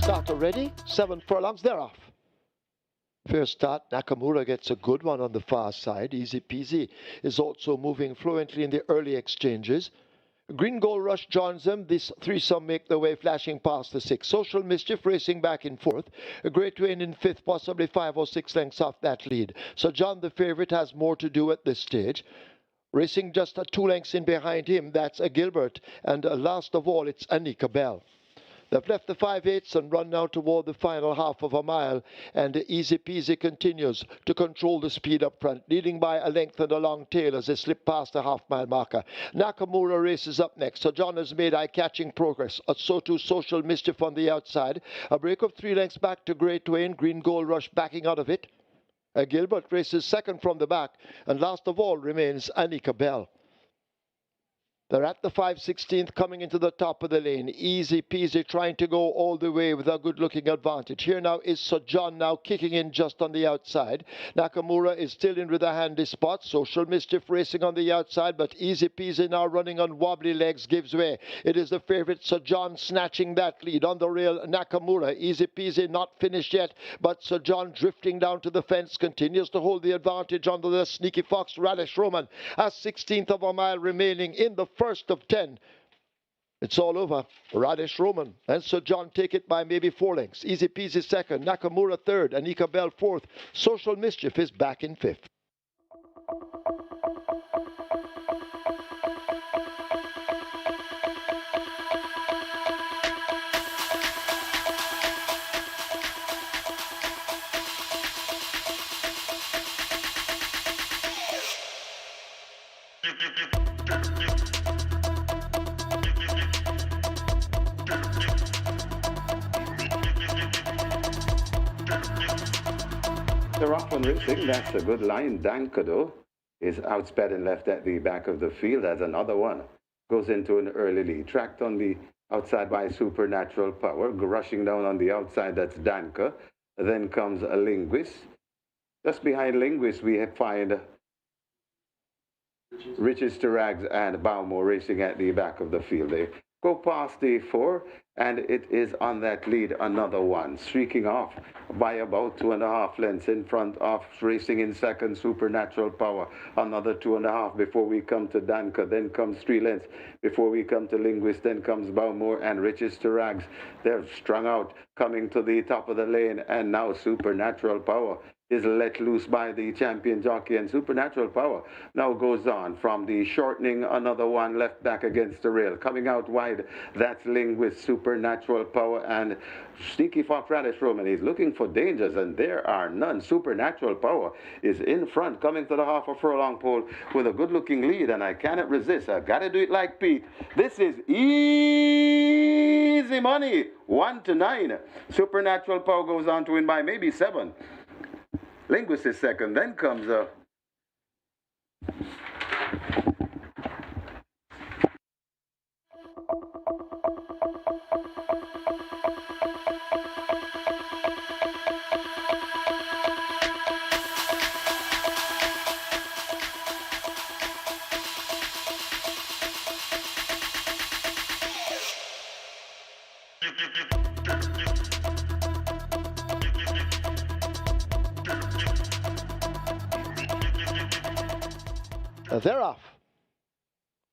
start already. 7 furlongs, they're off. First start, Nakamura gets a good one on the far side. Easy Peasy is also moving fluently in the early exchanges. Green Gold Rush joins them. This threesome make the way, flashing past the 6. Social Mischief racing back in 4th. A Great Wayne in 5th, possibly 5 or 6 lengths off that lead. So John, the favourite, has more to do at this stage. Racing just 2 lengths in behind him, that's a Gilbert. And last of all, it's Anika Bell. They've left the 5/8 and run now toward the final half of a mile, and Easy Peasy continues to control the speed up front, leading by a length and a long tail as they slip past the half-mile marker. Nakamura races up next. So John has made eye-catching progress. So too Social Mischief on the outside. A break of 3 lengths back to Great Wayne. Green Gold Rush backing out of it. Gilbert races second from the back, and last of all remains Anika Bell. They're at the 5/16th, coming into the top of the lane. Easy Peasy trying to go all the way with a good-looking advantage. Here now is Sir John now kicking in just on the outside. Nakamura is still in with a handy spot. Social Mischief racing on the outside, but Easy Peasy now running on wobbly legs gives way. It is the favourite Sir John snatching that lead. On the rail, Nakamura. Easy Peasy not finished yet, but Sir John drifting down to the fence continues to hold the advantage under the Sneaky Fox Radish Roman. A 16th of a mile remaining in the first of 10. It's all over. Radish Roman and Sir John take it by maybe 4 lengths. Easy Peasy second, Nakamura third, Anika Bell fourth. Social Mischief is back in 5th. They're off on racing. That's a good line. Dankado is outsped and left at the back of the field as another one goes into an early lead. Tracked on the outside by Supernatural Power. Rushing down on the outside, that's Danka. Then comes a Linguist. Just behind Linguist, we find Riches to Rags and Balmore racing at the back of the field. They go past the 4, and it is on that lead another one, streaking off by about 2.5 lengths in front of racing in second, Supernatural Power. Another 2.5 before we come to Danka. Then comes 3 lengths before we come to Linguist. Then comes Balmore and Riches to Rags. They're strung out, coming to the top of the lane, and now Supernatural Power is let loose by the champion jockey, and Supernatural Power now goes on from the shortening. Another one left back against the rail, coming out wide. That's Linguist, Supernatural Power, and Sneaky Fox Radish Roman. He's looking for dangers, and there are none. Supernatural Power is in front, coming to the half a furlong pole with a good-looking lead, and I cannot resist. I gotta do it like Pete. This is easy money. 1-9. Supernatural Power goes on to win by maybe 7. Linguist is second. Then comes They're off.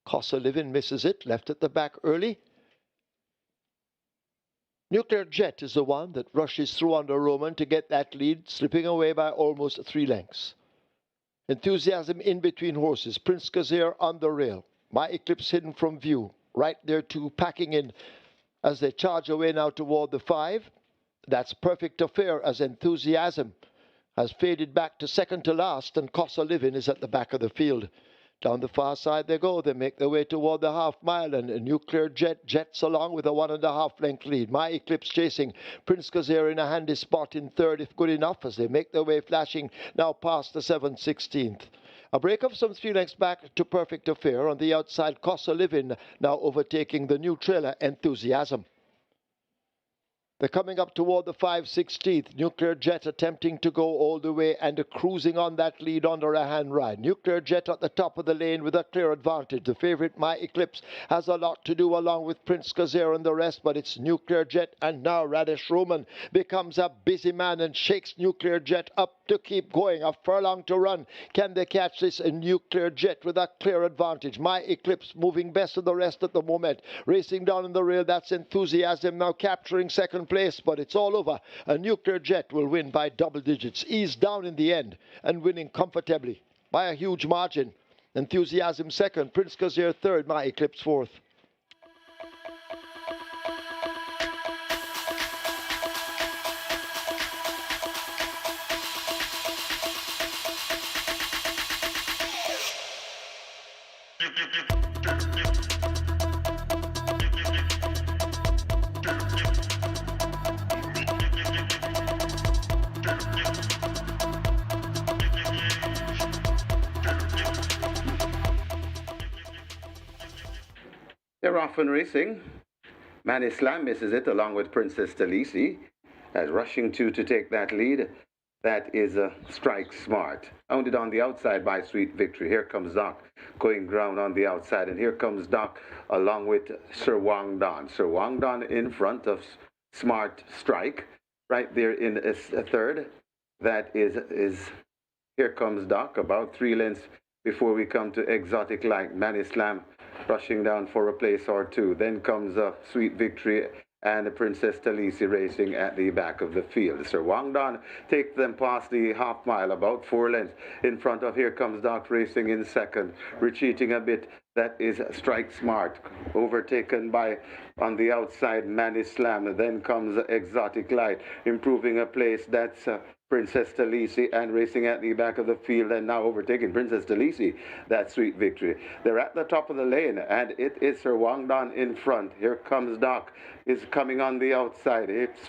Cost of Living misses it, left at the back early. Nuclear Jet is the one that rushes through under Roman to get that lead, slipping away by almost 3 lengths. Enthusiasm in between horses. Prince Kazir on the rail. My Eclipse hidden from view. Right there too, packing in as they charge away now toward the 5. That's Perfect Affair as Enthusiasm has faded back to second to last, and Cost of Living is at the back of the field. Down the far side they go. They make their way toward the half mile, and Nuclear Jet jets along with a 1.5 length lead. My Eclipse chasing Prince Kazir in a handy spot in third, if good enough, as they make their way flashing now past the 7/16th. A break of some 3 lengths back to Perfect Affair. On the outside, Cost of Living now overtaking the new trailer Enthusiasm. They're coming up toward the 5/16th. Nuclear Jet attempting to go all the way and cruising on that lead under a hand ride. Nuclear Jet at the top of the lane with a clear advantage. The favourite, My Eclipse, has a lot to do along with Prince Kazir and the rest, but it's Nuclear Jet, and now Radish Roman becomes a busy man and shakes Nuclear Jet up to keep going. A furlong to run. Can they catch this Nuclear Jet with a clear advantage? My Eclipse moving best of the rest at the moment. Racing down in the rail, that's Enthusiasm now capturing second place, but it's all over. A Nuclear Jet will win by double digits. Ease down in the end and winning comfortably by a huge margin. Enthusiasm second, Prince Kazir third, My Eclipse fourth. They're off and racing. Man Islam misses it along with Princess Talisi as rushing to take that lead. That is Strike Smart. Owned on the outside by Sweet Victory. Here comes Doc going ground on the outside, and here comes Doc along with Sir Wang Don. Sir Wang Don in front of Smart Strike, right there in a third. That is here comes Doc about 3 lengths before we come to Exotic Light. Man Islam rushing down for a place or two. Then comes Sweet Victory and Princess Talisi racing at the back of the field. Sir Wang Don takes them past the half mile, about 4 lengths in front of. Here comes Doc racing in second, retreating a bit. That is Strike Smart, overtaken by, on the outside, Man Islam. Then comes Exotic Light, improving a place. That's Princess Talisi, and racing at the back of the field, and now overtaking Princess Talisi. That's Sweet Victory. They're at the top of the lane, and it is Sir Wang Don in front. Here comes Doc, is coming on the outside. It's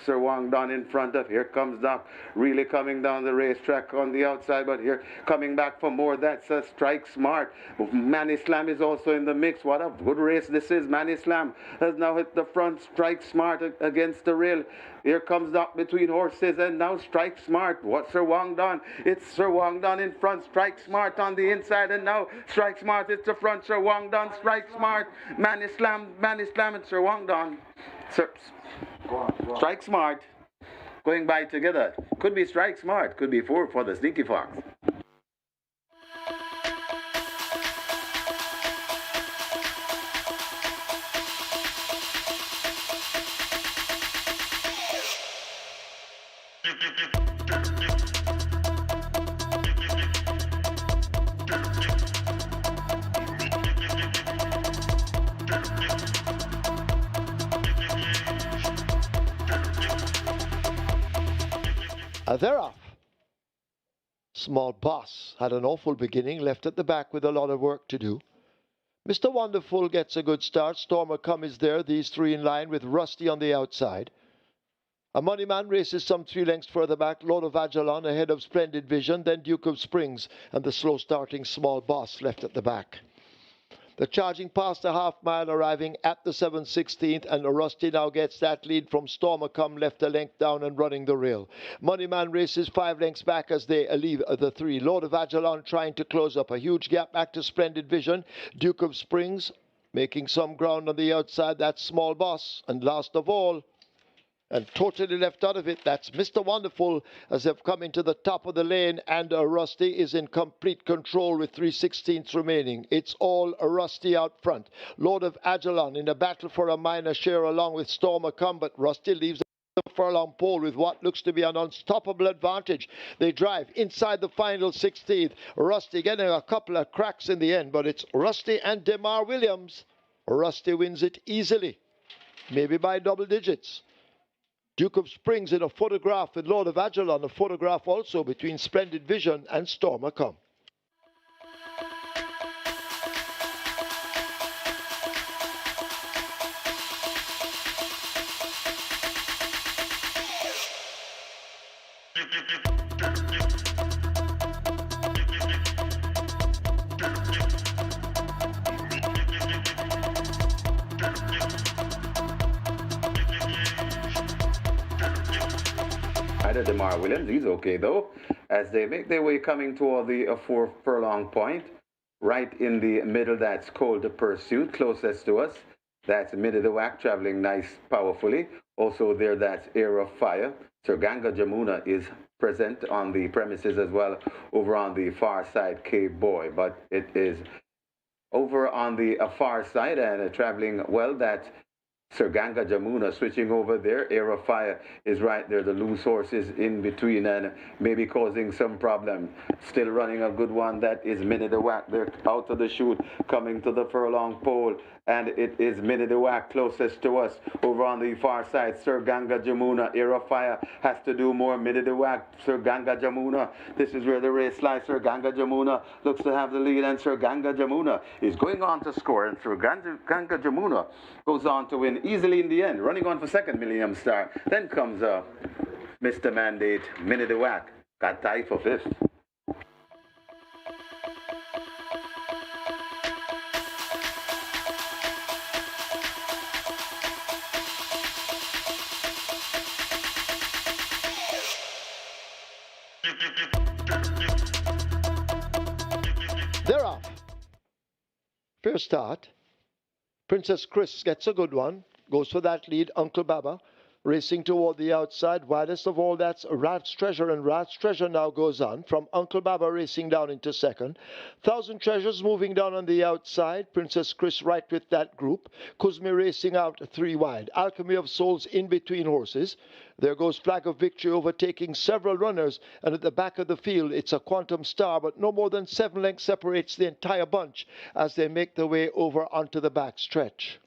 Sir Wang Don in front of. Here comes Doc, really coming down the racetrack on the outside, but here coming back for more. That's a Strike Smart. Man Islam is also in the mix. What a good race this is. Man Islam has now hit the front. Strike Smart against the rail. Here comes Doc between horses, and now Strike Smart. What's Sir Wang Don? It's Sir Wang Don in front. Strike Smart on the inside, and now Strike Smart is the front. Sir Wang Don, Strike Smart, Man Islam, and Sir Wang Don. Strike Smart going by together. Could be Strike Smart, could be 4 for the Sneaky Fox. They're off. Small Boss had an awful beginning, left at the back with a lot of work to do. Mr. Wonderful gets a good start. Stormer Come is there, these 3 in line with Rusty on the outside. A Money Man races some 3 lengths further back. Lord of Ajalon ahead of Splendid Vision, then Duke of Springs, and the slow starting Small Boss left at the back. The charging past the half mile, arriving at the 7/16th, and Rusty now gets that lead from Stormer Come, left a length down and running the rail. Moneyman races 5 lengths back as they leave the 3. Lord of Ajalon trying to close up. A huge gap back to Splendid Vision. Duke of Springs making some ground on the outside. That's Small Boss. And last of all, and totally left out of it, that's Mr. Wonderful, as they've come into the top of the lane, and Rusty is in complete control with 3/16 remaining. It's all Rusty out front. Lord of Ajalon in a battle for a minor share along with Stormer Come, but Rusty leaves the furlong pole with what looks to be an unstoppable advantage. They drive inside the final 16th. Rusty getting a couple of cracks in the end, but it's Rusty and DeMar Williams. Rusty wins it easily, maybe by double digits. Duke of Springs in a photograph with Lord of Ajalon, a photograph also between Splendid Vision and Stormer Come. rider, DeMar Williams. He's okay though, as they make their way coming toward the 4 furlong point. Right in the middle, that's Cold Pursuit, closest to us. That's Mid of the Whack, traveling nice, powerfully. Also there, that's Air of Fire. Sir Ganga Jamuna is present on the premises as well, over on the far side, K-Boy. But it is over on the far side and traveling well, that's Sir Ganga Jamuna switching over there. Air of Fire is right there. The loose horses in between and maybe causing some problem. Still running a good one. That is Minute the Whack. They're out of the chute, coming to the furlong pole. And it is Minute the Whack closest to us over on the far side. Sir Ganga Jamuna. Air of Fire has to do more. Minute the Whack. Sir Ganga Jamuna. This is where the race lies. Sir Ganga Jamuna looks to have the lead, and Sir Ganga Jamuna is going on to score. And Sir Ganga Jamuna goes on to win easily in the end, running on for second, Millennium Star. Then comes Mr. Mandate, Minute the Whack, got tied for fifth. They're off. First start. Princess Chris gets a good one. Goes for that lead. Uncle Baba racing toward the outside. Widest of all, that's Rat's Treasure. And Rat's Treasure now goes on from Uncle Baba racing down into second. Thousand Treasures moving down on the outside. Princess Chris right with that group. Kuzmi racing out 3 wide. Alchemy of Souls in between horses. There goes Flag of Victory overtaking several runners, and at the back of the field it's a Quantum Star, but no more than 7 lengths separates the entire bunch as they make their way over onto the back stretch.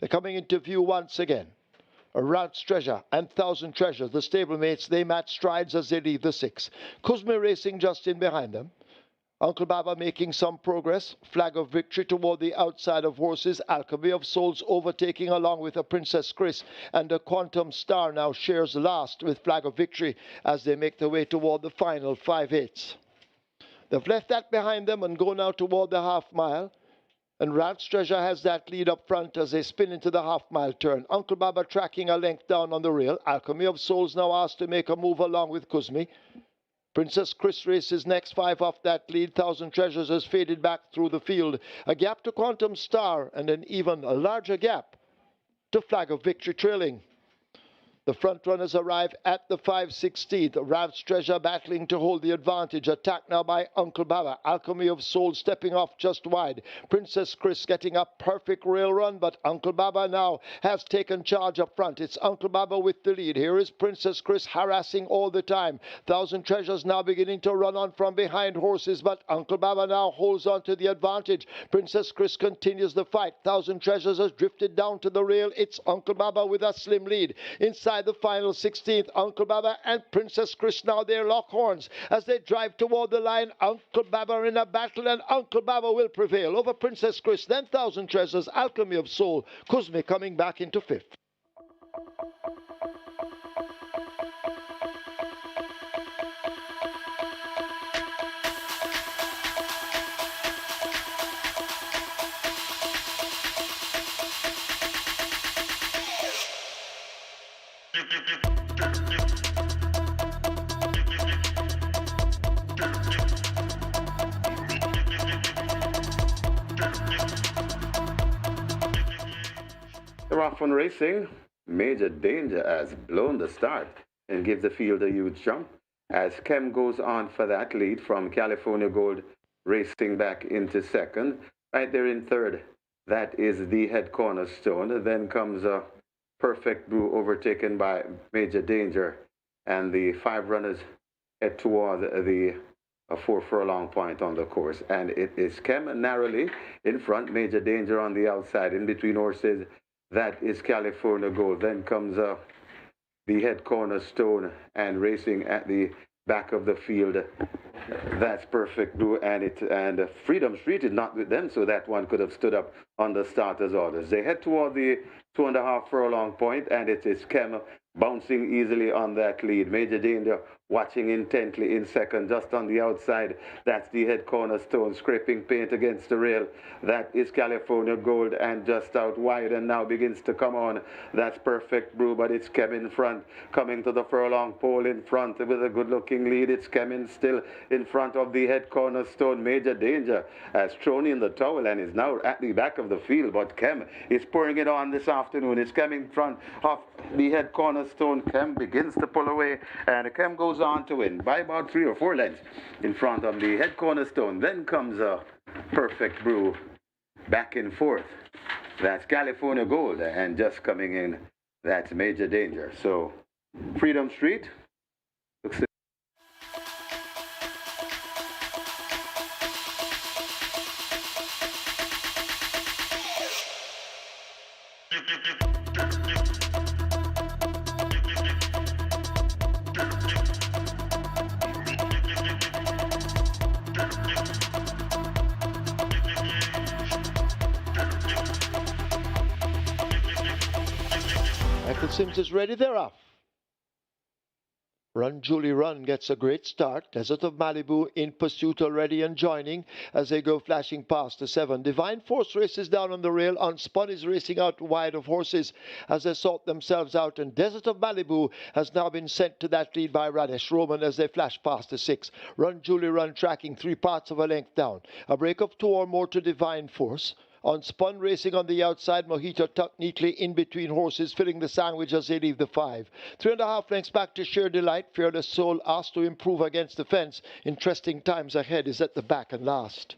They're coming into view once again. Rat's Treasure and Thousand Treasures, the stablemates, they match strides as they leave the 6. Kuzmi racing just in behind them. Uncle Baba making some progress. Flag of Victory toward the outside of horses. Alchemy of Souls overtaking along with a Princess Chris, and a Quantum Star now shares last with Flag of Victory as they make their way toward the final 5/8. They've left that behind them and go now toward the half mile. And Rat's Treasure has that lead up front as they spin into the half-mile turn. Uncle Baba tracking a length down on the rail. Alchemy of Souls now asked to make a move along with Kuzmi. Princess Chris races next, 5 off that lead. Thousand Treasures has faded back through the field. A gap to Quantum Star and an even larger gap to Flag of Victory trailing. The front runners arrive at the 5/16. Rat's Treasure battling to hold the advantage. Attacked now by Uncle Baba. Alchemy of Souls stepping off just wide. Princess Chris getting a perfect rail run, but Uncle Baba now has taken charge up front. It's Uncle Baba with the lead. Here is Princess Chris harassing all the time. Thousand Treasures now beginning to run on from behind horses, but Uncle Baba now holds on to the advantage. Princess Chris continues the fight. Thousand Treasures has drifted down to the rail. It's Uncle Baba with a slim lead. Inside the final 16th, Uncle Baba and Princess Chris now they lock horns as they drive toward the line. Uncle Baba in a battle, and Uncle Baba will prevail over Princess Chris, then Thousand Treasures, Alchemy of Soul, Kuzmi coming back into 5th. They're off on racing. Major Danger has blown the start and gives the field a huge jump as Kem goes on for that lead from California Gold racing back into second. Right there in third, that is the Head Cornerstone. Then comes a Perfect Brew overtaken by Major Danger, and the 5 runners head toward the 4 furlong point on the course. And it is Kem narrowly in front, Major Danger on the outside. In between horses, that is California Gold. Then comes the Head Cornerstone, and racing at the back of the field, that's Perfect Blue, and Freedom Street is not with them, so that one could have stood up on the starters' orders. They head toward the 2.5 furlong point, and it is Kem bouncing easily on that lead. Major Danger watching intently in second, just on the outside. That's the head cornerstone, scraping paint against the rail. That is California Gold, and just out wide, and now begins to come on. That's Perfect Brew, but it's Kem in front, coming to the furlong pole in front with a good-looking lead. It's Kem still in front of the head cornerstone. Major Danger has thrown in the towel and is now at the back of the field, but Kem is pouring it on this afternoon. It's Kem in front of the head cornerstone. Kem begins to pull away, and Kem goes on to win by about 3 or 4 lengths in front of the head cornerstone. Then comes a Perfect Brew back and forth. That's California Gold, and just coming in, that's Major Danger. So Freedom Street looks Michael Sims is ready, they're off. Run Julie Run gets a great start. Desert of Malibu in pursuit already and joining as they go flashing past the 7. Divine Force races down on the rail. Unspun is racing out wide of horses as they sort themselves out. And Desert of Malibu has now been sent to that lead by Radesh Roman as they flash past the 6. Run Julie Run tracking 3 parts of a length down. A break of 2 or more to Divine Force. Unspun racing on the outside, Mojito tucked neatly in between horses, filling the sandwich as they leave the 5. 3.5 lengths back to Sheer Delight. Fearless Soul asked to improve against the fence. Interesting Times Ahead is at the back and last.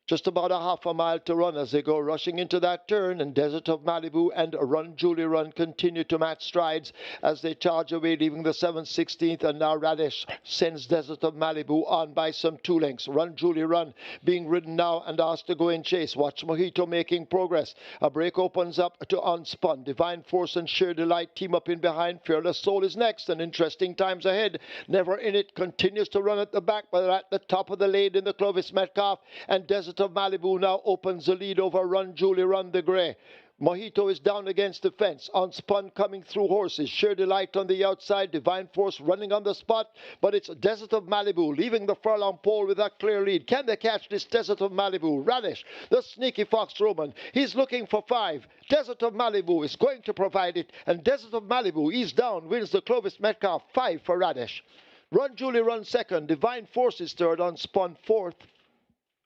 Just about a half a mile to run as they go rushing into that turn, and Desert of Malibu and Run Julie Run continue to match strides as they charge away, leaving the 7th, 16th, and now Radesh sends Desert of Malibu on by some 2 lengths. Run Julie Run being ridden now and asked to go in chase. Watch Mojito making progress. A break opens up to Unspun. Divine Force and Sheer Delight team up in behind. Fearless Soul is next, and Interesting Times Ahead. Never in It continues to run at the back, but at the top of the lane in the Clovis Metcalf, and Desert of Malibu now opens the lead over Run Julie Run the Grey. Mojito is down against the fence. Unspun coming through horses. Sheer Delight on the outside. Divine Force running on the spot. But it's Desert of Malibu leaving the furlong pole with a clear lead. Can they catch this Desert of Malibu? Radish, the sneaky Fox Roman. He's looking for 5. Desert of Malibu is going to provide it. And Desert of Malibu, he's down, wins the Clovis Metcalf. 5 for Radish. Run Julie Run second. Divine Force is third. Unspun fourth.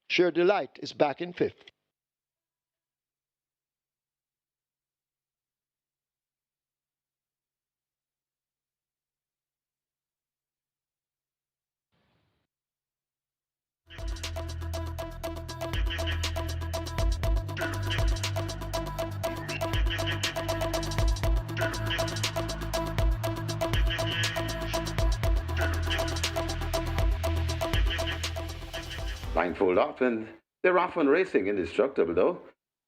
Sheer Delight is back in 5th. blindfold off, and they're off and racing. Indestructible, though.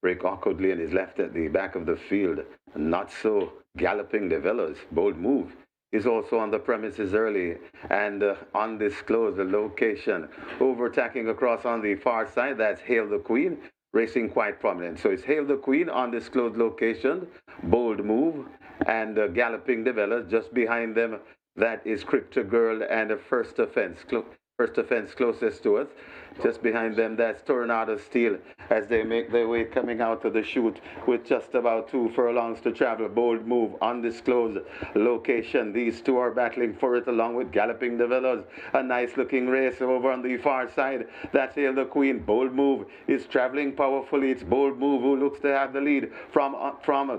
Break awkwardly and is left at the back of the field. Not so Galloping de Villas. Bold Move is also on the premises early and undisclosed location. Overtaking across on the far side, that's Hail the Queen, racing quite prominent. So it's Hail the Queen, undisclosed location, Bold Move, and Galloping de Villas. Just behind them, that is Crypto Girl and First Offense. First Offense closest to us. Just behind them, that's Tornado Steel as they make their way coming out of the chute with just about 2 furlongs to travel. Bold Move, undisclosed location. These two are battling for it along with Galloping de Villas. A nice looking race over on the far side. That's Hail the Queen. Bold Move is traveling powerfully. It's Bold Move who looks to have the lead from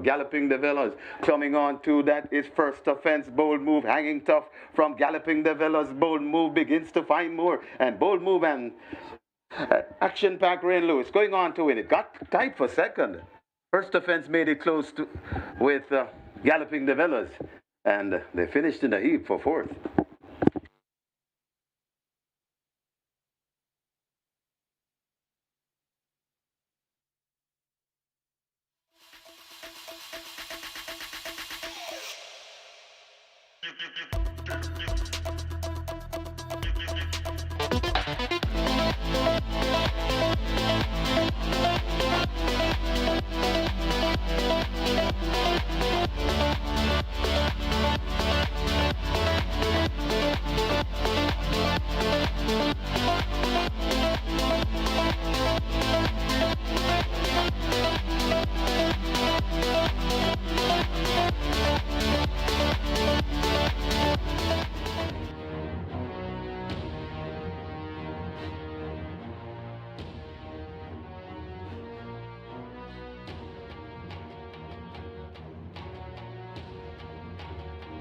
Galloping de Villas. Coming on to that is First Offense. Bold Move hanging tough from Galloping de Villas. Bold Move begins to find more, and Bold Move and Action Pack Rain Lewis going on to win it. Got tight for second. First Offense made it close to with Galloping de Villas, and they finished in a heap for fourth.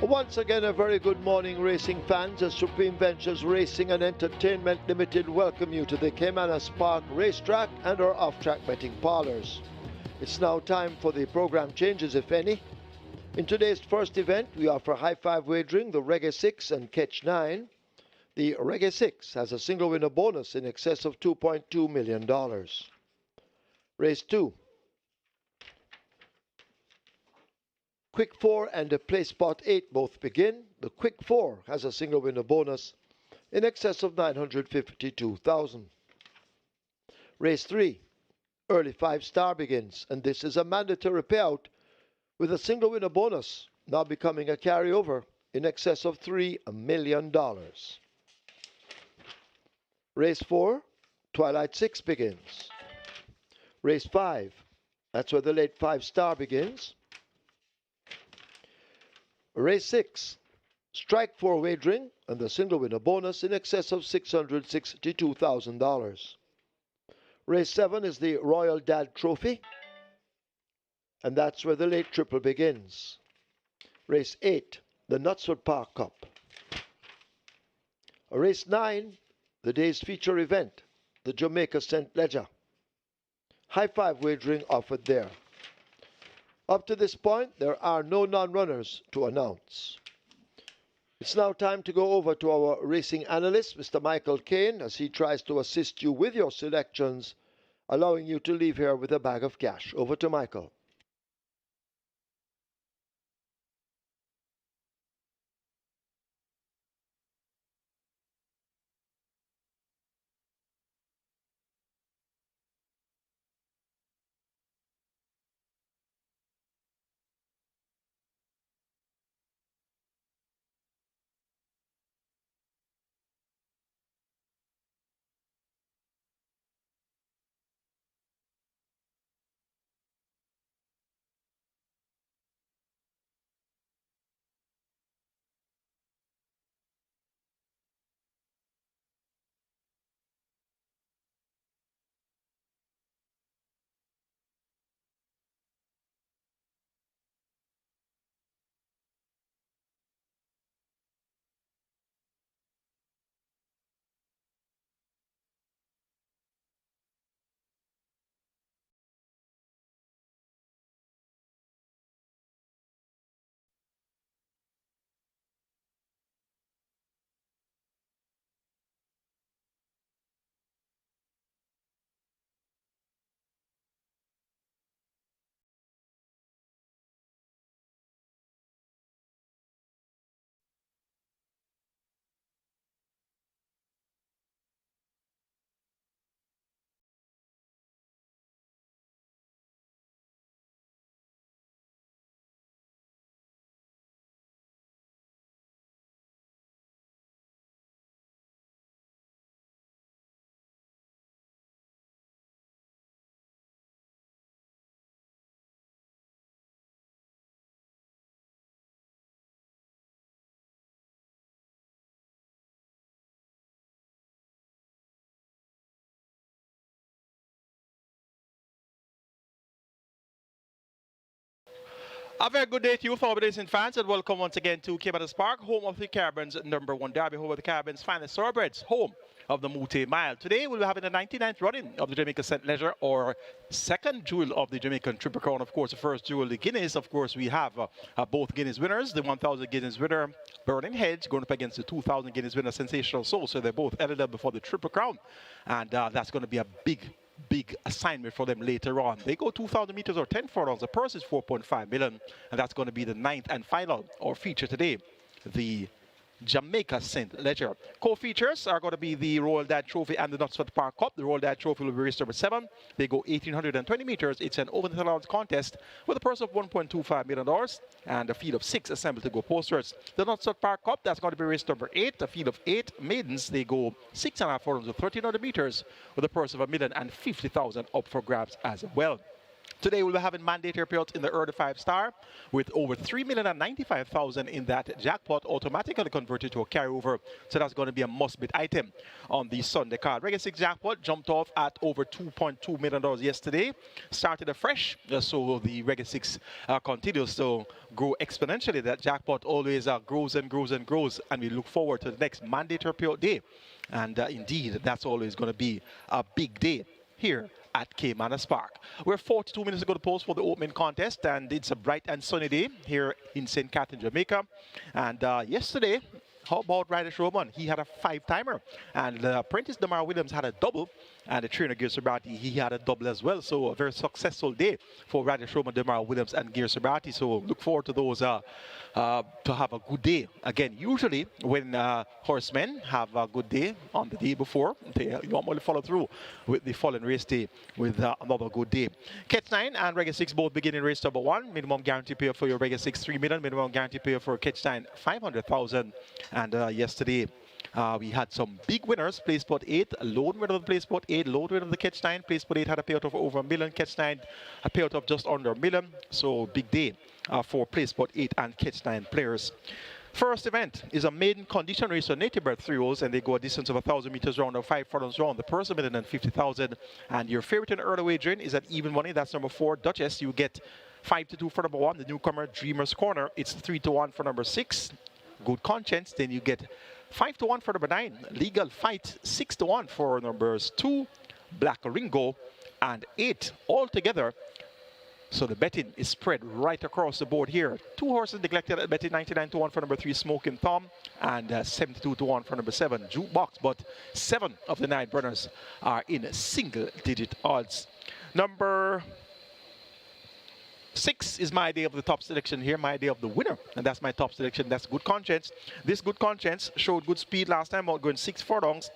Once again, a very good morning, racing fans. As Supreme Ventures Racing and Entertainment Limited welcome you to the Caymanas Park Racetrack and our off-track betting parlors. It's now time for the program changes, if any. In today's first event, we offer high five wagering, the Reggae 6 and Catch 9. The Reggae 6 has a single winner bonus in excess of $2.2 million. Race 2. Quick 4 and the Play Spot 8 both begin. The Quick 4 has a single winner bonus in excess of $952,000. Race 3. Early 5 Star begins, and this is a mandatory payout with a single winner bonus now becoming a carryover in excess of $3 million. Race 4. Twilight 6 begins. Race 5. That's where the late 5 Star begins. Race 6, Strike 4 wagering and the single winner bonus in excess of $662,000. Race 7 is the Royal Dad Trophy, and that's where the late triple begins. Race 8, the KNUTSFORD Park Cup. Race 9, the day's feature event, the Jamaica St. Ledger. High five wagering offered there. Up to this point, there are no non-runners to announce. It's now time to go over to our racing analyst, Mr. Michael Kane, as he tries to assist you with your selections, allowing you to leave here with a bag of cash. Over to Michael. A very good day to you, fellow racing fans, and welcome once again to Caymanas Park, home of the Caribbean's #1 derby, home of the Caribbean's finest thoroughbreds, home of the Moute Mile. Today we'll be having the 99th running of the Jamaica St. Ledger, or second jewel of the Jamaican Triple Crown. Of course, the first jewel, the Guineas. Of course, we have both Guineas winners. The 1,000 Guineas winner, Burning Hedge, going up against the 2,000 Guineas winner, Sensational Soul. So they're both eligible for the Triple Crown, and that's going to be a big assignment for them later on. They go 2,000 meters or 10 furlongs. The purse is $4.5 million, and that's going to be the 9th and final or feature today, the Jamaica St. Ledger. Co-features are going to be the Royal Dad Trophy and the KNUTSFORD Park Cup. The Royal Dad Trophy will be race number 7. They go 1,820 meters. It's an over the allowance contest with a purse of $1.25 million and a field of 6 assembled to go postwards. The KNUTSFORD Park Cup, that's going to be race number 8. A field of 8 maidens. They go 6.5 furlongs with 1,300 meters with a purse of $1,050,000 up for grabs as well. Today we'll be having mandatory payouts in the early 5-star with over 3,095,000 in that jackpot automatically converted to a carryover. So that's going to be a must-bid item on the Sunday card. Regular 6 jackpot jumped off at over $2.2 million yesterday. Started afresh, so the regular 6 continues to grow exponentially. That jackpot always grows and grows and grows, and we look forward to the next mandatory payout day. And indeed, that's always going to be a big day here at Caymanas Park. We're 42 minutes ago to post for the opening contest, and it's a bright and sunny day here in St. Catherine, Jamaica. And yesterday, how about Radish Roman? He had a 5-timer, and the apprentice Damar Williams had a double, and the trainer GR.I, he had a double as well. So a very successful day for Radish Roman, Damar Williams, and GR.I. So look forward to those to have a good day. Again, usually when horsemen have a good day on the day before, they normally follow through with the following race day with another good day. Catch 9 and Regular 6 both begin in race number 1. Minimum guarantee payout for your Regular 6, 3 million. Minimum guarantee payout for Catch 9, 500,000. And yesterday, we had some big winners. Place spot 8, a load winner of the place spot 8, load winner of the Catch 9. Place spot 8 had a payout of over $1 million. Catch 9, a payout of just under $1 million. So big day for place spot 8 and Catch 9 players. First event is a maiden condition race on native birth 3-year-olds, and they go a distance of 1,000 meters round or 5 furlongs round. The purse $1,050,000. And your favorite in early wagering is at even money. That's number 4, Duchess. You get 5-2 for number 1. The newcomer, Dreamer's Corner. It's 3-1 for number 6. Good Conscience. Then you get 5-1 for number 9, Legal Fight. 6-1 for numbers 2, Black Ringo, and 8 altogether. So the betting is spread right across the board here. 2 horses neglected at betting, 99-1 for number 3, Smoking Thumb, and 72-1 for number 7, Jukebox. But 7 of the 9 runners are in single-digit odds. Number 6 is my day of the top selection here, my day of the winner, and that's my top selection. That's Good Conscience. This Good Conscience showed good speed last time, outgoing 6 furlongs.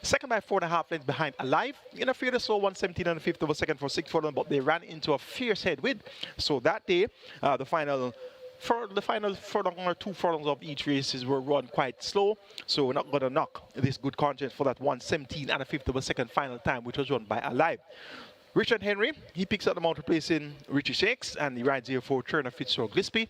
Second by 4.5 lengths behind Alive. In a field, so 117 and a fifth of a second for 6 furlongs, but they ran into a fierce headwind. So that day, the final furlong or 2 furlongs of each races were run quite slow. So we're not going to knock this Good Conscience for that 117 and a fifth of a second final time, which was run by Alive. Richard Henry, he picks up the mount to place in Richie Shakes, and he rides here for Turner Fitzgerald Gillespie.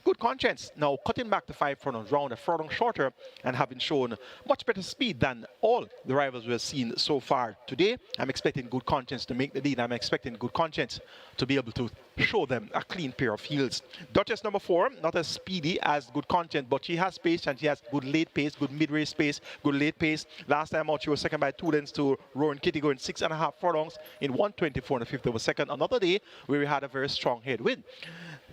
Good Conscience now cutting back the 5 furlongs round, a furlong shorter, and having shown much better speed than all the rivals we've seen so far today. I'm expecting Good Conscience to make the lead. I'm expecting Good Conscience to be able to show them a clean pair of heels. Duchess number 4, not as speedy as Good Conscience, but she has pace, and she has good late pace, good mid-race pace, good late pace. Last time out, she was second by 2 lengths to Rowan Kitty, going 6.5 furlongs in 124 and a fifth of a second. Another day where we had a very strong headwind.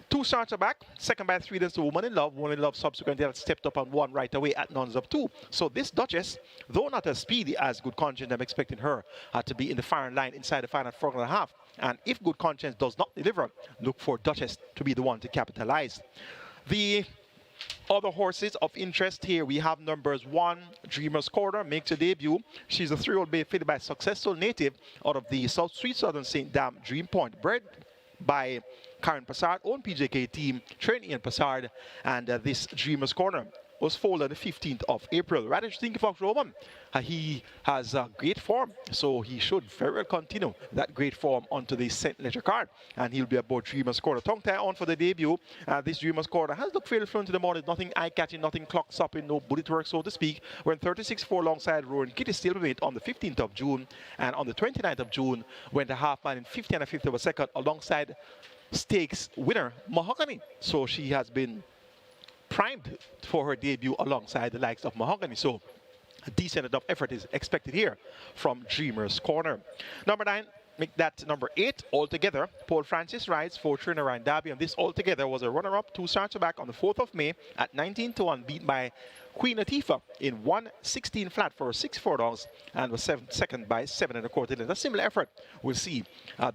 2 starts are back, second by 3 lengths to Woman in Love. Woman in Love subsequently had stepped up on 1 right away at nuns of 2. So this Duchess, though not as speedy as Good Conscience, I'm expecting her to be in the firing line inside the final furlong and a half. And if Good Conscience does not deliver, look for Duchess to be the one to capitalize. The other horses of interest here, we have numbers 1, Dreamer's Corner, makes a debut. She's a 3-year-old bay fitted by a successful native out of the South Street Southern St. Dam Dream Point, bred by Karen Passard, own PJK team, trained Ian Passard, and this Dreamer's Corner was foaled on the 15th of April. Radish Thinking Fox Roman, he has great form, so he should very well continue that great form onto the St. Ledger card, and he'll be aboard Dreamer's Corner. Tongue tie on for the debut. This Dreamer's Corner has looked fairly fluent in the morning, nothing eye-catching, nothing clock-stopping, no bullet work, so to speak. We're in 36-4 alongside Rowan Kitty stablemate on the 15th of June, and on the 29th of June, went a half man in 50 and a fifth of a second alongside stakes winner Mahogany. So she has been primed for her debut alongside the likes of Mahogany. So a decent enough effort is expected here from Dreamer's Corner. Number 9, make that number 8 altogether. Paul Francis rides for trainer Ryan Darby, and this altogether was a runner-up 2 starts back on the 4th of May at 19-1, beaten by Queen Latifah in 116 flat for 6 furlongs, and was second by 7 1/4 lengths. A similar effort. We'll see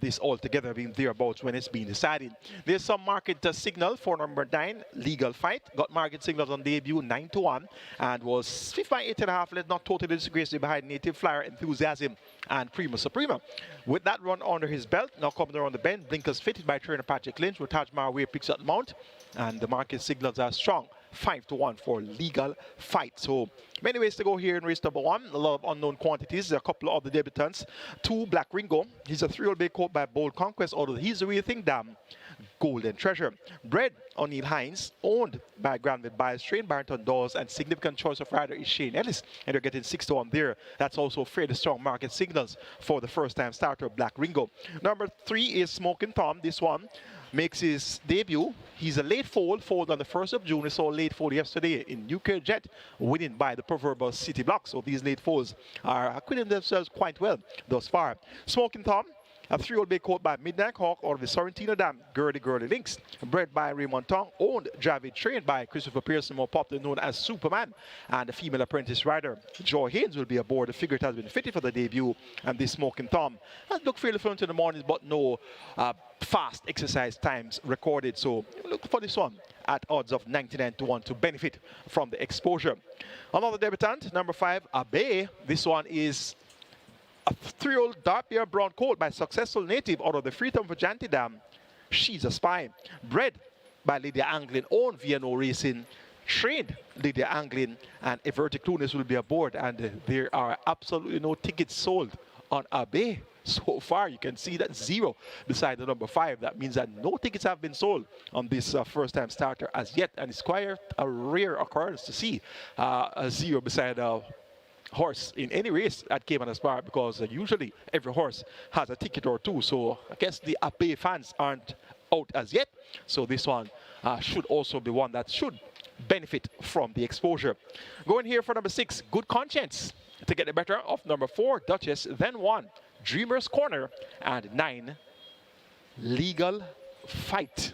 this altogether being thereabouts when it's being decided. There's some market signal for number 9, Legal Fight. Got market signals on debut 9-1, and was 5th by 8.5 lengths, not totally disgracefully behind Native Flyer, Enthusiasm, and Prima Suprema. With that run under his belt, now coming around the bend, blinkers fitted by trainer Patrick Lynch, with Taj Marway picks up the mount, and the market signals are strong 5-1 for Legal Fight. So many ways to go here in race number 1. A lot of unknown quantities. There are a couple of other debutants. 2, Black Ringo. He's a 3-year-old bay colt by Bold Conquest, although he's the real thing, damn. Golden Treasure. Bred O'Neill Hines, owned by Granville Bias, trained Barrington Dawes, and significant choice of rider is Shane Ellis. And they're getting 6-1 there. That's also fairly strong market signals for the first-time starter, Black Ringo. Number 3 is Smoking Tom. This one makes his debut. He's a late fold on the 1st of June. We saw a late fold yesterday in UK Jet, winning by the proverbial City Block. So these late folds are acquitting themselves quite well thus far. Smoking Tom, a 3-year-old bay colt by Midnight Hawk out of the Sorrentino Dam, Girly Links. Bred by Raymond Tong, owned, Javid, trained by Christopher Pearson, more popularly known as Superman, and the female apprentice rider, Joy Haynes, will be aboard. The figure has been fitted for the debut, and this Smoking Tom has looked fairly fluent in the mornings, but no fast exercise times recorded. So look for this one at odds of 99-1 to benefit from the exposure. Another debutant, number 5, Abe. This one is a 3-year-old dark bear brown colt by Successful Native out of the Freetown Vajanti Dam. She's a Spy. Bred by Lydia Anglin, owned VNO Racing, trained Lydia Anglin, and Everty Clunas will be aboard. And there are absolutely no tickets sold on Abe so far. You can see that 0 beside the number 5. That means that no tickets have been sold on this first-time starter as yet. And it's quite a rare occurrence to see a 0 beside a horse in any race at Caymanas Park, because usually every horse has a ticket or 2. So I guess the Abe fans aren't out as yet. So this one should also be one that should benefit from the exposure. Going here for number 6, Good Conscience, to get the better of number 4, Duchess, then 1, Dreamer's Corner, and 9, Legal Fight.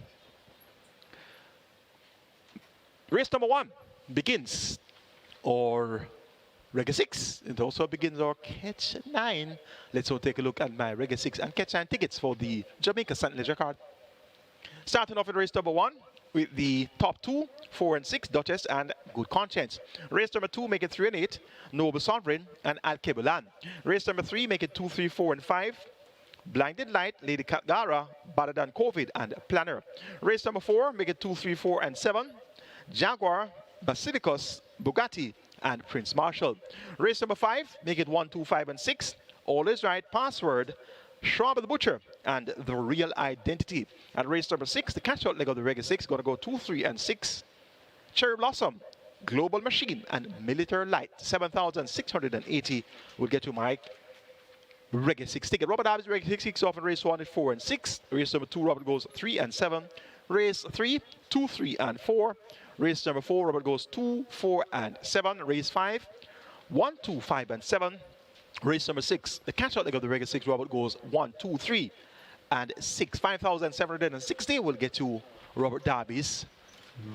Race number 1 begins, or Reggae 6. It also begins our Catch 9. Let's all take a look at my Reggae 6 and Catch 9 tickets for the Jamaica St. Leger card. Starting off in race number 1 with the top 2, 4 and 6, Duchess and Good Conscience. Race number 2, make it 3 and 8, Noble Sovereign and Al Kebulan. Race number 3, make it 2, 3, 4 and 5, Blinded Light, Lady Katgara, Better Than COVID, and Planner. Race number 4, make it 2, 3, 4 and 7, Jaguar, Basilicus, Bugatti, and Prince Marshall. Race number 5, make it 1, 2, 5 and 6, All Is Right, Password, Schwab the Butcher, and The Real Identity. And race number 6, the catch-out leg of the Reggae 6, going to go 2, 3 and 6, Cherry Blossom, Global Machine, and Military Light. 7,680 will get you my Reggae 6 ticket. Robert Davis, Reggae 6 kicks off in race 1 at 4 and 6. Race number 2, Robert goes 3 and 7. Race 3, 2, 3 and 4. Race number 4, Robert goes 2, 4 and 7. Race 5, 1, 2, 5 and 7. Race number 6, the catch-out leg of the Reggae 6, Robert goes 1, 2, 3 and 6. 5,760 will get you Robert Darby's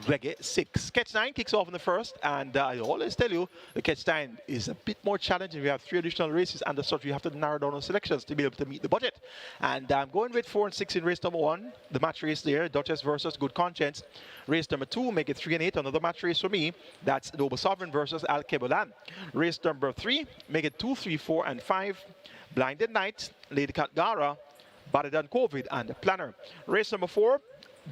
Reggae 6. Catch 9 kicks off in the first, and I always tell you the Catch 9 is a bit more challenging. We have 3 additional races, and as such, you have to narrow down our selections to be able to meet the budget. And I'm going with 4 and 6 in race number 1, the match race there, Duchess versus Good Conscience. Race number 2, make it 3 and 8, another match race for me. That's Noble Sovereign versus Al Kebulan. Race number 3, make it 2, 3, 4 and 5, Blinded Night, Lady Katgara, Better Than COVID, and Planner. Race number 4,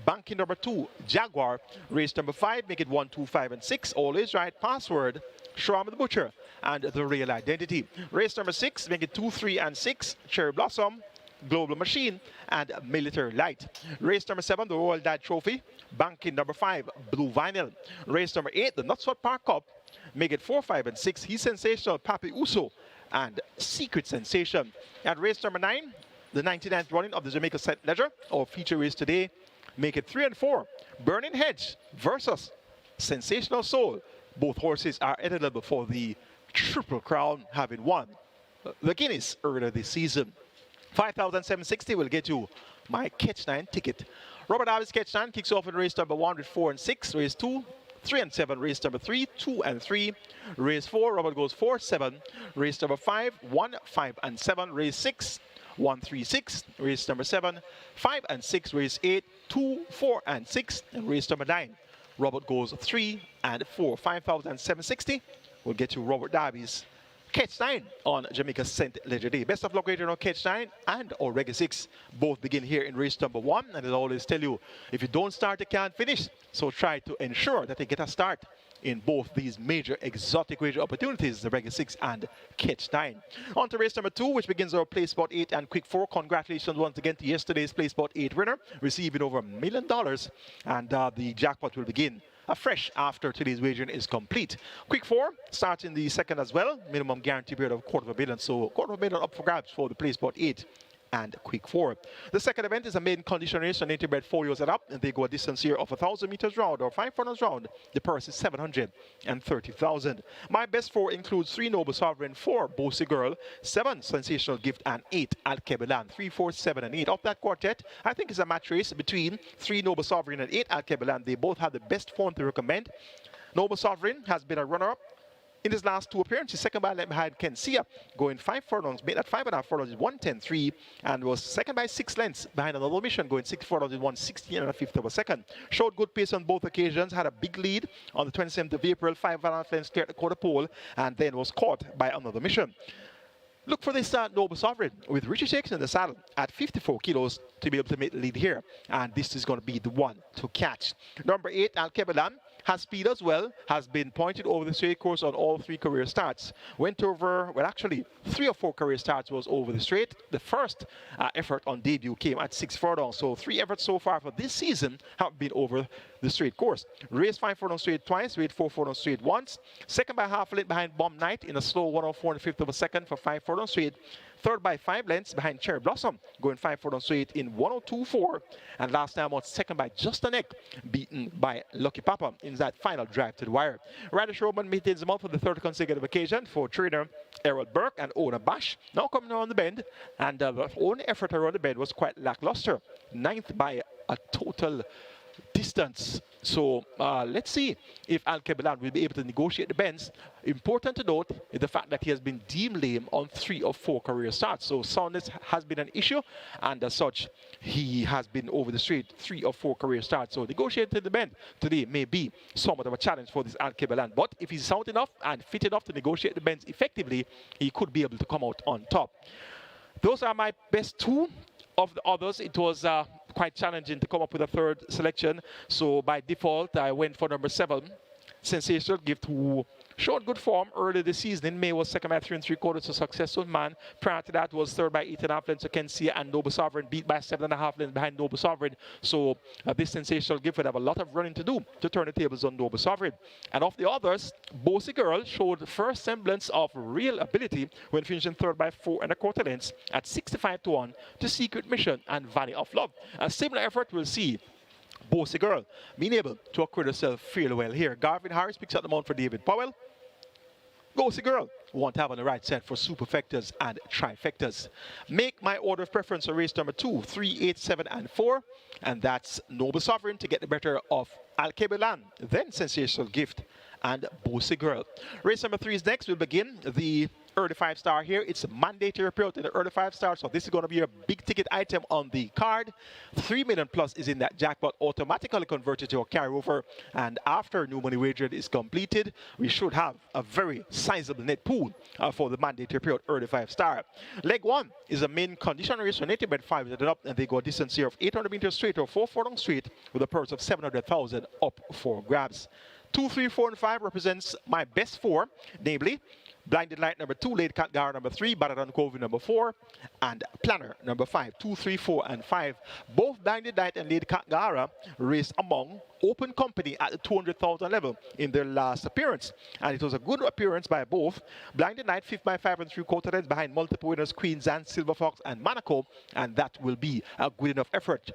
banking number 2, Jaguar. Race number 5, make it 1, 2, 5 and 6, All Is Right, Password, Shram the Butcher, and The Real Identity. Race number 6, make it 2, 3 and 6, Cherry Blossom, Global Machine, and Military Light. Race number 7, the Royal Dad Trophy, banking number 5, Blue Vinyl. Race number 8, the Knutsford Park Cup, make it 4, 5 and 6, He's Sensational, Papi Uso, and Secret Sensation. And race number 9, the 99th running of the Jamaica St. Leger, our feature race today, make it 3 and 4, Burning Hedge versus Sensational Soul. Both horses are eligible for the Triple Crown, having won the Guinness earlier this season. 5,760 will get you my Catch 9 ticket. Robert Davis Catch 9 kicks off in race number 1 with 4 and 6, race 2, 3 and 7, race number 3, 2 and 3, race 4, Robert goes 4, 7, race number 5, 1, 5 and 7, race 6, 1, 3, 6, race number 7, 5 and 6, race 8, 2, 4 and 6, and race number 9, Robert goes 3 and 4. 5,760 will get you Robert Darby's Catch 9 on Jamaica St. Leger Day. Best of luck later on Catch 9 and or Reggae 6. Both begin here in race number 1. And as I always tell you, if you don't start, you can't finish. So try to ensure that you get a start in both these major exotic wager opportunities, the Reggae 6 and Catch 9. On to race number 2, which begins our Play Spot 8 and Quick 4. Congratulations once again to yesterday's Play Spot 8 winner, receiving over $1 million. And the jackpot will begin afresh after today's wagering is complete. Quick 4 starts in the second as well. Minimum guarantee period of $250,000. So $250,000 up for grabs for the Play Spot 8 and Quick 4. The second event is a maiden condition race on native bred 4 years and up, and they go a distance here of 1,000 meters round or 5 furlongs round. The purse is $730,000. My best 4 includes 3 Noble Sovereign, 4 Bossy Girl, 7 Sensational Gift, and 8 Alkebelan. 3, 4, 7, and 8. Of that quartet, I think it's a match race between 3 Noble Sovereign and 8 Alkebelan. They both have the best form to recommend. Noble Sovereign has been a runner-up in his last 2 appearances. Second by behind Kensia, going 5 furlongs, made at 5.5 furlongs is 110.3, and was second by 6 lengths behind another mission, going 6 furlongs is 116.5 of a second. Showed good pace on both occasions, had a big lead on the 27th of April, 5.5 lengths cleared the quarter pole, and then was caught by another mission. Look for this Noble Sovereign with Richie Shakes in the saddle at 54 kilos to be able to make the lead here, and this is going to be the one to catch. Number 8, Alkebelan, has speed as well, has been pointed over the straight course on all 3 career starts. Went over, well actually 3 or 4 career starts was over the straight. The first effort on debut came at 6 furlongs. So 3 efforts so far for this season have been over the straight course. Raced 5 furlongs straight twice, raced 4 furlongs straight once. Second by half length behind Bomb Knight in a slow 104.5 of a second for 5 furlongs straight. Third by 5 lengths behind Cherry Blossom, going 5 furlongs straight in 102.4. And last time out second by just a neck, beaten by Lucky Papa in that final drive to the wire. Radish Roman maintains the mount for the 3rd consecutive occasion for trainer Errol Burke and owner Bash. Now coming around the bend, and the only effort around the bend was quite lackluster. 9th by a total distance. So let's see if Alkebelan will be able to negotiate the bends. Important to note is the fact that he has been deemed lame on 3 of 4 career starts. So soundness has been an issue, and as such, he has been over the straight 3 of 4 career starts. So negotiating the bend today may be somewhat of a challenge for this Alkebelan. But if he's sound enough and fit enough to negotiate the bends effectively, he could be able to come out on top. Those are my best 2. Of the others, it was quite challenging to come up with a 3rd selection. So by default, I went for number 7, Sensational Gift, who showed good form early this season. In May was second by 3 3/4 to Successful Man. Prior to that was third by 8.5 lengths to Kensia, and Noble Sovereign beat by 7.5 lengths behind Noble Sovereign. So this Sensational Gift would have a lot of running to do to turn the tables on Noble Sovereign. And of the others, Bossy Girl showed the first semblance of real ability when finishing third by 4 1/4 lengths at 65-1 to Secret Mission and Valley of Love. A similar effort we'll see Bossy Girl being able to acquit herself fairly well here. Garvin Harris picks up the mount for David Powell. Bossy Girl want to have on the right set for superfectas and trifectas. Make my order of preference for race number 2, 3, 8, 7, and 4. And that's Noble Sovereign to get the better of Alkebelan, then Sensational Gift, and Bossy Girl. Race number 3 is next. We'll begin the early 5-star here. It's a mandatory appeal in the early 5-star, so this is going to be a big ticket item on the card. 3 million plus is in that jackpot, automatically converted to a carryover, and after new money wagered is completed, we should have a very sizable net pool for the mandatory appeal early 5-star. Leg 1 is a main condition race for native bred 5 and up, and they go a distance here of 800 meters straight or 4 furlong straight with a purse of 700,000 up for grabs. 2, 3, 4, and 5 represents my best 4, namely Blinded Light number 2, Lady Kantgara number 3, Baradan Covey number 4, and Planner number 5. 2, 3, 4, and 5. Both Blinded Light and Lady Kantgara raced among open company at the 200,000 level in their last appearance. And it was a good appearance by both. Blinded Light, 5th by 5 3/4 lengths behind multiple winners Queen Zan, Silver Fox, and Monaco. And that will be a good enough effort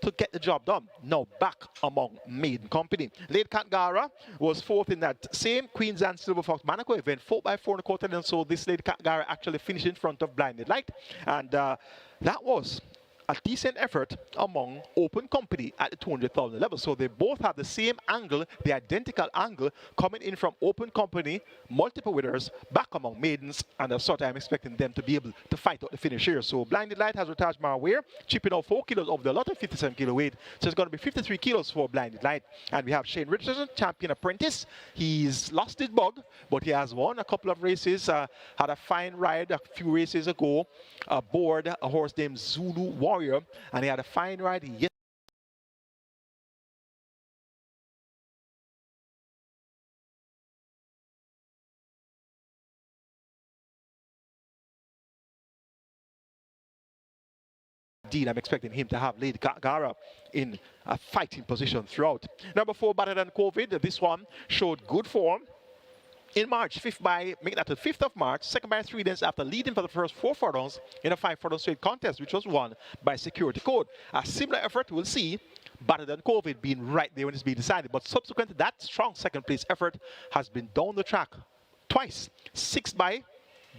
to get the job done. Now back among maiden company. Late Kantgara was 4th in that same Queens and Silver Fox Monaco event, 4 by 4 1/4, and so this Lady Kantgara actually finished in front of Blinded Light, and that was a decent effort among open company at the 200,000 level. So they both have the same angle, the identical angle, coming in from open company, multiple winners, back among maidens, and as such I'm expecting them to be able to fight out the finish here. So Blinded Light has Retired Marware, chipping out 4 kilos of the lot of 57 kilo weight. So it's going to be 53 kilos for Blinded Light. And we have Shane Richardson, champion apprentice. He's lost his bug, but he has won a couple of races, had a fine ride a few races ago aboard a horse named Zulu Warrior, and he had a fine ride yesterday. Indeed, I'm expecting him to have Lady Gara in a fighting position throughout. Number 4, Better Than COVID. This one showed good form in March, making that the 5th of March, second by 3 lengths after leading for the first 4 furlongs in a 5 furlong straight contest, which was won by Security Code. A similar effort we'll see, Better Than COVID being right there when it's being decided. But subsequent to that strong second place effort has been down the track twice. 6 by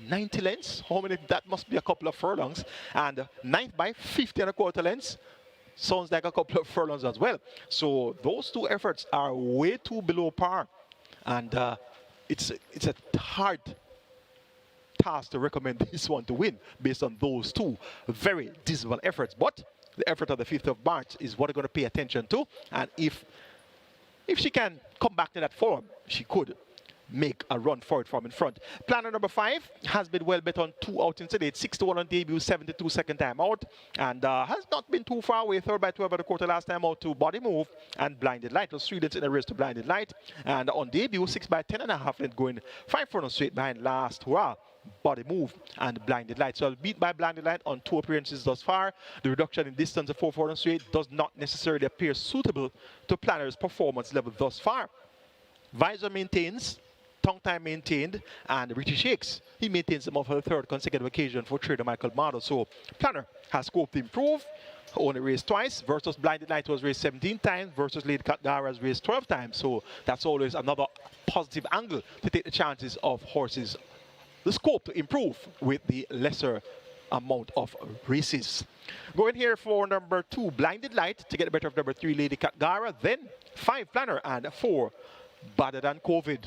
90 lengths, how many? That must be a couple of furlongs. And 9th by 50 and a quarter lengths. Sounds like a couple of furlongs as well. So those 2 efforts are way too below par. And it's a hard task to recommend this one to win based on those 2 very dismal efforts. But the effort of the 5th of March is what we're going to pay attention to. And if she can come back to that form, she could make a run for it from in front. Planner number 5 has been well bet on 2 outings today. 6-1 on debut, 7-2 second time out, and has not been too far away. 3rd by 12 at the quarter last time out to Body Move and Blinded Light. Those 3 lengths in the race to Blinded Light, and on debut 6 by 10 and a half length going 5 furlongs straight behind last hurrah, Body Move and Blinded Light. So beat by Blinded Light on 2 appearances thus far. The reduction in distance of 4 furlongs straight does not necessarily appear suitable to Planner's performance level thus far. Visor maintains, tongue time maintained, and Richie Shakes, he maintains them for the 3rd consecutive occasion for trader Michael Mardo. So Planner has scope to improve. Only raced twice versus Blinded Light was raced 17 times versus Lady Gara has raced 12 times. So that's always another positive angle to take the chances of horses, the scope to improve with the lesser amount of races. Going here for number 2, Blinded Light, to get the better of number 3, Lady Gara, then 5, Planner, and 4, Better Than COVID.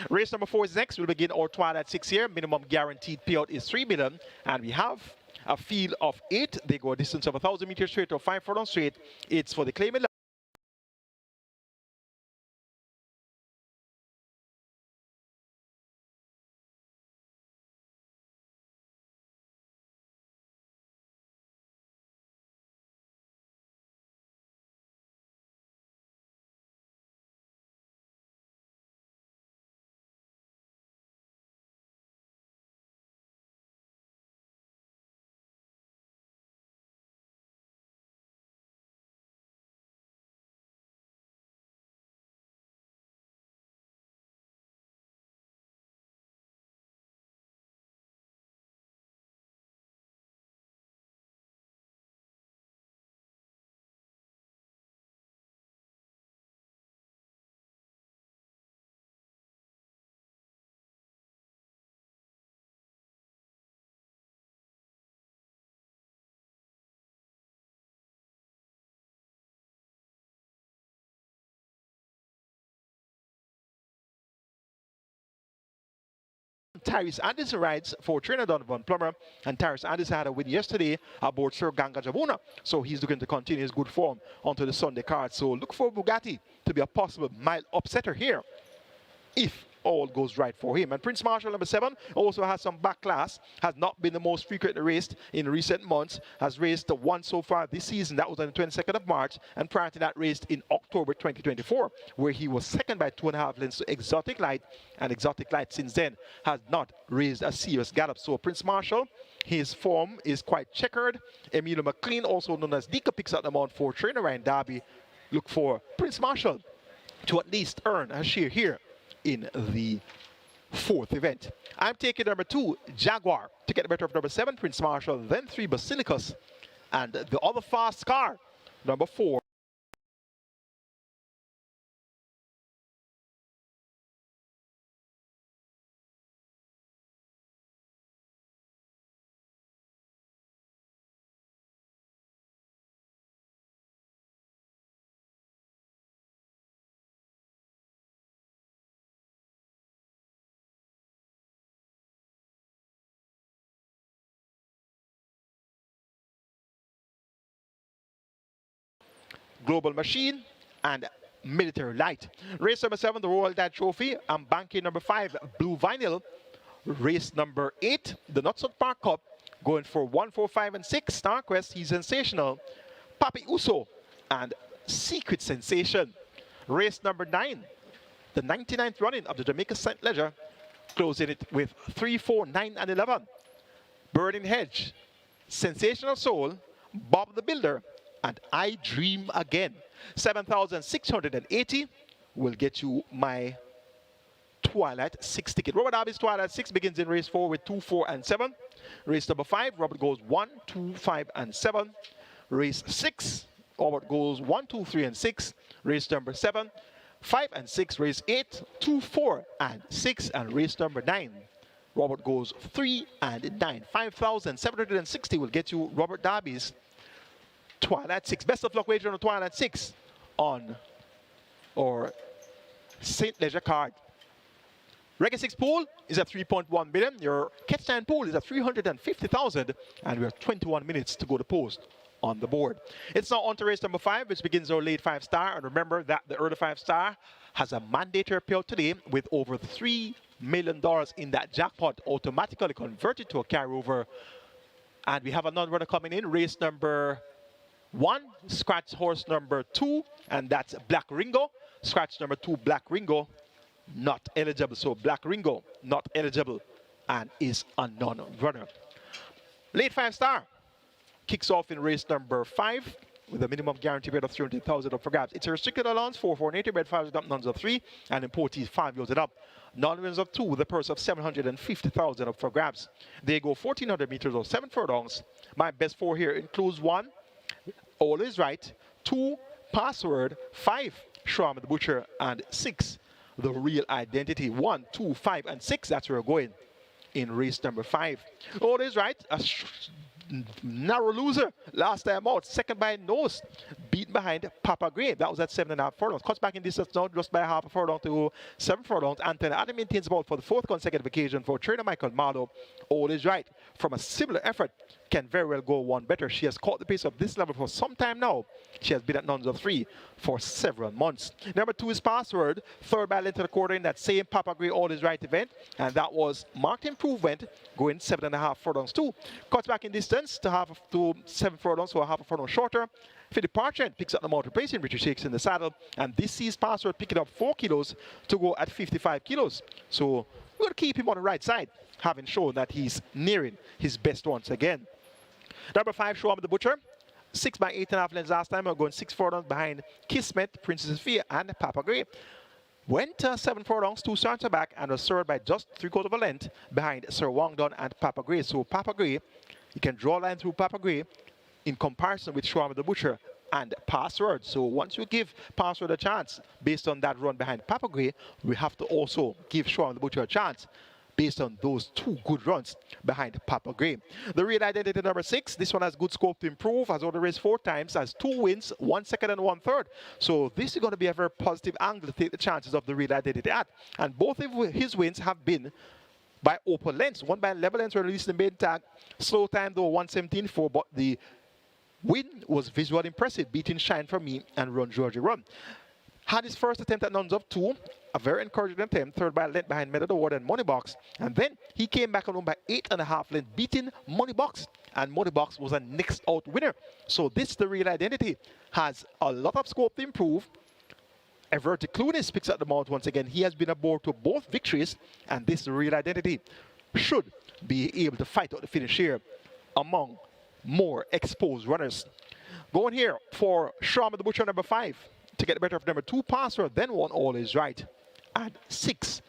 Race number 4 is next. We'll begin our twilight 6 here. Minimum guaranteed payout is 3 million. And we have a field of 8. They go a distance of 1,000 meters straight or 5 furlongs straight. It's for the claimant. Tyrese Anderson rides for trainer Donovan Plummer, and Tyrese Anderson had a win yesterday aboard Sir Ganga Jamuna, so he's looking to continue his good form onto the Sunday card. So look for Bugatti to be a possible mild upsetter here if all goes right for him. And Prince Marshall, number 7, also has some back class, has not been the most frequently raced in recent months, has raced 1 so far this season. That was on the 22nd of March, and prior to that raced in October 2024, where he was second by 2.5 lengths to Exotic Light, and Exotic Light since then has not raised a serious gallop. So Prince Marshall, his form is quite checkered. Emilio McLean, also known as Dika, picks up the mount for trainer Ryan Darby. Look for Prince Marshall to at least earn a share here in the 4th event. I'm taking number 2, Jaguar, to get the better of number 7, Prince Marshall, then 3, Basilicus, and the other fast car, number 4, Global Machine, and Military Light. Race number 7, the Royal Dad Trophy. I'm banking number 5, Blue Vinyl. Race number 8, the Knutsford Park Cup. Going for 1, 4, 5, and 6. Star Quest, He's Sensational. Papi Uso and Secret Sensation. Race number 9, the 99th running of the Jamaica St. Leger. Closing it with 3, 4, 9, and 11. Burning Hedge, Sensational Soul, Bob the Builder, and I Dream Again. 7,680 will get you my Twilight 6 ticket. Robert Darby's Twilight 6 begins in race 4 with 2, 4, and 7. Race number 5, Robert goes 1, 2, 5, and 7. Race 6, Robert goes 1, 2, 3, and 6. Race number 7, 5 and 6. Race 8, 2, 4, and 6. And race number 9, Robert goes 3 and 9. 5,760 will get you Robert Darby's Twilight 6. Best of luck wager on the Twilight 6 on our St. Leger card. Reggae 6 pool is at 3.1 million. Your catch time pool is at 350,000. And we have 21 minutes to go to post on the board. It's now on to race number 5, which begins our late 5-star. And remember that the early 5-star has a mandatory payout today with over $3 million in that jackpot automatically converted to a carryover. And we have another runner coming in, race number 1, scratch horse number 2, and that's Black Ringo. Scratch number 2, Black Ringo, not eligible. So Black Ringo, not eligible, and is a non-runner. Late 5-star kicks off in race number 5 with a minimum guarantee bid of 300,000 up for grabs. It's a restricted allowance, 4 for 80 bed, 5 up, nuns of 3, and importees 5 years and up. Non-winners of 2 with a purse of 750,000 up for grabs. They go 1,400 meters or 7 furlongs. My best 4 here includes 1, All Is Right, 2, Password, 5, Shram the Butcher, and 6, The Real Identity. 1, 2, 5, and 6, that's where we're going in race number 5. All Is Right, a narrow loser last time out, second by nose, beaten behind Papa Gray. That was at 7.5 furlongs. Cuts back in distance now just by half a furlong to 7 furlongs. Anthony Adam maintains about for the 4th consecutive occasion for trainer Michael Marlowe. All Is Right, from a similar effort, can very well go one better. She has caught the pace of this level for some time now. She has been at nuns of 3 for several months. Number 2 is Password, 3rd by length to the quarter in that same Papa Gray All Is Right event, and that was marked improvement, going 7.5 furlongs too. Cuts back in distance to 7 furlongs, so a half a furlong shorter. Philip Parchment picks up the mount, replacing Richard Shakes in the saddle, and this sees Password picking up 4 kilos to go at 55 kilos. So we're going to keep him on the right side, having shown that he's nearing his best once again. Number 5, Shram the Butcher, 6 by 8.5 lengths last time. We're going 6 furlongs behind Kismet, Princess Sophia, and Papa Gray. Went 7 furlongs, 2 starts back, and was served by just 3/4 of a length behind Sir Wangdon and Papa Gray. So Papa Gray, you can draw a line through Papa Gray in comparison with Shram the Butcher and Password. So once you give Password a chance based on that run behind Papa Gray, we have to also give Shram the Butcher a chance based on those 2 good runs behind Papa Gray. The Real Identity number 6, this one has good scope to improve, has already raced 4 times, has 2 wins, 1 second and 1 third. So this is going to be a very positive angle to take the chances of the Real Identity at. And both of his wins have been by open lengths. One by level lengths, released the main tag. Slow time though, 1:17.4, but the win was visually impressive, beating Shine For Me and Run Georgie Run. Had his first attempt at nuns of 2, a very encouraging attempt, 3rd by length behind Meadow Ward and Moneybox. And then he came back alone by 8.5 lengths, beating Moneybox. And Moneybox was a next out winner. So this, the Real Identity, has a lot of scope to improve. Everett Clunis picks up the mount once again. He has been aboard to both victories. And this, the Real Identity, should be able to fight out the finish here among more exposed runners. Going here for Shram the Butcher number 5. To get the better of number 2, Password, then 1, All Is Right, and 6,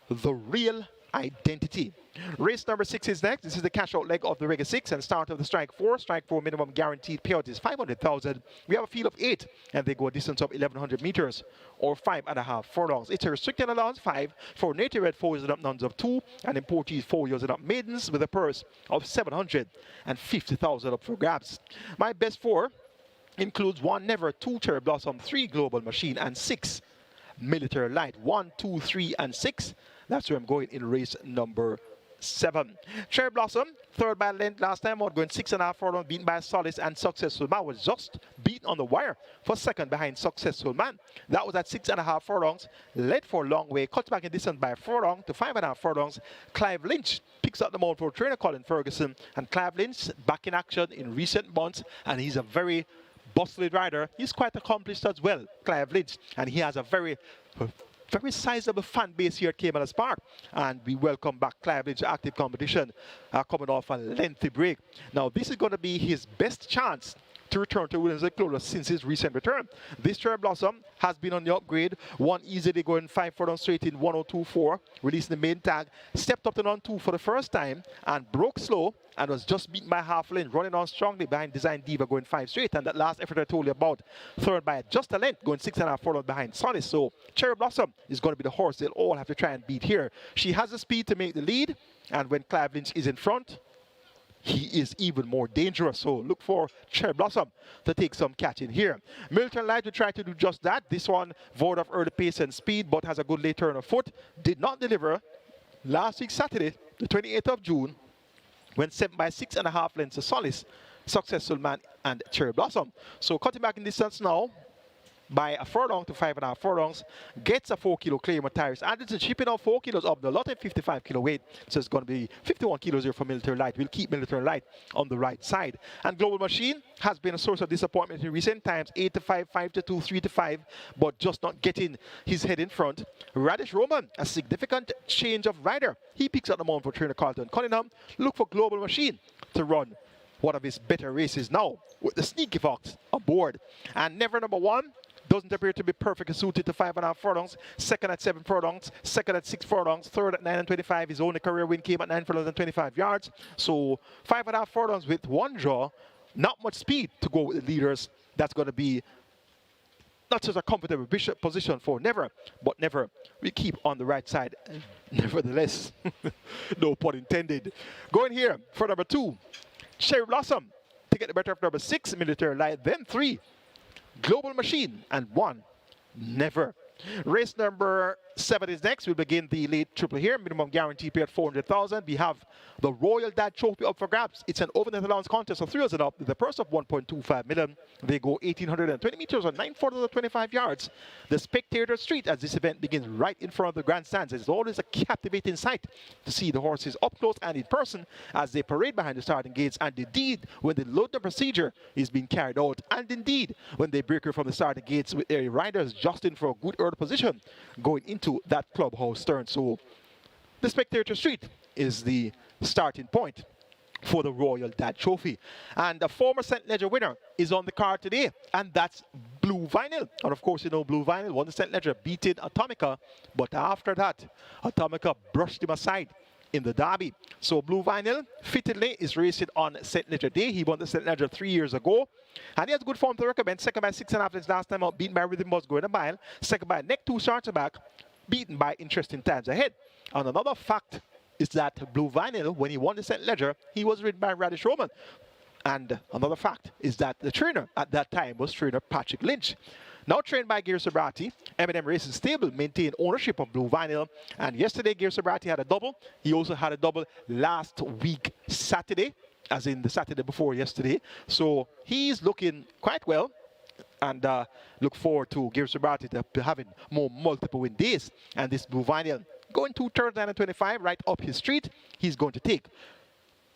The Real Identity. Race number 6 is next. This is the cash out leg of the Reggae 6 and start of the Strike 4. Strike 4 minimum guaranteed payout is 500,000. We have a field of 8, and they go a distance of 1,100 meters or 5.5 furlongs. It's a restricted allowance 5 for native red 4 years and up, nuns of 2, and importees 4 years and up, maidens with a purse of 750,000 up for grabs. My best 4 includes 1 Never, 2 Cherry Blossom, 3 Global Machine, and 6 Military Light. 1, 2, 3, and 6. That's where I'm going in race number 7. Cherry Blossom, third by length last time out, going 6.5 furlongs, beaten by Solace, and Successful Man was just beaten on the wire for second behind Successful Man. That was at 6.5 furlongs, led for a long way, cut back in distance by 4 furlongs to 5.5 furlongs. Clive Lynch picks up the mount for trainer Colin Ferguson, and Clive Lynch back in action in recent months, and he's a very bustling rider. He's quite accomplished as well, Clive Lynch, and he has a very sizable fan base here at Caymanas Park, and we welcome back Clive Lynch to active competition, coming off a lengthy break. Now this is going to be his best chance to return to Williams Clover since his recent return. This Cherry Blossom has been on the upgrade, won easily going 5 furlongs straight in 102.4, releasing the main tag, stepped up to on 2 for the first time and broke slow and was just beaten by half length, running on strongly behind Design Diva going 5 straight, and that last effort I told you about, third by just a length, going 6.5 furlongs behind Solace. So Cherry Blossom is going to be the horse they'll all have to try and beat here. She has the speed to make the lead, and when Clive Lynch is in front, he is even more dangerous. So look for Cherry Blossom to take some catching here. Milton Light will try to do just that. This one void of early pace and speed, but has a good late turn of foot. Did not deliver last week Saturday, the 28th of June, when sent by 6.5 lengths to Solace, Successful Man, and Cherry Blossom. So cutting back in distance now by a furlong to 5.5 furlongs, gets a 4 kilo claim on tires. Anderson shipping out 4 kilos of the lot at 55 kilo weight, so it's going to be 51 kilos here for Military Light. We'll keep Military Light on the right side. And Global Machine has been a source of disappointment in recent times, 8 to 5, 5 to 2, 3 to 5, but just not getting his head in front. Radish Roman, a significant change of rider. He picks up the mount for trainer Carlton Cunningham. Look for Global Machine to run one of his better races now with the Sneaky Fox aboard. And Never Number 1 doesn't appear to be perfectly suited to 5.5 furlongs, second at 7 furlongs, second at 6 furlongs, third at 9 and 25. His only career win came at 9 furlongs and 25 yards. So 5.5 furlongs with one draw, not much speed to go with the leaders. That's going to be not just a comfortable position for Never, but Never we keep on the right side. Nevertheless, no pun intended. Going here for number 2, Cherry Blossom to get the better of number 6, Military Light, then 3, Global Machine, and 1, Never. Race number 7 is next. We'll begin the late triple here. Minimum guarantee pay at 400,000. We have the Royal Dad Trophy up for grabs. It's an over-net allowance contest of 3 years and up with a purse of 1.25 million. They go 1,820 meters on 9 quarters of 25 yards. The spectator street as this event begins right in front of the grandstands. It's always a captivating sight to see the horses up close and in person as they parade behind the starting gates, and indeed when the loading procedure is being carried out, and indeed when they break from the starting gates with their riders just in for a good early position going into that clubhouse turn. So the spectator street is the starting point for the Royal Dad Trophy. And the former St. Ledger winner is on the card today, and that's Blue Vinyl. And of course, you know, Blue Vinyl won the St. Ledger, beating Atomica, but after that, Atomica brushed him aside in the Derby. So Blue Vinyl, fittedly, is racing on St. Ledger Day. He won the St. Ledger 3 years ago, and he has good form to recommend. Second by 6.5 lengths last time out, beaten by Rhythm Buzz going a mile. Second by Neck 2 starts back, beaten by Interesting Times Ahead. And another fact is that Blue Vinyl, when he won the St. Ledger, he was ridden by Radish Roman. And another fact is that the trainer at that time was trainer Patrick Lynch. Now trained by Gear Sobrati, M&M Racing Stable maintained ownership of Blue Vinyl. And yesterday, Gear Sobrati had a double. He also had a double last week Saturday, as in the Saturday before yesterday. So he's looking quite well. And look forward to Gear Sobrati to having more multiple win days. And this Blue Vinyl going 2 turns 9 and 25 right up his street. He's going to take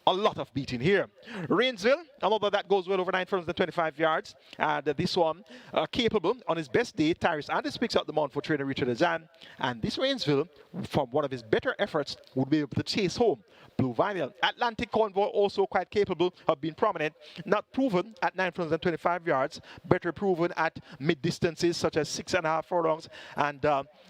a lot of beating here. Rainsville, another that goes well over 9 furlongs and 25 yards. And this one capable on his best day. Tyrus Anders picks up the mount for trainer Richard Azan. And this Rainsville, from one of his better efforts, would be able to chase home Blue Vinyl. Atlantic Convoy also quite capable of being prominent. Not proven at 9 furlongs and 25 yards. Better proven at mid distances such as 6.5 furlongs. And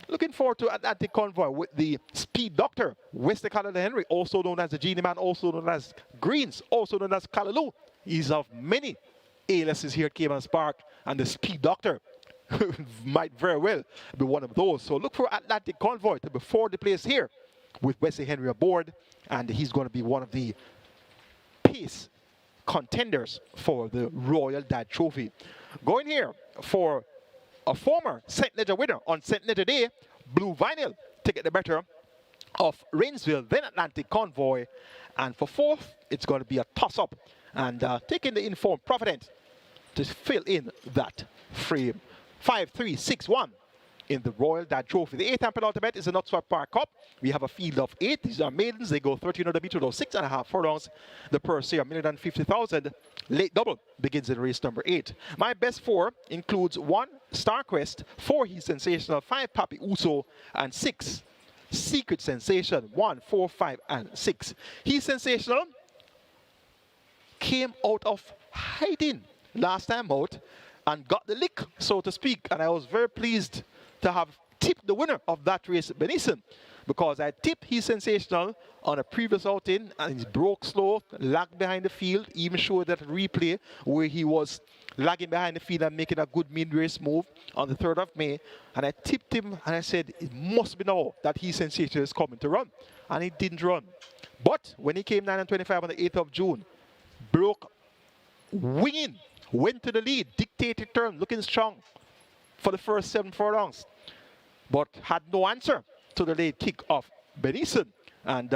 looking forward to Atlantic Convoy with the Speed Doctor, Wesley Callaloo Henry, also known as the Genie Man, also known as Greens, also known as Callaloo. He's of many ALSs here at Caymanas Park, and the Speed Doctor might very well be one of those. So look for Atlantic Convoy to be for the place here with Wesley Henry aboard, and he's going to be one of the pace contenders for the Royal Dad Trophy. Going here for a former St. Ledger winner on St. Ledger Day, Blue Vinyl, to get the better of Rainsville, then Atlantic Convoy. And for fourth, it's going to be a toss-up. And taking the informed Providence to fill in that frame. 5-3-6-1 in the Royal Dad Trophy. The 8th and penultimate is the KNUTSFORD Park Cup. We have a field of 8. These are maidens. They go 1300 meters, those 6.5 furlongs. The purse here, 1,050,000. Late double begins in race number 8. My best 4 includes 1 Star Quest, 4 He's Sensational, 5 Papi Uso, and 6 Secret Sensation. 1, 4, 5, and 6. He's Sensational came out of hiding last time out and got the lick, so to speak. And I was very pleased to have tipped the winner of that race, Benison, because I tipped He's Sensational on a previous outing and he broke slow, lagged behind the field, even showed that replay where he was lagging behind the field and making a good mid-race move on the 3rd of May. And I tipped him and I said, it must be now that He's Sensational is coming to run. And he didn't run. But when he came 9:25 on the 8th of June, broke winging, went to the lead, dictated turn, looking strong for the first 7 furlongs, but had no answer to the late kick of Benison. And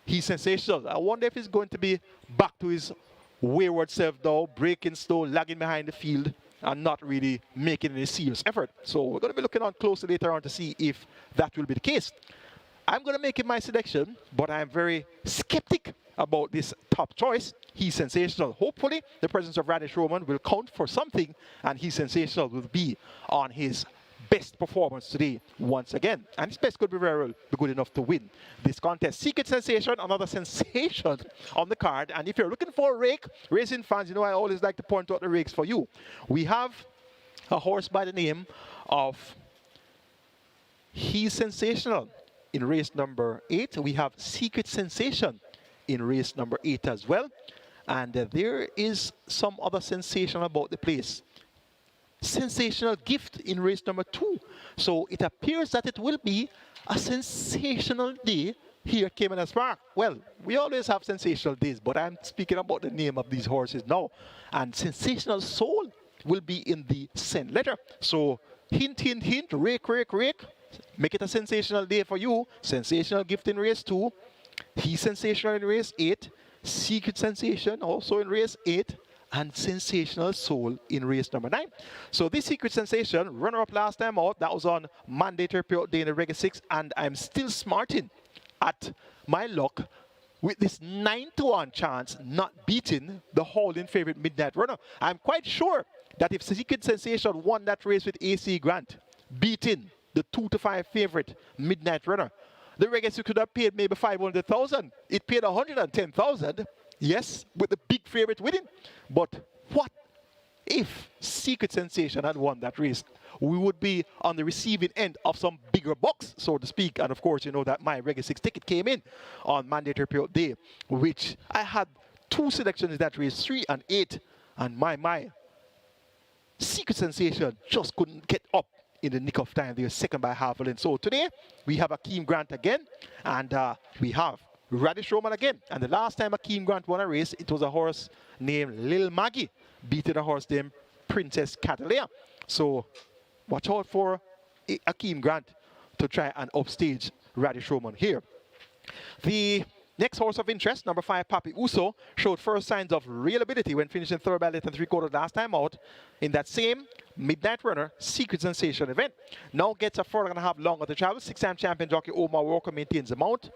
He's Sensational. I wonder if he's going to be back to his wayward self now, breaking slow, lagging behind the field, and not really making any serious effort. So we're going to be looking on closely later on to see if that will be the case. I'm going to make it my selection, but I'm very skeptic about this top choice. He's Sensational. Hopefully, the presence of Radish Roman will count for something, and He's Sensational will be on his best performance today once again. And his best could be very well be good enough to win this contest. Secret Sensation, another sensation on the card. And if you're looking for a rake, racing fans, you know I always like to point out the rakes for you. We have a horse by the name of He's Sensational in race number 8. We have Secret Sensation in race number 8 as well. And there is some other sensation about the place. Sensational Gift in race number 2. So it appears that it will be a sensational day here at Caymanas Park. Well, we always have sensational days, but I'm speaking about the name of these horses now. And Sensational Soul will be in the scent letter. So hint, hint, hint, rake, rake, rake. Make it a sensational day for you. Sensational Gift in race 2. He's Sensational in race 8. Secret Sensation also in race 8. And Sensational Soul in race number 9. So this Secret Sensation, runner-up last time out, that was on mandatory period day in the Reggae 6, and I'm still smarting at my luck with this 9-1 chance not beating the holding favorite Midnight Runner. I'm quite sure that if Secret Sensation won that race with AC Grant, beating the 2-5 favorite Midnight Runner, the Reggae 6 could have paid maybe 500,000. It paid 110,000. Yes, with the big favorite winning. But what if Secret Sensation had won that race? We would be on the receiving end of some bigger bucks, so to speak. And of course, you know that my Reggae 6 ticket came in on mandatory period day, which I had 2 selections in that race, 3 and 8. And my Secret Sensation just couldn't get up in the nick of time. They were second by half a length. So today, we have Akeem Grant again, and we have Radish Roman again. And the last time Akeem Grant won a race, it was a horse named Lil Maggie beating a horse named Princess Catalina. So watch out for Akeem Grant to try and upstage Radish Roman here. The next horse of interest, number 5, Papi Uso, showed first signs of real ability when finishing third by length and 3/4 last time out in that same Midnight Runner Secret Sensation event. Now gets a 4.5 longer to travel. 6-time champion jockey Omar Walker maintains the mount.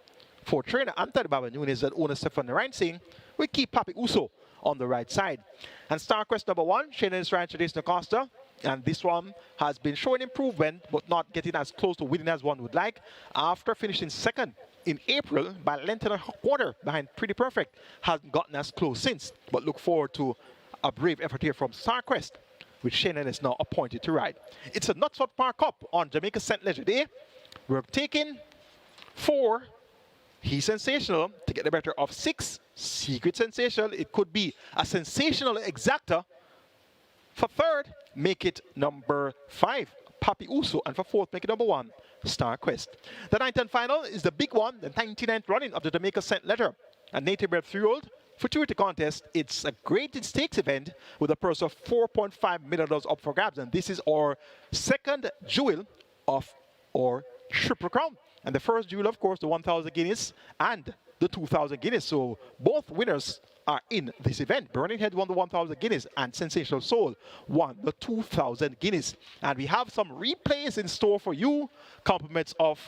For trainer Anthony Baba Nunes and owner Stefan Narain we keep Papi Uso on the right side. And Star Quest number 1, Shannon's Ranch Jason Acosta. And this one has been showing improvement, but not getting as close to winning as one would like. After finishing second in April by a length and a quarter behind Pretty Perfect, hasn't gotten as close since. But look forward to a brave effort here from Star Quest, which Shannon is now appointed to ride. It's a KNUTSFORD Park Cup on Jamaica St. Leger Day. We're taking 4 He's Sensational to get the better of 6 Secret Sensation. It could be a sensational exacta. For third, make it number 5, Papi Uso. And for fourth, make it number 1, Star Quest. The 9th and final is the big one, the 99th running of the Jamaica St. Leger. A native bred 3-year-old futurity contest. It's a graded stakes event with a purse of $4.5 million up for grabs. And this is our second jewel of our Triple Crown. And the first jewel, of course, the 1,000 guineas and the 2,000 guineas. So both winners are in this event. Burning Head won the 1,000 guineas and Sensational Soul won the 2,000 guineas. And we have some replays in store for you. Compliments of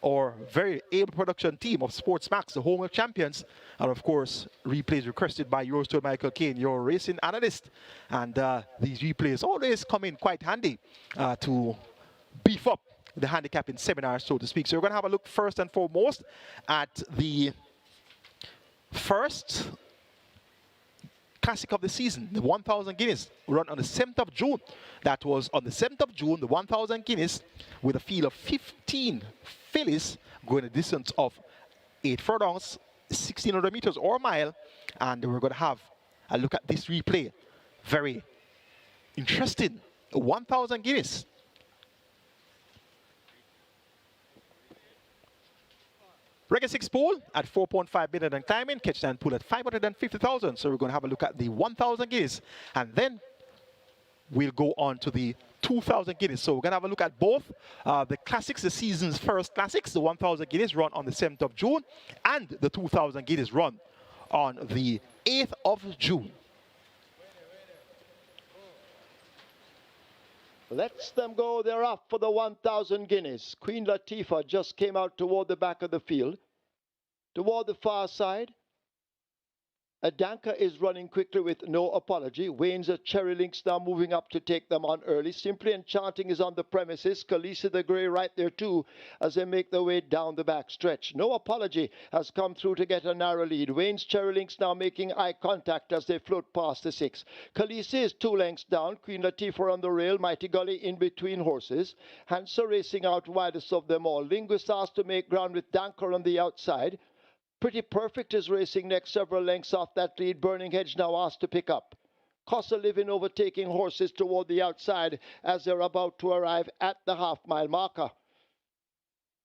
our very able production team of Sports Max, the home of champions. And of course, replays requested by yours to Michael Kane, your racing analyst. And these replays always come in quite handy to beef up the handicapping seminar, so to speak. So we're going to have a look first and foremost at the first classic of the season, the 1,000 guineas, run on the 7th of June. That was on the 7th of June, the 1,000 guineas with a field of 15 fillies going a distance of 8 furlongs, 1,600 meters or a mile. And we're going to have a look at this replay. Very interesting. 1,000 guineas. Regular 6 pool at 4.5 million and climbing, catch stand pool at 550,000. So we're going to have a look at the 1,000 guineas, and then we'll go on to the 2,000 guineas. So we're going to have a look at both the classics, the season's first classics, the 1,000 guineas run on the 7th of June, and the 2,000 guineas run on the 8th of June. Lets them go. They're off for the 1,000 guineas. Queen Latifah just came out toward the back of the field. Toward the far side, Adanka is running quickly with no apology. Wayne's at Cherry Links now moving up to take them on early. Simply Enchanting is on the premises. Khaleesi the Grey right there too as they make their way down the back stretch. No Apology has come through to get a narrow lead. Wayne's Cherry Links now making eye contact as they float past the 6. Khaleesi is 2 lengths down. Queen Latifah on the rail. Mighty Gully in between horses. Hansa racing out widest of them all. Linguist asked to make ground with Danker on the outside. Pretty Perfect is racing next, several lengths off that lead. Burning Hedge now asked to pick up. Costa Living overtaking horses toward the outside as they're about to arrive at the half-mile marker.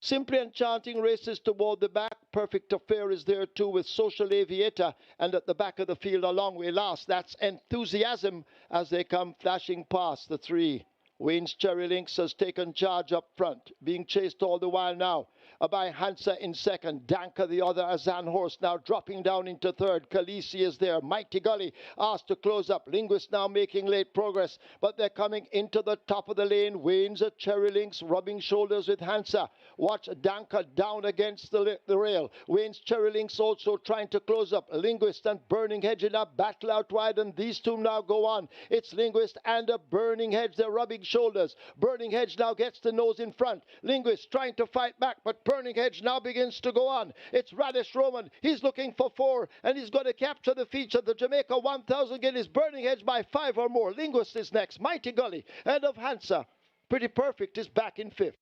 Simply Enchanting races toward the back. Perfect Affair is there too with Social Aviator. And at the back of the field a long way last, that's Enthusiasm as they come flashing past the 3. Wayne's Cherry Links has taken charge up front, being chased all the while now by Hansa in second. Danka, the other Azan horse, now dropping down into third. Khaleesi is there. Mighty Gully asked to close up. Linguist now making late progress, but they're coming into the top of the lane. Wayne's at Cherry Links, rubbing shoulders with Hansa. Watch Danka down against the rail. Wayne's Cherry Links also trying to close up. Linguist and Burning Hedge in a battle out wide, and these two now go on. It's Linguist and a Burning Hedge. They're rubbing shoulders. Burning Hedge now gets the nose in front. Linguist trying to fight back, but Burning Hedge now begins to go on. It's Radish Roman. He's looking for 4, and he's going to capture the feature. The Jamaica 1,000 guineas. Burning Hedge by 5 or more. Linguist is next. Mighty Gully ahead of Hansa. Pretty Perfect is back in 5th.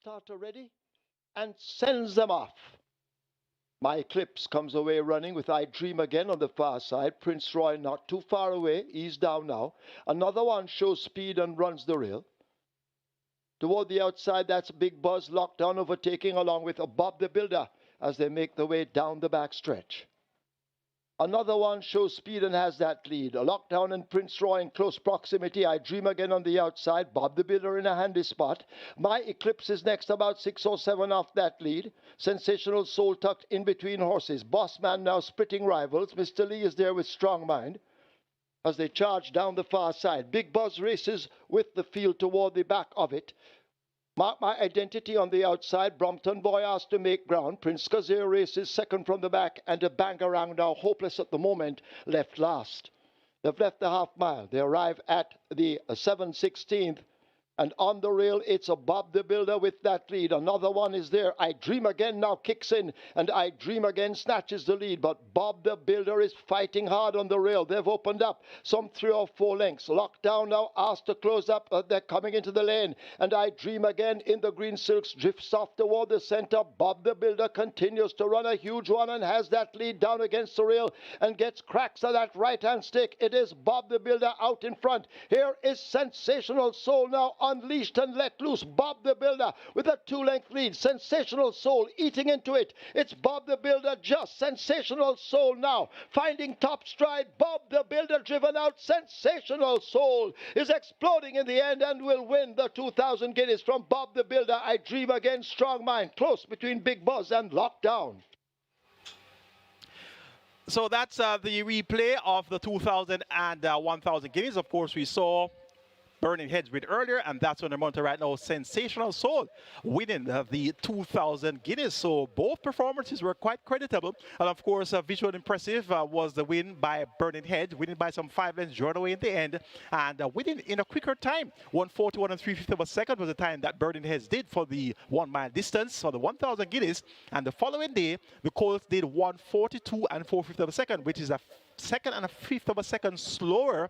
Starter ready and sends them off. My Eclipse comes away running with I Dream Again on the far side. Prince Roy not too far away. He's down now. Another one shows speed and runs the rail. Toward the outside, that's Big Buzz Lockdown overtaking along with Bob the Builder as they make their way down the back stretch. Another one shows speed and has that lead. A Lockdown and Prince Roy in close proximity. I Dream Again on the outside. Bob the Builder in a handy spot. My Eclipse is next, about 6 or 7 off that lead. Sensational Soul tucked in between horses. Boss Man now splitting rivals. Mr. Lee is there with Strong Mind as they charge down the far side. Big Buzz races with the field toward the back of it. Mark My Identity on the outside. Brompton Boy asked to make ground. Prince Kazir races second from the back, and a Bangarang now hopeless at the moment left last. They've left the half mile. They arrive at the 7/16th. And on the rail, it's a Bob the Builder with that lead. Another one is there. I Dream Again now kicks in, and I Dream Again snatches the lead. But Bob the Builder is fighting hard on the rail. They've opened up some 3 or 4 lengths. Lockdown now asked to close up. They're coming into the lane. And I Dream Again in the green silks drifts off toward the center. Bob the Builder continues to run a huge one and has that lead down against the rail and gets cracks of that right-hand stick. It is Bob the Builder out in front. Here is Sensational Soul now on unleashed and let loose. Bob the Builder with a 2-length lead. Sensational Soul eating into it. It's Bob the Builder just. Sensational Soul now finding top stride. Bob the Builder driven out. Sensational Soul is exploding in the end and will win the 2,000 guineas from Bob the Builder. I Dream Again, Strong Mind. Close between Big Buzz and Lockdown. So that's the replay of the 2,000 and 1,000 guineas. Of course, we saw Burning Heads with earlier, and that's on the monitor right now. Sensational Soul winning the 2,000 guineas. So both performances were quite creditable. And of course, visual impressive was the win by Burning Heads, winning by some 5 lengths, drawn away in the end, and winning in a quicker time. 1:41 and 3/5 of a second was the time that Burning Heads did for the 1 mile distance for the 1,000 guineas. And the following day, the Colts did 1:42 and 4/5 of a second, which is a 2nd and a 1/5 of a second slower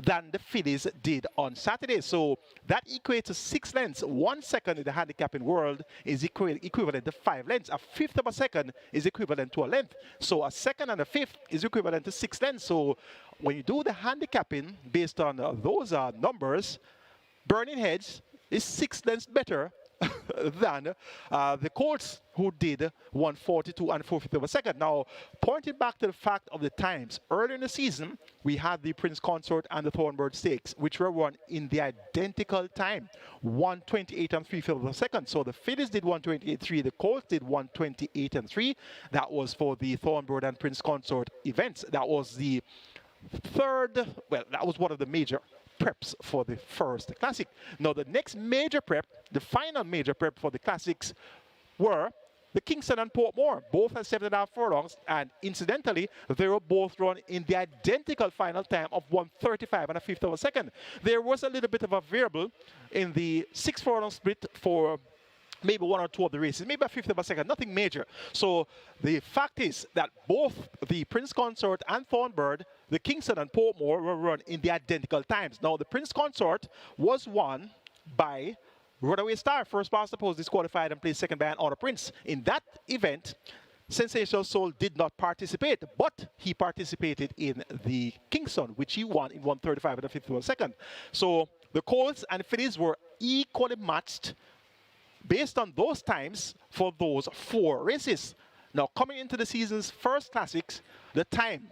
than the fillies did on Saturday. So that equates to 6 lengths. 1 second in the handicapping world is equivalent to 5 lengths. A 1/5 of a second is equivalent to a length. So a 2nd and a 1/5 is equivalent to 6 lengths. So when you do the handicapping based on those numbers, Burning Heads is 6 lengths better than the Colts, who did 1:42 and 4/5 of a second. Now, pointing back to the fact of the times, earlier in the season, we had the Prince Consort and the Thornbird Stakes, which were run in the identical time, 1:28 and 3/5 of a second. So the fillies did 1:28.3, the Colts did 1:28 and 3. That was for the Thornbird and Prince Consort events. That was the that was one of the major preps for the first classic. Now the next major prep, the final major prep for the classics, were the Kingston and Portmore, both at 7.5 furlongs, and incidentally, they were both run in the identical final time of 1:35 and a 1/5 of a second. There was a little bit of a variable in the 6 furlong split for maybe 1 or 2 of the races, maybe a 1/5 of a second, nothing major. So the fact is that both the Prince Consort and Thornbird, the Kingston and Portmore, were run in the identical times. Now the Prince Consort was won by Runaway Star, first past the post, disqualified and placed second by an Honor Prince. In that event, Sensational Soul did not participate, but he participated in the Kingston, which he won in 1:35 and a 1/5 of a second. So the Colts and fillies were equally matched based on those times for those 4 races. Now, coming into the season's first classics, the time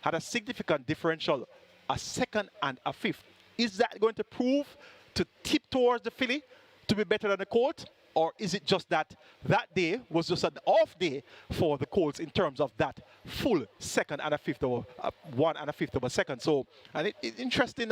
had a significant differential, a 2nd and a 1/5. Is that going to prove to tip towards the filly to be better than the Colt? Or is it just that that day was just an off day for the Colts in terms of that full 2nd and a 1/5 of 1 and a 1/5 of a second? So, and it's interesting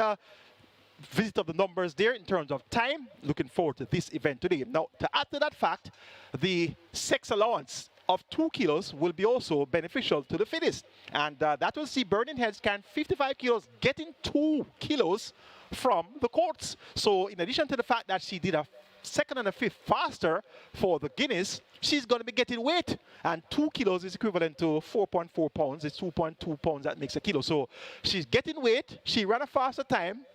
visit of the numbers there in terms of time. Looking forward to this event today. Now, to add to that fact, the sex allowance of 2 kilos will be also beneficial to the fillies. And that will see Burning Heads can 55 kilos getting 2 kilos from the Colts. So in addition to the fact that she did a 2nd and a 1/5 faster for the Guineas, she's going to be getting weight. And 2 kilos is equivalent to 4.4 pounds. It's 2.2 pounds that makes a kilo. So she's getting weight. She ran a faster time.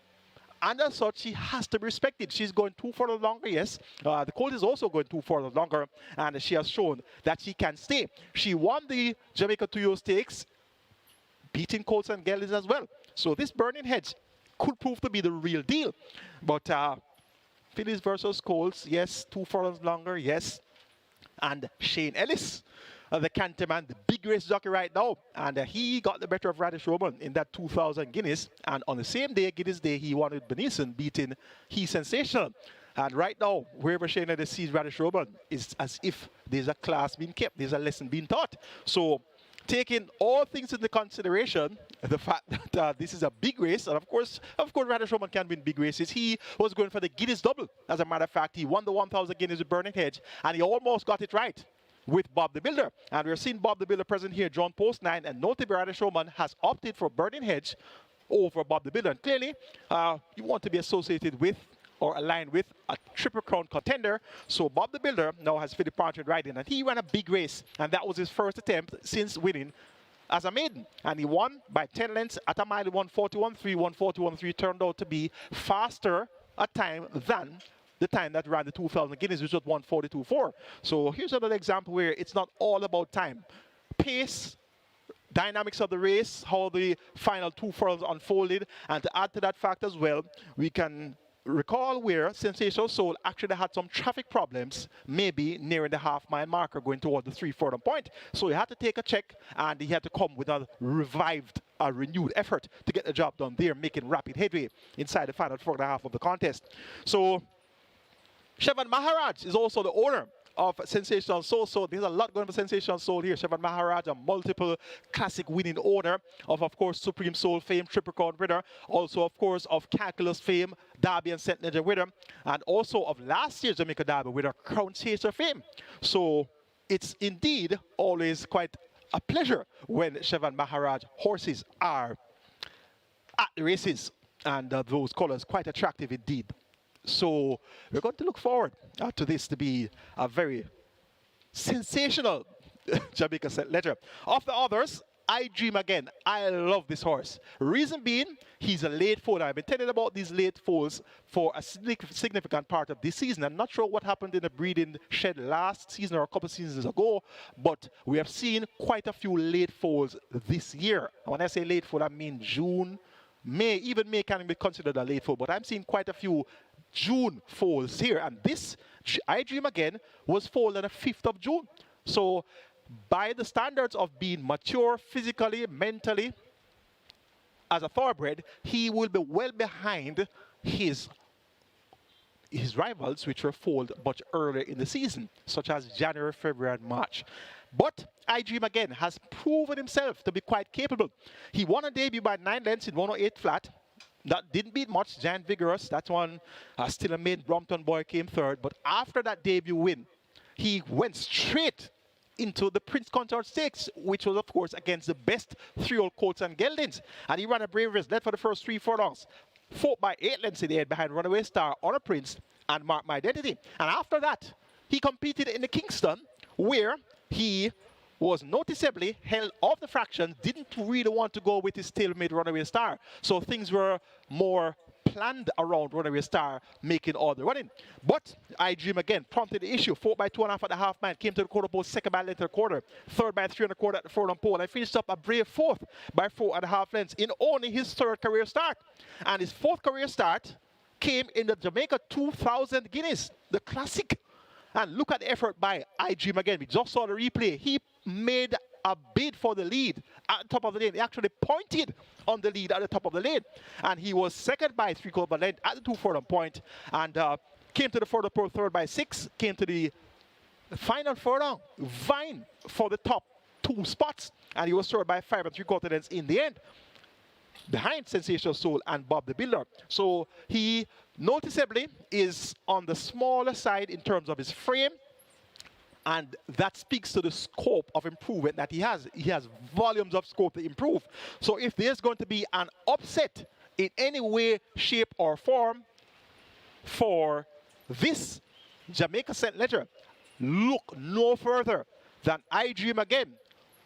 And as such, she has to be respected. She's going 2 furlongs longer, yes. The Colt is also going 2 furlongs longer, and she has shown that she can stay. She won the Jamaica 2-year stakes, beating Colts and Geldings as well. So this Burning Heads could prove to be the real deal. But fillies versus Colts, yes. 2 furlongs longer, yes. And Shane Ellis, the Canterman, the big race jockey right now, and he got the better of Radish Roman in that 2,000 guineas. And on the same day, Guineas Day, he won with Benison, beating He Sensational. And right now, wherever Shane Ellis sees Radish Roman, is as if there's a class being kept, there's a lesson being taught. So, taking all things into consideration, the fact that this is a big race, and of course, Radish Roman can win big races. He was going for the Guineas double. As a matter of fact, he won the 1,000 guineas with Burning Hedge, and he almost got it right with Bob the Builder. And we're seeing Bob the Builder present here, drawn post 9, and notably Radish Roman has opted for Burning Hedge over Bob the Builder. And clearly, you want to be associated with or aligned with a Triple Crown contender. So Bob the Builder now has Philip Partridge riding, and he ran a big race, and that was his first attempt since winning as a maiden. And he won by 10 lengths at a mile. 1:41.3. 1:41.3 turned out to be faster a time than the time that ran the 2,000 guineas, which was 1:42.4. So here's another example where it's not all about time. Pace, dynamics of the race, how the final 2 furlongs unfolded, and to add to that fact as well, we can recall where Sensational Soul actually had some traffic problems, maybe nearing the half-mile marker going toward the 3/4 point. So he had to take a check, and he had to come with a renewed effort to get the job done there, making rapid headway inside the final 4.5 of the contest. So Shevan Maharaj is also the owner of Sensational Soul. So there's a lot going for Sensational Soul here. Shevan Maharaj, a multiple classic winning owner of course, Supreme Soul fame, Triple Crown winner. Also, of course, of Calculus fame, Derby and St. Ledger winner. And also of last year's Jamaica Derby winner, Crown Chaser fame. So it's indeed always quite a pleasure when Shevan Maharaj horses are at the races. And those colors quite attractive indeed. So we're going to look forward to this to be a very sensational Jamaica St. Ledger. Of the others, I Dream Again. I love this horse. Reason being, he's a late foal. I've been telling about these late foals for a significant part of this season. I'm not sure what happened in the breeding shed last season or a couple seasons ago, but we have seen quite a few late foals this year. And when I say late foal, I mean June, May. Even May can be considered a late foal, but I'm seeing quite a few June foals here, and this I Dream Again was foaled on the 5th of June. So by the standards of being mature physically, mentally, as a thoroughbred, he will be well behind his rivals, which were foaled much earlier in the season, such as January, February, and March. But I Dream Again has proven himself to be quite capable. He won a debut by 9 lengths in 108 flat. That didn't beat much. Giant Vigorous, that one, still a main Brompton boy, came third. But after that debut win, he went straight into the Prince Consort Stakes, which was, of course, against the best 3-year-old colts and geldings. And he ran a brave race, led for the first 3 furlongs, fought by 8 lengths in the end behind Runaway Star, Honor Prince, and Mark My Identity. And after that, he competed in the Kingston, where he was noticeably held off the fractions, didn't really want to go with his tailor-made Runaway Star. So things were more planned around Runaway Star making all the running. But I Dream Again prompted the issue. 4 by 2.5 at the half mile, came to the quarter pole, second by length and a quarter, third by 3.25 at the furlong pole, and finished up a brave 4th by 4.5 lengths in only his 3rd career start. And his 4th career start came in the Jamaica 2000 Guineas, the classic. And look at the effort by I Dream Again. We just saw the replay. He made a bid for the lead at the top of the lane. He actually pointed on the lead at the top of the lane. And he was second by 3/4 length at the 2 furlong point. And came to the further pole, third by 6. Came to the final furlong, vying for the top 2 spots. And he was third by 5 3/4 lengths in the end, behind Sensational Soul and Bob the Builder. So he noticeably is on the smaller side in terms of his frame, and that speaks to the scope of improvement that he has. He has volumes of scope to improve. So if there's going to be an upset in any way, shape, or form for this Jamaica St. Ledger, look no further than I Dream Again,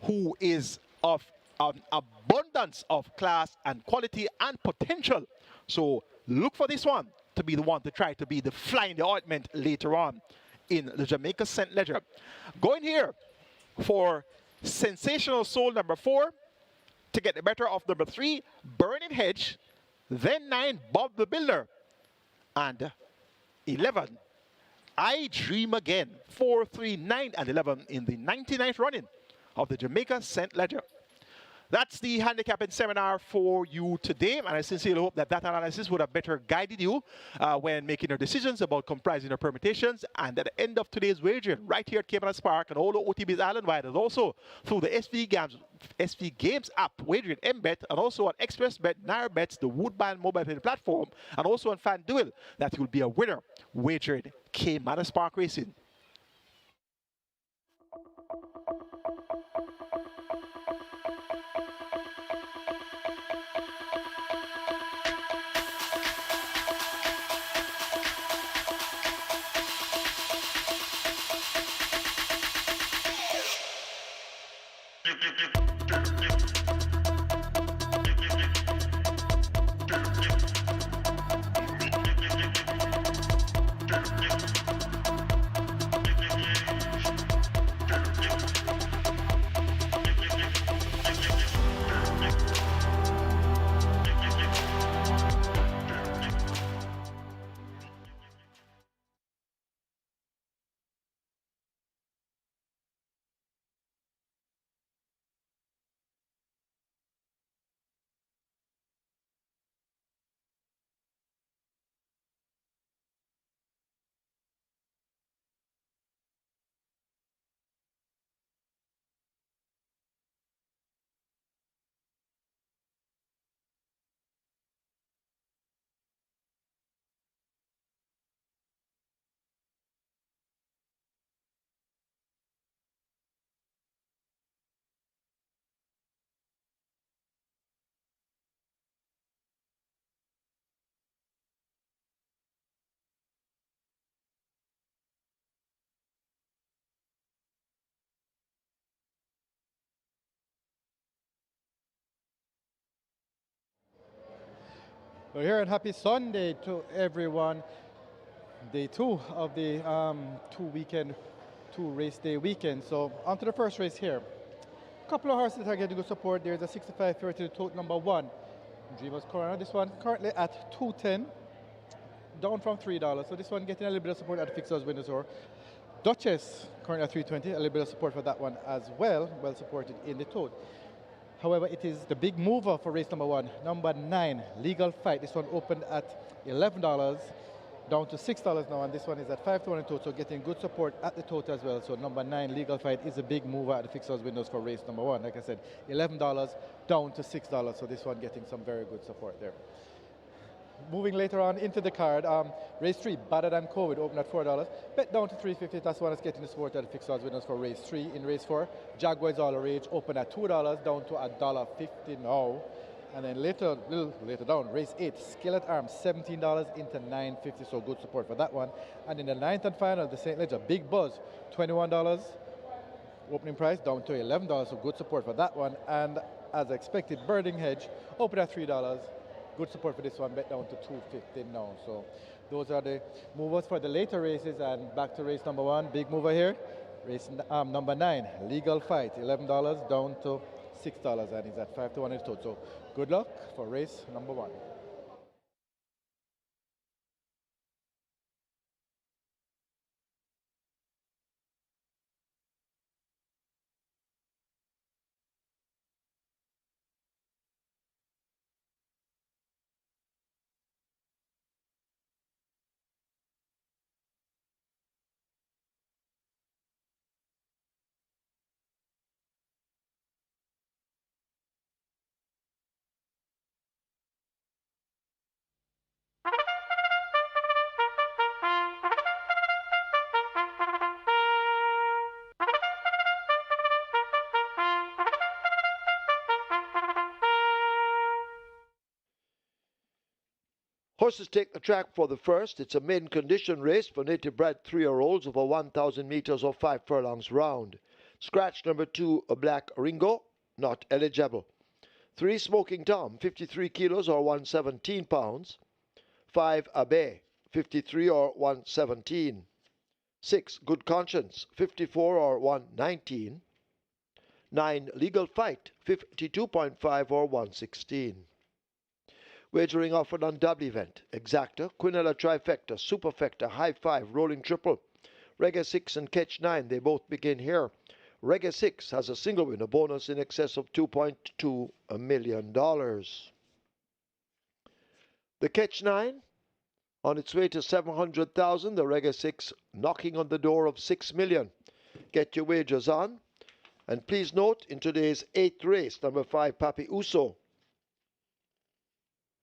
who is of an abundance of class and quality and potential. So look for this one to be the one to try to be the fly in the ointment later on in the Jamaica St. Ledger. Going here for Sensational Soul number 4 to get the better of number 3, Burning Hedge, then 9, Bob the Builder, and 11, I Dream Again. 4, 3, 9, and 11 in the 99th running of the Jamaica St. Ledger. That's the handicapping seminar for you today, and I sincerely hope that that analysis would have better guided you when making your decisions about comprising your permutations. And at the end of today's wager, right here at Caymanas Park and all the OTBs island-wide, and also through the SV Games app, wagering MBet, and also on ExpressBet, NairBets, the Woodbine mobile betting platform, and also on FanDuel, that you'll be a winner wagering Caymanas Park Racing. Well, here and happy Sunday to everyone. Day two of the two race day weekend. So on to the first race here. A couple of horses that are getting good support. There's a 65 to tote number one. Dreamers Corner. This one currently at 210, down from $3. So this one getting a little bit of support at the fixers winners or Duchess currently at 320. A little bit of support for that one as well. Well supported in the tote. However, it is the big mover for race number one. Number 9, Legal Fight. This one opened at $11, down to $6 now, and this one is at 5 to 1 in total, getting good support at the total as well. So number 9, Legal Fight, is a big mover at the fixers windows for race number one. Like I said, $11 down to $6. So this one getting some very good support there. Moving later on into the card, race 3, Better Than COVID, opened at $4. Bet down to $3.50. That's one that's getting the support at the fixers winners for race 3. In race 4, Jaguars All the Rage, opened at $2, down to $1.50 now. And then little later down, race 8, Skillet Arms, $17 into $9.50. So good support for that one. And in the 9th and final, the St. Ledger, Big Buzz, $21 opening price, down to $11. So good support for that one. And as expected, Birding Hedge, opened at $3. Good support for this one, bet down to $2.50 now. So those are the movers for the later races. And back to race number one, big mover here. Race number 9, Legal Fight, $11 down to $6, and he's at 5 to 1 in total. So good luck for race number one. Horses take the track for the first. It's a main condition race for native bred 3-year-olds over 1,000 meters or 5 furlongs round. Scratch number 2, a Black Ringo, not eligible. 3, Smoking Tom, 53 kilos or 117 pounds. 5, Abe, 53 or 117. 6, Good Conscience, 54 or 119. 9, Legal Fight, 52.5 or 116. Wagering offered on double event, Exacta, Quinella Trifecta, Superfecta, High Five, Rolling Triple, Reggae 6 and Catch 9, they both begin here. Reggae 6 has a single win, a bonus in excess of $2.2 million. The Catch 9 on its way to 700,000, the Reggae 6 knocking on the door of 6 million. Get your wagers on. And please note, in today's 8th race, number 5, Papi Uso,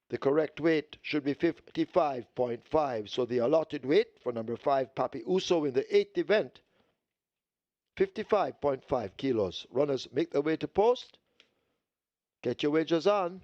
the correct weight should be 55.5. So the allotted weight for number 5, Papi Uso, in the 8th event, 55.5 kilos. Runners make their way to post. Get your wagers on.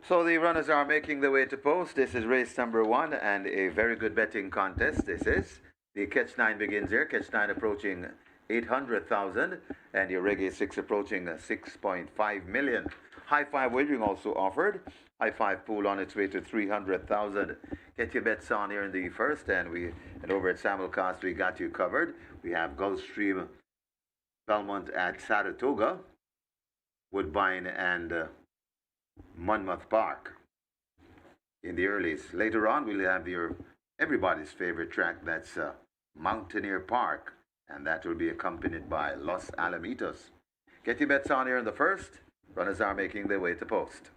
So the runners are making their way to post. This is race number 1 and a very good betting contest. This is The Catch 9 begins here. Catch 9 approaching 800,000 and your Reggae 6 approaching 6.5 million. High Five wagering also offered. High Five pool on its way to 300,000. Get your bets on here in the first, and over at Simulcast we got you covered. We have Gulfstream, Belmont at Saratoga, Woodbine, and Monmouth Park in the earlies. Later on, we'll have everybody's favorite track, that's Mountaineer Park, and that will be accompanied by Los Alamitos. Get your bets on here in the first. Runners are making their way to post.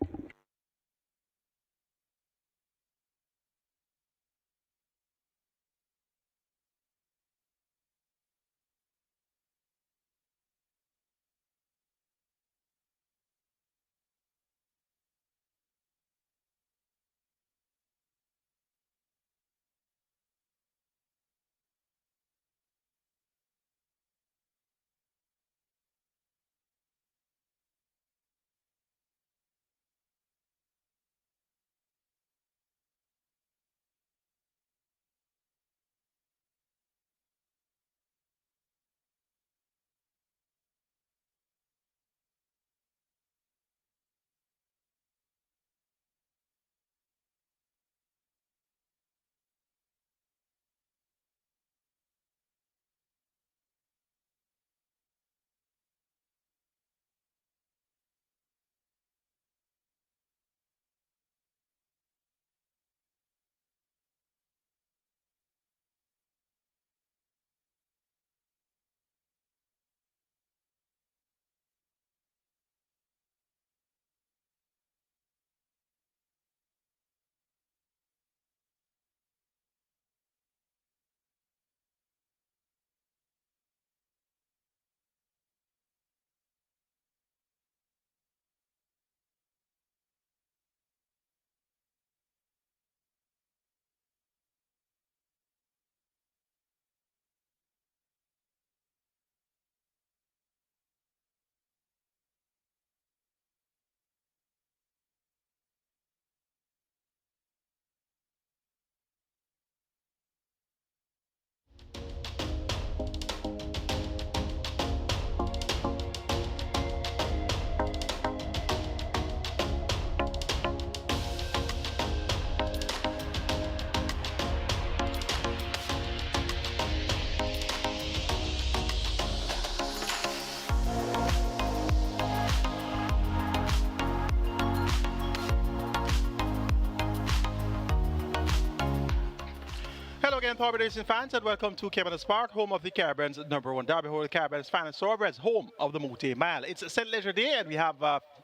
Hello again, Power Racing fans, and welcome to Caymanas Park, home of the Caribbean's #1 derby, home of the Caribbean's finest thoroughbreds, home of the Moute Mile. It's a St. Leisure Day, and we have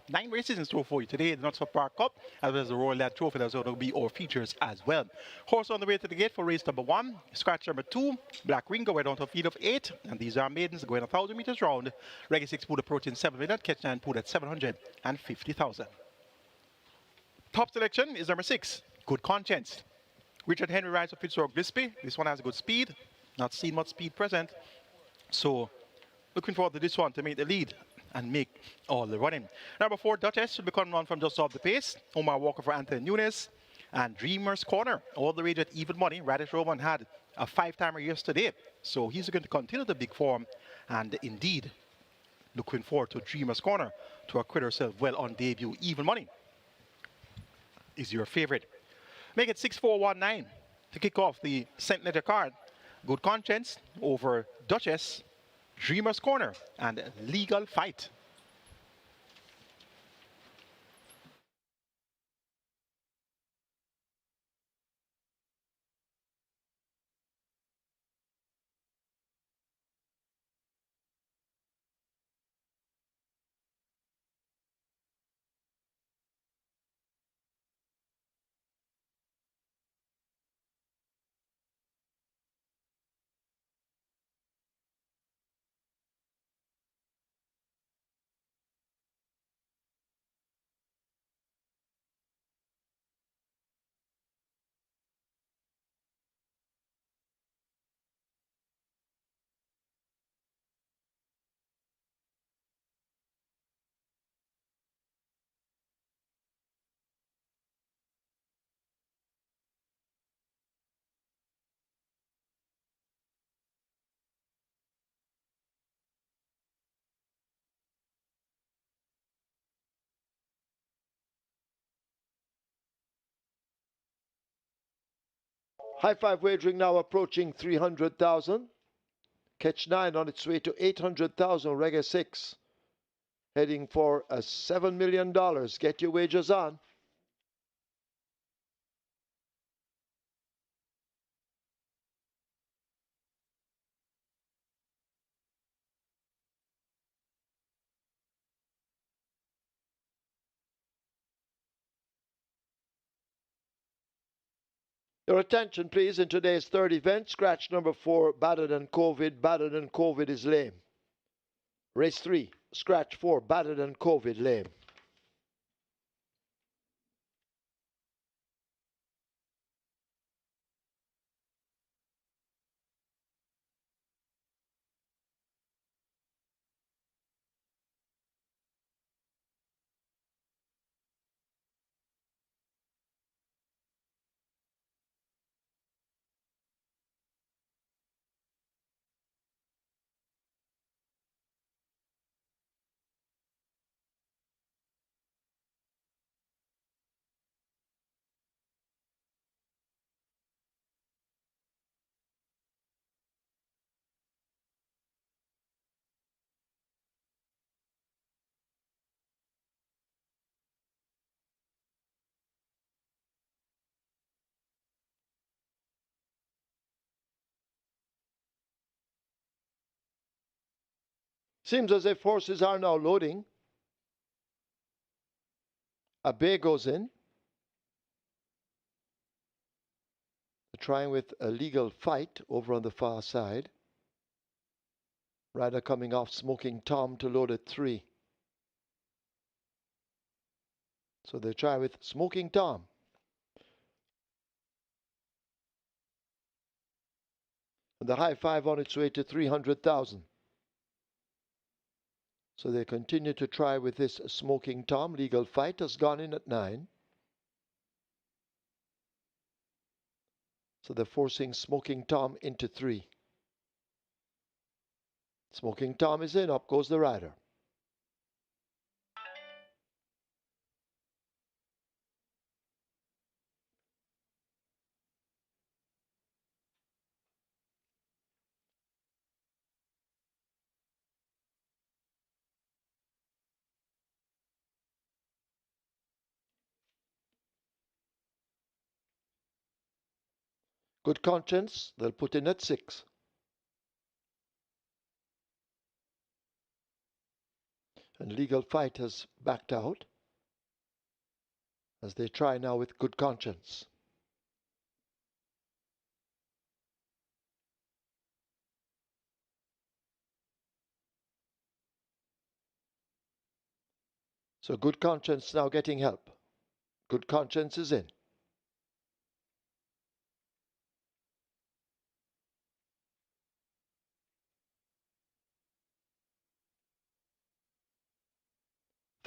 9 races in store for you today. The KNUTSFORD Park Cup, as well as the Royal Land Trophy. That's going to be our features as well. Horse on the way to the gate for race number 1, scratch number 2, Black Ringo, we're down to a field of 8, and these are maidens going 1,000 meters round. Reggae 6 put approaching 7 million, Catch 9 put at 750,000. Top selection is number 6, Good Conscience. Richard Henry rides of Fitzroy Gillespie. This one has a good speed. Not seen much speed present. So looking forward to this one to make the lead and make all the running. Number 4, Duchess should be coming on from just off the pace. Omar Walker for Anthony Nunes. And Dreamer's Corner, all the way at even money. Radish Roman had a 5-timer yesterday. So he's going to continue the big form. And indeed, looking forward to Dreamer's Corner to acquit herself well on debut. Even money is your favorite. Make it 6-4-1-9 to kick off the St. Leger card. Good Conscience over Duchess, Dreamer's Corner, and Legal Fight. High five wagering now approaching 300,000. Catch 9 on its way to 800,000. Reggae 6 heading for a $7 million. Get your wagers on. Your attention, please, in today's third event. Scratch number 4, Battered and COVID. Battered and COVID is lame. Race 3, scratch 4, Battered and COVID, lame. Seems as if horses are now loading. A bay goes in. They're trying with a legal fight over on the far side. Rider coming off Smoking Tom to load at 3. So they try with Smoking Tom. And the high five on its way to 300,000. So they continue to try with this Smoking Tom. Legal fight has gone in at 9. So they're forcing Smoking Tom into 3. Smoking Tom is in. Up goes the rider. Good Conscience, they'll put in at 6. And Legal Fight has backed out as they try now with Good Conscience. So Good Conscience now getting help. Good Conscience is in.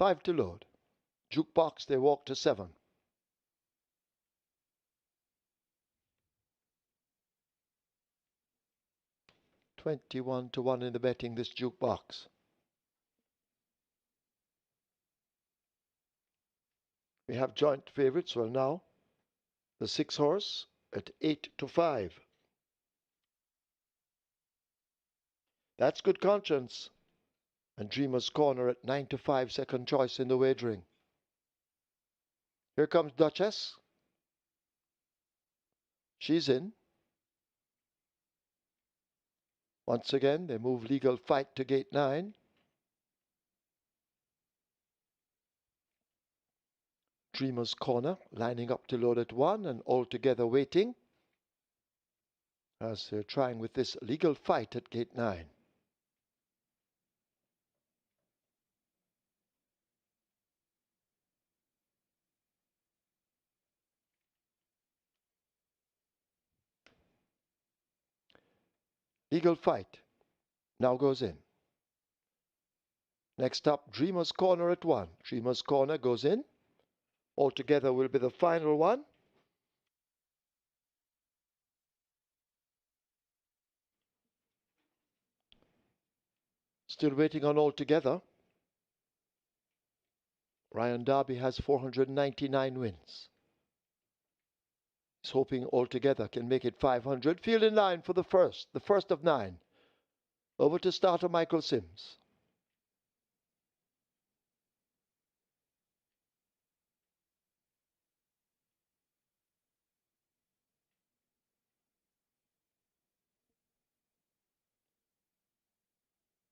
Five to load. Jukebox, they walk to 7. 21 to 1 in the betting, this jukebox. We have joint favorites. Well, now the 6 horse at 8 to 5. That's Good Conscience. And Dreamer's Corner at 9 to 5, second choice in the wagering. Here comes Duchess. She's in. Once again, they move Legal Fight to gate 9. Dreamer's Corner lining up to load at 1 and all together waiting as they're trying with this Legal Fight at gate 9. Legal Fight now goes in. Next up, Dreamer's Corner at 1. Dreamer's Corner goes in. Altogether will be the final one. Still waiting on Altogether. Ryan Darby has 499 wins. Knights, hoping altogether can make it 500. Field in line for the first of 9. Over to starter Michael Sims.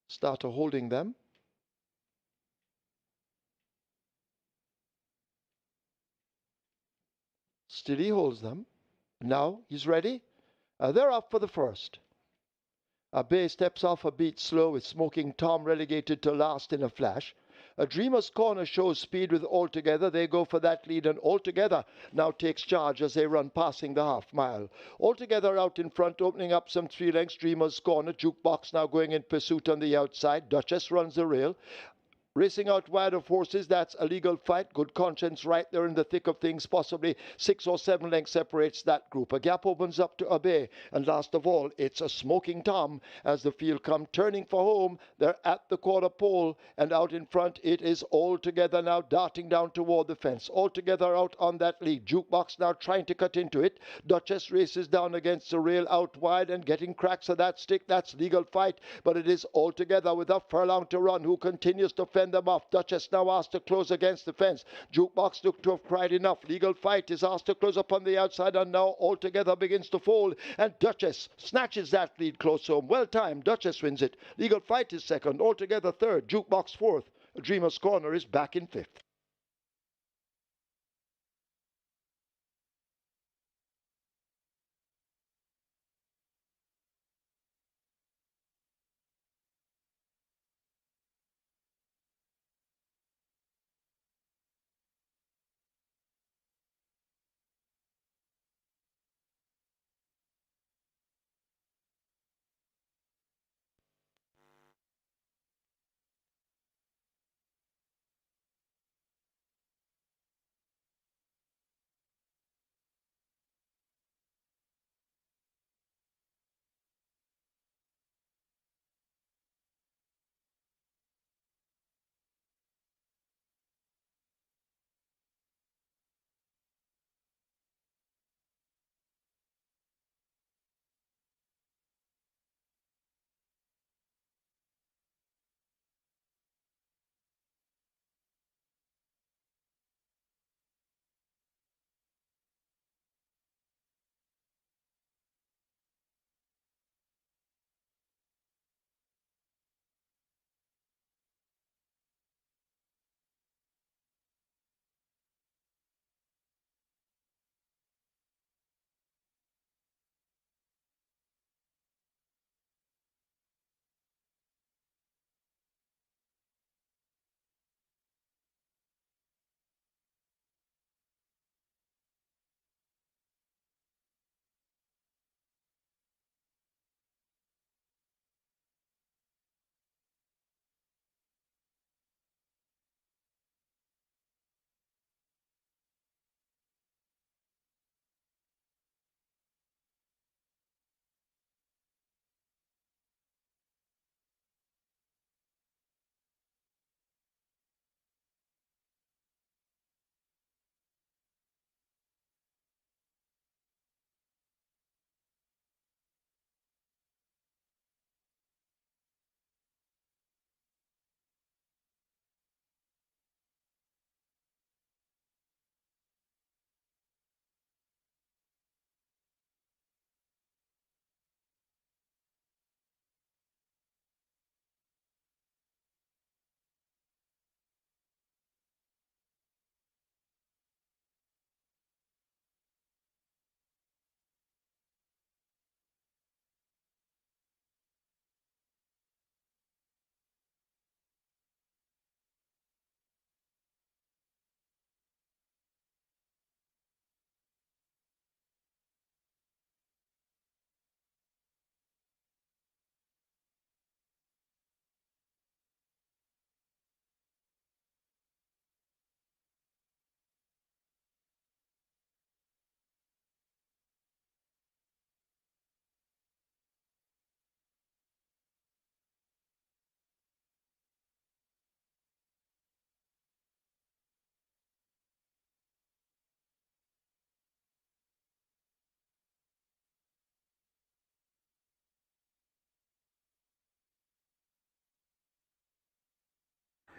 Starter holding them. Still he holds them. Now he's ready. They're up for the first. Bay steps off a beat slow with Smoking Tom relegated to last in a flash. A Dreamer's Corner shows speed with Altogether. They go for that lead, and Altogether now takes charge as they run passing the half mile. Altogether out in front, opening up some 3 lengths. Dreamer's Corner. Jukebox now going in pursuit on the outside. Duchess runs the rail. Racing out wide of horses, that's a legal fight. Good Conscience right there in the thick of things. Possibly 6 or 7 lengths separates that group. A gap opens up to Obey. And last of all, it's a Smoking Tom as the field come turning for home. They're at the quarter pole. And out in front, it is Altogether now darting down toward the fence. Altogether out on that lead. Jukebox now trying to cut into it. Duchess races down against the rail out wide and getting cracks of that stick. That's legal fight. But it is Altogether with a furlong to run who continues to fend them off. Duchess now asked to close against the fence. Jukebox looked to have cried enough. Legal Fight is asked to close up on the outside, and now Altogether begins to fold, and Duchess snatches that lead close home. Well timed. Duchess wins it. Legal Fight is second. Altogether third. Jukebox fourth. Dreamer's Corner is back in fifth.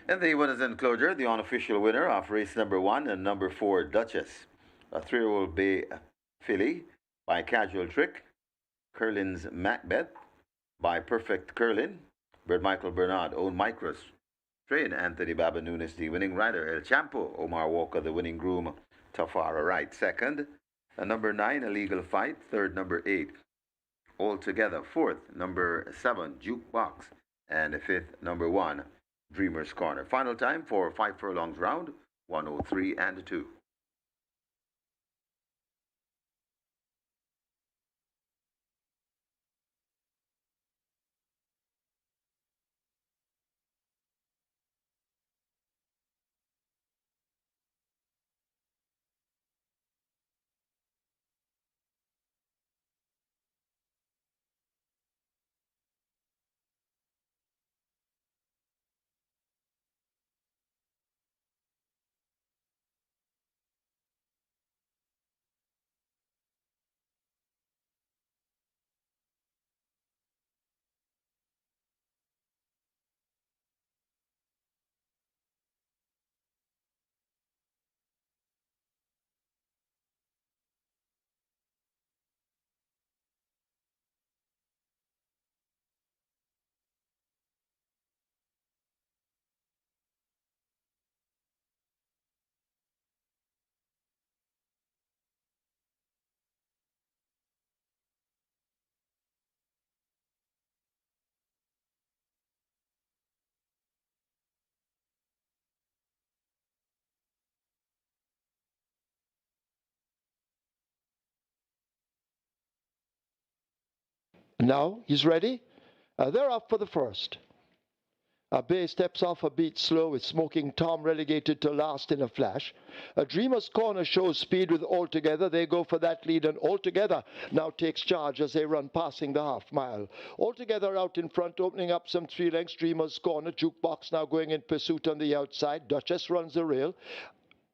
In the winners enclosure, the unofficial winner of race number 1 and number 4, Duchess, a 3-year-old Bay filly by Casual Trick, Curlin's Macbeth by Perfect Curlin, Bird Michael Bernard, Own Micros, Train Anthony Baba Nunes, the winning rider, El Champo, Omar Walker, the winning groom, Tafara Wright, second, number 9, A Legal Fight, third, number 8, Altogether, fourth, number 7, Jukebox, and fifth, number 1, Dreamer's Corner. Final time for 5 furlongs round, 103 and 2. Now he's ready. They're off for the first. Bay steps off a beat slow with Smoking Tom relegated to last in a flash. Dreamer's Corner shows speed with Altogether. They go for that lead, and Altogether now takes charge as they run passing the half mile. Altogether out in front, opening up some 3 lengths. Dreamer's Corner, Jukebox now going in pursuit on the outside. Duchess runs the rail.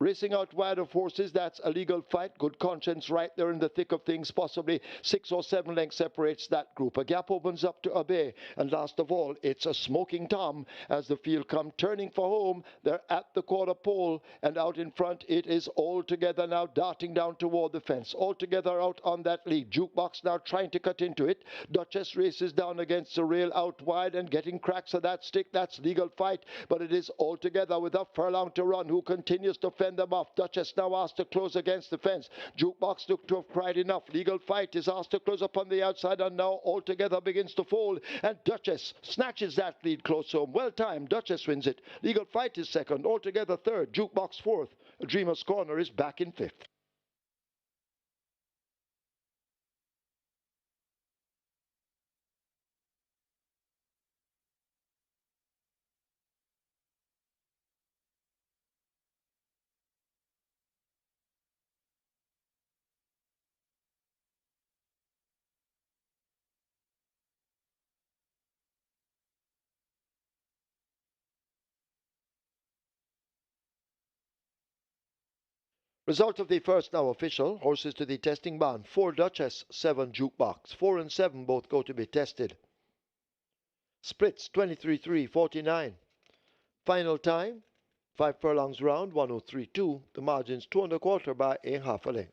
Racing out wide of horses, that's A Legal Fight. Good Conscience right there in the thick of things. Possibly 6 or 7 lengths separates that group. A gap opens up to Obey. And last of all, it's a Smoking Tom as the field come turning for home. They're at the quarter pole. And out in front, it is Altogether now darting down toward the fence. Altogether out on that lead. Jukebox now trying to cut into it. Duchess races down against the rail out wide and getting cracks of that stick. That's Legal Fight. But it is Altogether with a furlong to run who continues to fend them off. Duchess now asked to close against the fence. Jukebox looked to have cried enough. Legal Fight is asked to close up on the outside, and now Altogether begins to fold, and Duchess snatches that lead close home. Well timed. Duchess wins it. Legal Fight is second. Altogether third. Jukebox fourth. Dreamer's Corner is back in fifth. Result of the first now official. Horses to the testing barn. 4 Duchess, 7 Jukebox. 4 and 7 both go to be tested. Splits 23-3-49. Final time 5 furlongs round, 103.2. The margin's 2 1/4 by a half a length.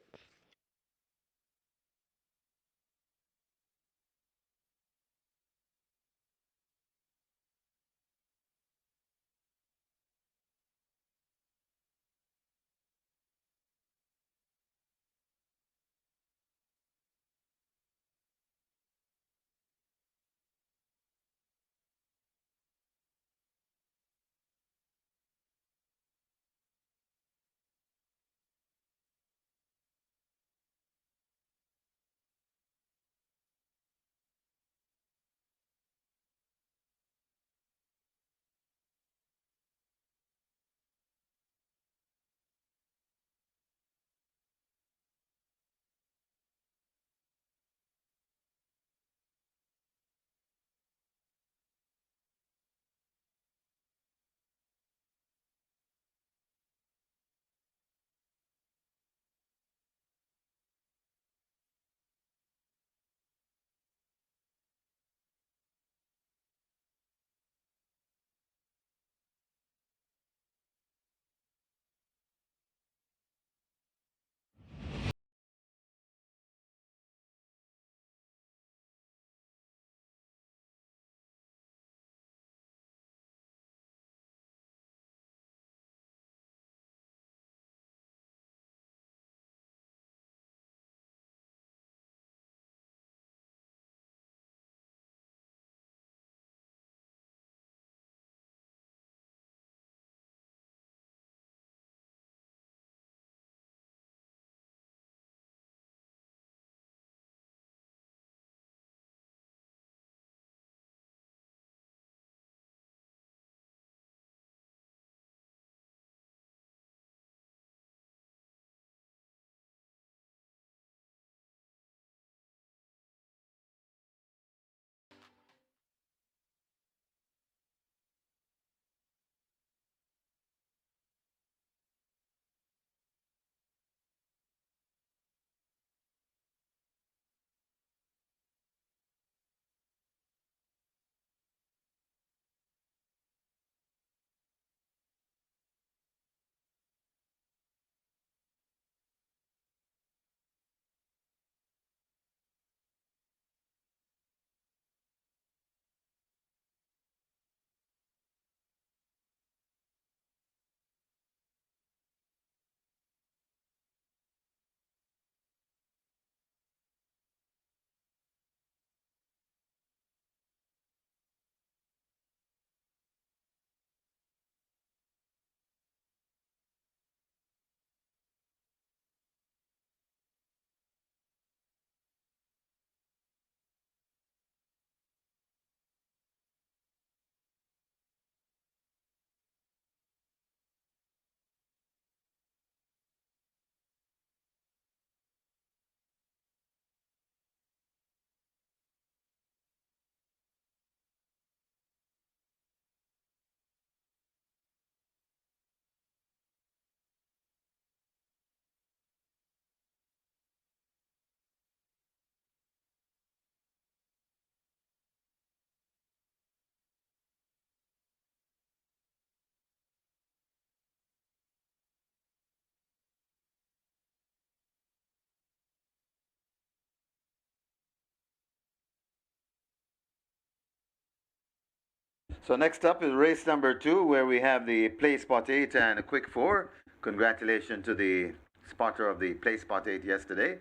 So next up is race number 2, where we have the play spot 8 and a quick 4. Congratulations to the spotter of the play spot 8 yesterday.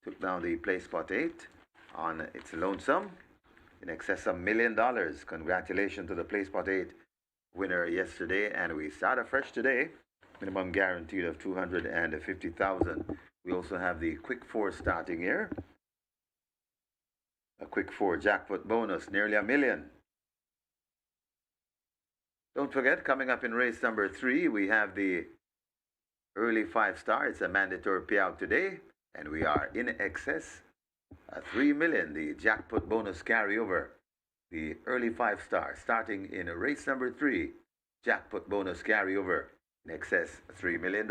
Took down the play spot 8 on its lonesome in excess of $1 million. Congratulations to the play spot 8 winner yesterday, and we start afresh today. Minimum guaranteed of $250,000. We also have the quick 4 starting here. A quick 4 jackpot bonus, nearly $1 million. Don't forget, coming up in race number 3, we have the early 5-star. It's a mandatory payout today, and we are in excess of $3 million, the jackpot bonus carryover. The early 5-star starting in race number 3, jackpot bonus carryover in excess of $3 million.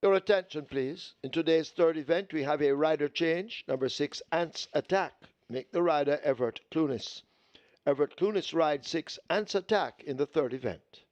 Your attention, please. In today's third event, we have a rider change. Number 6, Ants Attack. Make the rider Everett Clunis. Everett Clunis rides 6, Ants Attack in the third event.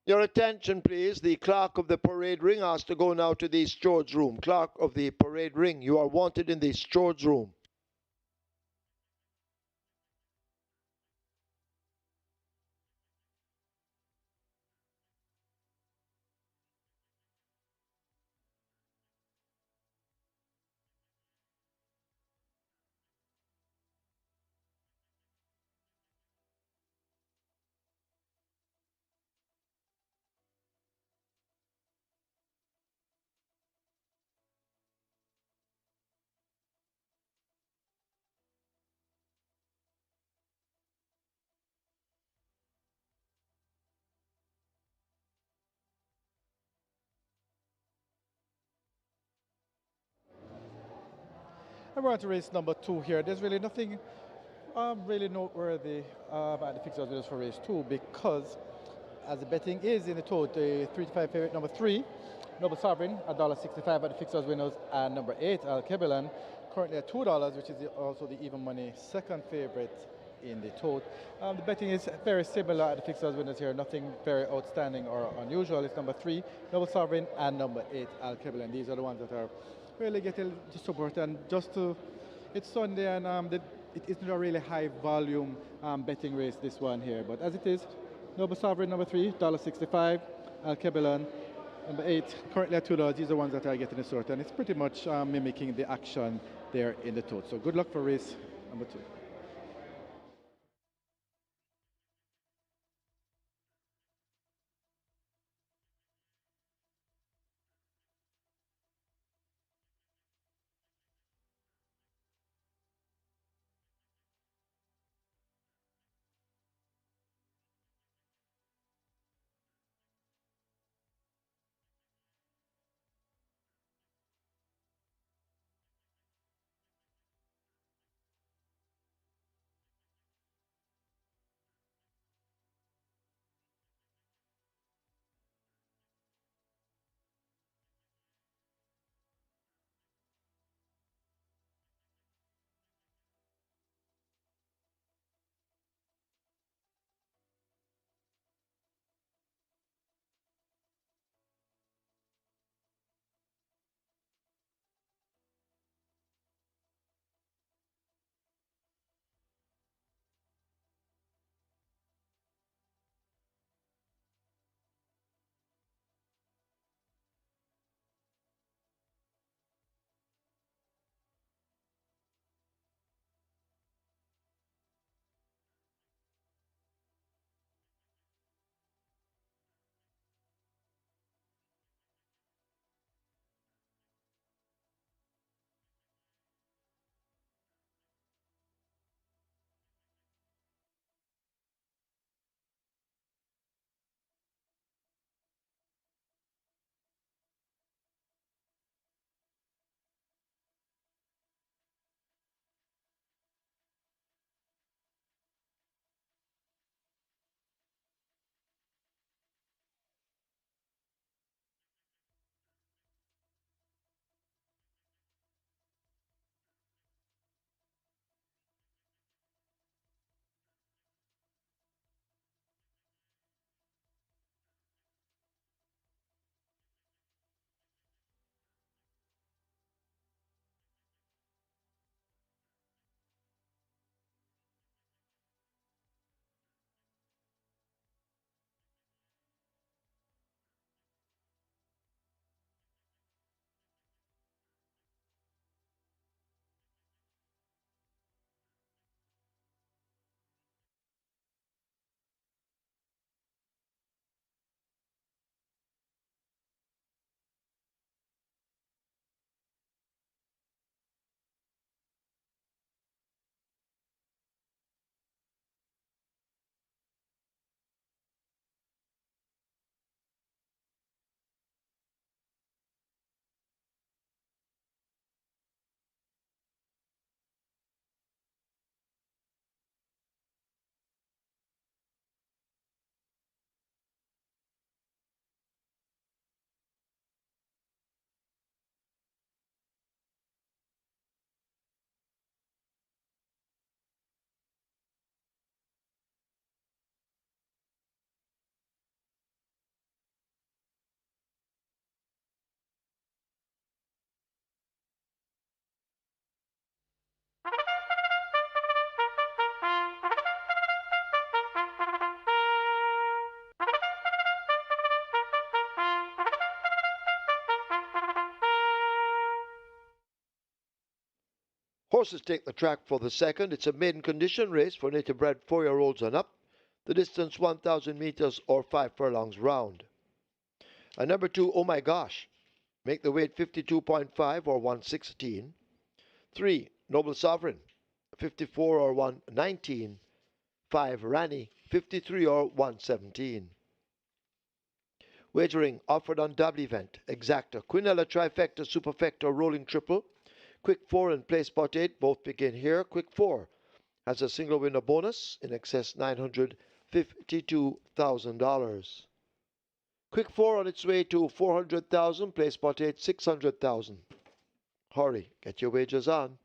Your attention, please. The clerk of the parade ring has to go now to the stewards room. Clerk of the parade ring, you are wanted in the stewards room. And we're on to race number 2 here. There's really nothing really noteworthy at the fixed odds winners for race 2 because as the betting is in the tote, the 3 to 5 favorite number 3, Noble Sovereign, $1.65 at the fixed odds winners, and number 8, Al Kebelan, currently at $2, which is also the even money second favorite in the tote. The betting is very similar at the fixed odds winners here, nothing very outstanding or unusual. It's number 3, Noble Sovereign, and number 8, Al Kebelan. These are the ones that are really getting the support. And just to, it's Sunday and it isn't a really high volume betting race, this one here. But as it is, Noble Sovereign number 3, $1.65, Al Kebelan number 8, currently at $2. These are the ones that are getting the sort, and it's pretty much mimicking the action there in the tote. So good luck for race number 2. Horses take the track for the second. It's a maiden condition race for native bred 4-year-olds and up. The distance 1,000 meters or 5 furlongs round. Number 2, Oh My Gosh. Make the weight 52.5 or 116. 3, Noble Sovereign, 54 or 119. 5, Rani, 53 or 117. Wagering offered on double event. Exacta, Quinella Trifecta, Superfecta, Rolling Triple. Quick 4 and Play Spot 8 both begin here. Quick 4 has a single winner bonus in excess $952,000. Quick 4 on its way to $400,000. Play Spot 8, $600,000. Hurry, get your wagers on.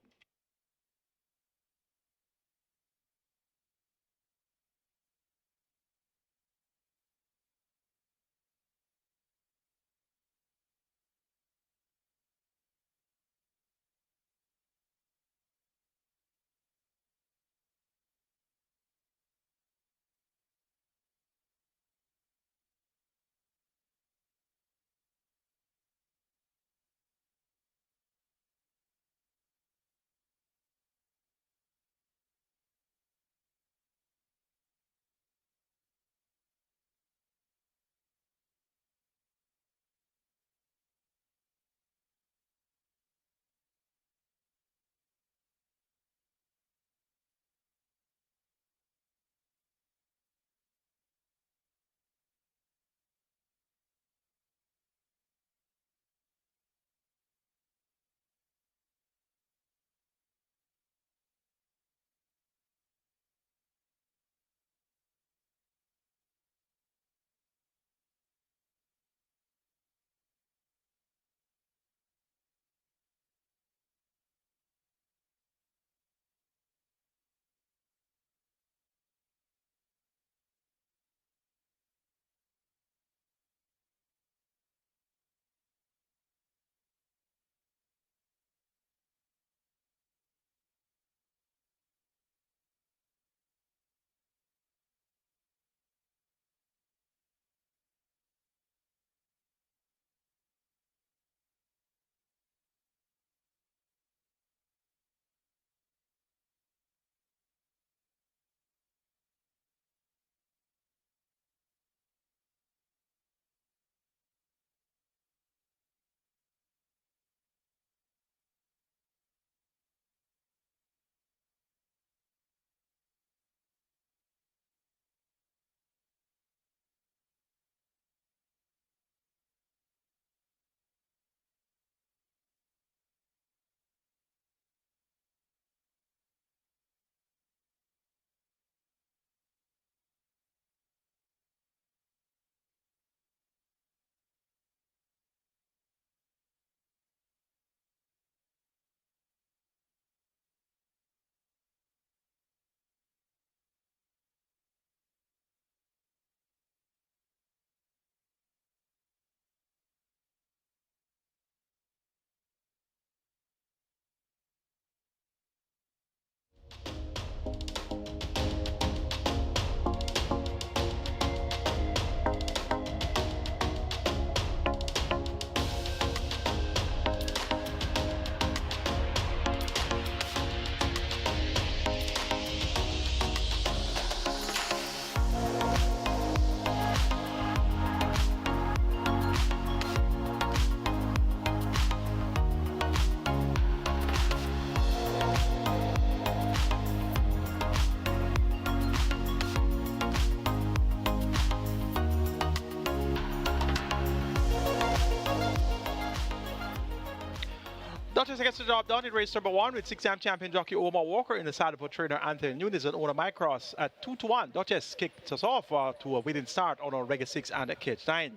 Duchess gets the job done in race number 1 with 6-time champion jockey Omar Walker in the saddle for trainer Anthony Nunes and owner Mike Cross at 2-1. Duchess kicked us off to a winning start on our Reggae 6 and KNUTSFORD.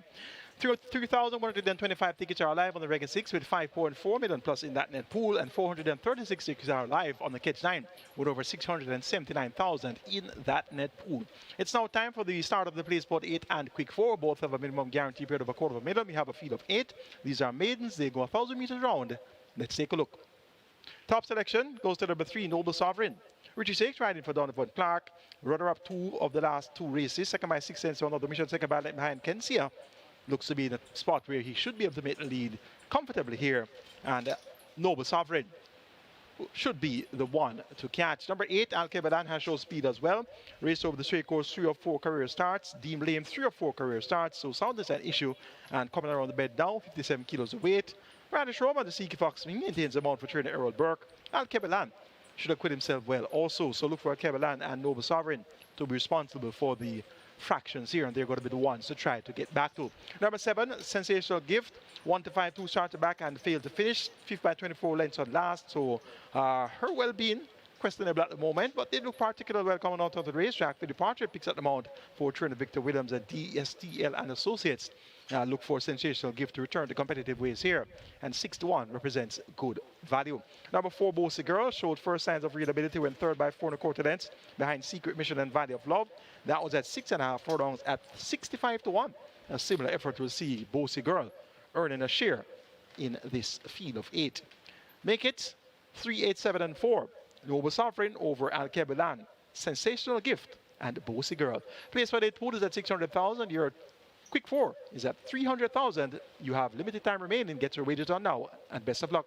3,125 tickets are live on the Reggae 6 with 5.4 million plus in that net pool, and 436 tickets are live on the KNUTSFORD with over 679,000 in that net pool. It's now time for the start of the Play Spot 8 and Quick 4. Both have a minimum guarantee period of a quarter of a million. We have a field of 8. These are maidens. They go 1,000 meters round. Let's take a look. Top selection goes to number 3, Noble Sovereign. Richie Six riding for Donovan Clark. Runner-up 2 of the last 2 races. Second by 6 cents on the mission. Second by behind Kensia. Looks to be in a spot where he should be able to make the lead comfortably here. And Noble Sovereign. should be the one to catch. Number 8, Al Kebadan has shown speed as well. Raced over the straight course 3 or 4 career starts. Deemed lame 3 or 4 career starts. So soundness an issue and coming around the bed now, 57 kilos of weight. Radish Roma, the Seeky Fox, maintains the mount for trainer Errol Burke. Al Kebalan should acquit himself well also. So look for Al Kebalan and Noble Sovereign to be responsible for the fractions here, and they're going to be the ones to try to get back to. Number 7, Sensational Gift, 1 to 5, 2 started back and failed to finish. 5th by 24 lengths on last, so her well-being questionable at the moment, but they look particularly well coming out of the racetrack. For departure picks up the mount for trainer Victor Williams and DSTL and Associates. Look for Sensational Gift to return to competitive ways here, and 6 to 1 represents good value. Number 4, Bossy Girl, showed first signs of readability when third by 4 1/4 lengths behind Secret Mission and Valley of Love. That was at 6.5 furlongs at 65 to 1. A similar effort will see Bossy Girl earning a share in this field of 8. Make it 3, 8, 7, and 4. Noble Sovereign over Al Kebalan, Sensational Gift, and Bossy Girl. Place for 8 pool is at 600,000. Your quick 4 is at 300,000. You have limited time remaining. Get your wages on now, and best of luck.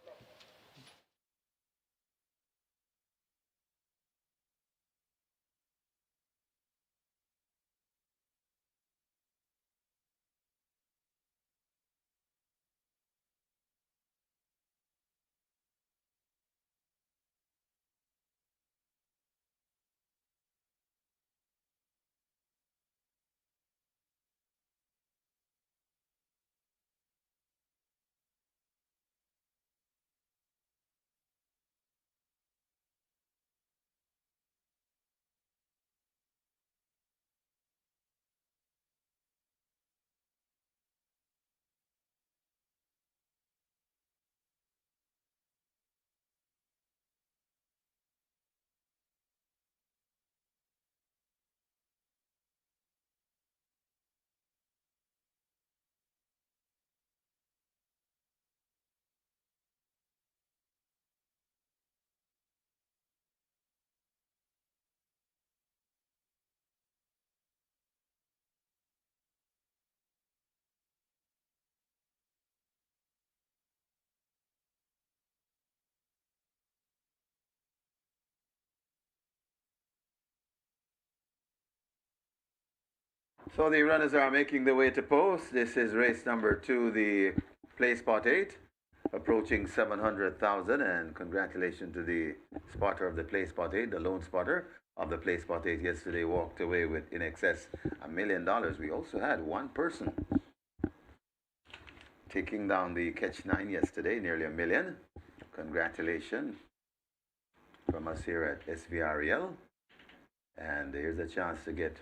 So the runners are making their way to post. This is race number 2, the play spot 8, approaching 700,000. And congratulations to the spotter of the play spot 8, the lone spotter of the play spot 8 yesterday walked away with in excess $1 million. We also had one person taking down the catch 9 yesterday, nearly $1 million. Congratulations from us here at SVREL. And here's a chance to get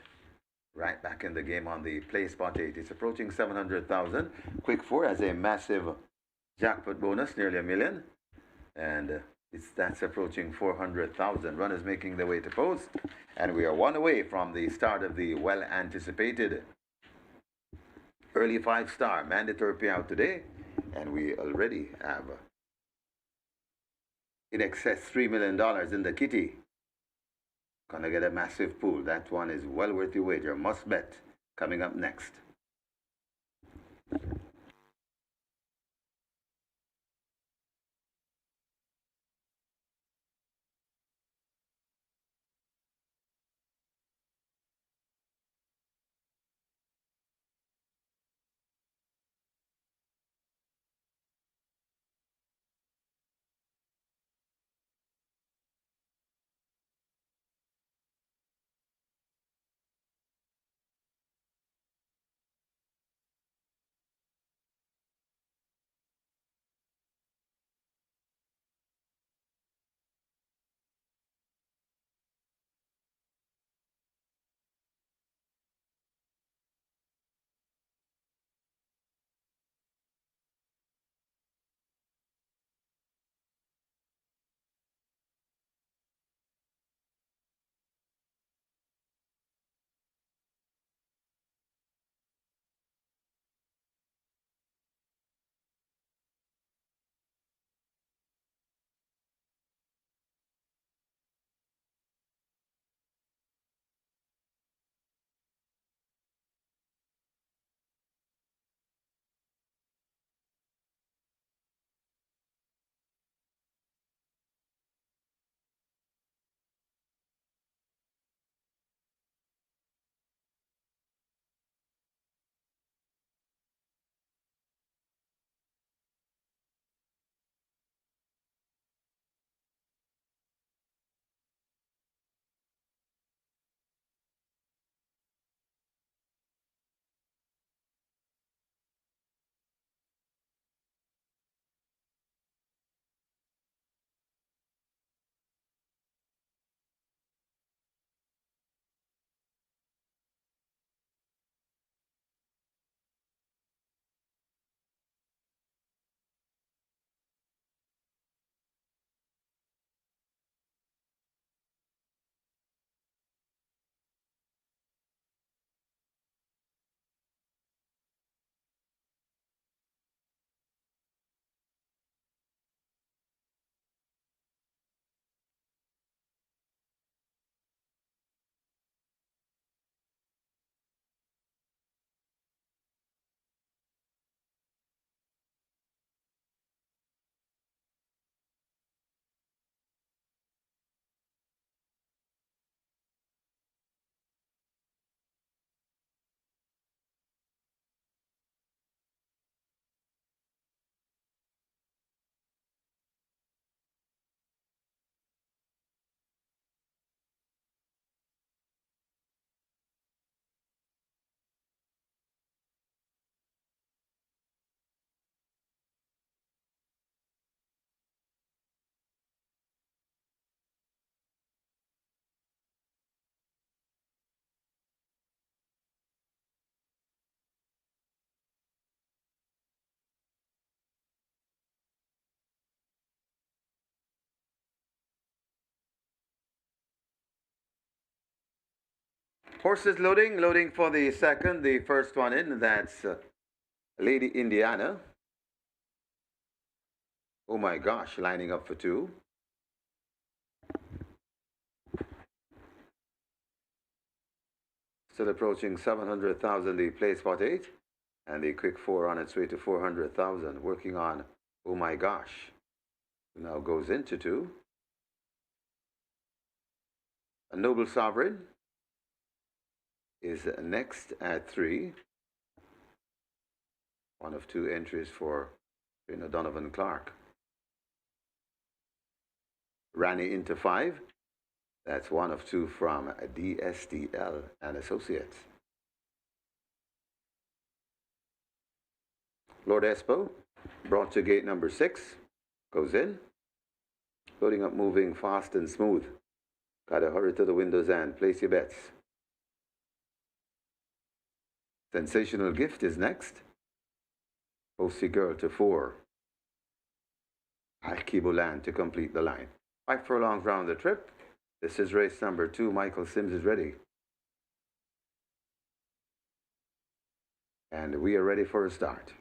right back in the game on the play spot 8. It's approaching 700,000. Quick 4 has a massive jackpot bonus, nearly $1 million. And that's approaching 400,000. Runners making their way to post. And we are 1 away from the start of the well-anticipated early 5-star mandatory payout today. And we already have in excess $3 million in the kitty. Gonna get a massive pool. That one is well worth your wager. Must bet. Coming up next. Horses loading for the second. The first one in, that's Lady Indiana. Oh my gosh, lining up for two. Still approaching 700,000, the play spot 8. And the quick 4 on its way to 400,000. Working on, oh my gosh. Now goes into 2. A Noble Sovereign is next at 3. One of 2 entries for Trainer Donovan Clark. Rani into 5. That's one of 2 from DSTL and Associates. Lord Espo, brought to gate number 6, goes in. Loading up, moving fast and smooth. Gotta hurry to the windows and place your bets. Sensational Gift is next. Bossy Girl to 4. Alkebulan to complete the line. 5 furlongs round the trip. This is race number 2. Michael Sims is ready. And we are ready for a start.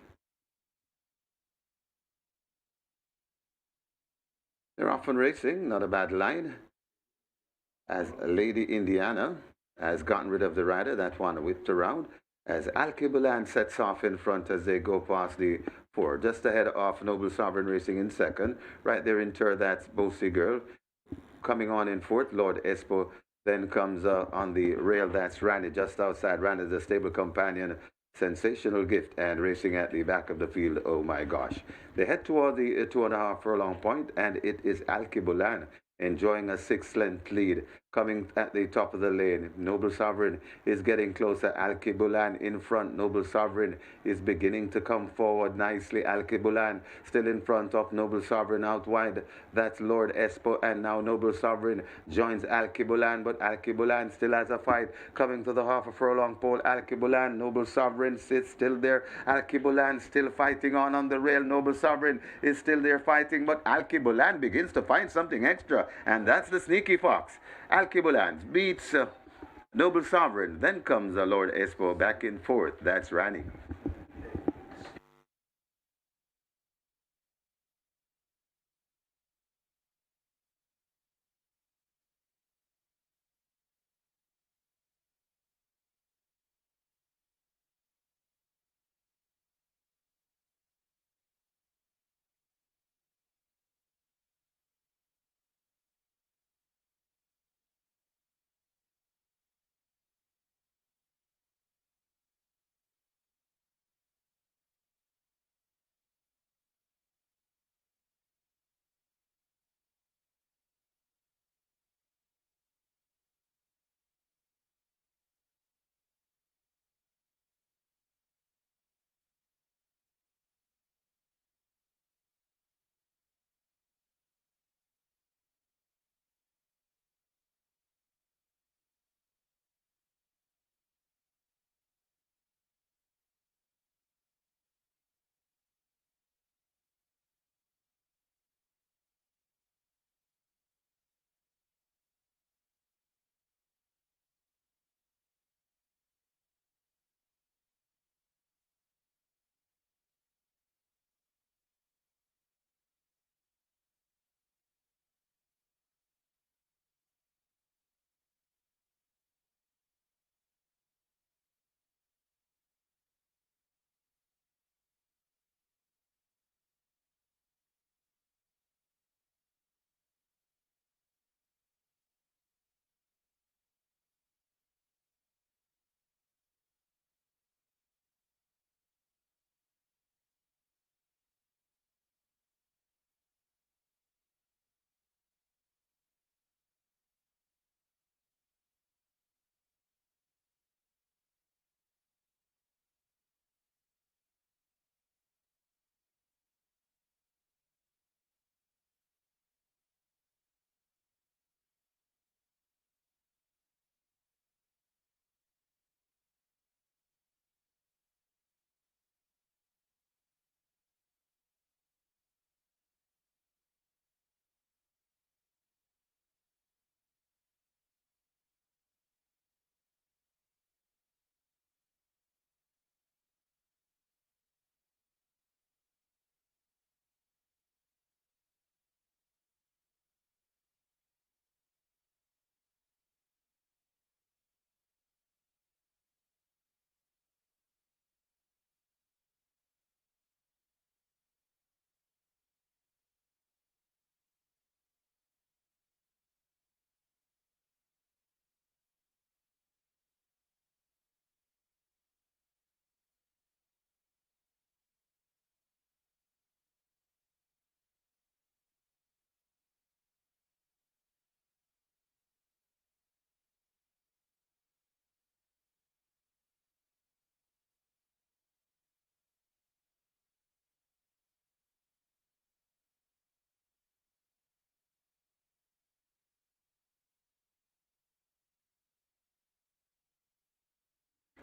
They're off and racing, not a bad line. As Lady Indiana has gotten rid of the rider, that one whipped around. As Alkebulan sets off in front as they go past the 4. Just ahead of Noble Sovereign Racing in second. Right there in third, that's Bossy Girl. Coming on in fourth, Lord Espo. Then comes on the rail, that's Randy, just outside. Randy is a stable companion. Sensational Gift, and racing at the back of the field, oh my gosh. They head toward the 2.5 furlong point, and it is Alkebulan enjoying a 6-length lead. Coming at the top of the lane, Noble Sovereign is getting closer. Alkebulan in front. Noble Sovereign is beginning to come forward nicely. Alkebulan still in front of Noble Sovereign out wide. That's Lord Espo, and now Noble Sovereign joins Alkebulan, but Alkebulan still has a fight. Coming to the half a furlong pole, Alkebulan, Noble Sovereign sits still there. Alkebulan still fighting on the rail. Noble Sovereign is still there fighting, but Alkebulan begins to find something extra, and that's the sneaky fox. Alkebulan beats Noble Sovereign. Then comes Lord Espo back in fourth. That's Rani.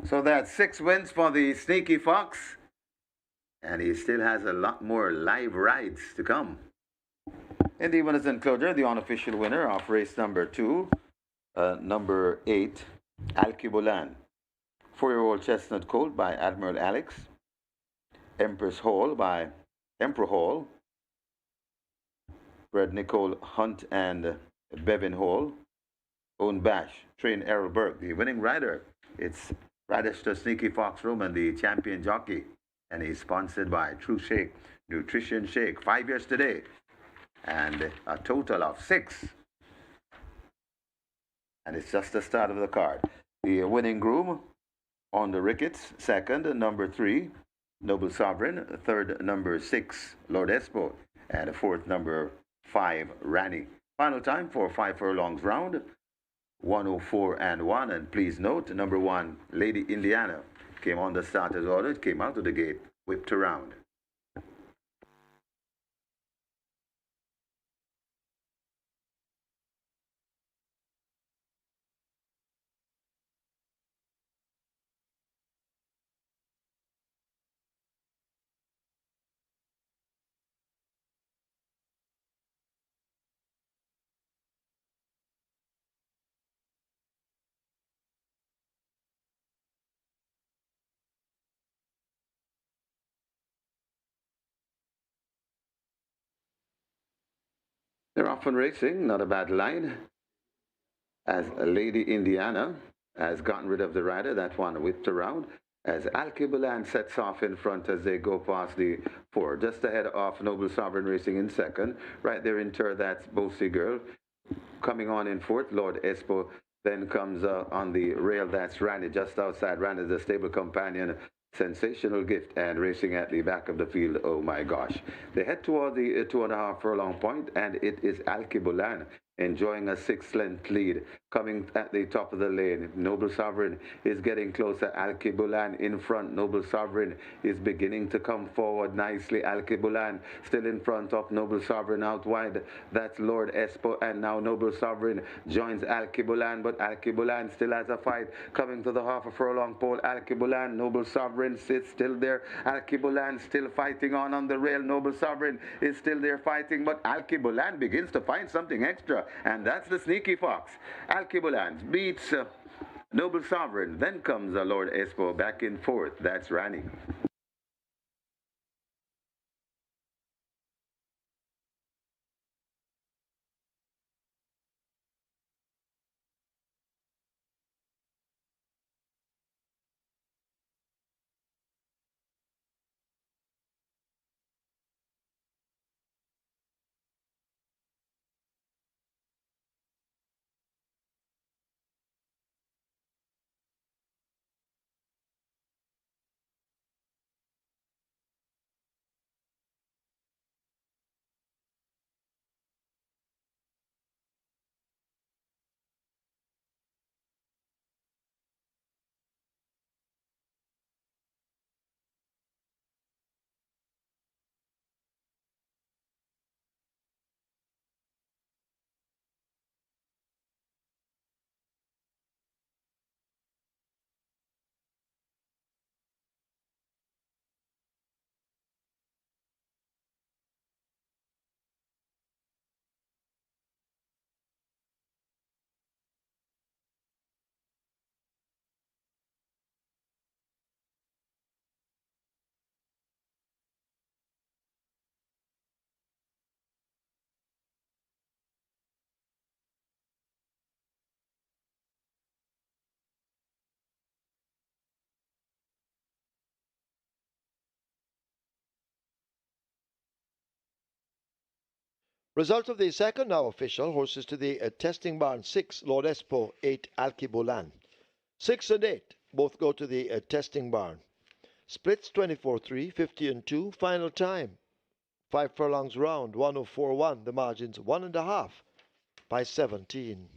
So that's 6 wins for the Sneaky Fox. And he still has a lot more live rides to come. In the winners enclosure, the unofficial winner of race number 2, number 8, Alkebulan. 4-year-old Chestnut Colt by Admiral Alex. Empress Hall by Emperor Hall. Bred Nicole Hunt and Bevan Hall. Own Bash, train Errol Burke. The winning rider, it's Radister Sneaky Fox Roman, the champion jockey. And he's sponsored by True Shake, Nutrition Shake. 5 years today. And a total of 6. And it's just the start of the card. The winning groom on the Ricketts, second, number 3, Noble Sovereign, third, number 6, Lord Espo, and fourth, number 5, Rani. Final time for 5 furlongs round, 104 and 1. And please note, number 1, Lady Indiana, came on the starter's order, came out of the gate, whipped around. They're off and racing, not a bad line. As Lady Indiana has gotten rid of the rider, that one whipped around. As Alkebulan sets off in front as they go past the 4. Just ahead of Noble Sovereign Racing in second. Right there in third, that's Bossy Girl. Coming on in fourth, Lord Espo. Then comes on the rail, that's Randy, just outside. Randy is the stable companion. Sensational Gift, and racing at the back of the field, oh my gosh. They head toward the 2.5 furlong point, and it is Alkebulan enjoying a 6-length lead. Coming at the top of the lane, Noble Sovereign is getting closer. Alkebulan in front. Noble Sovereign is beginning to come forward nicely. Alkebulan still in front of Noble Sovereign out wide. That's Lord Espo, and now Noble Sovereign joins Alkebulan, but Alkebulan still has a fight. Coming to the half a furlong pole, Alkebulan, Noble Sovereign sits still there. Alkebulan still fighting on the rail. Noble Sovereign is still there fighting, but Alkebulan begins to find something extra, and that's the Sneaky Fox. Alkebulan beats Noble Sovereign. Then comes Lord Espo back in fourth. That's Rani. Result of the second now official. Horses to the testing barn. 6, Lord Espo. 8, Alkebulan. 6 and 8 both go to the testing barn. Splits 24-3, 50 and 2. Final time 5 furlongs round, 104.1. The margins 1.5 by 17.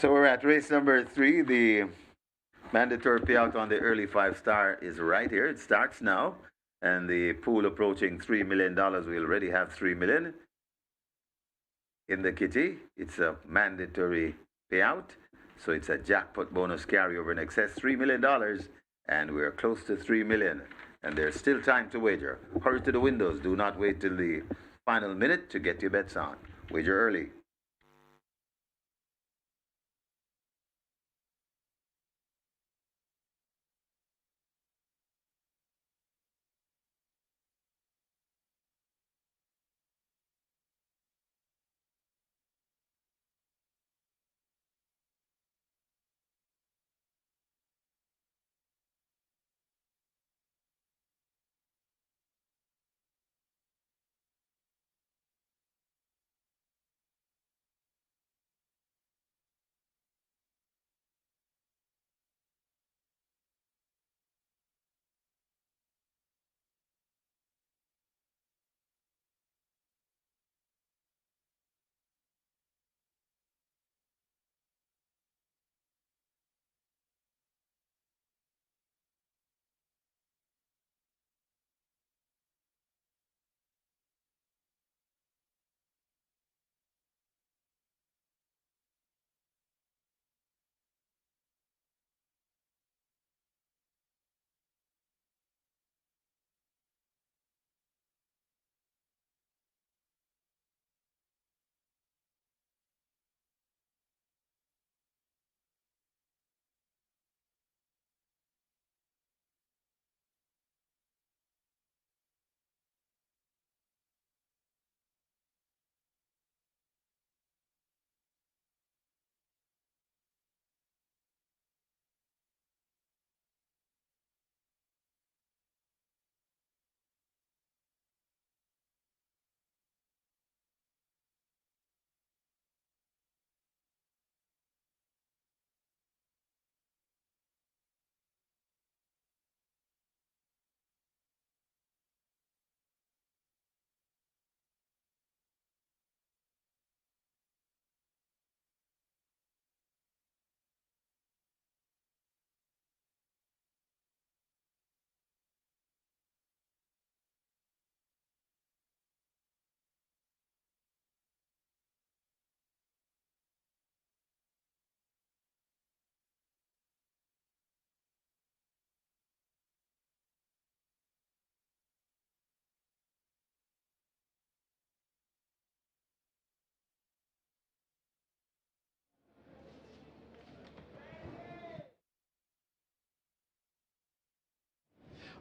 So we're at race number 3. The mandatory payout on the early 5-star is right here. It starts now. And the pool approaching $3 million. We already have $3 million in the kitty. It's a mandatory payout. So it's a jackpot bonus carryover in excess $3 million. And we're close to $3 million. And there's still time to wager. Hurry to the windows. Do not wait till the final minute to get your bets on. Wager early.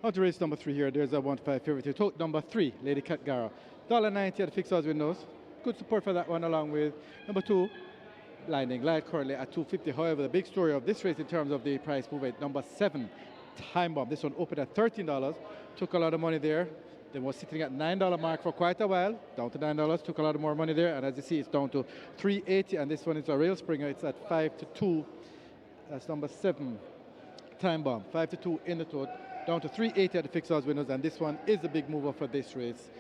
On to race number 3 here. There's a 1-5 favorite here. Tote number 3, Lady Cat Gara. $1.90 at the fixed odds windows. Good support for that one, along with number 2, Blinding Light, currently at $2.50. However, the big story of this race in terms of the price movement, number 7, Time Bomb. This one opened at $13. Took a lot of money there. Then was sitting at $9 mark for quite a while. Down to $9. Took a lot more money there. And as you see, it's down to $3.80. And this one is a rail springer. It's at 5 to 2. That's number 7, Time Bomb. 5 to 2 in the tote. Down to $3.80 at the fixed odds winners. And this one is the big mover for this race.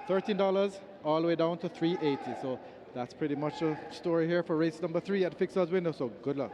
$13 all the way down to $3.80. So that's pretty much the story here for race number 3 at the fixed odds window. So good luck.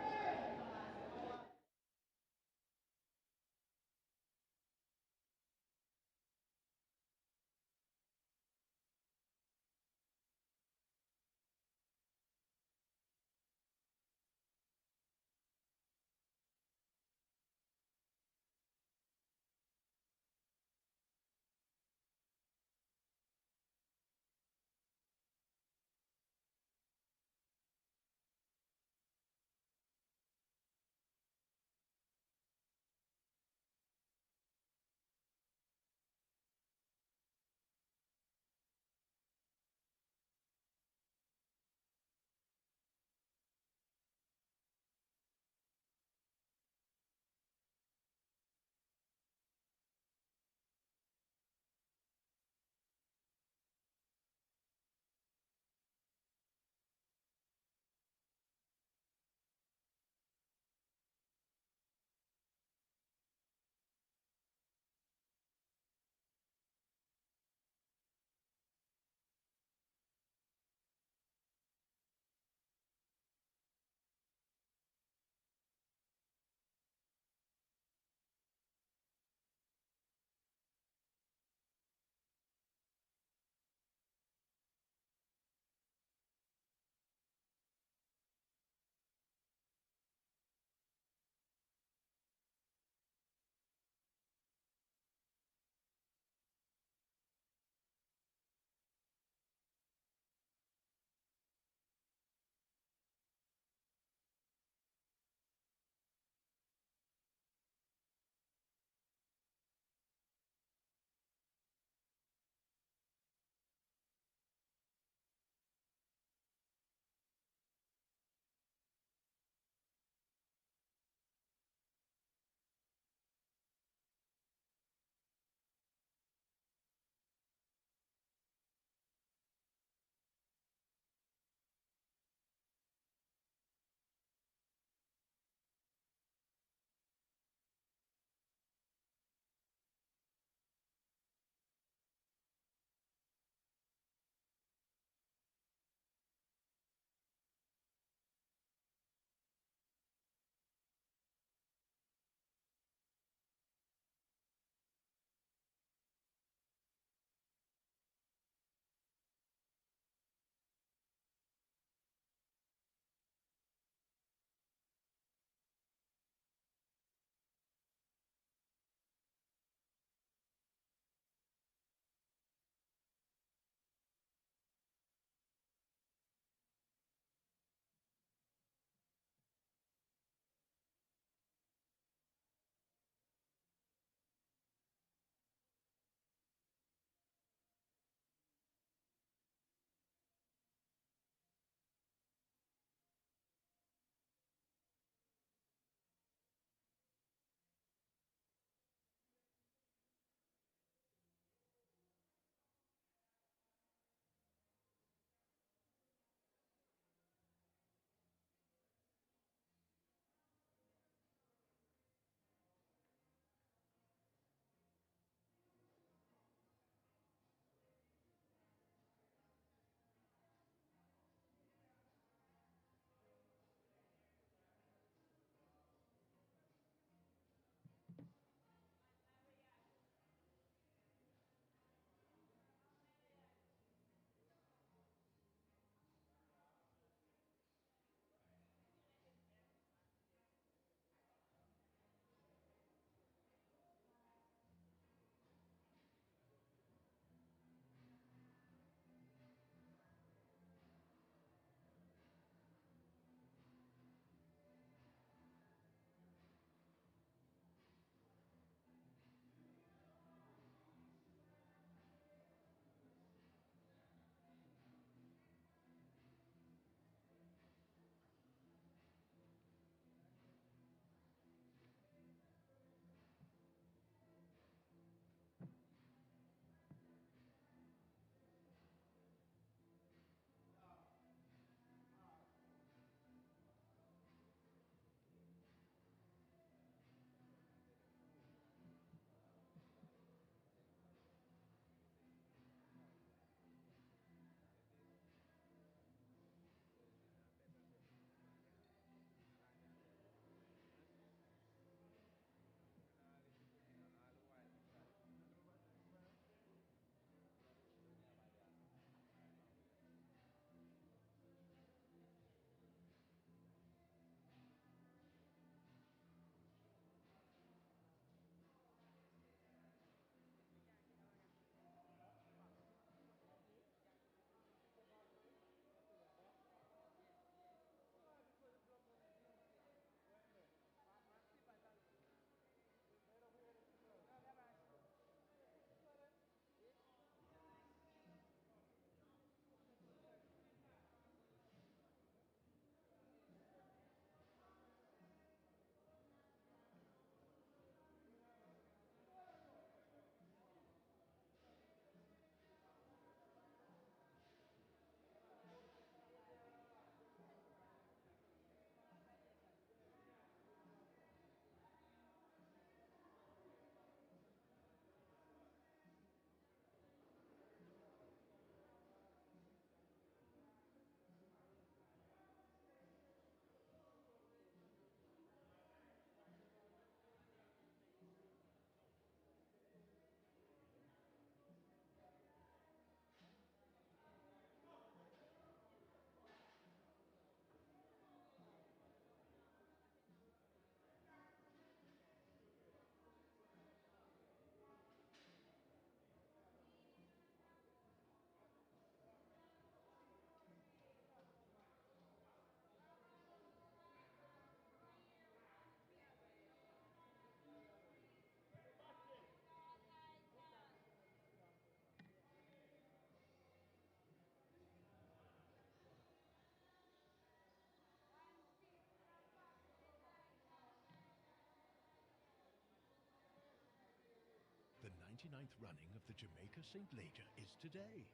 99th running of the Jamaica St. Leger is today.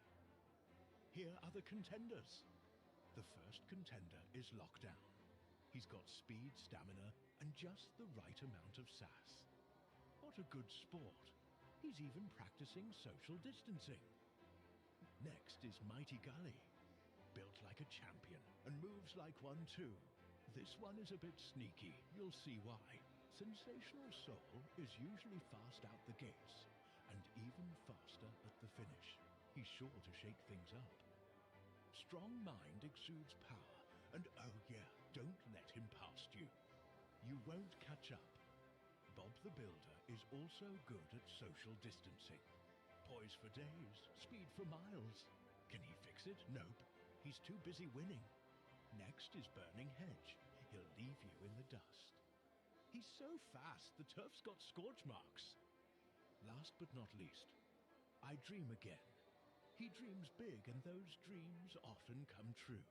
Here are the contenders. The first contender is Lockdown. He's got speed, stamina, and just the right amount of sass. What a good sport. He's even practicing social distancing. Next is Mighty Gully. Built like a champion and moves like one too. This one is a bit sneaky, you'll see why. Sensational Soul is usually fast out the gates and even faster at the finish. He's sure to shake things up. Strong Mind exudes power, and oh yeah, don't let him past you. You won't catch up. Bob the Builder is also good at social distancing. Poise for days, speed for miles. Can he fix it? Nope. He's too busy winning. Next is Burning Hedge. He'll leave you in the dust. He's so fast, the turf's got scorch marks. Last but not least, I Dream Again. He dreams big, and those dreams often come true.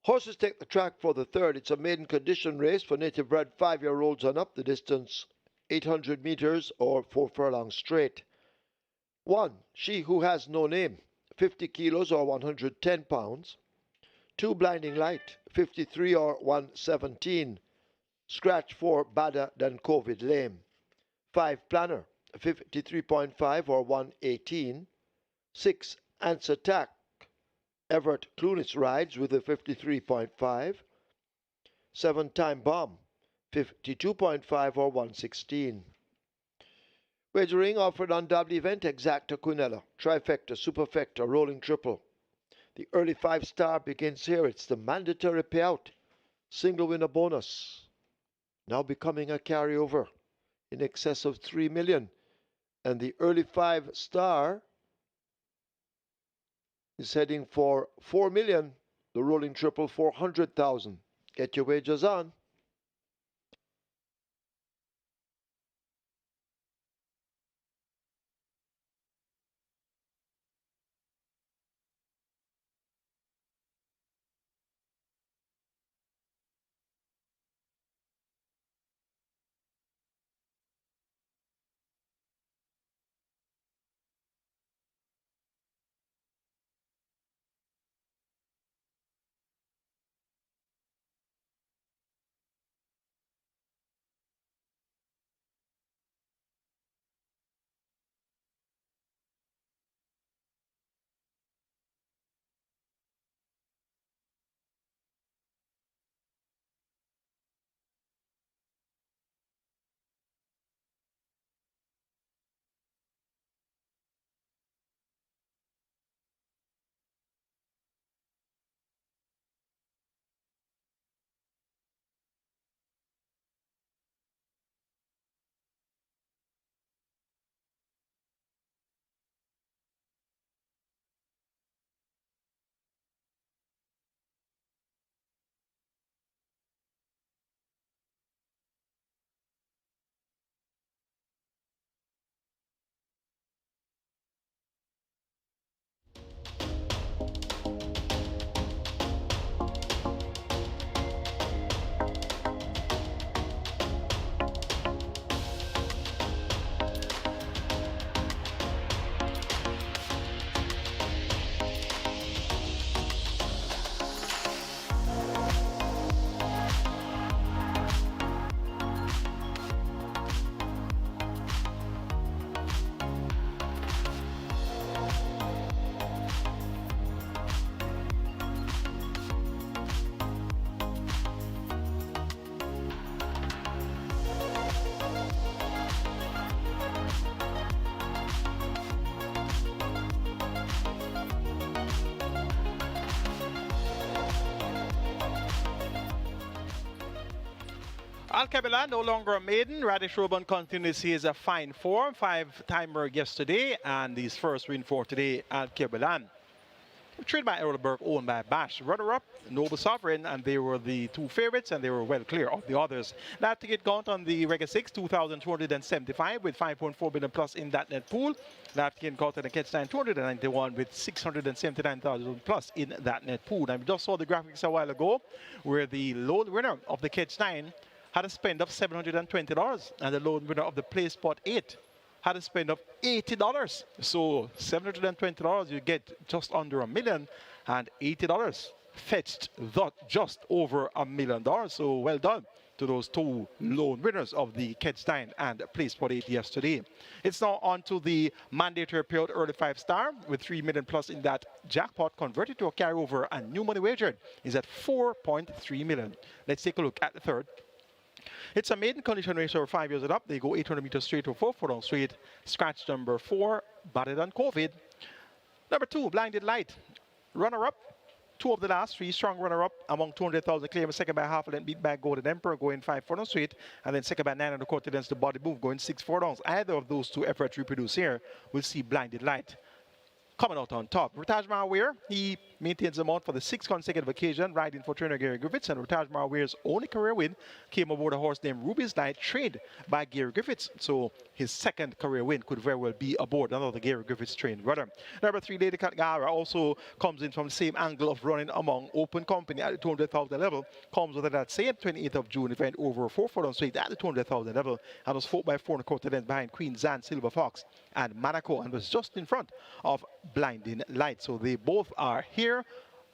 Horses take the track for the third. It's a maiden condition race for native bred 5-year-olds and up. The distance 800 meters or 4 furlongs straight. 1. She Who Has No Name, 50 kilos or 110 pounds. 2. Blinding Light, 53 or 117. Scratch 4, Badder Than COVID Lame. 5. Planner, 53.5 or 118. 6. Answer Tack, Everett Clunis rides with a 53.5. 7. Time Bomb, 52.5 or 116. Wagering offered on double event, Exacta Quinella, Trifecta, Superfecta, Rolling Triple. The early 5-star begins here. It's the mandatory payout. Single winner bonus. Now becoming a carryover in excess of 3 million. And the early 5-star is heading for 4 million. The Rolling Triple 400,000. Get your wagers on. Alkebulan, no longer a maiden. Radish Roban continues his fine form. 5-timer yesterday, and his first win for today, Alkebulan. Trained by Erlberg, owned by Bash. Runner-up, Noble Sovereign, and they were the 2 favorites, and they were well clear of the others. That ticket count on the Regular 6, 2,275 with 5.4 billion plus in that net pool. That ticket count on the Catch 9, 291 with 679,000 plus in that net pool. And we just saw the graphics a while ago, where the lone winner of the Catch 9 had a spend of $720, and the lone winner of the Play Spot 8 had a spend of $80. So $720, you get just under $1 million, and $80 fetched just over $1 million. So well done to those 2 lone winners of the Catch 9 and Play Spot 8 yesterday. It's now on to the mandatory payout early 5-star with 3 million plus in that jackpot, converted to a carryover, and new money wagered is at 4.3 million. Let's take a look at the third. It's a maiden condition race over 5 years and up. They go 800 meters straight or 4 furlongs straight. Scratch number 4, Badder Than COVID. Number 2, Blinded Light. Runner-up. 2 of the last 3, strong runner-up among 200,000 claimers. Second by half a length, beat by Golden Emperor, going 5 furlongs straight. And then second by 9 1/4 lengths, the Body Move, going 6 furlongs. Either of those 2 efforts reproduce here, we'll see Blinded Light coming out on top. Taj Mahawir, he maintains the mount for the 6th consecutive occasion, riding for trainer Gary Griffiths, and Taj Marware's only career win came aboard a horse named Ruby's Light, trained by Gary Griffiths. So his 2nd career win could very well be aboard another Gary Griffiths trained runner. Number 3, Lady Katgara, also comes in from the same angle of running among open company at the 200,000 level. Comes with that same 28th of June event over 4 furlong straight at the 200,000 level, and was fought by 4 1/4 lengths behind Queen Zan, Silver Fox, and Monaco, and was just in front of Blinding Light. So they both are here.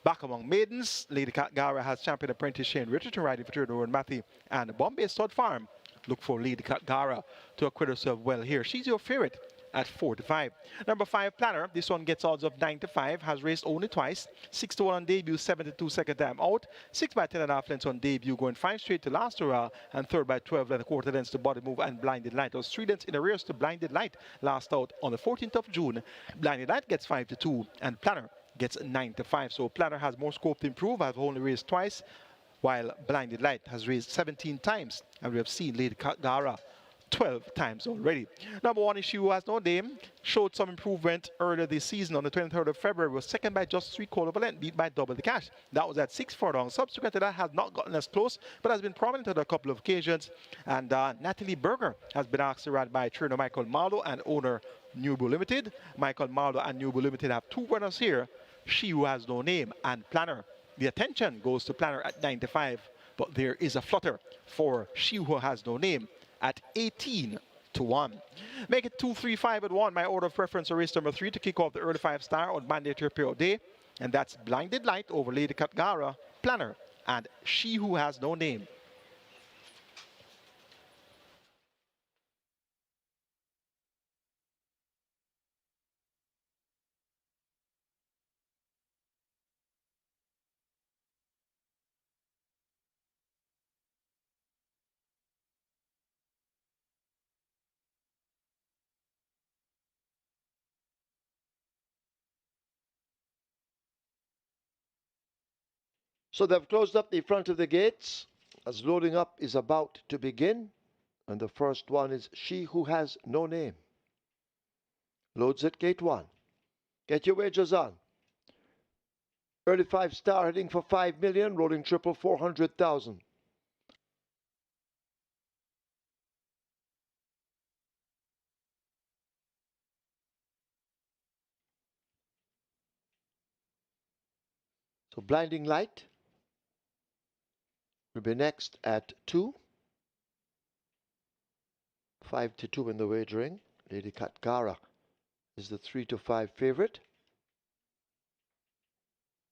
Back among maidens, Lady Katgara has champion apprentice Shane Richardson riding for Turner and Matthew, and Bombay Stud Farm look for Lady Katgara to acquit herself well here. She's your favorite at 4-5. Number 5, Planner. This one gets odds of 9-5. Has raced only twice. 6-1 on debut, 7-2 second time out. 6 by 10.5 lengths on debut, going 5 straight to last hurrah, and 3rd by 12 1/4 lengths to Body Move and Blinded Light. Those 3 lengths in arrears to Blinded Light last out on the 14th of June. Blinded Light gets 5-2, and Planner gets 9-5. So Planner has more scope to improve. I've only raced twice, while Blinded Light has raced 17 times, and we have seen Lady Katgara 12 times already. Number 1 is She Who Has No Name. Showed some improvement earlier this season on the 23rd of February. Was 2nd by just 3/4 of a length, beat by Double the Cash. That was at 6 furlongs. Subsequent to that, has not gotten as close, but has been prominent on a couple of occasions. And Natalie Berger has been asked to ride by trainer Michael Marlowe and owner Nubu Limited. Michael Marlowe and Nubu Limited have 2 runners here, She Who Has No Name and Planner. The attention goes to Planner at 9-5, but there is a flutter for She Who Has No Name at 18-1. Make it 2-3-5-1. My order of preference for race number 3 to kick off the early 5-star on mandatory period day. And that's Blinded Light over Lady Katgara, Planner, and She Who Has No Name. So they've closed up the front of the gates as loading up is about to begin. And the first one is She Who Has No Name. Loads at gate 1. Get your wagers on. Early 5-star heading for 5 million, rolling triple 400,000. So Blinding Light will be next at 2. 5-2 in the wagering. Lady Katgara is the 3-5 favorite.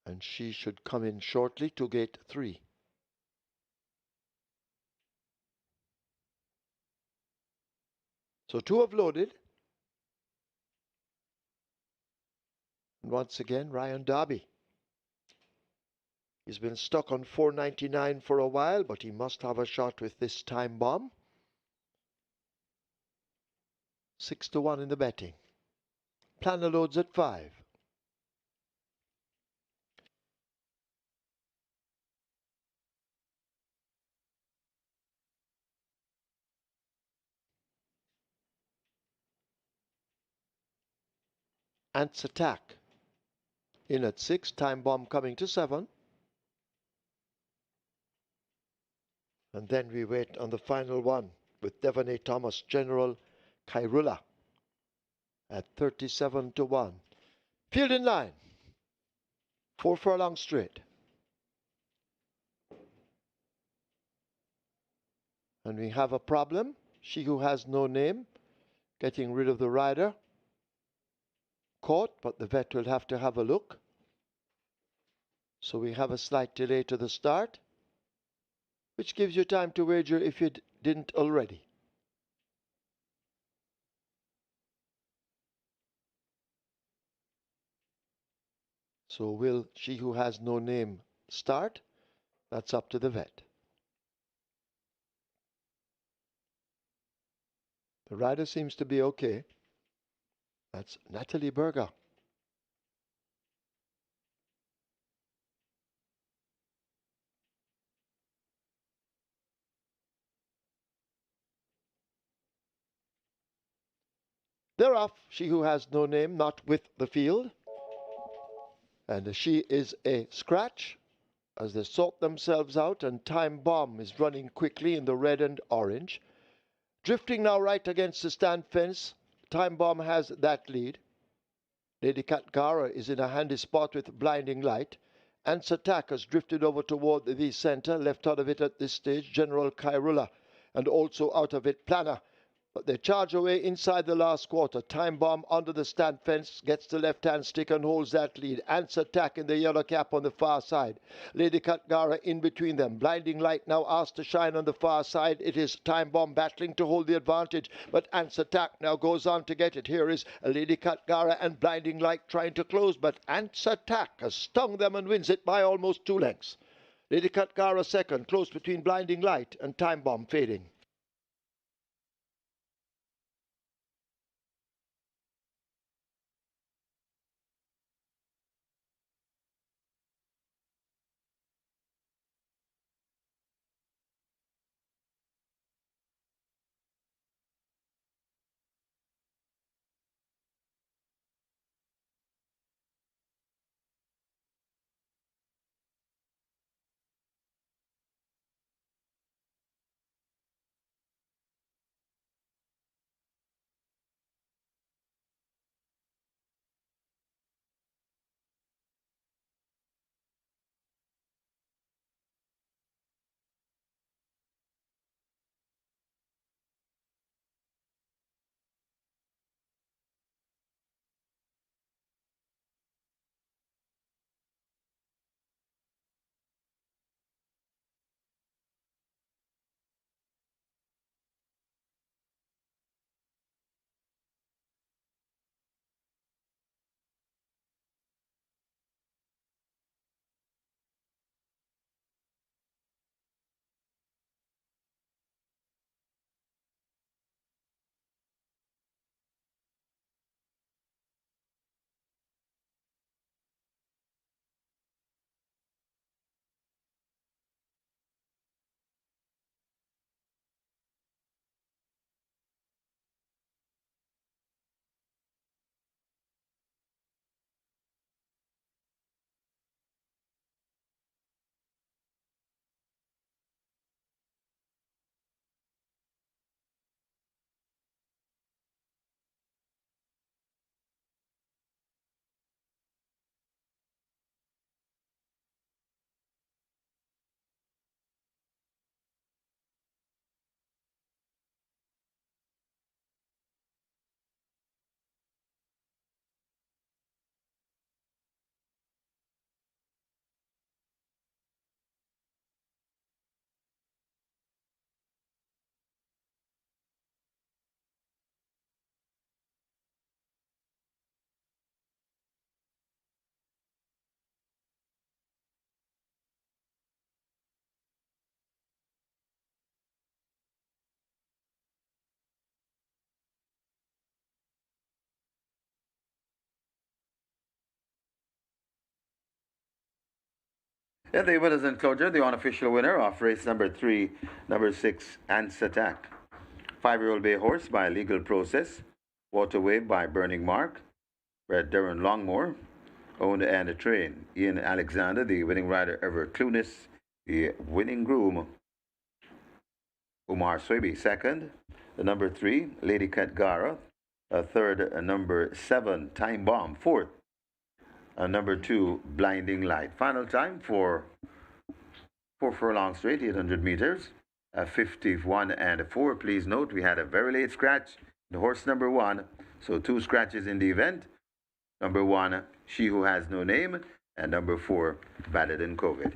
And she should come in shortly to gate 3. So 2 have loaded. And once again, Ryan Darby. He's been stuck on 4.99 for a while, but he must have a shot with this time bomb. 6-1 in the betting. Planner loads at 5. Ants Attack in at 6. Time bomb coming to 7. And then we wait on the final one with Devon A. Thomas, General Kairula at 37-1. Field in line. 4 furlongs straight. And we have a problem. She Who Has No Name getting rid of the rider. Caught, but the vet will have to have a look. So we have a slight delay to the start, which gives you time to wager if you didn't already. So will She Who Has No Name start? That's up to the vet. The rider seems to be okay. That's Natalie Berger. They're off. She Who Has No Name, not with the field. And she is a scratch as they sort themselves out, and Time Bomb is running quickly in the red and orange. Drifting now right against the stand fence. Time Bomb has that lead. Lady Katgara is in a handy spot with Blinding Light. Ants Attack has drifted over toward the center, left out of it at this stage General Kairula, and also out of it Planner. But they charge away inside the last quarter. Time Bomb under the stand fence gets the left-hand stick and holds that lead. Ants Attack in the yellow cap on the far side. Lady Katgara in between them. Blinding Light now asked to shine on the far side. It is Time Bomb battling to hold the advantage, but Ants Attack now goes on to get it. Here is Lady Katgara and Blinding Light trying to close, but Ants Attack has stung them and wins it by almost 2 lengths. Lady Katgara second, close between Blinding Light and Time Bomb fading. Yeah, the winners in closure, the unofficial winner of race number 3, number 6, Ants Attack. 5-year-old bay horse by legal process. Waterway by Burning Mark. Bred Darren Longmore. Owned and trained Ian Alexander, the winning rider Ever Clunis. The winning groom Umar Swaby second. The number 3, Lady Katgara. Third, number 7, Time Bomb. Fourth, number 2, Blinding Light. Final time for 4 furlong straight, 800 meters, 51 and 4. Please note we had a very late scratch in horse number 1, so 2 scratches in the event. Number 1, She Who Has No Name, and number 4, Better Than COVID.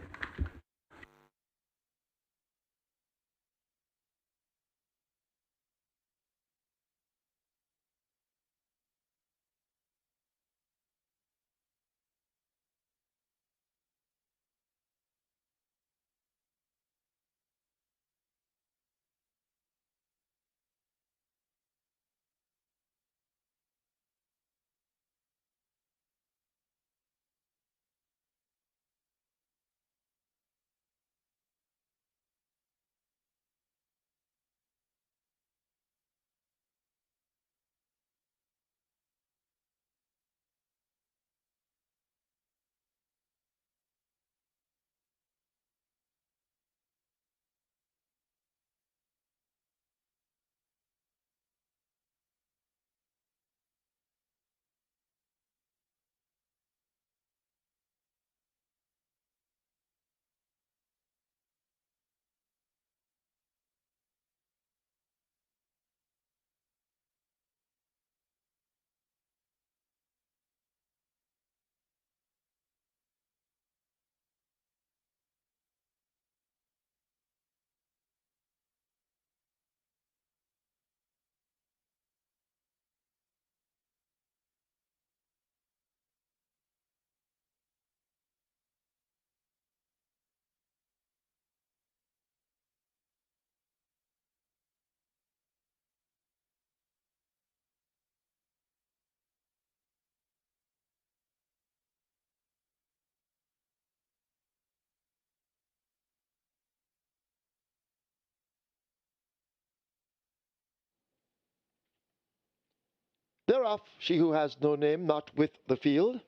They're off. She who has no name, not with the field.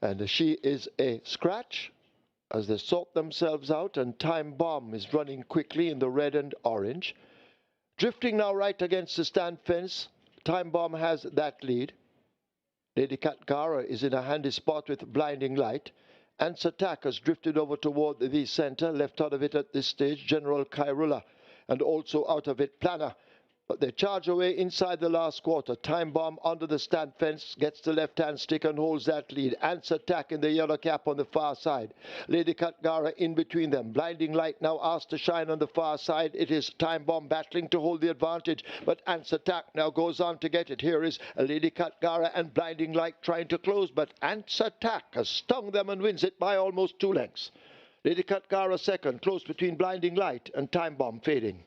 And she is a scratch as they sort themselves out, and Time Bomb is running quickly in the red and orange. Drifting now right against the stand fence. Time Bomb has that lead. Lady Katgara is in a handy spot with Blinding Light. Answer Tack has drifted over toward the center, left out of it at this stage, General Kairula, and also out of it Planner. But they charge away inside the last quarter. Time Bomb under the stand fence, gets the left-hand stick and holds that lead. Answer Tack in the yellow cap on the far side. Lady Katgara in between them. Blinding Light now asked to shine on the far side. It is Time Bomb battling to hold the advantage, but Answer Tack now goes on to get it. Here is Lady Katgara and Blinding Light trying to close, but Answer Tack has stung them and wins it by almost 2 lengths. Lady Katgara second, close between Blinding Light and Time Bomb fading.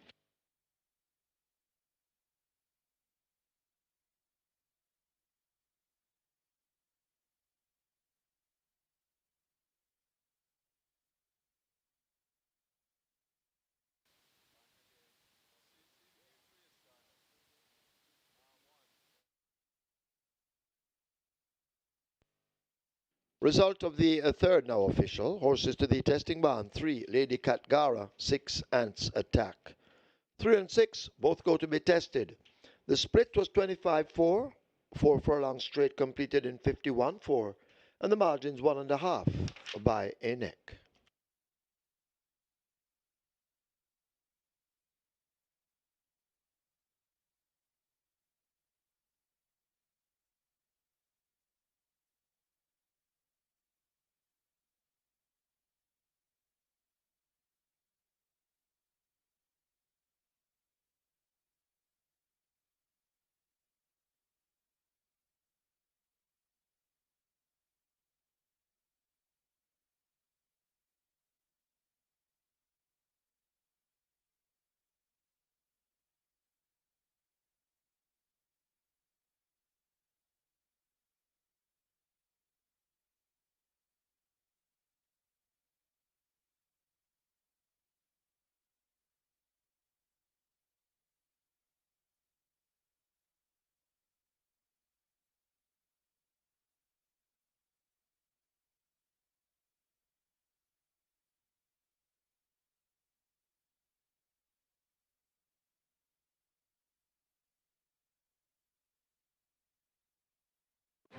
Result of the third now official. Horses to the testing barn. 3, Lady Katgara. 6, Ants Attack. 3 and 6, both go to be tested. The split was 25-4. 4 furlongs straight completed in 51-4. And the margin's 1.5 by a neck.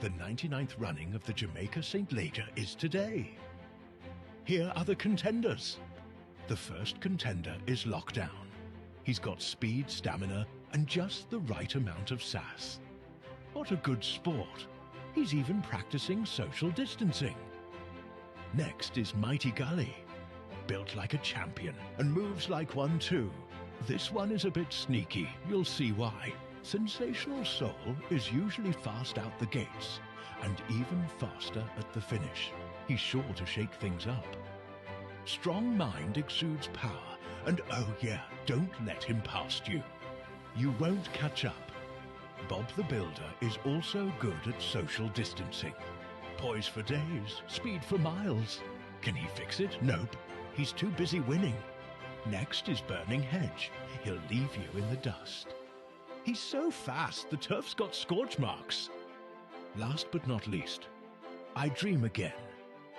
The 99th running of the Jamaica St. Leger is today. Here are the contenders. The first contender is Lockdown. He's got speed, stamina, and just the right amount of sass. What a good sport. He's even practicing social distancing. Next is Mighty Gully. Built like a champion and moves like one too. This one is a bit sneaky, you'll see why. Sensational Soul is usually fast out the gates, and even faster at the finish. He's sure to shake things up. Strong Mind exudes power, and oh yeah, don't let him past you. You won't catch up. Bob the Builder is also good at social distancing. Poise for days, speed for miles. Can he fix it? Nope. He's too busy winning. Next is Burning Hedge. He'll leave you in the dust. He's so fast, the turf's got scorch marks. Last but not least, I Dream Again.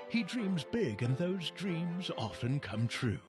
He dreams big, and those dreams often come true.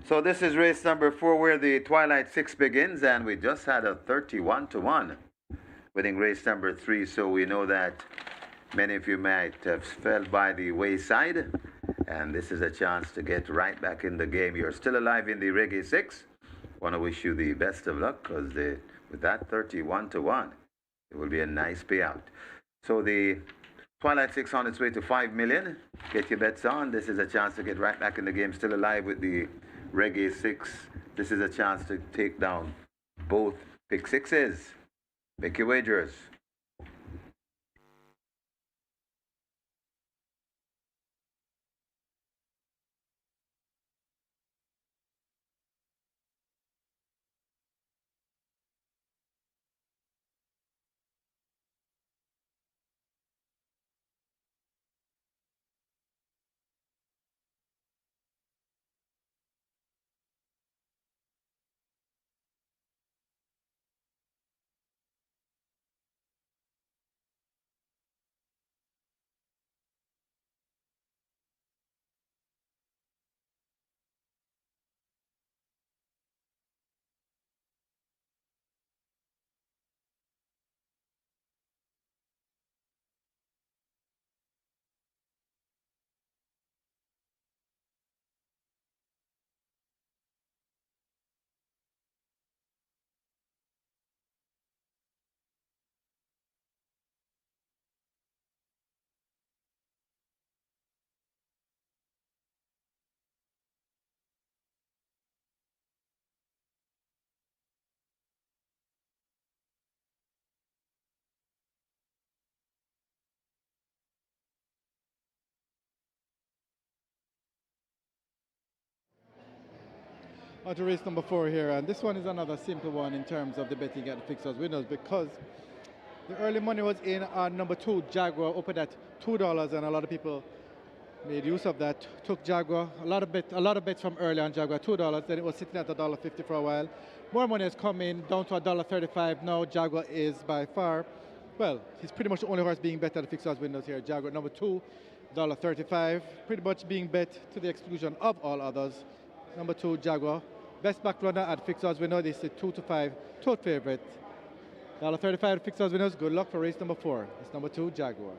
So this is race number 4 where the Twilight 6 begins, and we just had a 31-1 winning race number 3, so we know that many of you might have fell by the wayside, and this is a chance to get right back in the game. You're still alive in the Reggae 6. Want to wish you the best of luck, because with that 31-1, it will be a nice payout. So the Twilight 6 on its way to 5 million. Get your bets on. This is a chance to get right back in the game. Still alive with the Reggae 6. This is a chance to take down both pick sixes. Make your wagers. On to race number 4 here, and this one is another simple one in terms of the betting at the fixers winners, because the early money was in on number 2 Jaguar, opened at $2, and a lot of people made use of that. Took Jaguar, a lot of bets from early on Jaguar, $2. Then it was sitting at $1.50 for a while. More money has come in down to $1.35 now. Jaguar is by far, well, he's pretty much the only horse being bet at the fixers windows here. Jaguar number 2, $1.35, pretty much being bet to the exclusion of all others. Number 2 Jaguar, best back runner at fixers window. This is 2 to 5, total favorite. $1.35 fixers winners. Good luck for race number 4. It's number 2 Jaguar.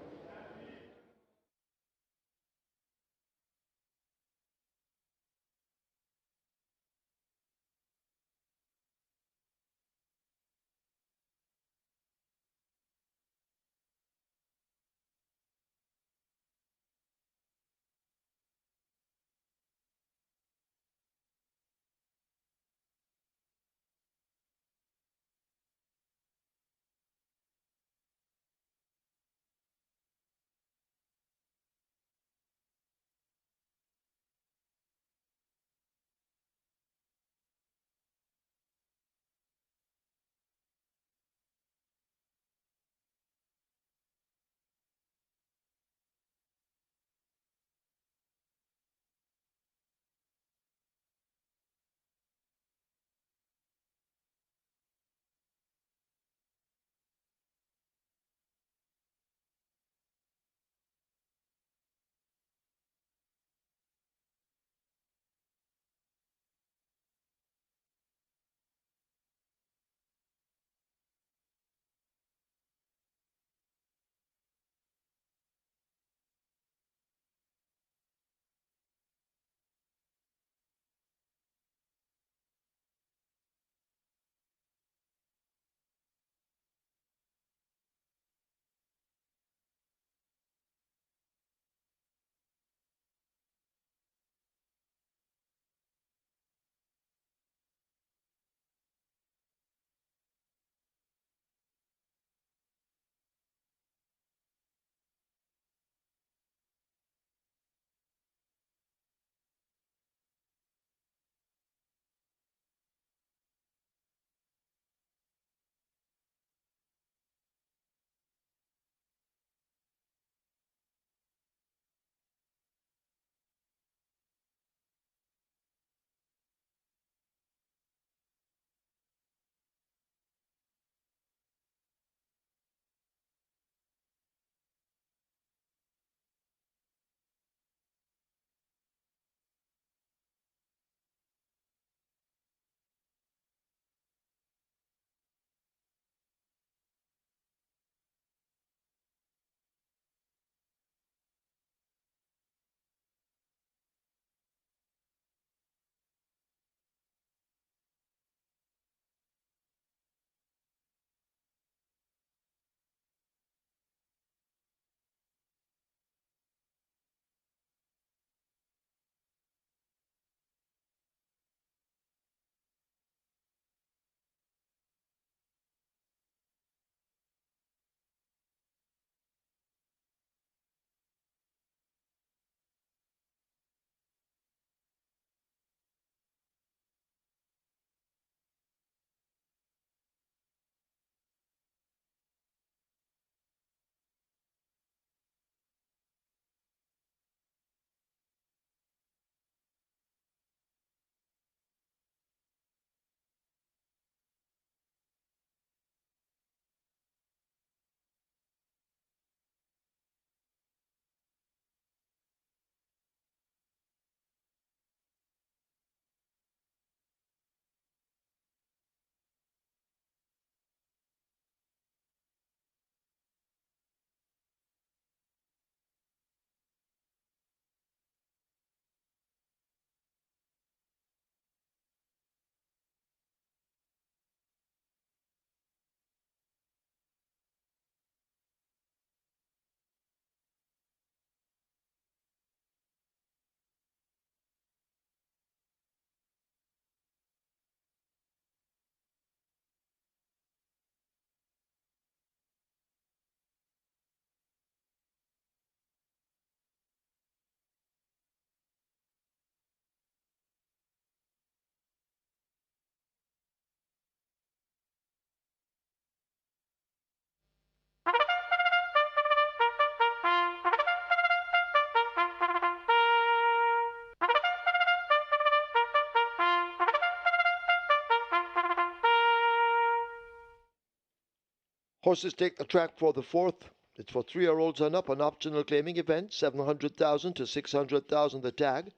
Horses take the track for the fourth. It's for 3-year-olds and up, an optional claiming event, 700,000 to 600,000 the tag.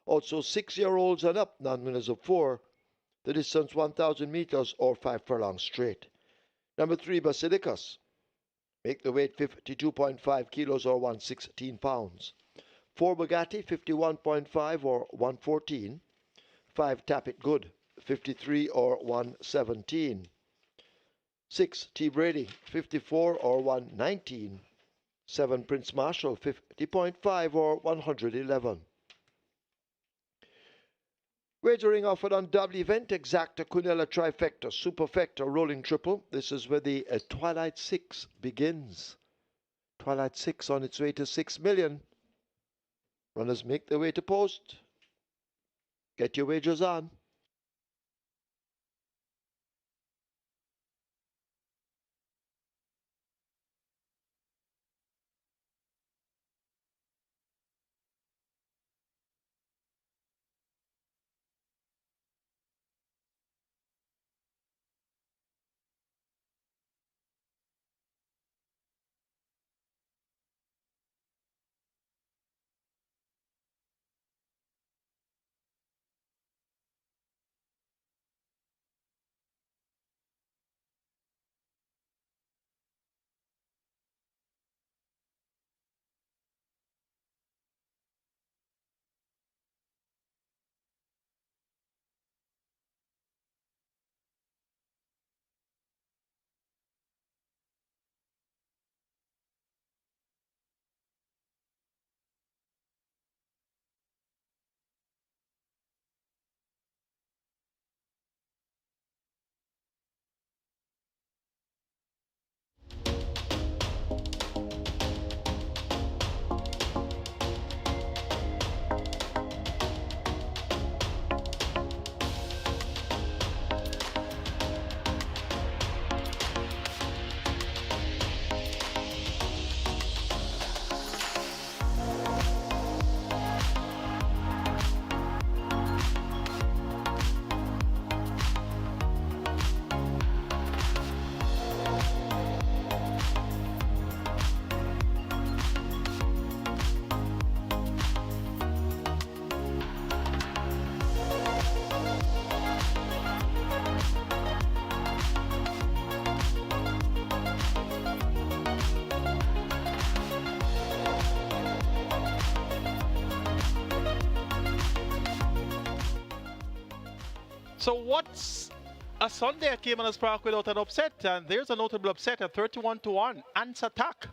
Also 6-year-olds and up, non-winners of 4. The distance 1,000 meters or 5 furlongs straight. Number 3, Basilicus. Make the weight 52.5 kilos or 116 pounds. 4, Bugatti, 51.5 or 114. 5, Tap It Good, 53 or 117. 6, T. Brady, 54 or 119. 7, Prince Marshall, 50.5 or 111. Wagering offered on double event, exacta, Cunella trifecta, superfecta, rolling triple. This is where the Twilight 6 begins. Twilight 6 on its way to 6 million. Runners make their way to post. Get your wagers on. So what's a Sunday at Caymanas Park without an upset? And there's a notable upset at 31-1. Answer Tack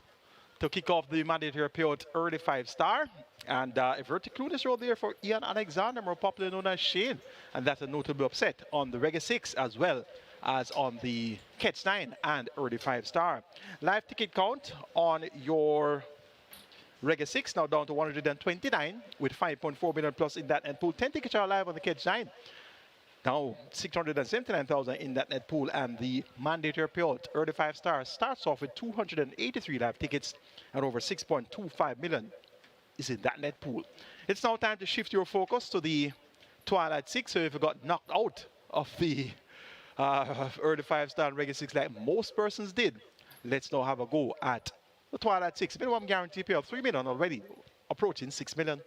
to kick off the mandatory period early 5-star. And a verticlunis rode there for Ian Alexander, more popularly known as Shane. And that's a notable upset on the Reggae 6 as well as on the Catch 9 and early 5-star. Live ticket count on your Reggae 6 now down to 129 with 5.4 million plus in that net pool. 10 tickets are live on the Catch 9. Now 679,000 in that net pool, and the mandatory period early 5-star starts off with 283 live tickets and over 6.25 million is in that net pool. It's now time to shift your focus to the Twilight 6. So if you got knocked out of the early 5-star and Reggae 6 like most persons did, let's now have a go at the Twilight 6. Minimum guarantee payout 3 million already, approaching 6 million.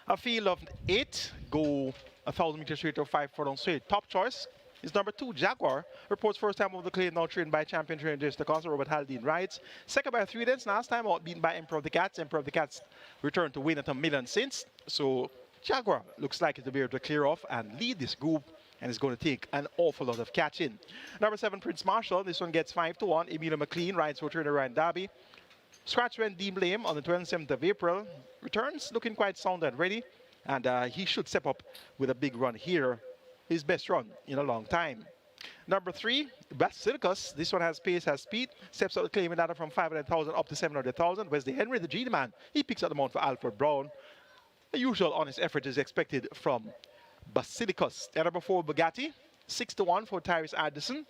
A field of 8 go 1,000 meters straight or 5 furlong straight. Top choice is number 2, Jaguar. Reports first time over the claim, now trained by champion trainer Jason DeCosta. Robert Haldane rides. Second by 3 lengths. Last time out beaten by Emperor of the Cats. Emperor of the Cats returned to win at 1 million since. So Jaguar looks like it to be able to clear off and lead this group, and it's going to take an awful lot of catching. Number 7, Prince Marshall. This one gets 5-1. Emilio McLean rides for trainer Ryan Darby. Scratch when deemed lame on the 27th of April. Returns looking quite sound and ready. And he should step up with a big run here. His best run in a long time. Number 3, Basilicus. This one has pace, has speed. Steps up the claiming ladder from 500,000 up to 700,000. Wesley Henry, the G man, he picks up the mount for Alfred Brown. The usual honest effort is expected from Basilicus. And number 4, Bugatti. 6-1 for Tyrese Addison.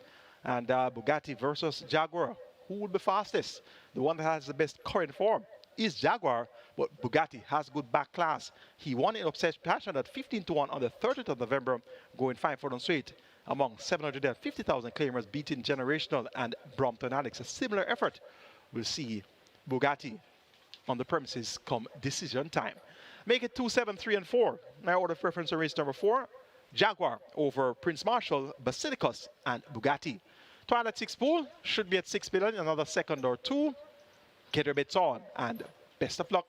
And Bugatti versus Jaguar. Who will be fastest? The one that has the best current form is Jaguar, but Bugatti has good back class. He won in upset passion at 15-1 on the 30th of November, going 5 furlong straight among 750,000 claimers beating Generational and Brompton Alex. A similar effort will see Bugatti on the premises come decision time. Make it 2, 7, 3, and 4. My order of preference on race number 4. Jaguar over Prince Marshall, Basilicus, and Bugatti. Twilight 6 pool should be at 6 billion, another second or two. Get your bets on, and best of luck.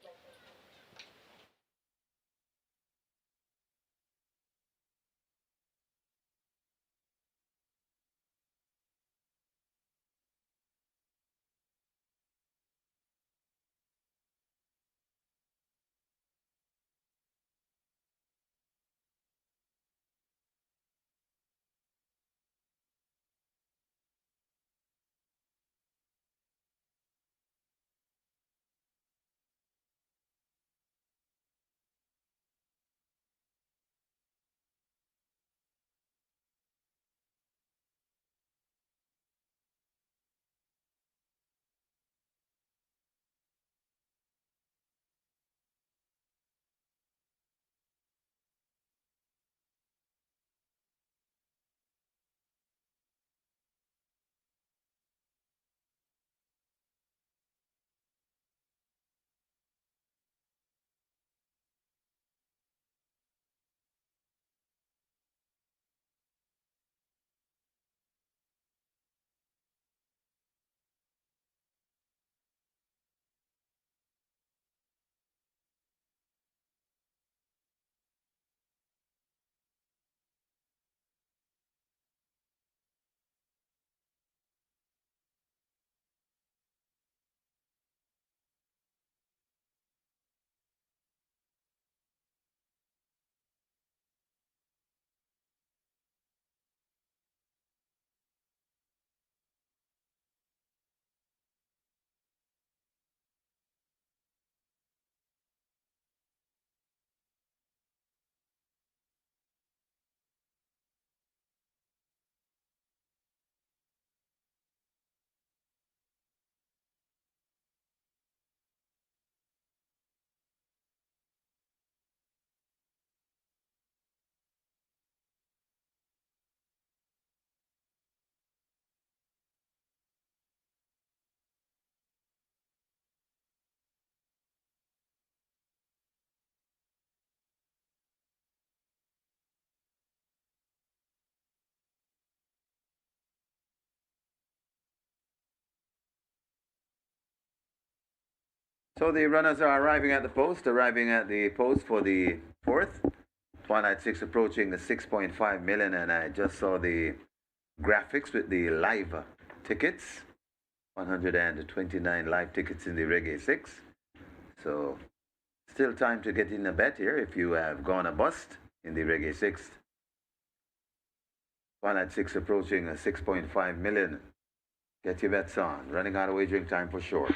So the runners are arriving at the post for the 4th. Twilight 6 approaching the 6.5 million, and I just saw the graphics with the live tickets. 129 live tickets in the Reggae 6. So still time to get in a bet here if you have gone a bust in the Reggae 6. Twilight 6 approaching a 6.5 million. Get your bets on. Running out of wagering time for sure.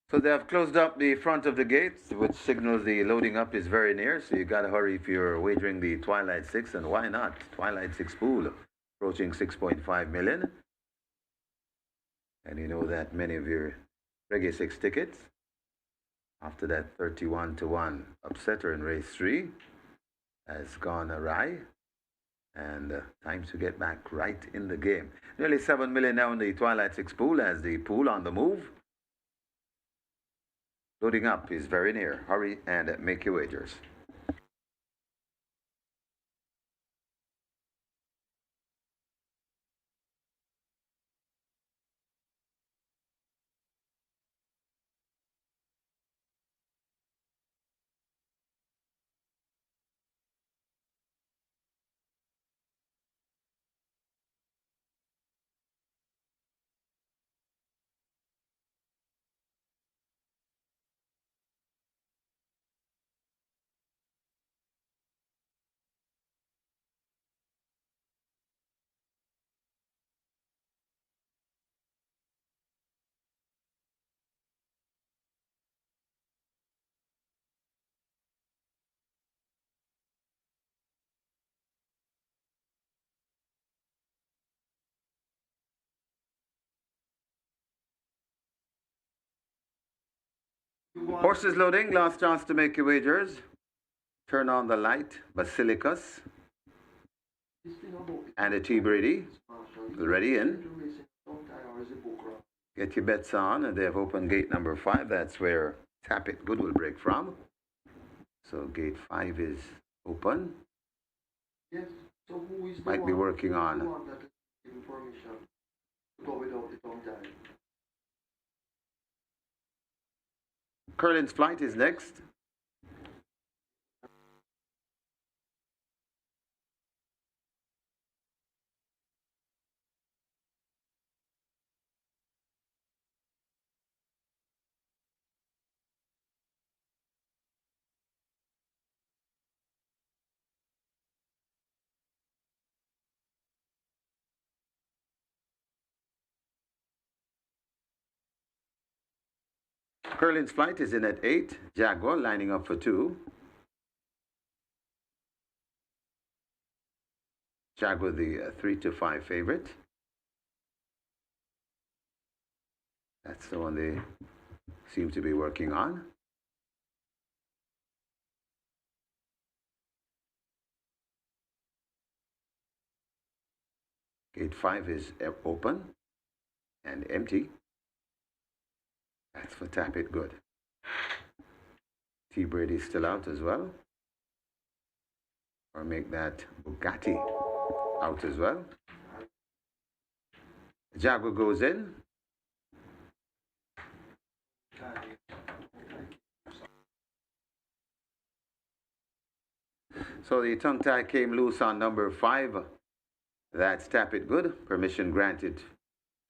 So they have closed up the front of the gate, which signals the loading up is very near. So you got to hurry if you're wagering the Twilight 6, and why not? Twilight 6 pool approaching 6.5 million. And you know that many of your Reggae 6 tickets, after that 31-1 upsetter in race 3, has gone awry. And time to get back right in the game. Nearly 7 million now in the Twilight Six pool as the pool on the move. Loading up is very near. Hurry and make your wagers. Horses loading, last chance to make your wagers. Turn on the light, Basilicus and a T Brady. Ready in. Get your bets on, and they have opened gate number 5. That's where Tap It Good will break from. So gate 5 is open. Yes. So who is Might be working on. Curlin's Flight is next. Curlin's Flight is in at 8. Jaguar lining up for 2. Jaguar the 3 to 5 favorite. That's the one they seem to be working on. Gate 5 is open and empty. That's for Tap It Good. T Brady's still out as well. Or make that Bugatti out as well. Jaguar goes in. So the tongue tie came loose on number 5. That's Tap It Good. Permission granted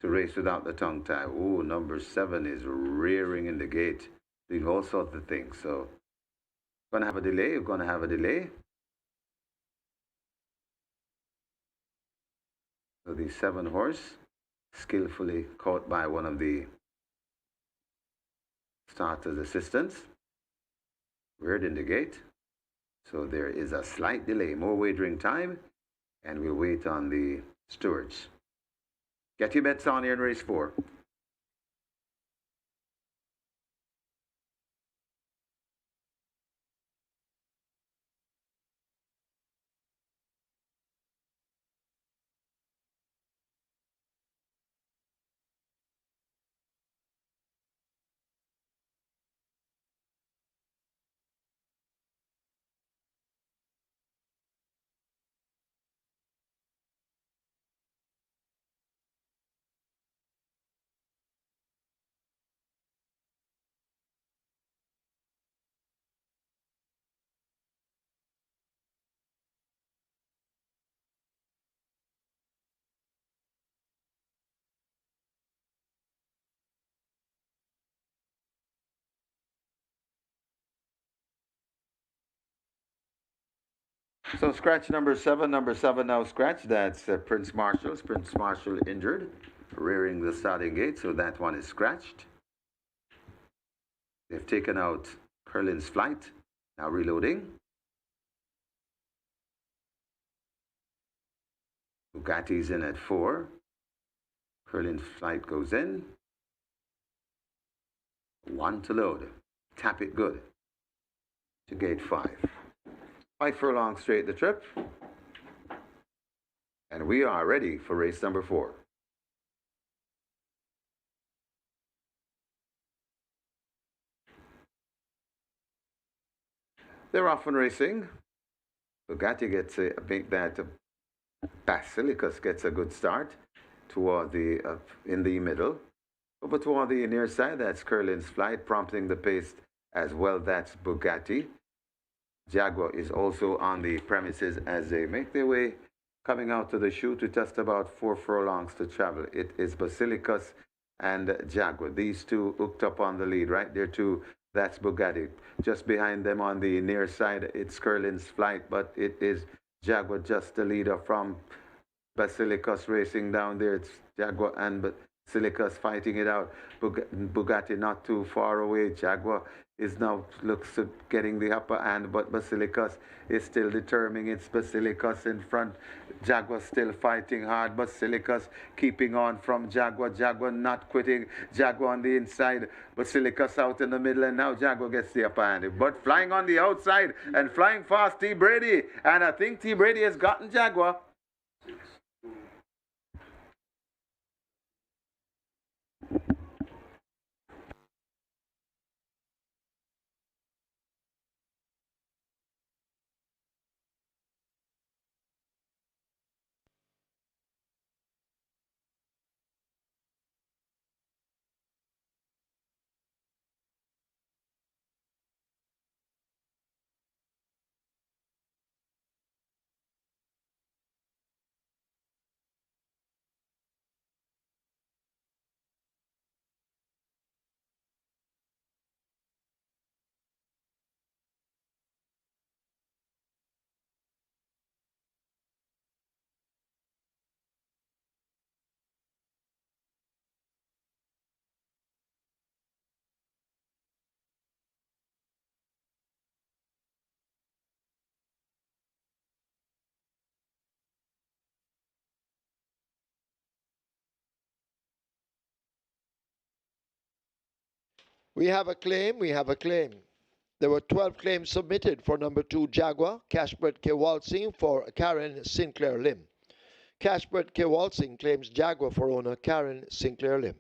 to race without the tongue tie. Ooh, number 7 is rearing in the gate, doing all sorts of things. So, gonna have a delay. We're gonna have a delay. So the 7 horse, skillfully caught by one of the starter's assistants, reared in the gate. So there is a slight delay, more wagering time, and we'll wait on the stewards. Get your bets on here in race 4. So scratch number 7 now scratch. That's Prince Marshall's. Prince Marshall injured, rearing the starting gate, so that one is scratched. They've taken out Curlin's Flight, now reloading. Bugatti's in at 4. Curlin's Flight goes in. 1 to load. Tap It Good to gate 5. 5 furlongs straight the trip. And we are ready for race number 4. They're off and racing. Bugatti gets a big that Basilicus gets a good start toward the in the middle. Over toward the near side, that's Curlin's Flight, prompting the pace as well. That's Bugatti. Jaguar is also on the premises as they make their way coming out to the chute with just about 4 furlongs to travel. It is Basilicus and Jaguar. These two hooked up on the lead right there too. That's Bugatti. Just behind them on the near side, it's Curlin's Flight, but it is Jaguar just the leader from Basilicus racing down there. It's Jaguar and Basilicus fighting it out. Bugatti not too far away. Jaguar is now looks to getting the upper hand, but Basilicus is still determining. It's Basilicus in front. Jaguar still fighting hard. Basilicus keeping on from Jaguar. Jaguar not quitting. Jaguar on the inside. Basilicus out in the middle, and now Jaguar gets the upper hand. But flying on the outside and flying fast, T. Brady. And I think T. Brady has gotten Jaguar. We have a claim. We have a claim. There were 12 claims submitted for number 2 Jaguar, Cashbird K. Waltzing for Karen Sinclair Lim. Cashbird K. Waltzing claims Jaguar for owner Karen Sinclair Lim.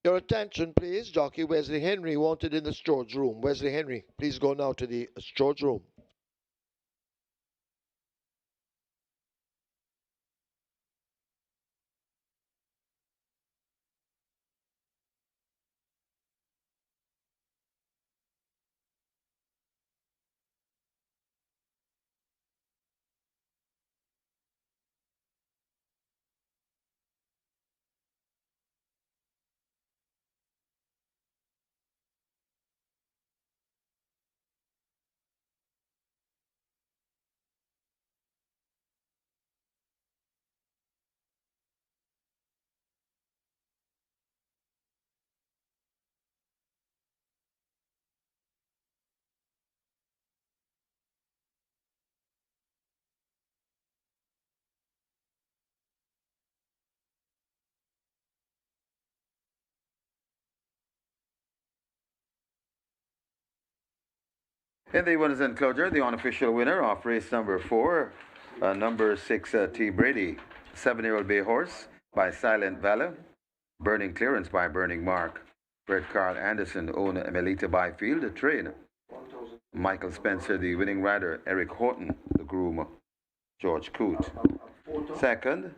Your attention, please. Jockey Wesley Henry wanted in the storage room. Wesley Henry, please go now to the storage room. In the winners enclosure, the unofficial winner of race number 4, number 6 T. Brady, 7-year-old bay horse by Silent Valor, Burning Clearance by Burning Mark, Fred Carl Anderson, owner Melita Byfield, the trainer, Michael Spencer, the winning rider, Eric Horton, the groom, George Coote. Second,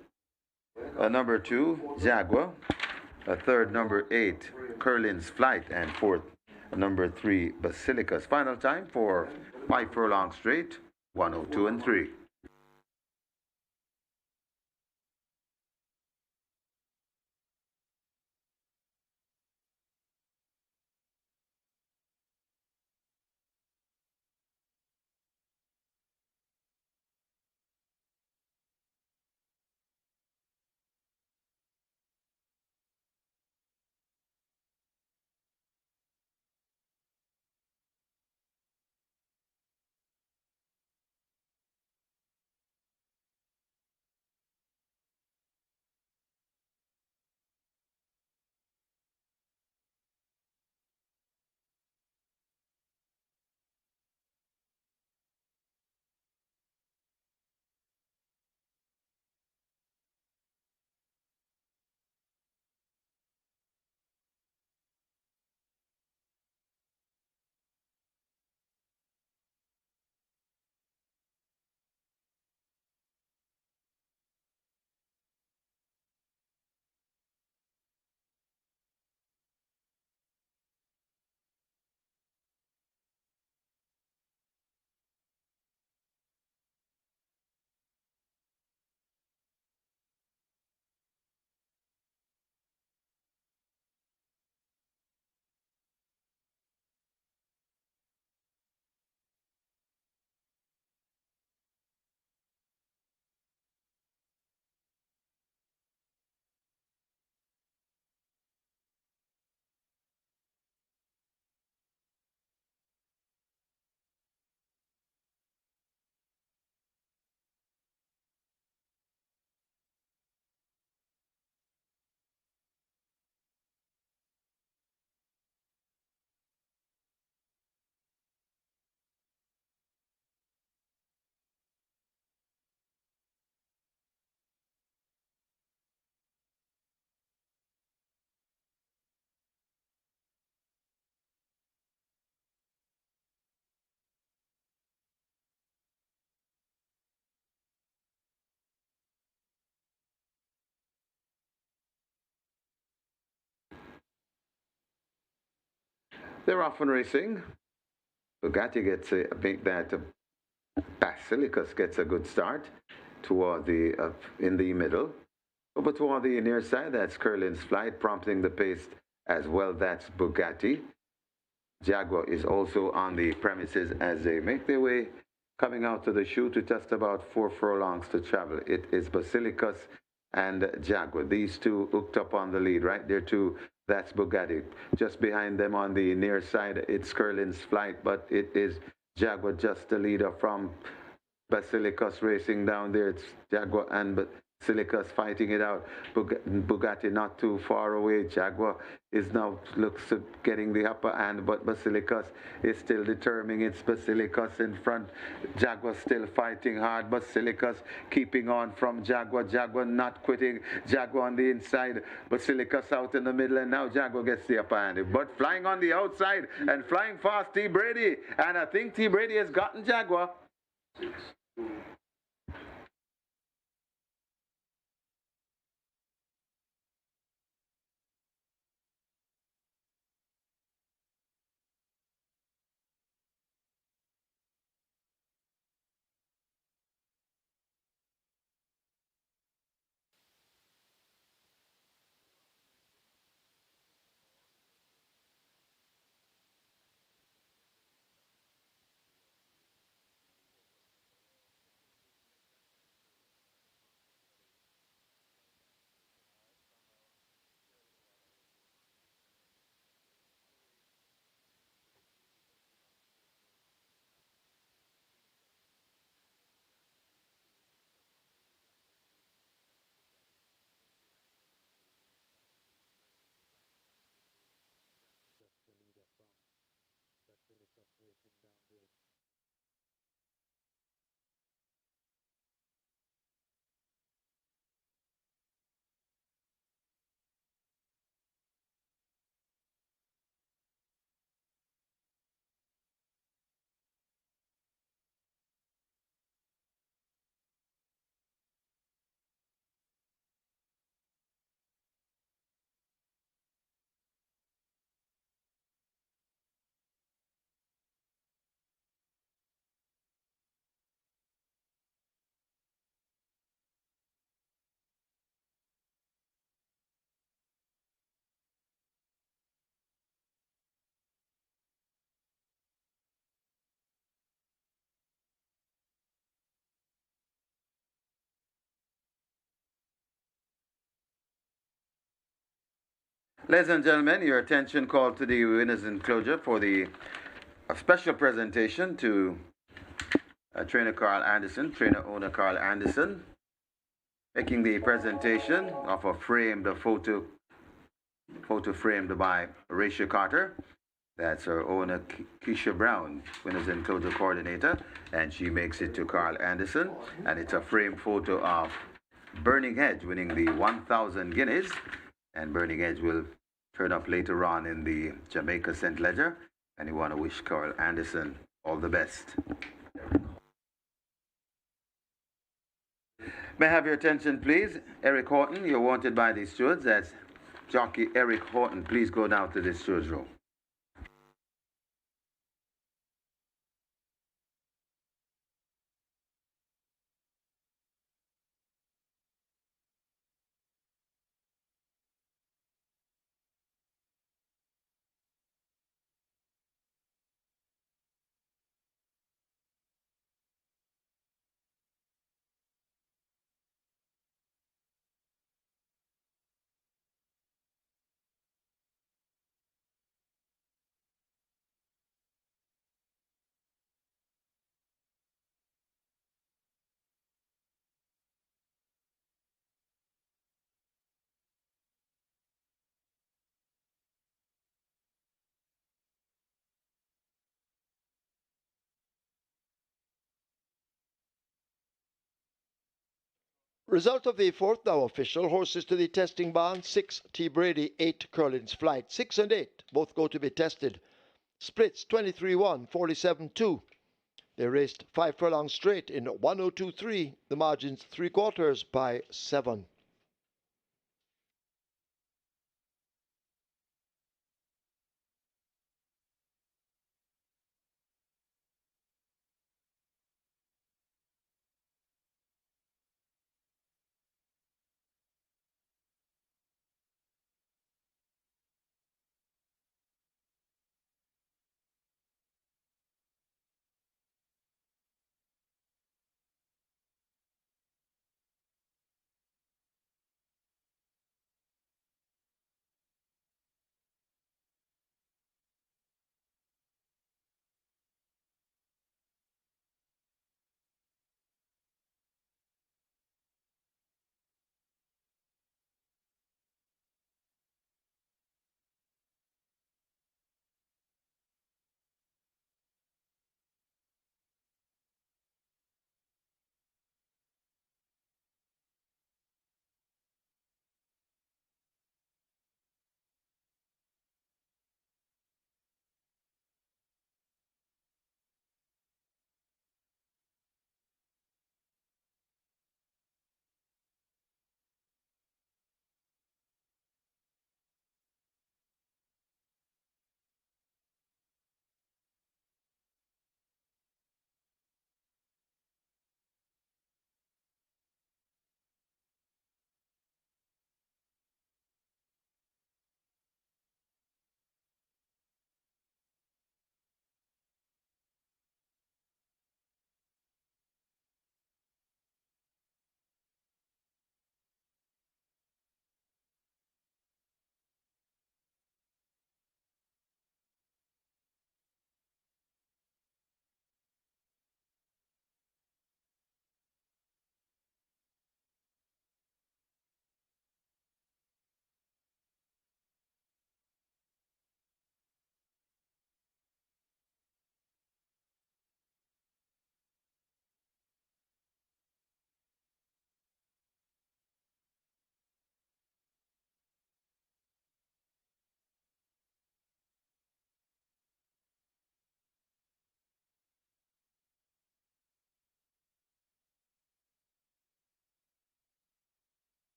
number 2, Jaguar. Third, number 8, Curlin's Flight, and fourth, number 3, Basilicus. Final time for 5 furlong straight, 102 and 3. They're off and racing. Bugatti gets a, I think that Basilicus gets a good start toward the in the middle. Over toward the near side, that's Curlin's Flight, prompting the pace as well. That's Bugatti. Jaguar is also on the premises as they make their way coming out to the chute to just about 4 furlongs to travel. It is Basilicus and Jaguar. These two hooked up on the lead right there too. That's Bugatti. Just behind them on the near side, it's Curlin's Flight, but it is Jaguar just the leader from Basilicus racing down there. It's Jaguar and Basilicus fighting it out. Bugatti not too far away. Jaguar is now looks to getting the upper hand, but Basilicus is still determining. It's Basilicus in front. Jaguar still fighting hard. Basilicus keeping on from Jaguar. Jaguar not quitting. Jaguar on the inside. Basilicus out in the middle, and now Jaguar gets the upper hand. But flying on the outside and flying fast, T. Brady. And I think T. Brady has gotten Jaguar. Ladies and gentlemen, your attention called to the winners enclosure for the special presentation to trainer Carl Anderson, trainer owner Carl Anderson, making the presentation of a framed photo framed by Rachel Carter. That's our owner Keisha Brown, winners enclosure coordinator, and she makes it to Carl Anderson, and it's a framed photo of Burning Edge winning the 1,000 guineas, and Burning Edge will turn up later on in the Jamaica St. Ledger, and we want to wish Carl Anderson all the best. May I have your attention, please? Eric Horton, you're wanted by the stewards. That's jockey Eric Horton. Please go down to the stewards room. Result of the fourth now official. Horses to the testing barn. 6 T. Brady, 8 Curlin's Flight. 6 and 8 both go to be tested. Splits 23-1, 47-2. They raced 5 furlongs straight in 102.3. The margins 3/4 by 7.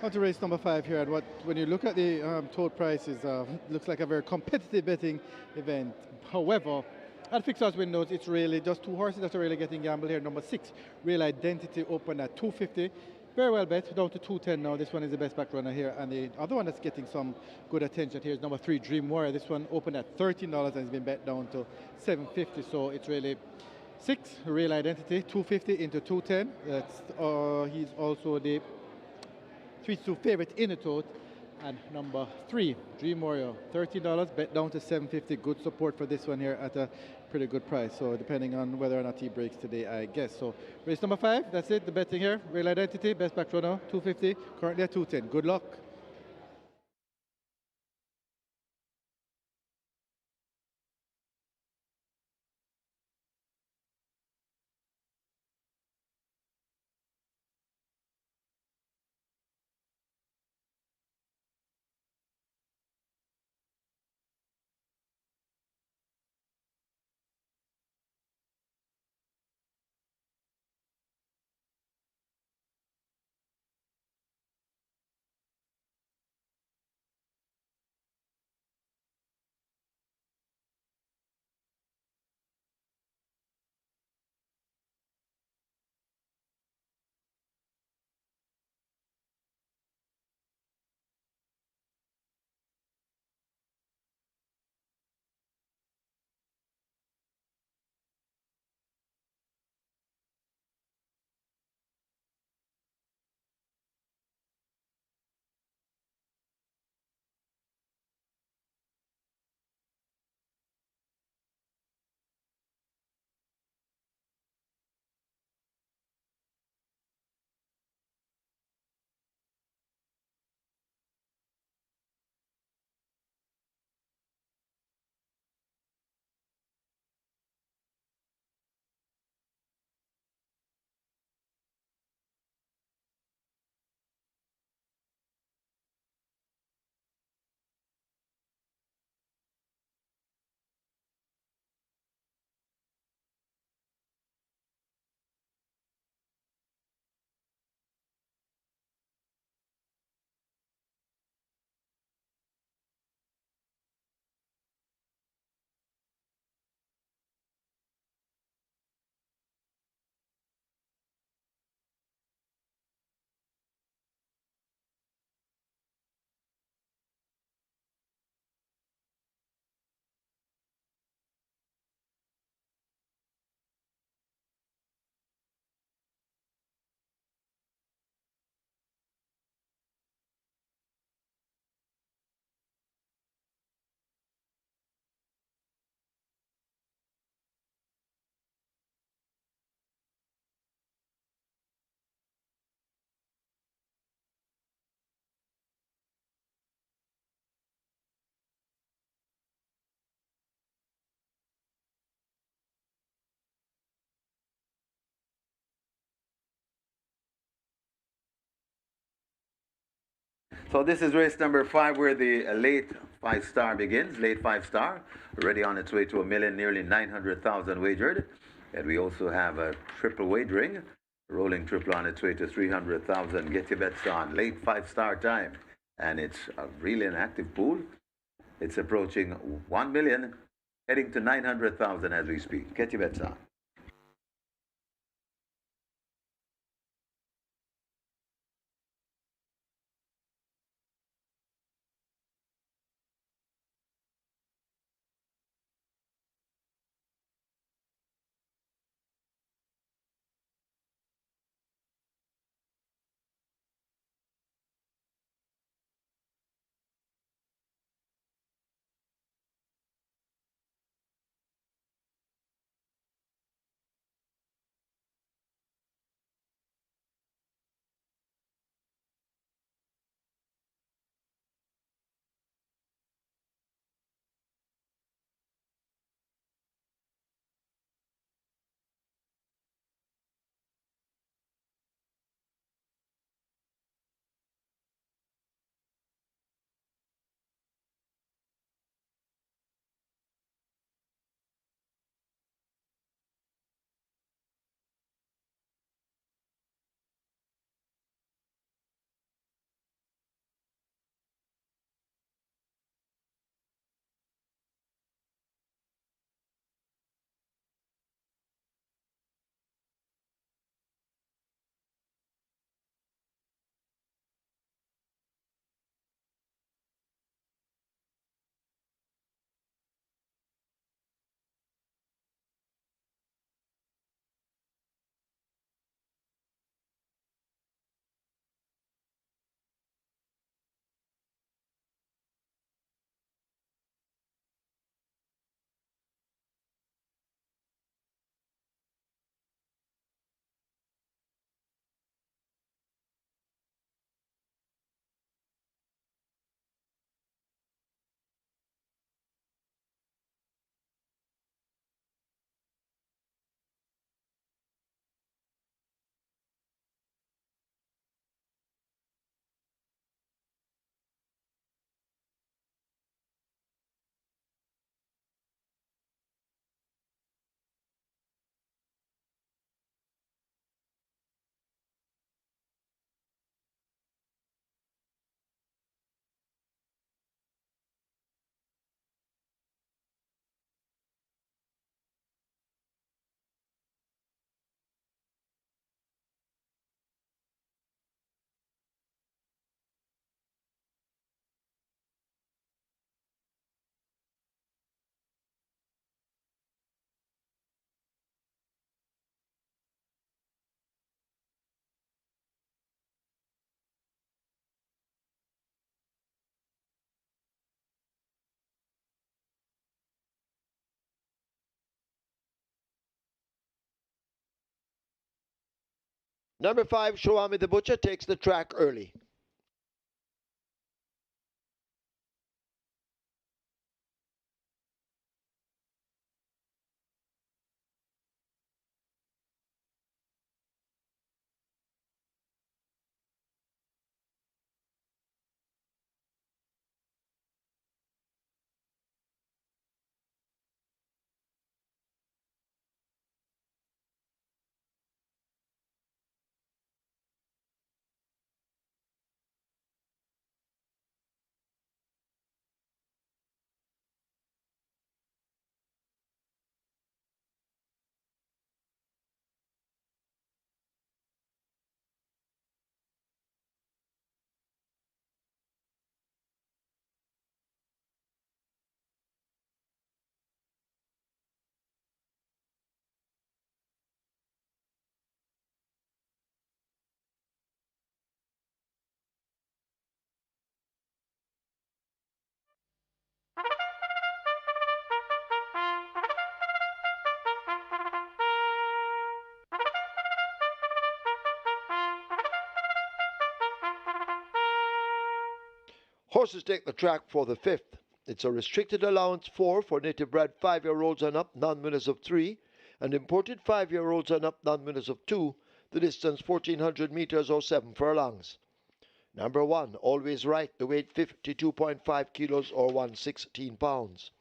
On to race number 5 here, and when you look at the total prices, looks like a very competitive betting event. However, at fixed windows, it's really just two horses that are really getting gambled here. Number 6, Real Identity, open at 250. Very well bet, down to 210 now. This one is the best back runner here, and the other one that's getting some good attention here is number 3, Dream Warrior. This one opened at $13 and has been bet down to $7.50. So it's really 6, Real Identity, 250 into 210. That's he's also the 3-2 favorite in the tote, and number 3, Dream Warrior, $13, bet down to $7.50. Good support for this one here at a pretty good price. So depending on whether or not he breaks today, I guess. So race number 5, that's it. The betting here, Real Identity, best back runner, 250, currently at 210. Good luck. So this is race number 5 where the late 5-star begins. Late 5-star, already on its way to 1,000,000, nearly 900,000 wagered. And we also have a triple wagering, rolling triple on its way to 300,000. Get your bets on. Late 5-star time. And it's really an active pool. It's approaching 1,000,000, heading to 900,000 as we speak. Get your bets on. Number 5, Shawami the Butcher, takes the track early. Horses take the track for the 5th. It's a restricted allowance 4 for native bred 5-year-olds and up, non-winners of 3, and imported 5-year-olds and up, non-winners of 2, the distance 1,400 meters or 7 furlongs. Number 1, Always Right, the weight 52.5 kilos or 116 pounds.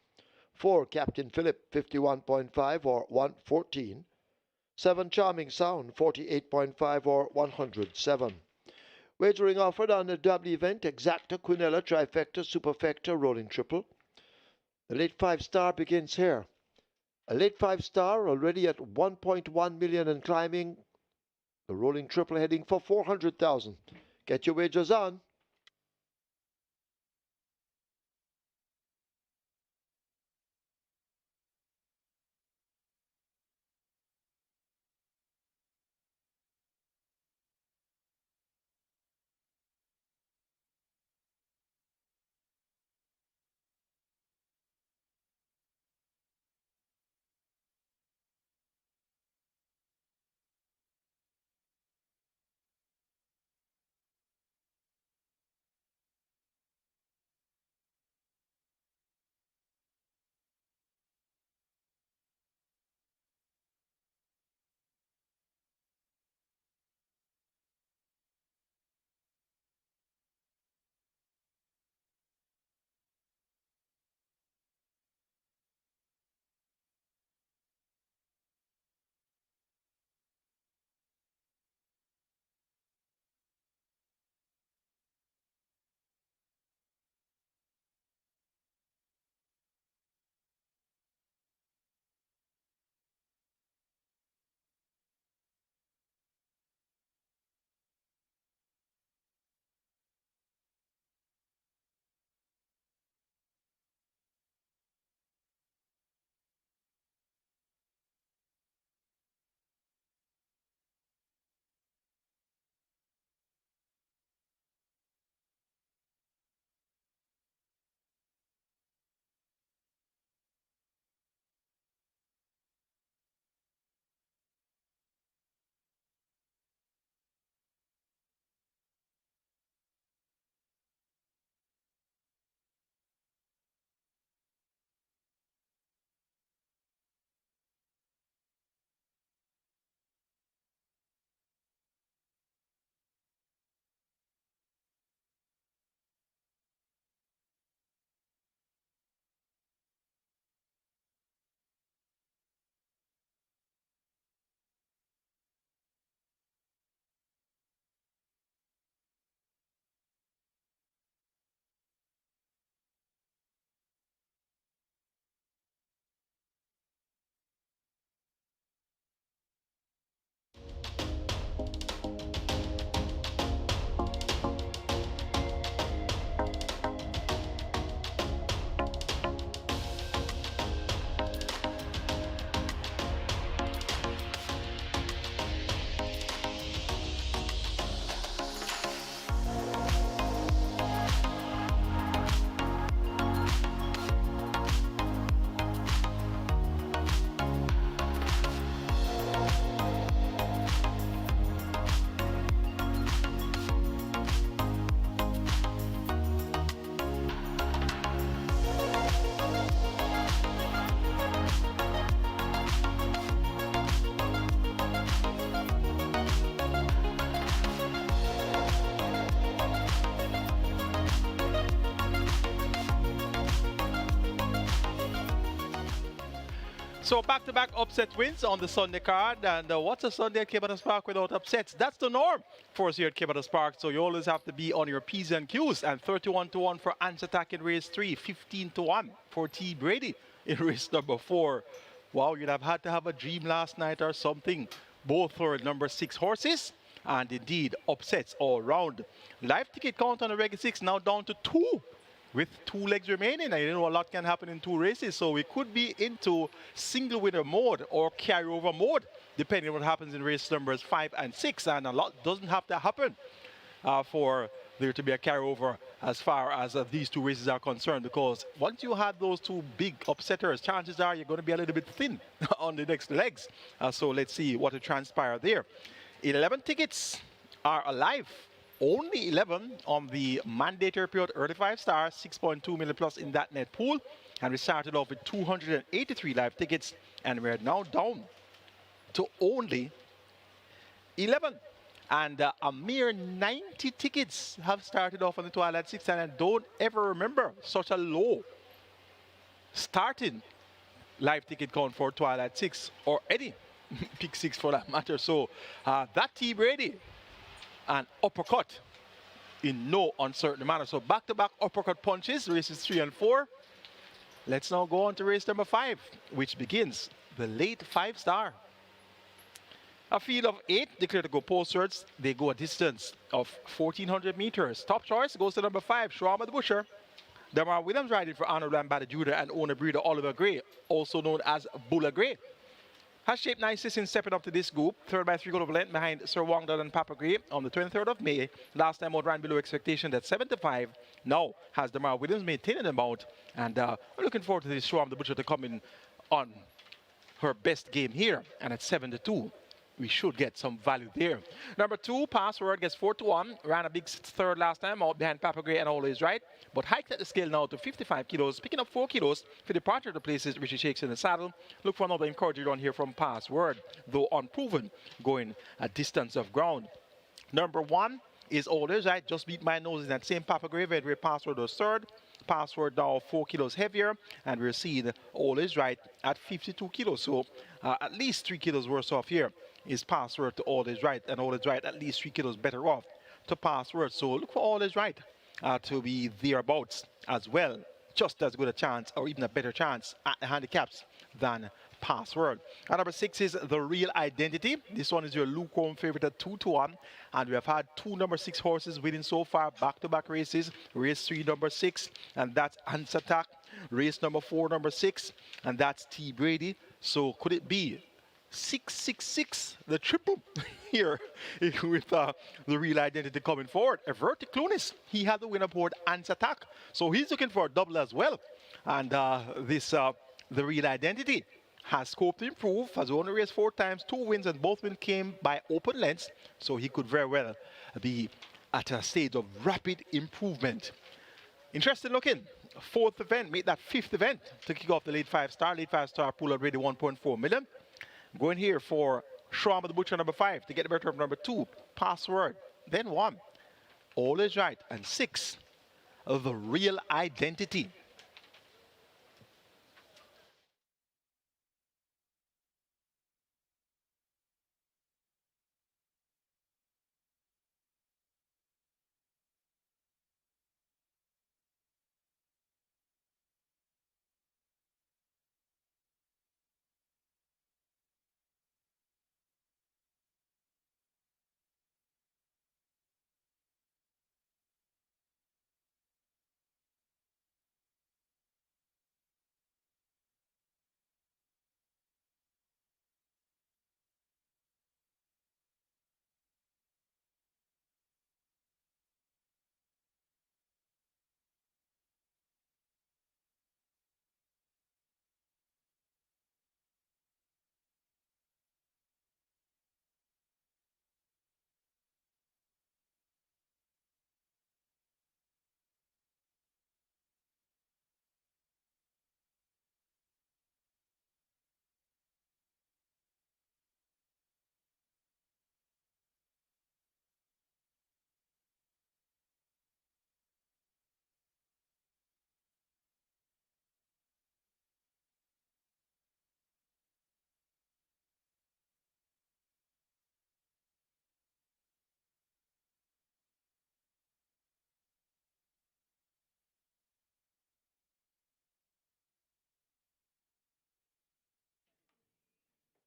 4, Captain Philip, 51.5 or 114. 7, Charming Sound, 48.5 or 107. Wagering offered on the double event, Exacta, Quinella, Trifecta, Superfecta, Rolling Triple. The late 5-star begins here. A late 5-star already at 1.1 million and climbing. The Rolling Triple heading for 400,000. Get your wagers on. So back-to-back upset wins on the Sunday card, and what's a Sunday at Caymanas Park without upsets? That's the norm for us here at Caymanas Park, so you always have to be on your P's and Q's. And 31-1 for Ants Attack in race 3, 15-1 for T. Brady in race number 4. Wow, you'd have had to have a dream last night or something. Both for number 6 horses, and indeed upsets all round. Live ticket count on the regular 6 now down to 2. With 2 legs remaining, and you know a lot can happen in 2 races, so we could be into single winner mode or carryover mode, depending on what happens in race numbers 5 and 6, and a lot doesn't have to happen for there to be a carryover as far as these 2 races are concerned, because once you have those 2 big upsetters, chances are you're going to be a little bit thin on the next legs. So let's see what will transpire there. 11 tickets are alive. Only 11 on the mandatory period early 5-star, 6.2 million plus in that net pool. And we started off with 283 live tickets, and we're now down to only 11 And a mere 90 tickets have started off on the Twilight 6, and I don't ever remember such a low starting live ticket count for Twilight 6 or any Pick 6 for that matter. So that T Brady, an uppercut in no uncertain manner. So back-to-back uppercut punches, races 3 and 4. Let's now go on to race number 5, which begins the late 5-star. A field of 8 declared to go postwards. They go a distance of 1,400 meters. Top choice goes to number 5, Shawama the Butcher. Damar Williams riding for Arnold Lambada Judah and owner breeder Oliver Gray, also known as Bulla Gray. Has shaped nicely since stepping up to this group. Third by 3 goal of length behind Sir Wangdon and Papa Gray on the 23rd of May. Last time out ran below expectation at 7-5. Now has Damar Williams maintaining them out. And we're looking forward to this Shawama the Butcher to come in on her best game here. And at 7-2. We should get some value there. Number 2, Password gets 4-1. Ran a big third last time out behind Papa Gray and Always Right. But hiked at the scale now to 55 kilos, picking up 4 kilos for departure to places Richie Shakes in the saddle. Look for another encouraging run here from Password, though unproven, going a distance of ground. Number 1 is Always Right. Just beat my nose in that same Papa Gray event where Password was third. Password now 4 kilos heavier, and we're seeing Always Right at 52 kilos. So at least 3 kilos worse off here is Password to Always Right, and Always Right at least 3 kilos better off to Password. So look for Always Right to be thereabouts as well. Just as good a chance, or even a better chance at the handicaps than Password. And number 6 is The Real Identity. This one is your lukewarm favorite at 2-1. And we have had 2 number 6 horses winning so far, back-to-back races. Race 3, number 6, and that's Ants Attack. Race number 4, number 6, and that's T Brady. So could it be 666, the triple here with The Real Identity coming forward? Everett Clunis, he had the winner aboard Ants Attack. So he's looking for a double as well. And The Real Identity has scope to improve, has only raced 4 times, 2 wins, and both wins came by open lengths. So he could very well be at a stage of rapid improvement. Interesting looking. 4th event, make that 5th event to kick off the late 5-star. Late 5-star pool already 1.4 million. Going here for Shawama the Butcher, number 5, to get the better of number 2, Password. Then 1, Always Right, and 6, The Real Identity.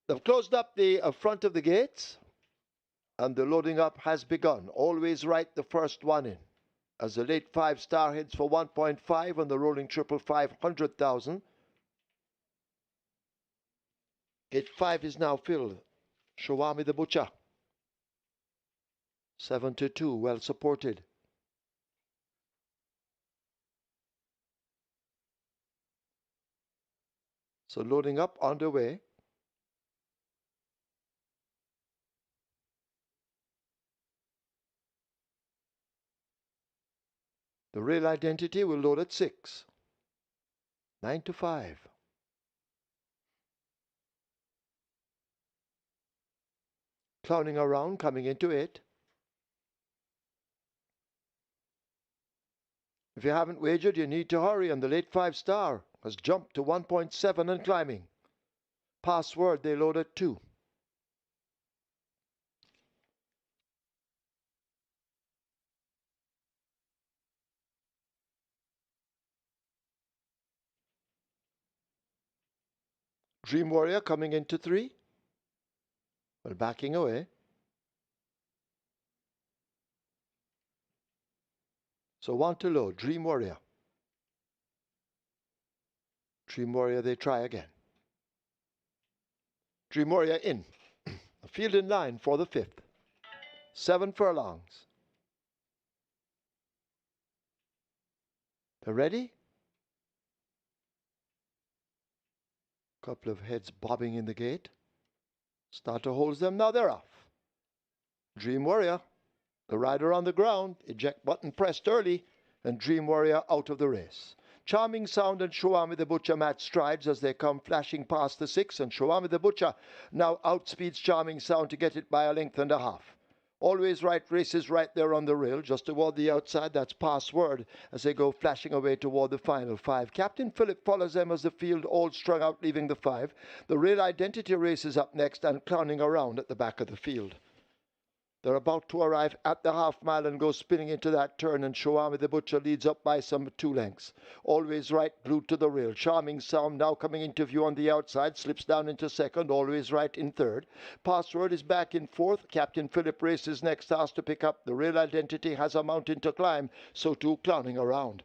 They've closed up the front of the gates, and the loading up has begun. Always Right, the first one in. As the late 5-star heads for 1.5 on the rolling triple 500,000. Gate 5 is now filled. Shawami the Butcher. 7-2, well supported. So loading up underway. The Real Identity will load at 6. 9-5. Clowning around, coming into it. If you haven't wagered, you need to hurry, and the late 5-star has jumped to 1.7 and climbing. Password, they load at 2. Dream Warrior coming into 3. Well, backing away. So 1 to load, Dream Warrior. Dream Warrior, they try again. Dream Warrior in. A field in line for the 5th. 7 furlongs. They're ready? Couple of heads bobbing in the gate. Starter holds them, now they're off. Dream Warrior, the rider on the ground, eject button pressed early, and Dream Warrior out of the race. Charming Sound and Showami the Butcher match strides as they come flashing past the 6, and Showami the Butcher now outspeeds Charming Sound to get it by a length and a half. Always Right races right there on the rail, just toward the outside. That's Password as they go flashing away toward the final 5. Captain Phillip follows them as the field all strung out, leaving the 5. The Real Identity races up next and clowning around at the back of the field. They're about to arrive at the half-mile and go spinning into that turn, and Showami the Butcher leads up by some 2 lengths. Always Right glued to the rail. Charming Sound now coming into view on the outside, slips down into 2nd, Always Right in 3rd. Password is back in 4th. Captain Phillip races next, asked to pick up. The Real Identity has a mountain to climb, so too clowning around.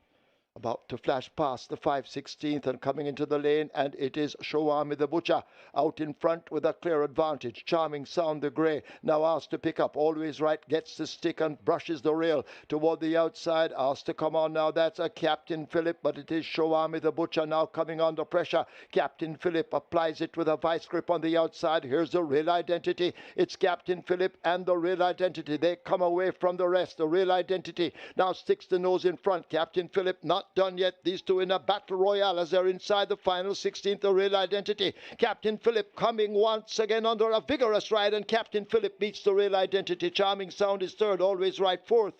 About to flash past the 5/16th and coming into the lane, and it is Showami the Butcher out in front with a clear advantage. Charming Sound the grey now asked to pick up. Always Right gets the stick and brushes the rail toward the outside. Asked to come on now. That's a Captain Phillip, but it is Showami the Butcher now coming under pressure. Captain Phillip applies it with a vice grip on the outside. Here's the Real Identity. It's Captain Phillip and the Real Identity. They come away from the rest. The Real Identity now sticks the nose in front. Captain Phillip not done yet. These two in a battle royale as they're inside the final 16th. The Real Identity. Captain Phillip coming once again under a vigorous ride, and Captain Phillip beats the Real Identity. Charming Sound is 3rd, Always Right 4th.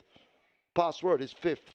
Password is 5th.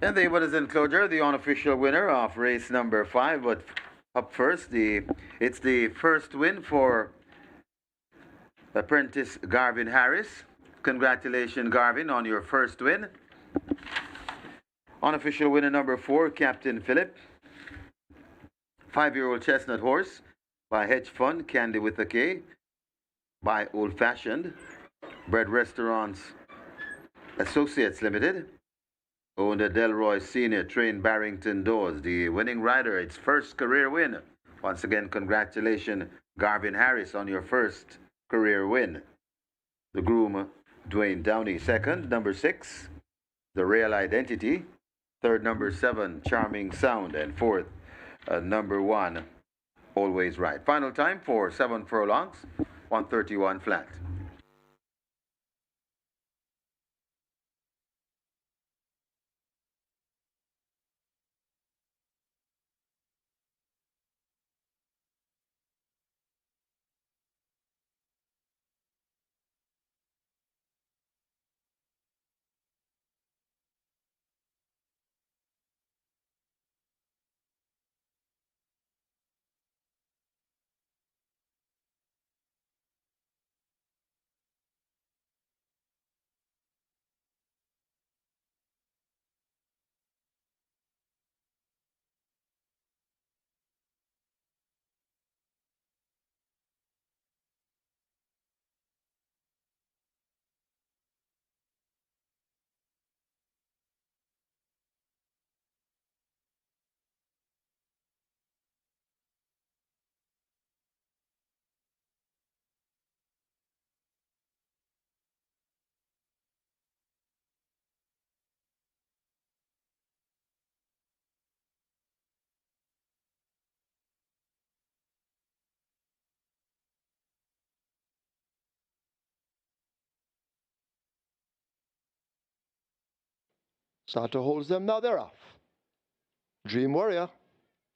And there was enclosure, the unofficial winner of race number 5. But up first, it's the first win for apprentice Garvin Harris. Congratulations, Garvin, on your first win. Unofficial winner number 4, Captain Philip. 5-year-old chestnut horse by Hedge Fund, Candy with a K, by Old Fashioned, Bread Restaurants Associates Limited, owned Delroy Senior, trained Barrington Doors. The winning rider, its first career win. Once again, congratulations, Garvin Harris, on your first career win. The groom, Dwayne Downey. Second, number 6, The Real Identity. Third, number 7, Charming Sound. And fourth, number 1, Always Right. Final time for 7 furlongs, 131 flat. Starter holds them, now they're off. Dream Warrior,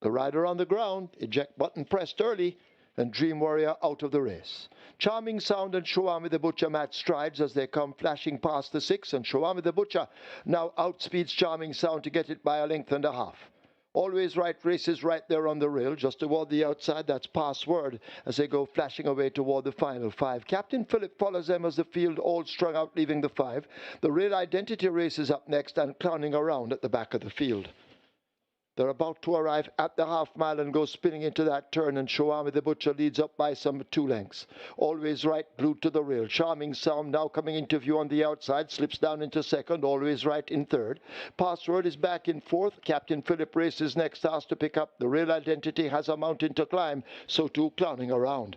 the rider on the ground, eject button pressed early, and Dream Warrior out of the race. Charming Sound and Shawami the Butcher match strides as they come flashing past the 6, and Shawami the Butcher now outspeeds Charming Sound to get it by a length and a half. Always Right races right there on the rail, just toward the outside. That's Password as they go flashing away toward the final 5. Captain Philip follows them as the field all strung out, leaving the 5. The Real Identity races up next and clowning around at the back of the field. They're about to arrive at the half mile and go spinning into that turn, and Shawami the Butcher leads up by some 2 lengths. Always Right glued to the rail. Charming Sound now coming into view on the outside, slips down into second. Always Right in third. Password is back in fourth. Captain Philip races next, asked to pick up. The Real Identity has a mountain to climb, so too clowning around.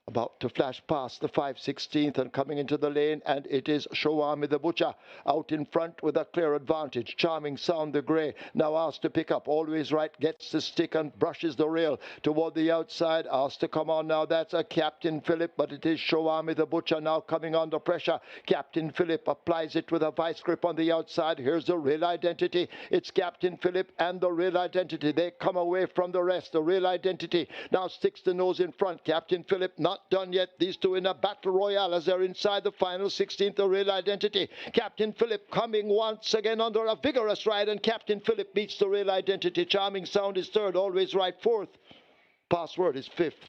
About to flash past the 5/16th and coming into the lane, and it is Shawami the Butcher out in front with a clear advantage. Charming Sound the grey now asked to pick up. Always Right gets the stick and brushes the rail toward the outside. Asked to come on now. That's a Captain Philip, but it is Shawami the Butcher now coming under pressure. Captain Philip applies it with a vice grip on the outside. Here's the Real Identity. It's Captain Philip and the Real Identity. They come away from the rest. The Real Identity now sticks the nose in front. Captain Philip not done yet. These two in a battle royale as they're inside the final 16th. The Real Identity. Captain Philip coming once again under a vigorous ride, and Captain Philip beats the Real Identity. Charming Sound is third. Always Right fourth. Password is fifth.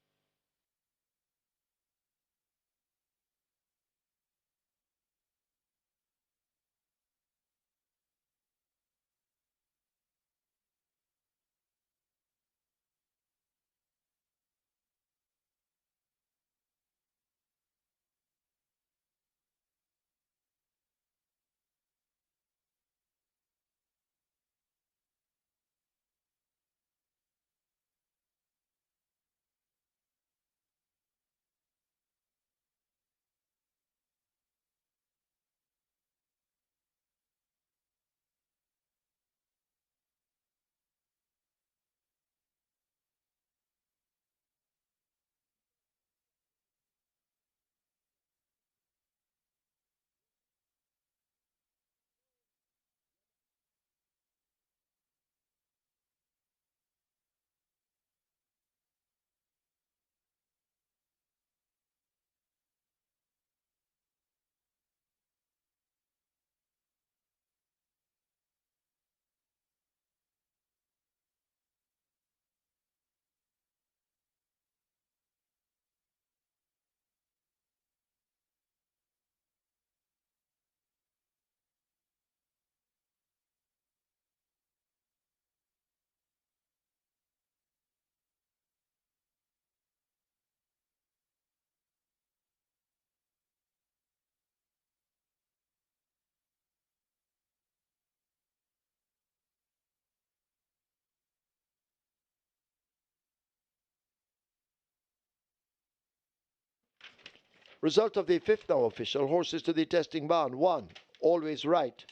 Result of the fifth now official. Horses to the testing barn. 1, Always Right.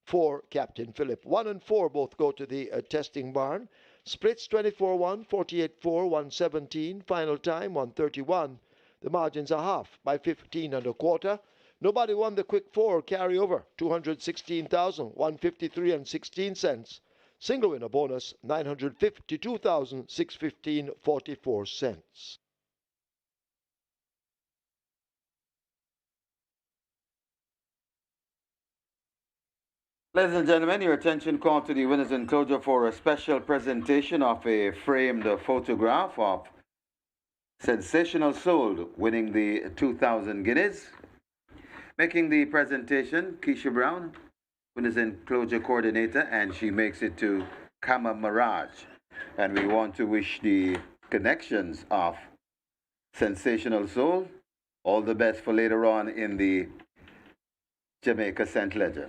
4, Captain Philip. 1 and 4 both go to the testing barn. Splits 24-1, 48-4, 117. Final time 131. The margins are half by 15 and a quarter. Nobody won the quick 4 carryover. 216,153 and 16 cents. Single winner bonus 952,615.44 cents. Ladies and gentlemen, your attention called to the winners enclosure for a special presentation of a framed photograph of Sensational Soul winning the 2,000 guineas. Making the presentation, Keisha Brown, winners enclosure coordinator, and she makes it to Kama Mirage. And we want to wish the connections of Sensational Soul all the best for later on in the Jamaica St. Ledger.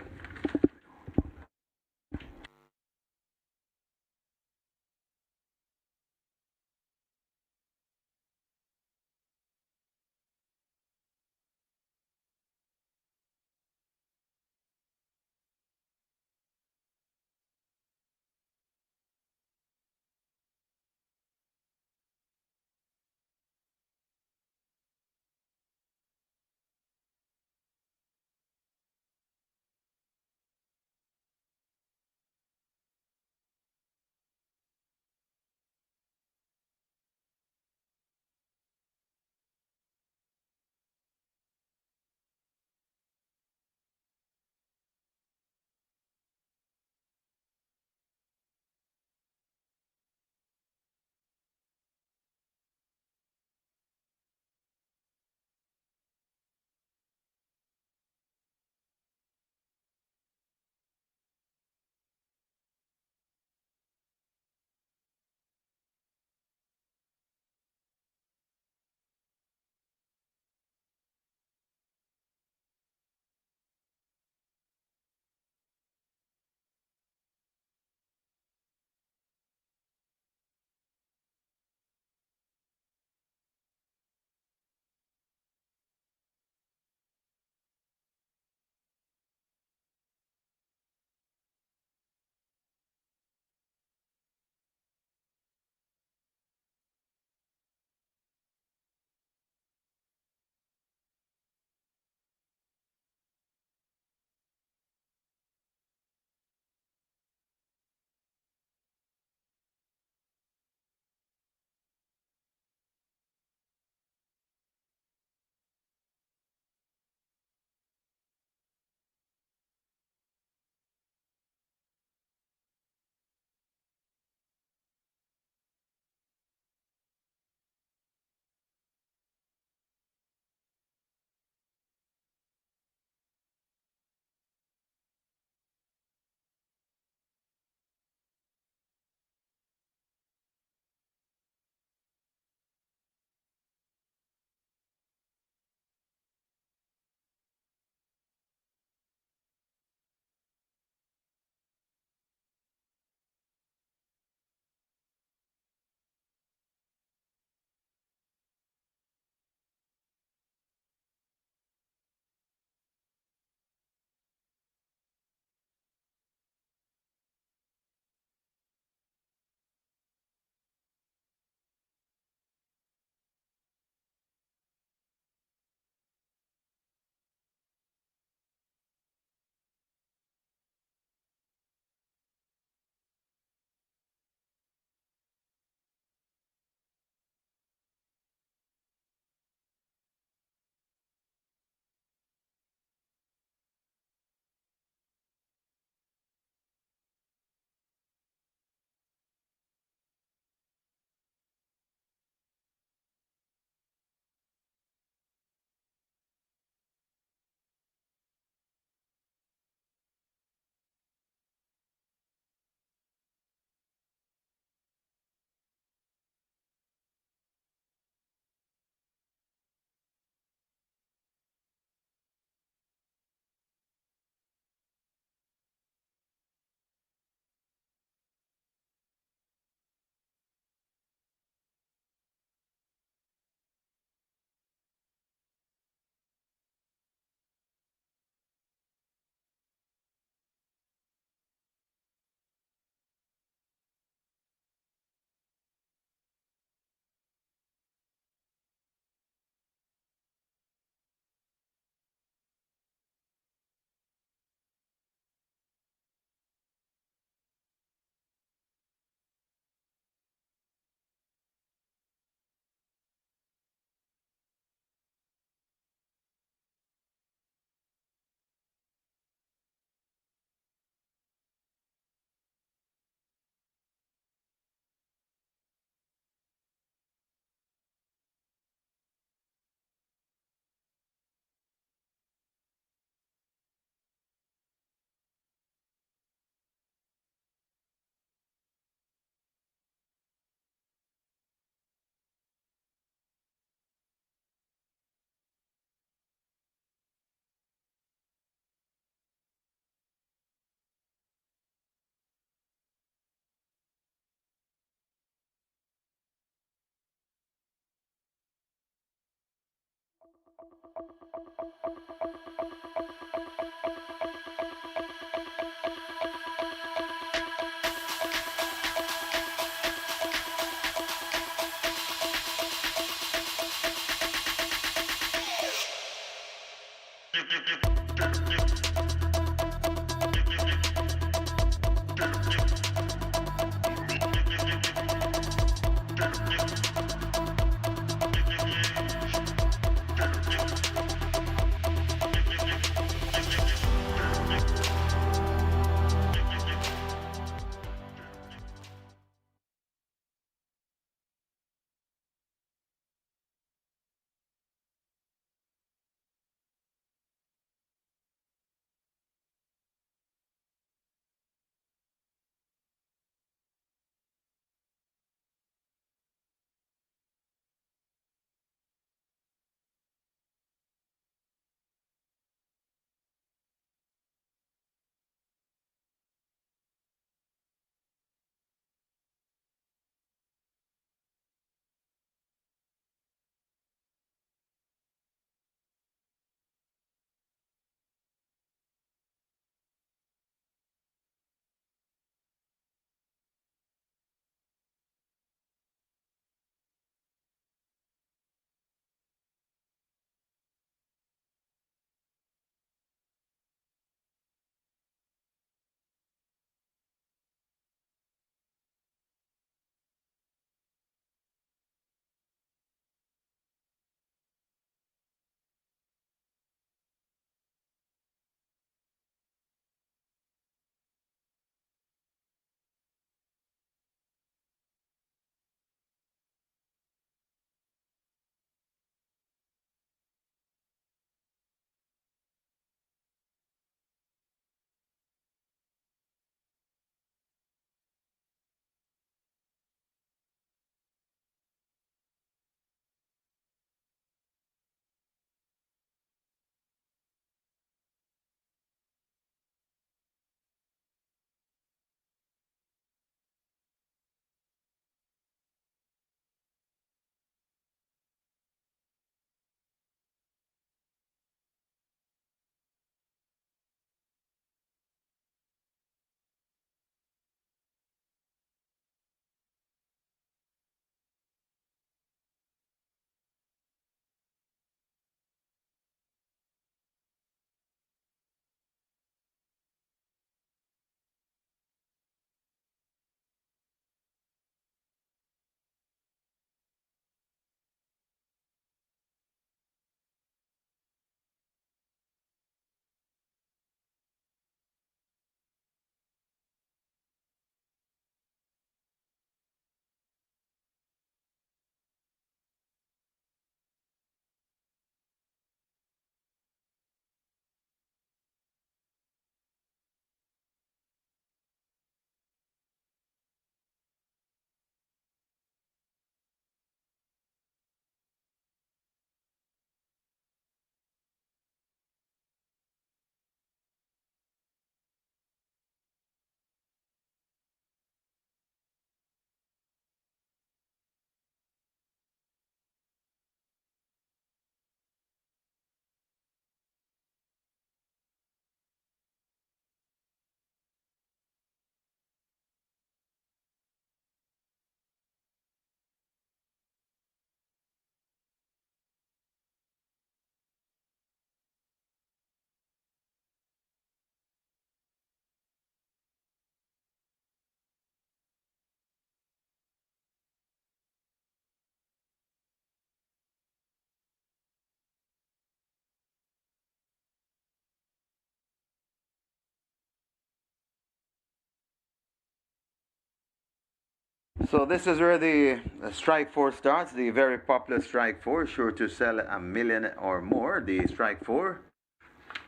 So this is where the Strike Force starts, the very popular Strike Force, sure to sell 1,000,000 or more. The Strike 4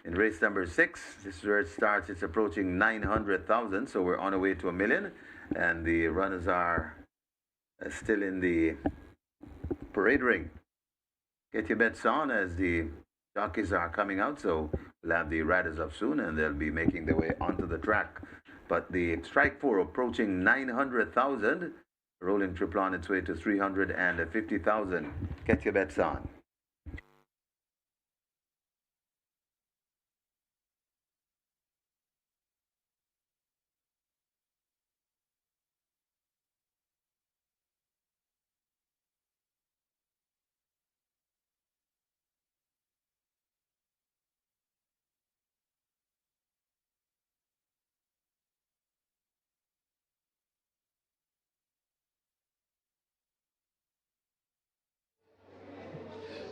in race number 6, this is where it starts. It's approaching 900,000, so we're on our way to 1,000,000. And the runners are still in the parade ring. Get your bets on as the jockeys are coming out, so we'll have the riders up soon and they'll be making their way onto the track. But the Strike 4 approaching 900,000, rolling triple on its way to 350,000. Get your bets on.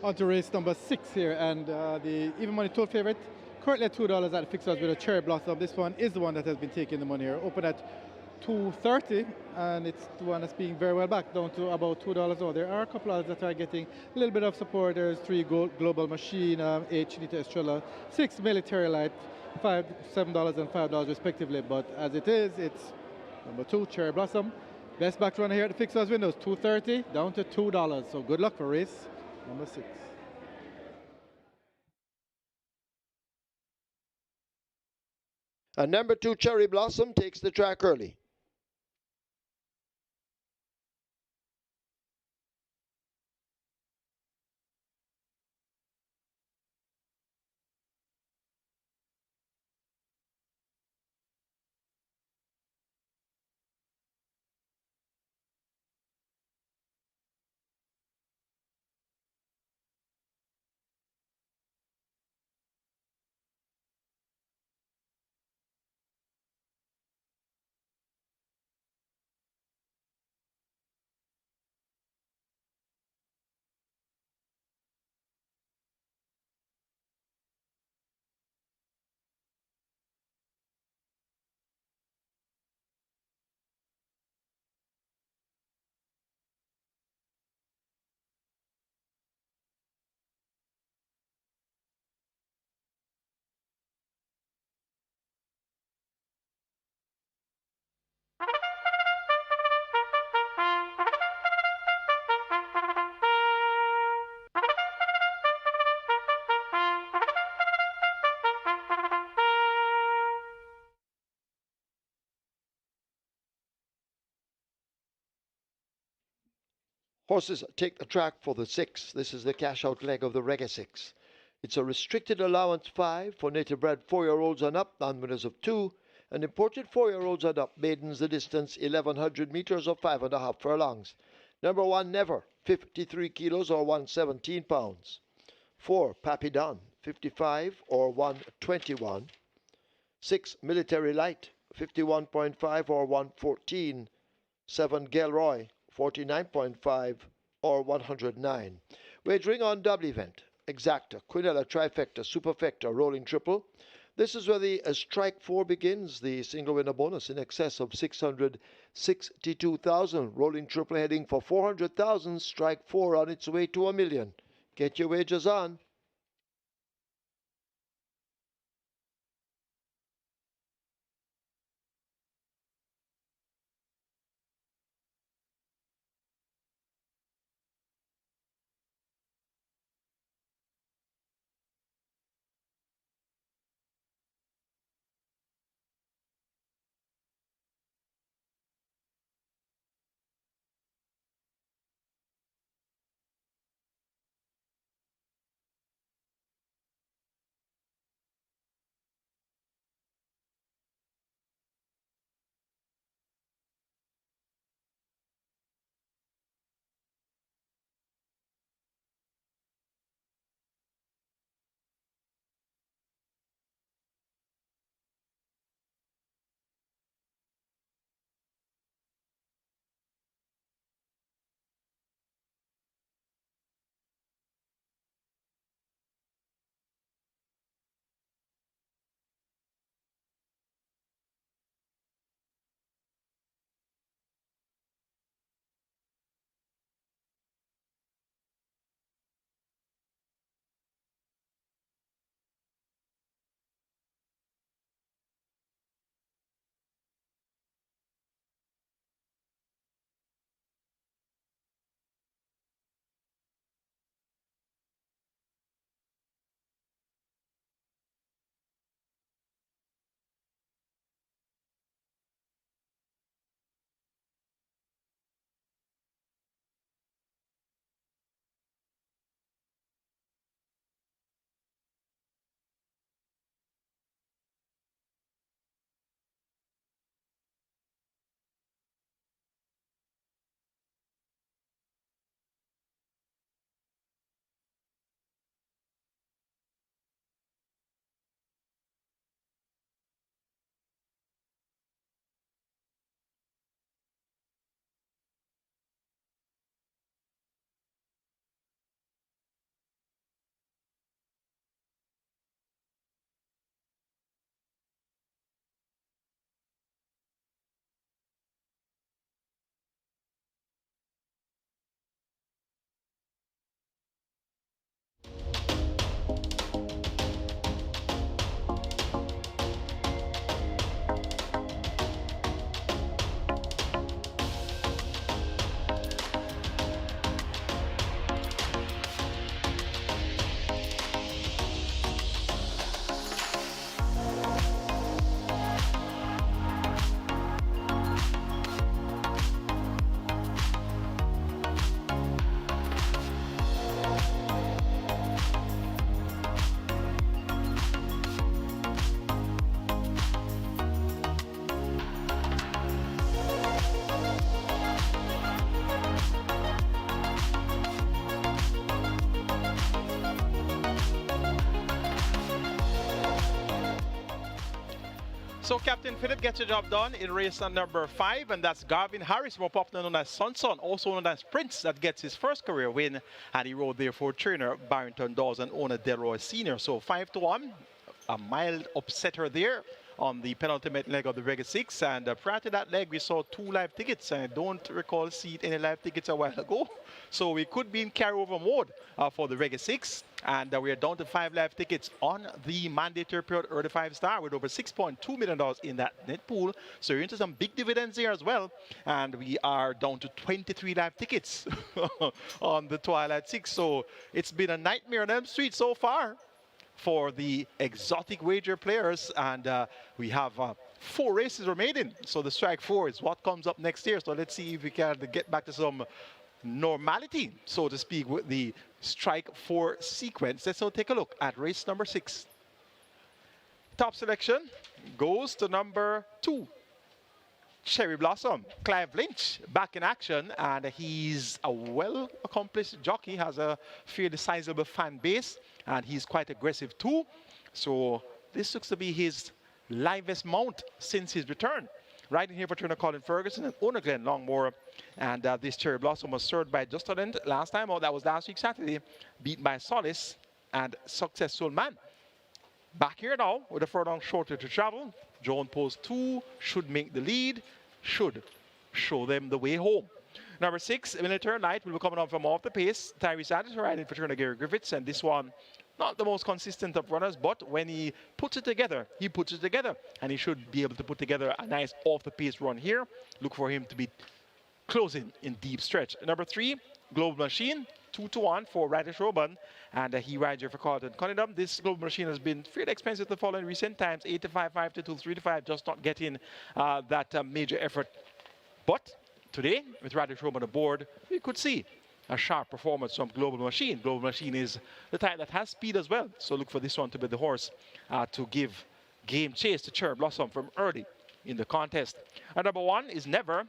On to race number 6 here, and the even money total favorite, currently at $2 at the fixers with a cherry blossom. This one is the one that has been taking the money here. Open at 230, and it's the one that's being very well back, down to about $2. Oh, there are a couple others that are getting a little bit of support. There's 3 Global Machine, 8 Chinita Estrella, 6 Military Light, $7 and $5 respectively. But as it is, it's number 2, Cherry Blossom. Best back runner here at the fixers windows, 230 down to $2. So good luck for race number 6. And number 2, Cherry Blossom, takes the track early. Horses take the track for the 6. This is the cash-out leg of the Reggae 6. It's a restricted allowance 5 for native-bred 4-year-olds and up, non-winners of 2, and imported 4-year-olds and up, maidens the distance 1,100 meters or 5.5 furlongs. Number 1, Never, 53 kilos or 117 pounds. 4, Pappy Don, 55 or 121. 6, Military Light, 51.5 or 114. 7, GR.I, 49.5 or 109. Wagering on double event, exacta, quinella, trifecta, superfecta, rolling triple. This is where the strike 4 begins, the single winner bonus in excess of 662,000. Rolling triple heading for 400,000, strike 4 on its way to $1 million. Get your wagers on. So Captain Philip gets the job done in race number 5, and that's Garvin Harris, more popular known as Sonson, also known as Prince, that gets his first career win, and he rode there for trainer Barrington Dawes and owner Delroy Sr. So 5-1, a mild upsetter there on the penultimate leg of the Reggae 6, and prior to that leg we saw 2 live tickets, and I don't recall seeing any live tickets a while ago, so we could be in carryover mode for the Reggae 6, and we are down to 5 live tickets on the mandatory period early 5-star with over $6.2 million in that net pool, so you're into some big dividends here as well, and we are down to 23 live tickets on the Twilight 6, so it's been a nightmare on Elm Street so far for the exotic wager players, and we have 4 races remaining, so the strike 4 is what comes up next year. So let's see if we can get back to some normality, so to speak, with the strike 4 sequence. Let's now take a look at race number 6. Top selection goes to number 2, Cherry Blossom. Clive Lynch back in action, and he's a well-accomplished jockey, has a fairly sizable fan base, and he's quite aggressive too. So this looks to be his livest mount since his return. Riding here for trainer Colin Ferguson and owner Glenn Longmore, and this Cherry Blossom was served by Just Talent last time, or that was last week Saturday, beaten by Solace and Successful Man. Back here now with a furlong shorter to travel. Joan Post 2 should make the lead, should show them the way home. Number 6, Military Light, will be coming on from off the pace. Tyrese Addis riding for trainer Gary Griffiths, and this one, not the most consistent of runners, but when he puts it together, and he should be able to put together a nice off-the-pace run here. Look for him to be closing in deep stretch. Number 3, Global Machine, 2-1 for Radish Roban, and he rides here for Carlton Cunningham. This Global Machine has been fairly expensive to follow in recent times, 8-5, 5-2, 3-5, just not getting that major effort. But today, with Radish Roban aboard, we could see a sharp performance from Global Machine. Global Machine is the type that has speed as well, so look for this one to be the horse to give game chase to Cherry Blossom from early in the contest. And number 1 is Never,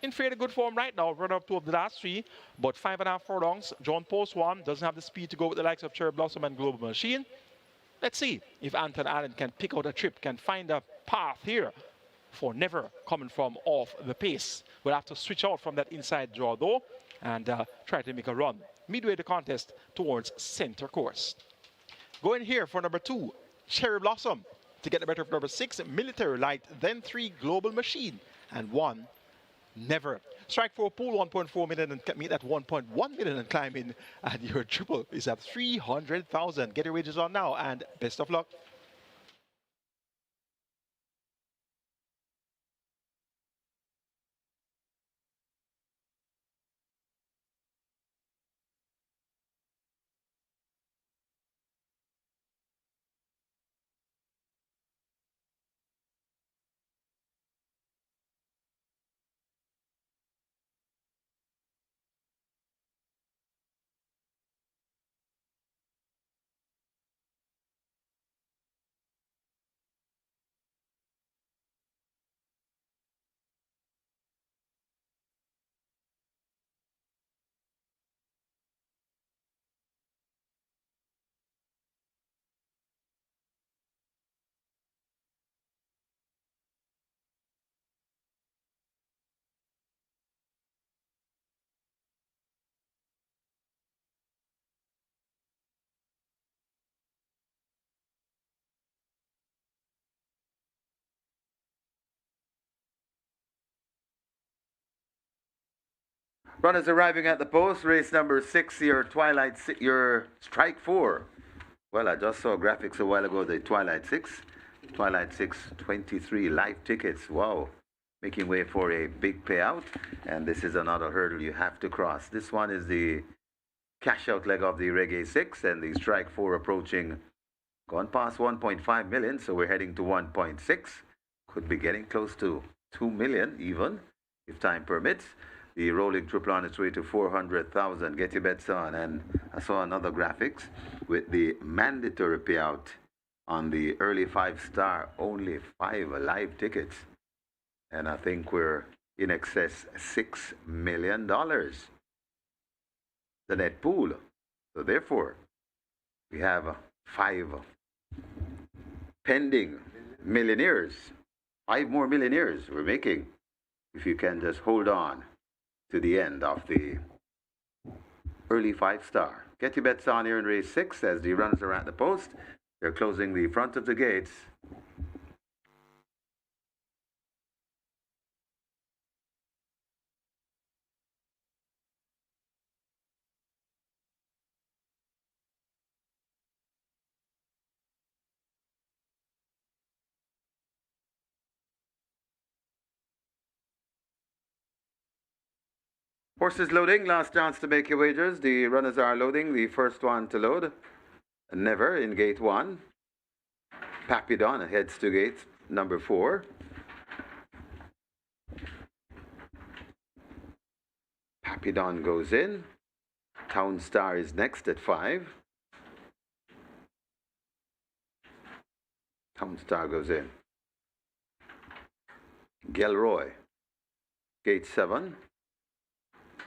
in fairly good form right now, run up 2 of the last 3, but 5.5 furlongs. John Post 1 doesn't have the speed to go with the likes of Cherry Blossom and Global Machine. Let's see if Anton Allen can pick out a trip, can find a path here for Never coming from off the pace. We'll have to switch out from that inside draw though, and try to make a run midway the contest towards center course. Going here for number 2, Cherry Blossom, to get the better of number 6, Military Light, then 3, Global Machine, and 1, Never. Strike 4 pool, 1.4 million, and meet at 1.1 million and climb in, and your triple is at 300,000. Get your wages on now, and best of luck. Runners arriving at the post, race number 6, your strike 4. Well, I just saw graphics a while ago, the Twilight 6. Twilight 6, 23 live tickets. Wow. Making way for a big payout. And this is another hurdle you have to cross. This one is the cash out leg of the Reggae 6, and the strike 4 approaching, gone past 1.5 million, so we're heading to 1.6. Could be getting close to 2 million even, if time permits. The rolling triple on its way to 400,000. Get your bets on. And I saw another graphics with the mandatory payout on the early 5-star, only 5 live tickets. And I think we're in excess $6 million. The net pool. So therefore, we have 5 pending millionaires. 5 more millionaires we're making if you can just hold on to the end of the early 5-star. Get your bets on here in race 6 as the runners are at the post. They're closing the front of the gates. Horses loading, last chance to make your wagers. The runners are loading. The first one to load, Never in gate 1. Papidon heads to gate number 4. Papidon goes in. Town Star is next at 5. Town Star goes in. GR.I, gate 7.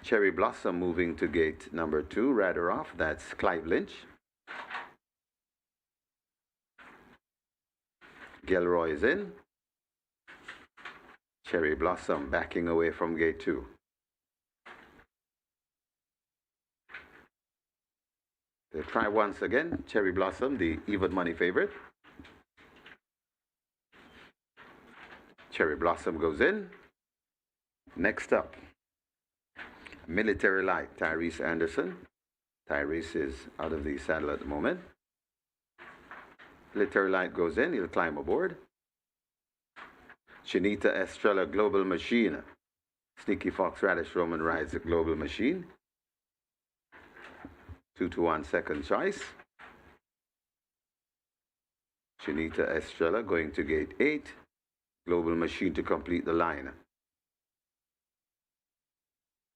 Cherry Blossom moving to gate number 2, rather off. That's Clive Lynch. GR.I is in. Cherry Blossom backing away from gate 2. They'll try once again. Cherry Blossom, the even money favorite. Cherry Blossom goes in. Next up, Military Light, Tyrese Anderson. Tyrese is out of the saddle at the moment. Military Light goes in. He'll climb aboard. Chinita Estrella, Global Machine. Sneaky Fox Radish Roman rides the Global Machine. 2-1 second choice. Chinita Estrella going to gate 8. Global Machine to complete the line.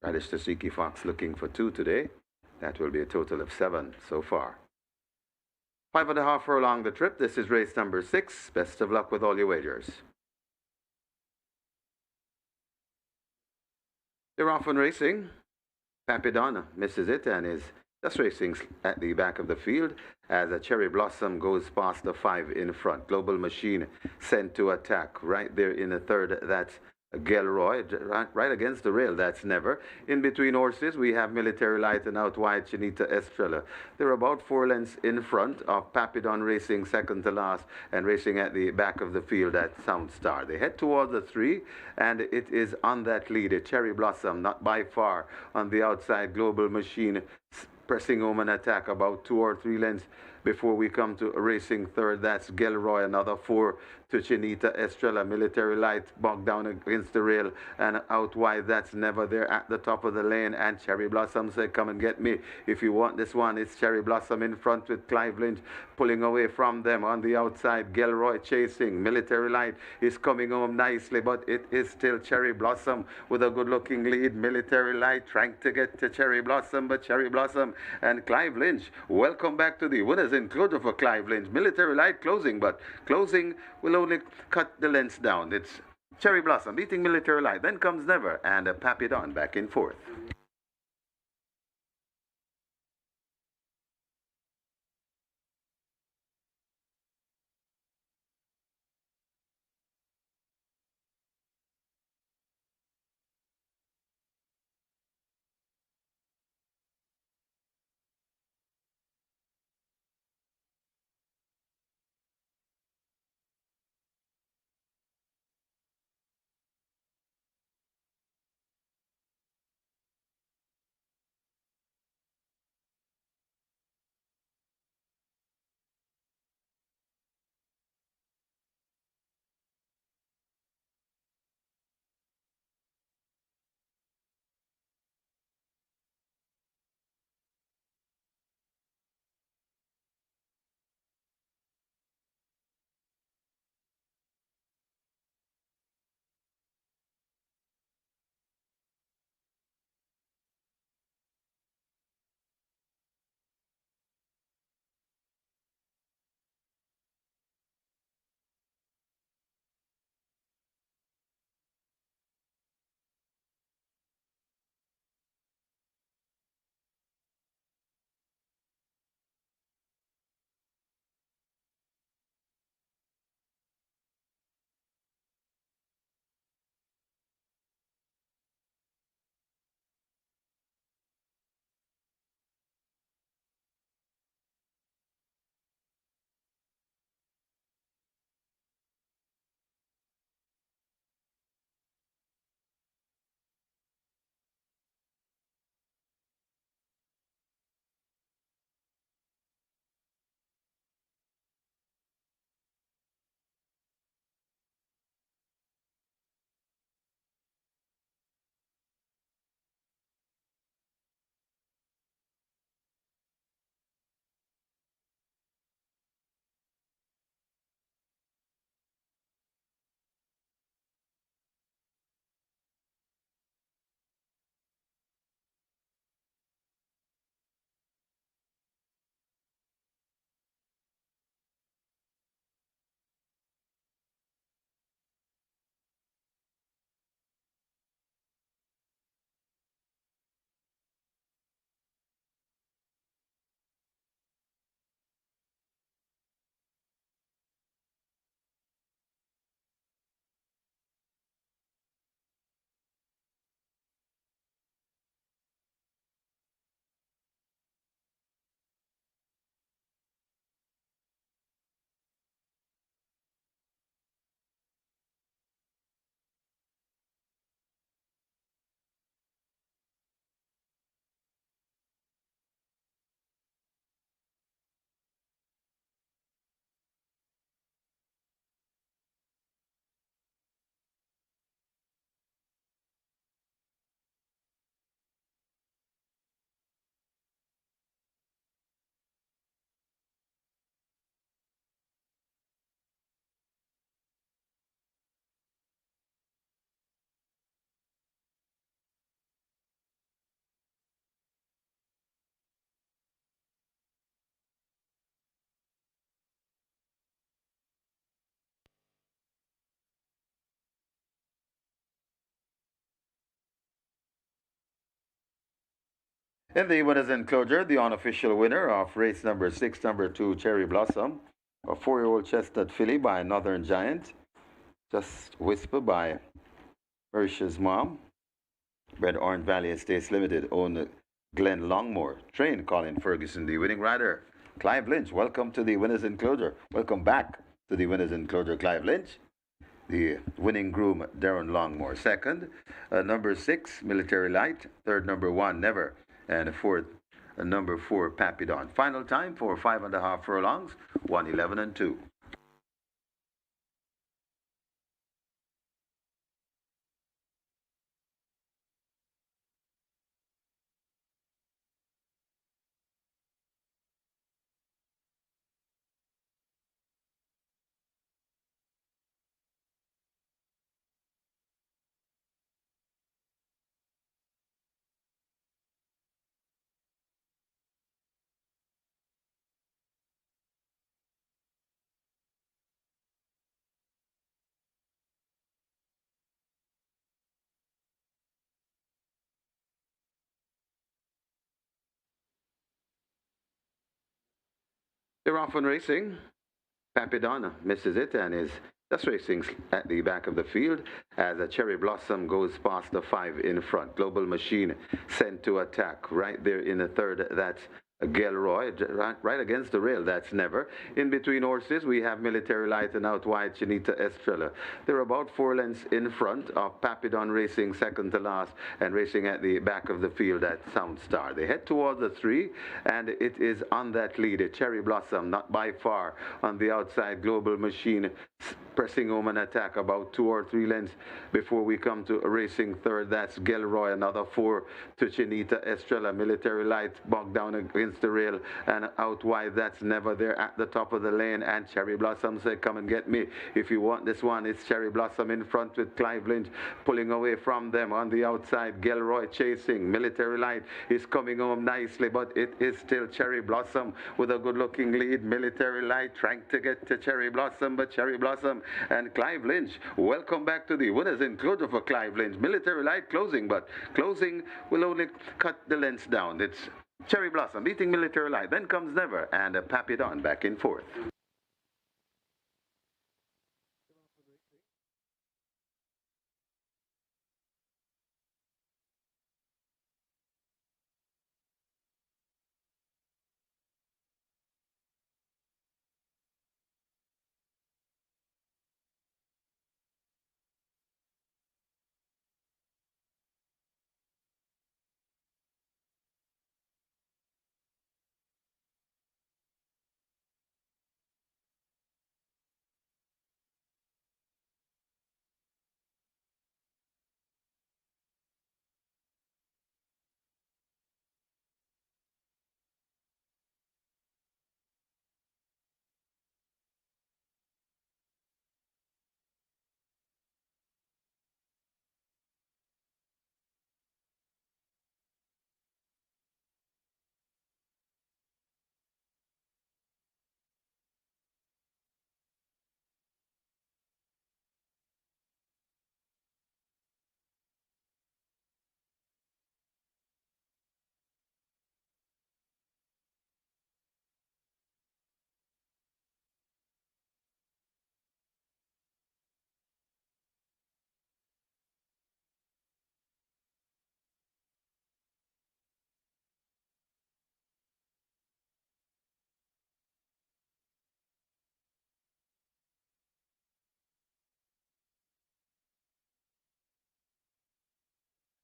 Radish to Sneaky Fox looking for 2 today. That will be a total of 7 so far. 5.5 furlong the trip. This is race number 6. Best of luck with all your wagers. They're off and racing. Papidon misses it and is just racing at the back of the field as a Cherry Blossom goes past the 5 in front. Global Machine sent to attack right there in the third. That's GR.I, right against the rail. That's Never. In between horses, we have Military Light and out wide Chinita Estrella. They're about 4 lengths in front of Papidon racing second to last and racing at the back of the field at Sound Star. They head towards the 3 and it is on that lead. A Cherry Blossom, not by far on the outside. Global Machine pressing home an attack about 2 or 3 lengths before we come to racing third. That's GR.I, another 4 to Chinita Estrella. Military Light bogged down against the rail and out wide. That's Never there at the top of the lane. And Cherry Blossom said, come and get me if you want this one. It's Cherry Blossom in front with Clive Lynch pulling away from them on the outside. GR.I chasing. Military Light is coming home nicely, but it is still Cherry Blossom with a good looking lead. Military Light trying to get to Cherry Blossom, but Cherry Blossom and Clive Lynch, welcome back to the winners included for Clive Lynch. Military Light closing, but closing will only cut the lengths down. It's Cherry Blossom beating Military Light. Then comes Never and Papidon back in fourth. In the winners enclosure, the unofficial winner of race number 6, number 2, Cherry Blossom, a 4-year-old chestnut filly by Northern Giant, just Whisper by Ursha's mom. Bred Orange Valley Estates Limited, owned Glenn Longmore, trained Colin Ferguson, the winning rider. Clive Lynch, welcome to the winners enclosure. Welcome back to the winners enclosure, Clive Lynch. The winning groom, Darren Longmore. Second, number 6, Military Light. Third, number 1, Never. And fourth, number 4, Papidon. Final time for 5.5 furlongs, 1:11 and 2. They're off and racing. Papidon misses it and is just racing at the back of the field as a Cherry Blossom goes past the 5 in front. Global Machine sent to attack right there in the third. That's Gilroy, right against the rail. That's Never. In between horses, we have Military Light and out wide Chinita Estrella. They're about 4 lengths in front of Papidon racing second to last and racing at the back of the field at Sound Star. They head towards the 3 and it is on that lead. A Cherry Blossom, not by far. On the outside, Global Machine pressing home an attack about 2 or 3 lengths before we come to a racing third. That's Gilroy, another 4 to Chinita Estrella. Military Light bogged down against the rail and out wide. That's Never there at the top of the lane. And Cherry Blossom said, come and get me if you want this one. It's Cherry Blossom in front with Clive Lynch pulling away from them. On the outside, Gilroy chasing. Military Light is coming home nicely, but it is still Cherry Blossom with a good looking lead. Military Light trying to get to Cherry Blossom, but Cherry Blossom and Clive Lynch. Welcome back to the winners enclosure for Clive Lynch. Military Light closing, but closing will only cut the lengths down. It's Cherry Blossom beating Military Light. Then comes Never and Papidon back in fourth.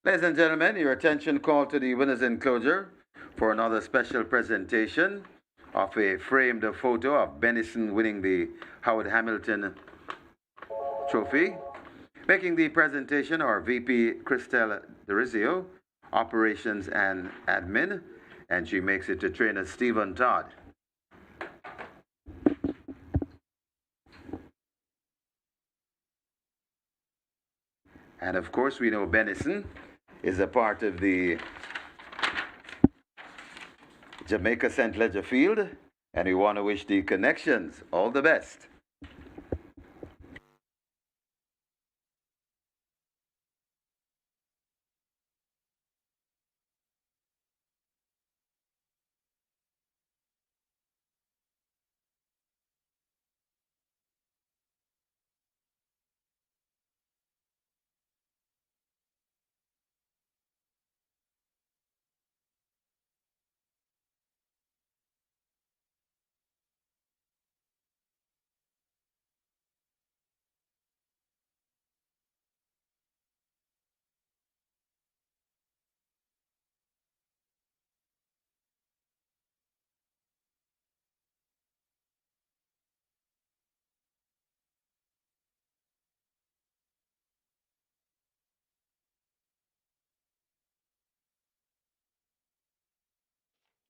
Ladies and gentlemen, your attention called to the winners enclosure for another special presentation of a framed photo of Benison winning the Howard Hamilton Trophy. Making the presentation are VP Christelle Derizio, Operations and Admin, and she makes it to trainer Stephen Todd. And of course, we know Benison is a part of the Jamaica St. Ledger Field, and we want to wish the Connections all the best.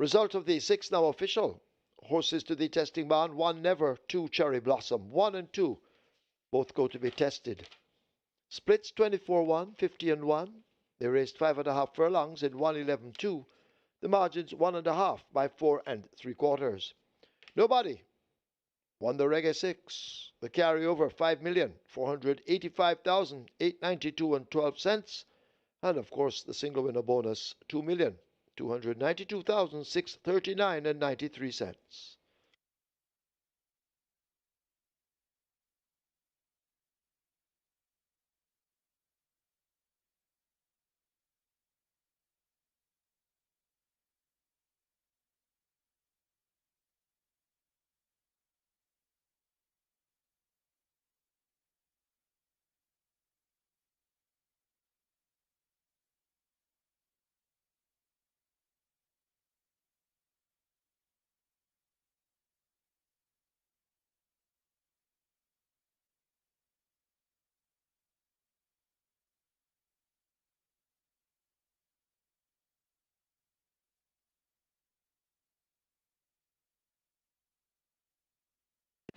Result of the 6 now official. Horses to the testing barn, 1 Never, 2 Cherry Blossom, 1 and 2. Both go to be tested. Splits 24-1, 50 and 1. They raced 5.5 furlongs in 1:11.2. The margins 1.5 by 4 3/4. Nobody won the Reggae 6. The carryover 5,485,892 and 12 cents. And of course the single winner bonus 2,292,639 and 93 cents.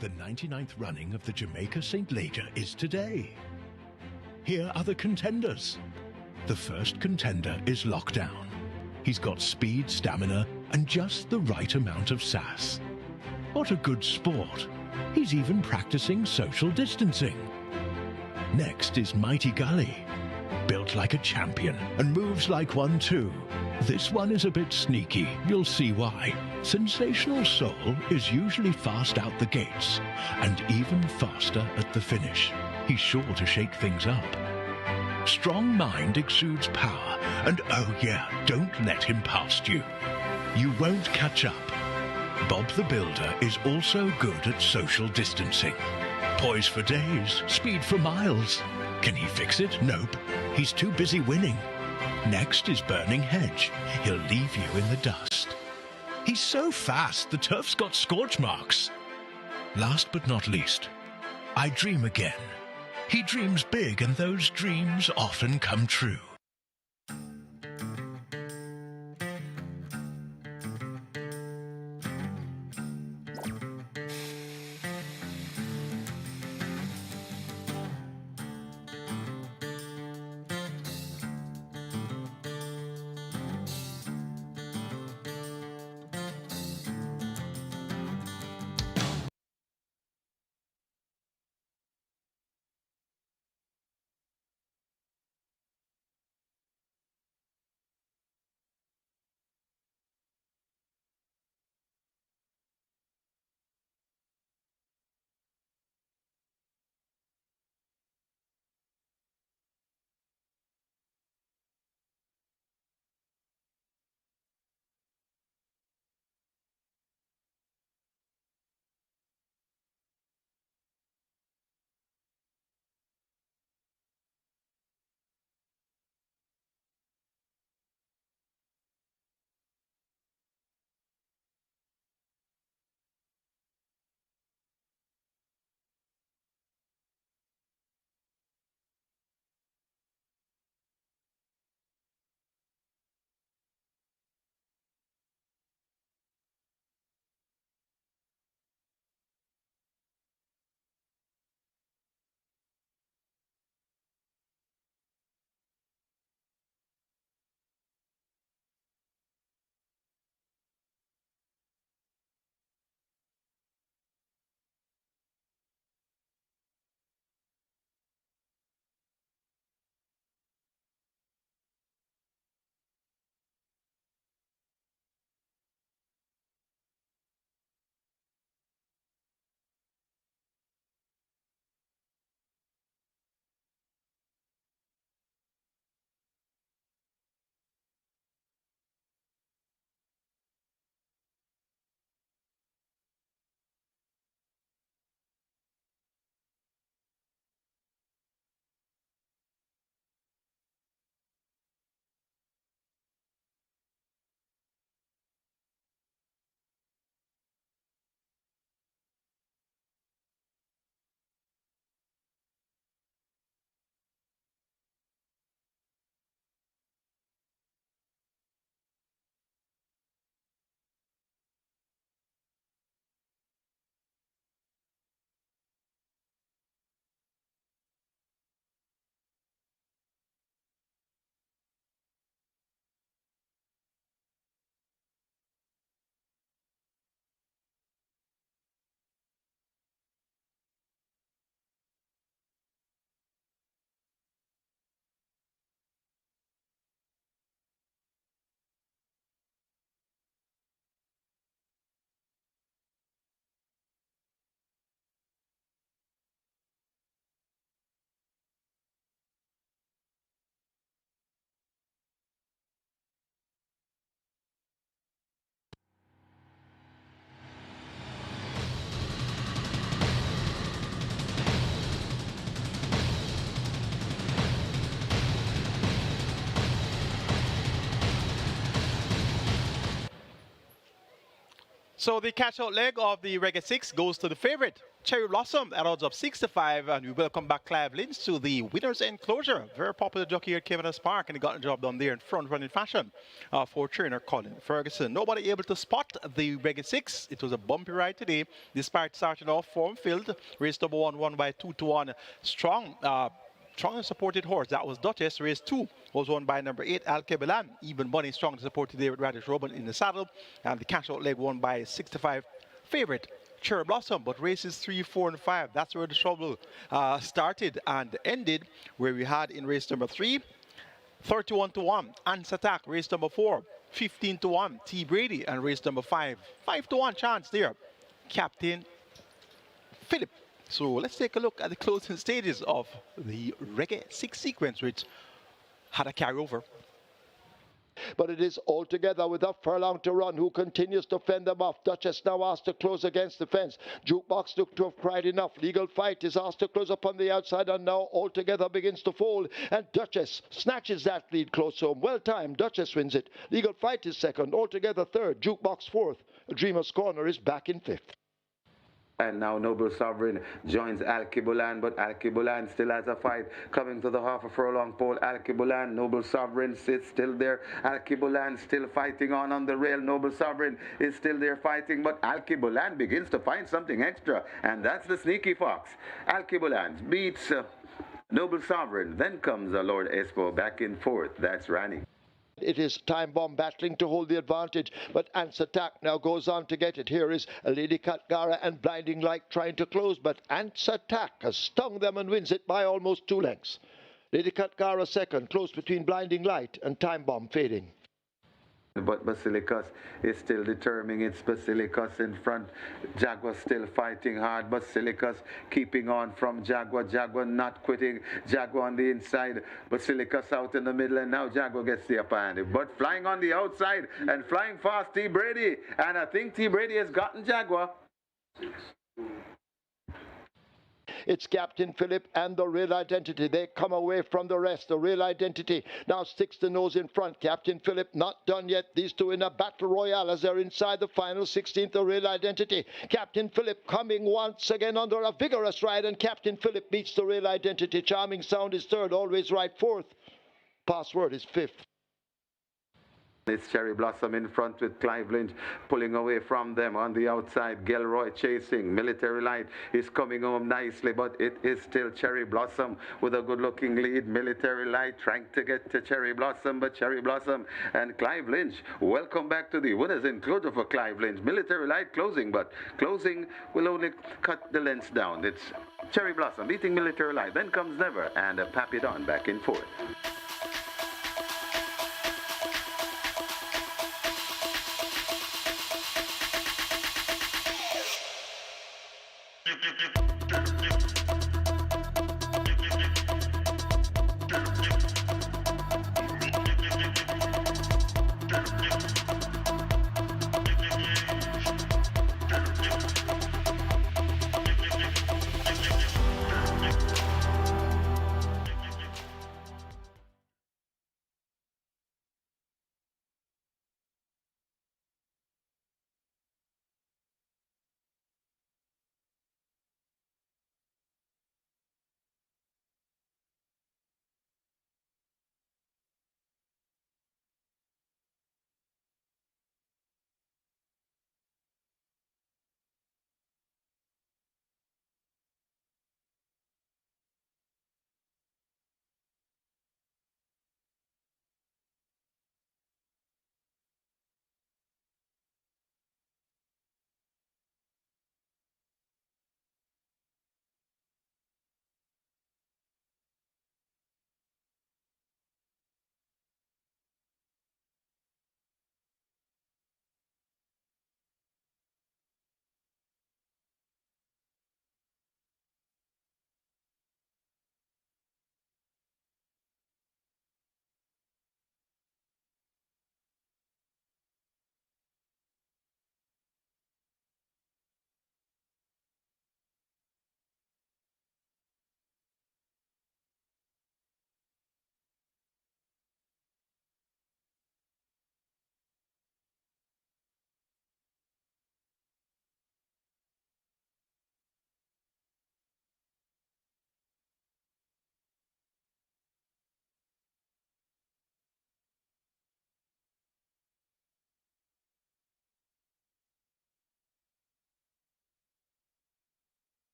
The 99th running of the Jamaica St. Leger is today. Here are the contenders. The first contender is Lockdown. He's got speed, stamina, and just the right amount of sass. What a good sport. He's even practicing social distancing. Next is Mighty Gully. Built like a champion and moves like one too. This one is a bit sneaky, you'll see why. Sensational Soul is usually fast out the gates and even faster at the finish. He's sure to shake things up. Strong Mind exudes power, and oh yeah, don't let him past you. You won't catch up. Bob the Builder is also good at social distancing. Poise for days, speed for miles. Can he fix it? Nope. He's too busy winning. Next is Burning Hedge. He'll leave you in the dust. He's so fast, the turf's got scorch marks. Last but not least, I Dream Again. He dreams big, and those dreams often come true. So the catch-out leg of the Reggae 6 goes to the favorite, Cherry Blossom, at odds of 6-5, and we welcome back Clive Lynch to the winner's enclosure. Very popular jockey here at Caymanas Park, and he got the job done there in front running fashion for trainer Colin Ferguson. Nobody able to spot the Reggae 6. It was a bumpy ride today, despite starting off form-filled. Race number 1 won by 2-1. Strongly supported horse, that was Duchess. Race 2 was won by number 8, Al Kebelan. Even Bunny strongly supported David Radish Robin in the saddle. And the cash-out leg won by 6-5 favorite, Cherry Blossom. But races 3, 4, and 5, that's where the trouble started and ended, where we had in race number 3, 31-1, Ants Attack. Race number 4, 15-1, T. Brady. And race number 5, 5-1 chance there, Captain Philip. So let's take a look at the closing stages of the Reggae 6 sequence, which had a carryover. But it is all together with a furlong to run, who continues to fend them off. Duchess now asked to close against the fence. Jukebox looked to have cried enough. Legal Fight is asked to close upon the outside, and now all together begins to fold. And Duchess snatches that lead close home. Well timed. Duchess wins it. Legal Fight is second. Altogether third. Jukebox fourth. Dreamer's Corner is back in fifth. And now Noble Sovereign joins Al Kibulan, but Al Kibulan still has a fight coming to the half a furlong pole. Al Kibulan, Noble Sovereign sits still there. Al Kibulan still fighting on the rail. Noble Sovereign is still there fighting, but Al Kibulan begins to find something extra, and that's the sneaky fox. Al Kibulan beats Noble Sovereign. Then comes Lord Espo back in fourth. That's Rani. It is Time Bomb battling to hold the advantage, but Ants Attack now goes on to get it. Here is a Lady Katgara and Blinding Light trying to close, but Ants Attack has stung them and wins it by almost 2 lengths. Lady Katgara second, close between Blinding Light and Time Bomb fading. But Basilicus is still determining. It's Basilicus in front. Jaguar still fighting hard. Basilicus keeping on from Jaguar. Jaguar not quitting. Jaguar on the inside. Basilicus out in the middle, and now Jaguar gets the upper hand. But flying on the outside and flying fast, T. Brady. And I think T. Brady has gotten Jaguar. It's Captain Philip and the Real Identity. They come away from the rest. The Real Identity now sticks the nose in front. Captain Philip not done yet. These two in a battle royale as they're inside the final 16th. The Real Identity. Captain Philip coming once again under a vigorous ride, and Captain Philip beats the Real Identity. Charming Sound is third. Always Right fourth. Password is fifth. It's Cherry Blossom in front with Clive Lynch pulling away from them on the outside. Gilroy chasing. Military Light is coming home nicely, but it is still Cherry Blossom with a good-looking lead. Military Light trying to get to Cherry Blossom, but Cherry Blossom and Clive Lynch. Welcome back to the winners enclosure for Clive Lynch. Military Light closing, but closing will only cut the lengths down. It's Cherry Blossom beating Military Light. Then comes Never and Papidon back in fourth.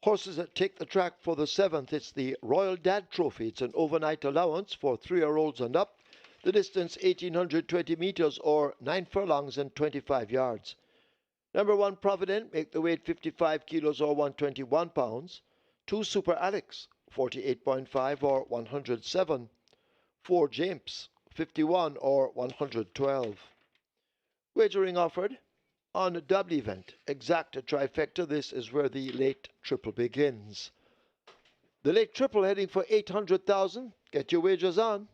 Horses that take the track for the 7th, it's the Royal Dad Trophy. It's an overnight allowance for 3-year-olds and up. The distance 1,820 meters or 9 furlongs and 25 yards. Number 1 Provident, make the weight 55 kilos or 121 pounds. 2 Super Alex, 48.5 or 107. 4 James, 51 or 112. Wagering offered on a double event, exact a trifecta. This is where the late triple begins. The late triple heading for 800,000. Get your wagers on.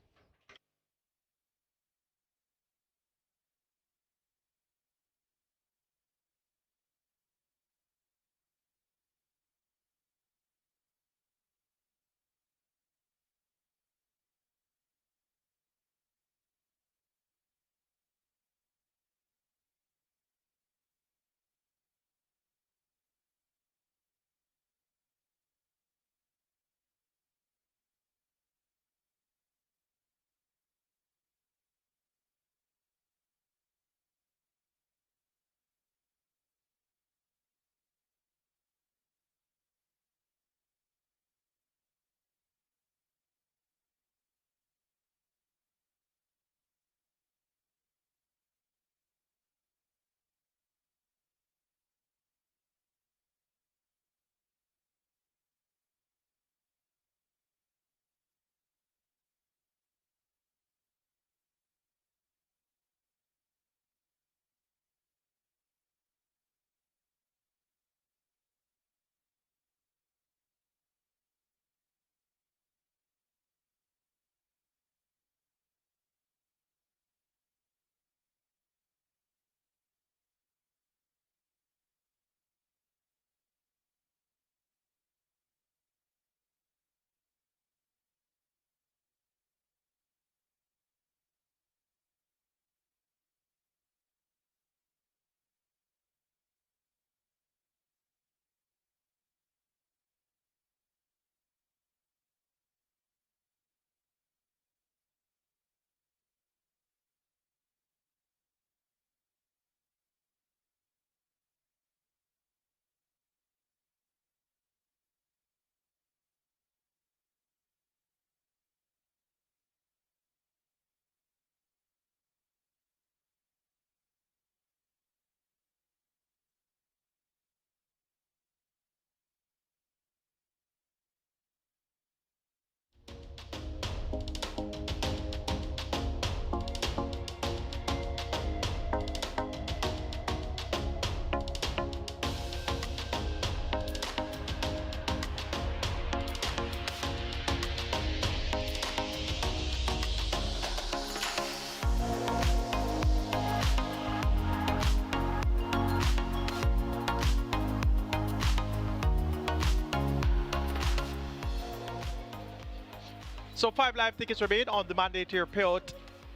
So 5 live tickets remain on the mandatory payout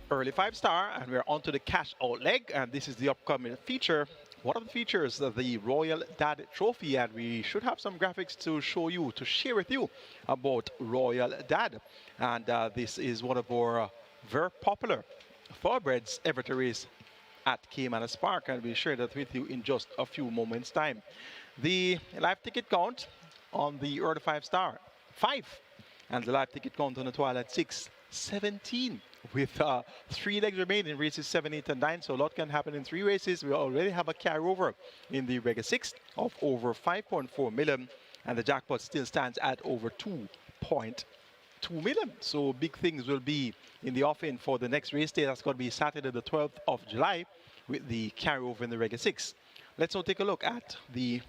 early 5-star, and we're on to the cash out leg, and this is the upcoming feature. One of the features of the Royal Dad Trophy, and we should have some graphics to show you, to share with you about Royal Dad. And this is one of our very popular thoroughbreds ever to race at Caymanas Park, and we'll share that with you in just a few moments time. The live ticket count on the early 5-star, 5. And the live ticket count on the Twilight 6, 17. With 3 legs remaining, races 7, 8, and 9. So a lot can happen in 3 races. We already have a carryover in the Regular 6 of over 5.4 million. And the jackpot still stands at over 2.2 million. So big things will be in the offing for the next race day. That's going to be Saturday the 12th of July with the carryover in the Regular 6. Let's now take a look at the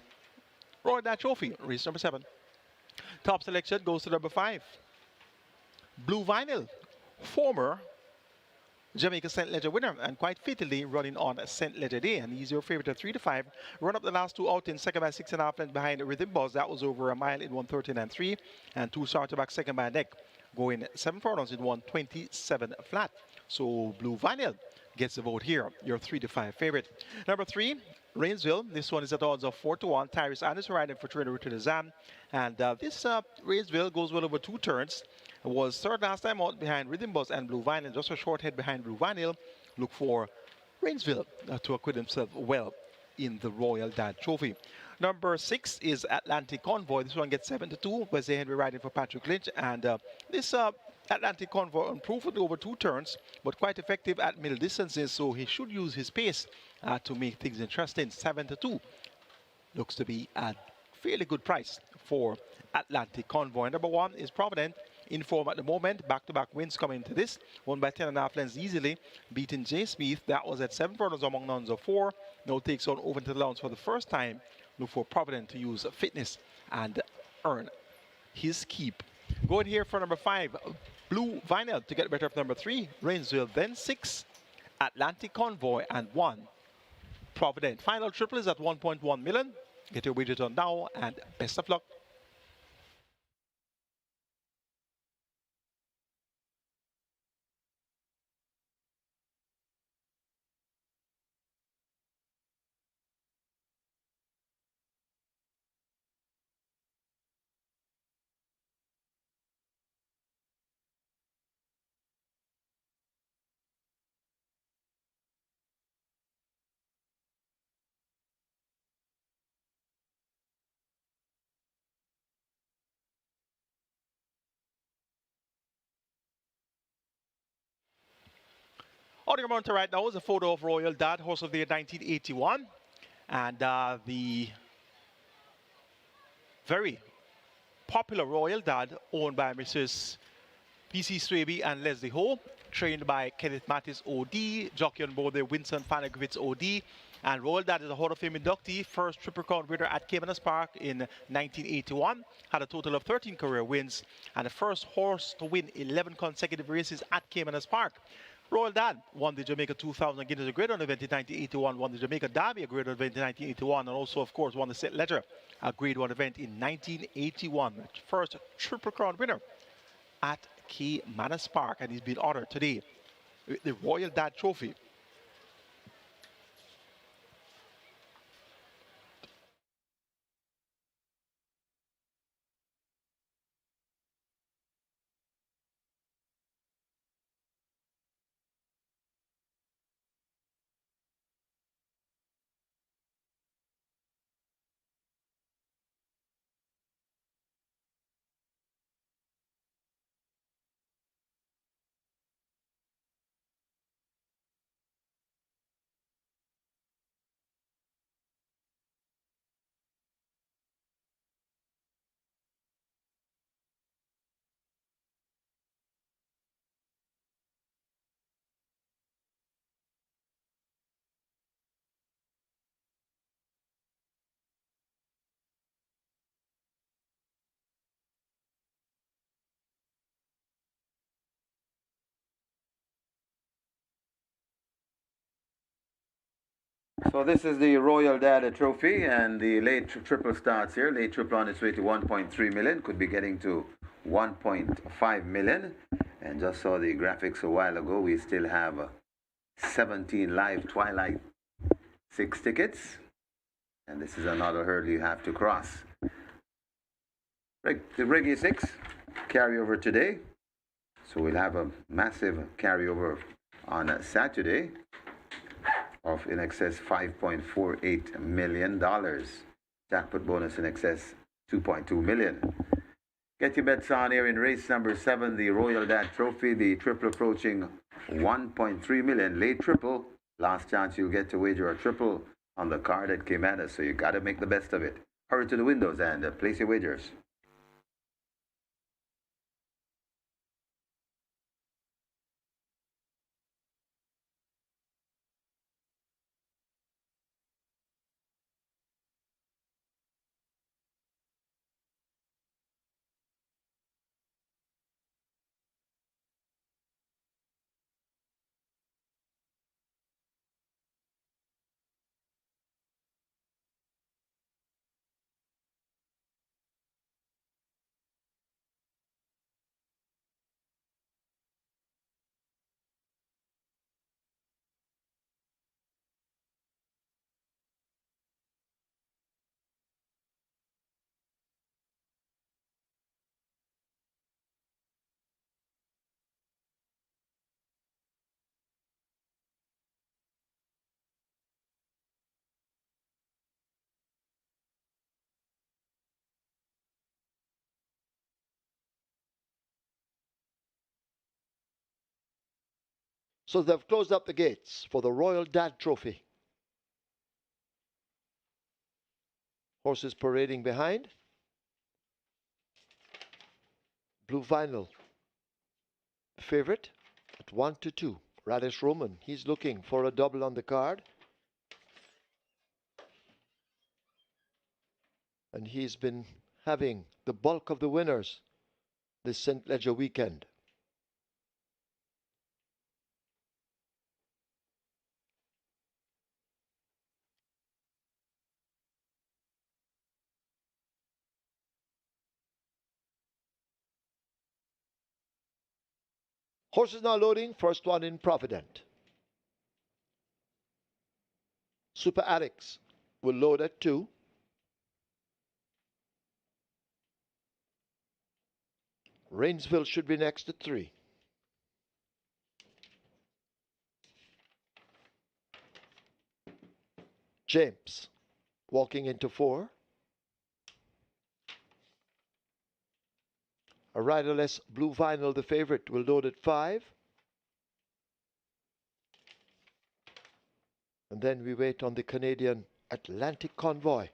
Royal Dad Trophy, race number 7. Top selection goes to number 5. Blue Vinyl, former Jamaica St. Ledger winner, and quite fittingly running on St. Ledger Day. And he's your favorite at 3-5. Run up the last 2 out in second by 6.5 lengths behind Rhythm Buzz. That was over a mile in 1:13.3. And 2 starter back second by neck, going 7 furlongs in 1:27 flat. So Blue Vinyl gets the vote here, your 3-5 favorite. Number 3, Rainsville. This one is at odds of 4-1. Tyrus Anderson riding for trainer Richard Azam. And this Rainsville goes well over 2 turns. Was third last time out behind Rhythm Buzz and Blue Vinyl. Just a short head behind Blue Vinyl. Look for Rainsville to acquit himself well in the Royal Dad Trophy. Number 6 is Atlantic Convoy. This one gets 7-2. Wesley Henry riding for Patrick Lynch. And this Atlantic Convoy improved over 2 turns, but quite effective at middle distances. So he should use his pace to make things interesting. 7-2 looks to be a fairly good price for Atlantic Convoy. Number 1 is Provident, in form at the moment. Back-to-back wins coming into this. Won by 10.5 lengths easily, beating Jay Smith. That was at 7 furlongs among nuns of 4. Now takes on over to the Lawns for the first time. Look for Provident to use fitness and earn his keep. Going here for number 5, Blue Vinyl to get better of number 3, Rainsville. Then 6, Atlantic Convoy, and 1, Provident. Final triple is at 1.1 million. Get your widget on now, and best of luck. On your monitor right now is a photo of Royal Dad, horse of the year 1981. And the very popular Royal Dad, owned by Mrs. P.C. Swaby and Leslie Ho, trained by Kenneth Mattis OD, jockey on board there, Winston Fanagrovitz OD. And Royal Dad is a Hall of Fame inductee, first Triple Crown winner at Caymanas Park in 1981, had a total of 13 career wins, and the first horse to win 11 consecutive races at Caymanas Park. Royal Dad won the Jamaica 2000 Guinness Grade 1 event in 1981, won the Jamaica Derby, a Grade 1 event in 1981, and also, of course, won the St. Ledger, a Grade 1 event in 1981. First Triple Crown winner at Caymanas Park, and he's been honored today with the Royal Dad Trophy. So this is the Royal Dad Trophy, and the late triple starts here. Late triple on its way to 1.3 million, could be getting to 1.5 million. And just saw the graphics a while ago. We still have 17 live Twilight 6 tickets. And this is another hurdle you have to cross. The Reggae 6 carryover today. So we'll have a massive carryover on Saturday of in excess $5.48 million. Jackpot bonus in excess $2.2 million. Get your bets on here in race number 7, the Royal Dad Trophy, the triple approaching 1.3 million. Late triple, last chance you'll get to wager a triple on the card at Caymanas, so you got to make the best of it. Hurry to the windows and place your wagers. So they've closed up the gates for the Royal Dad Trophy. Horses parading behind. Blue Vinyl, favorite at 1-2. Radish Roman, he's looking for a double on the card. And he's been having the bulk of the winners this St. Leger weekend. Horses now loading, first one in Provident. Super Addicts will load at 2. Rainsville should be next at 3. James walking into 4. A riderless Blue Vinyl, the favorite, will load at 5. And then we wait on the Canadian Atlantic Convoy.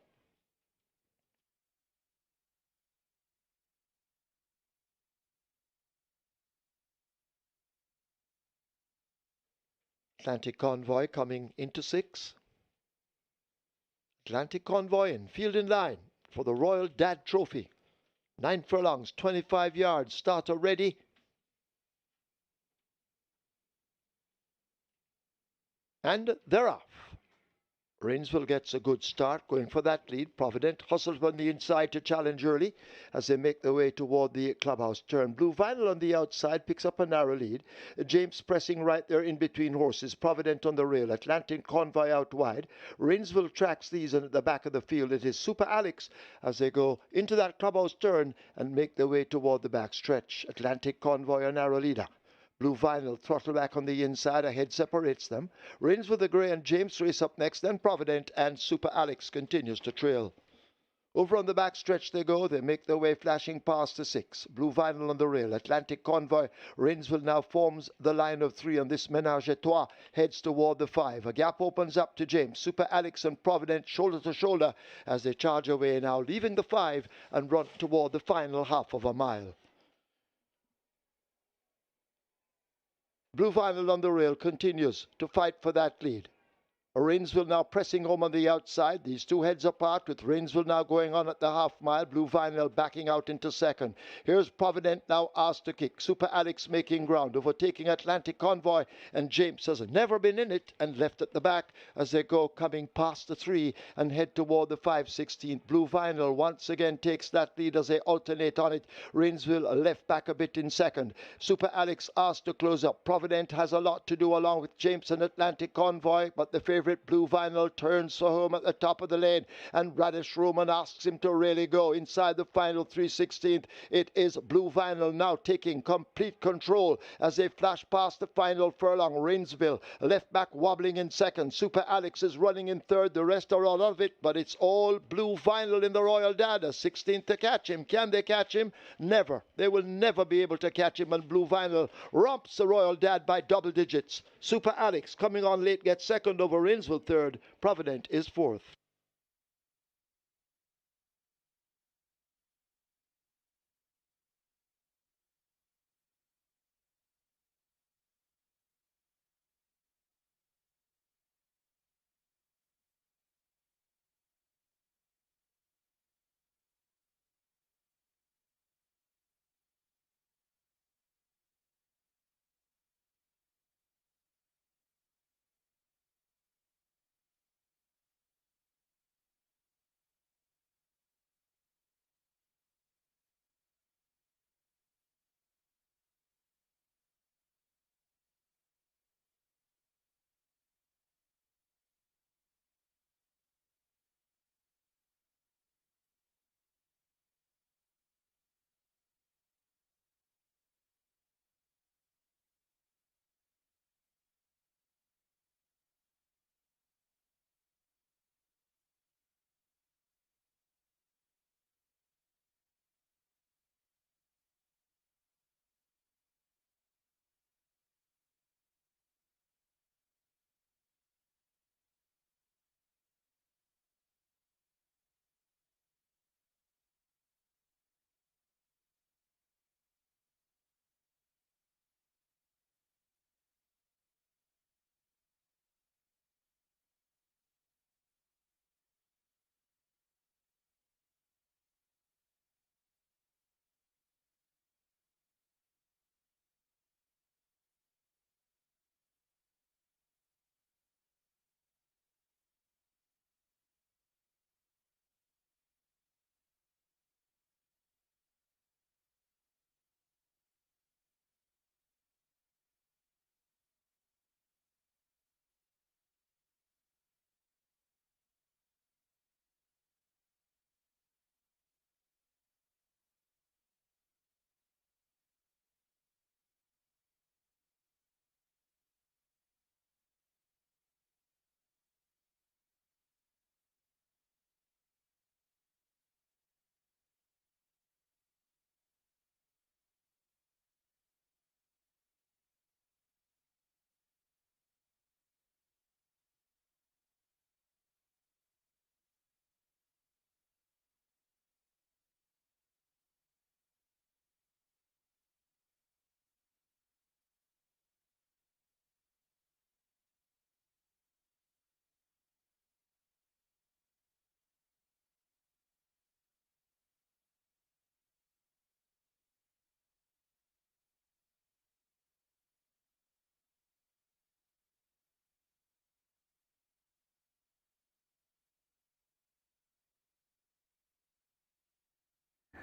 Atlantic Convoy coming into 6. Atlantic Convoy in field in line for the Royal Dad Trophy. 9 furlongs, 25 yards, starter ready. And they're off. Rainsville gets a good start going for that lead. Provident hustles on the inside to challenge early as they make their way toward the clubhouse turn. Blue Vinyl on the outside picks up a narrow lead. James pressing right there in between horses. Provident on the rail. Atlantic Convoy out wide. Rainsville tracks these, and at the back of the field it is Super Alex as they go into that clubhouse turn and make their way toward the back stretch. Atlantic Convoy a narrow leader. Blue Vinyl throttle back on the inside. Ahead separates them. Rainsville with the grey and James race up next. Then Provident and Super Alex continues to trail. Over on the back stretch they go. They make their way flashing past the 6. Blue Vinyl on the rail. Atlantic Convoy. Rainsville now forms the line of 3 on this Ménage à Trois. Heads toward the 5. A gap opens up to James. Super Alex and Provident shoulder to shoulder as they charge away now, leaving the 5 and run toward the final half of a mile. Blue Vinyl on the rail continues to fight for that lead. Rainsville now pressing home on the outside. These two heads apart, with Rainsville now going on at the half mile. Blue Vinyl backing out into second. Here's Provident now asked to kick. Super Alex making ground, overtaking Atlantic Convoy, and James has never been in it and left at the back as they go coming past the 3 and head toward the 5/16. Blue Vinyl once again takes that lead as they alternate on it. Rainsville left back a bit in second. Super Alex asked to close up. Provident has a lot to do along with James and Atlantic Convoy, but the favorite Blue Vinyl turns for home at the top of the lane, and Radish Roman asks him to really go inside the final 3/16. It is Blue Vinyl now taking complete control as they flash past the final furlong. Rainsville left back wobbling in second. Super Alex is running in third. The rest are all of it, but it's all Blue Vinyl in the Royal Dada. 16th to catch him. Can they catch him? Never. They will never be able to catch him, and Blue Vinyl romps the Royal Dad by double digits. Super Alex coming on late gets second over Rainsville third. Provident is fourth.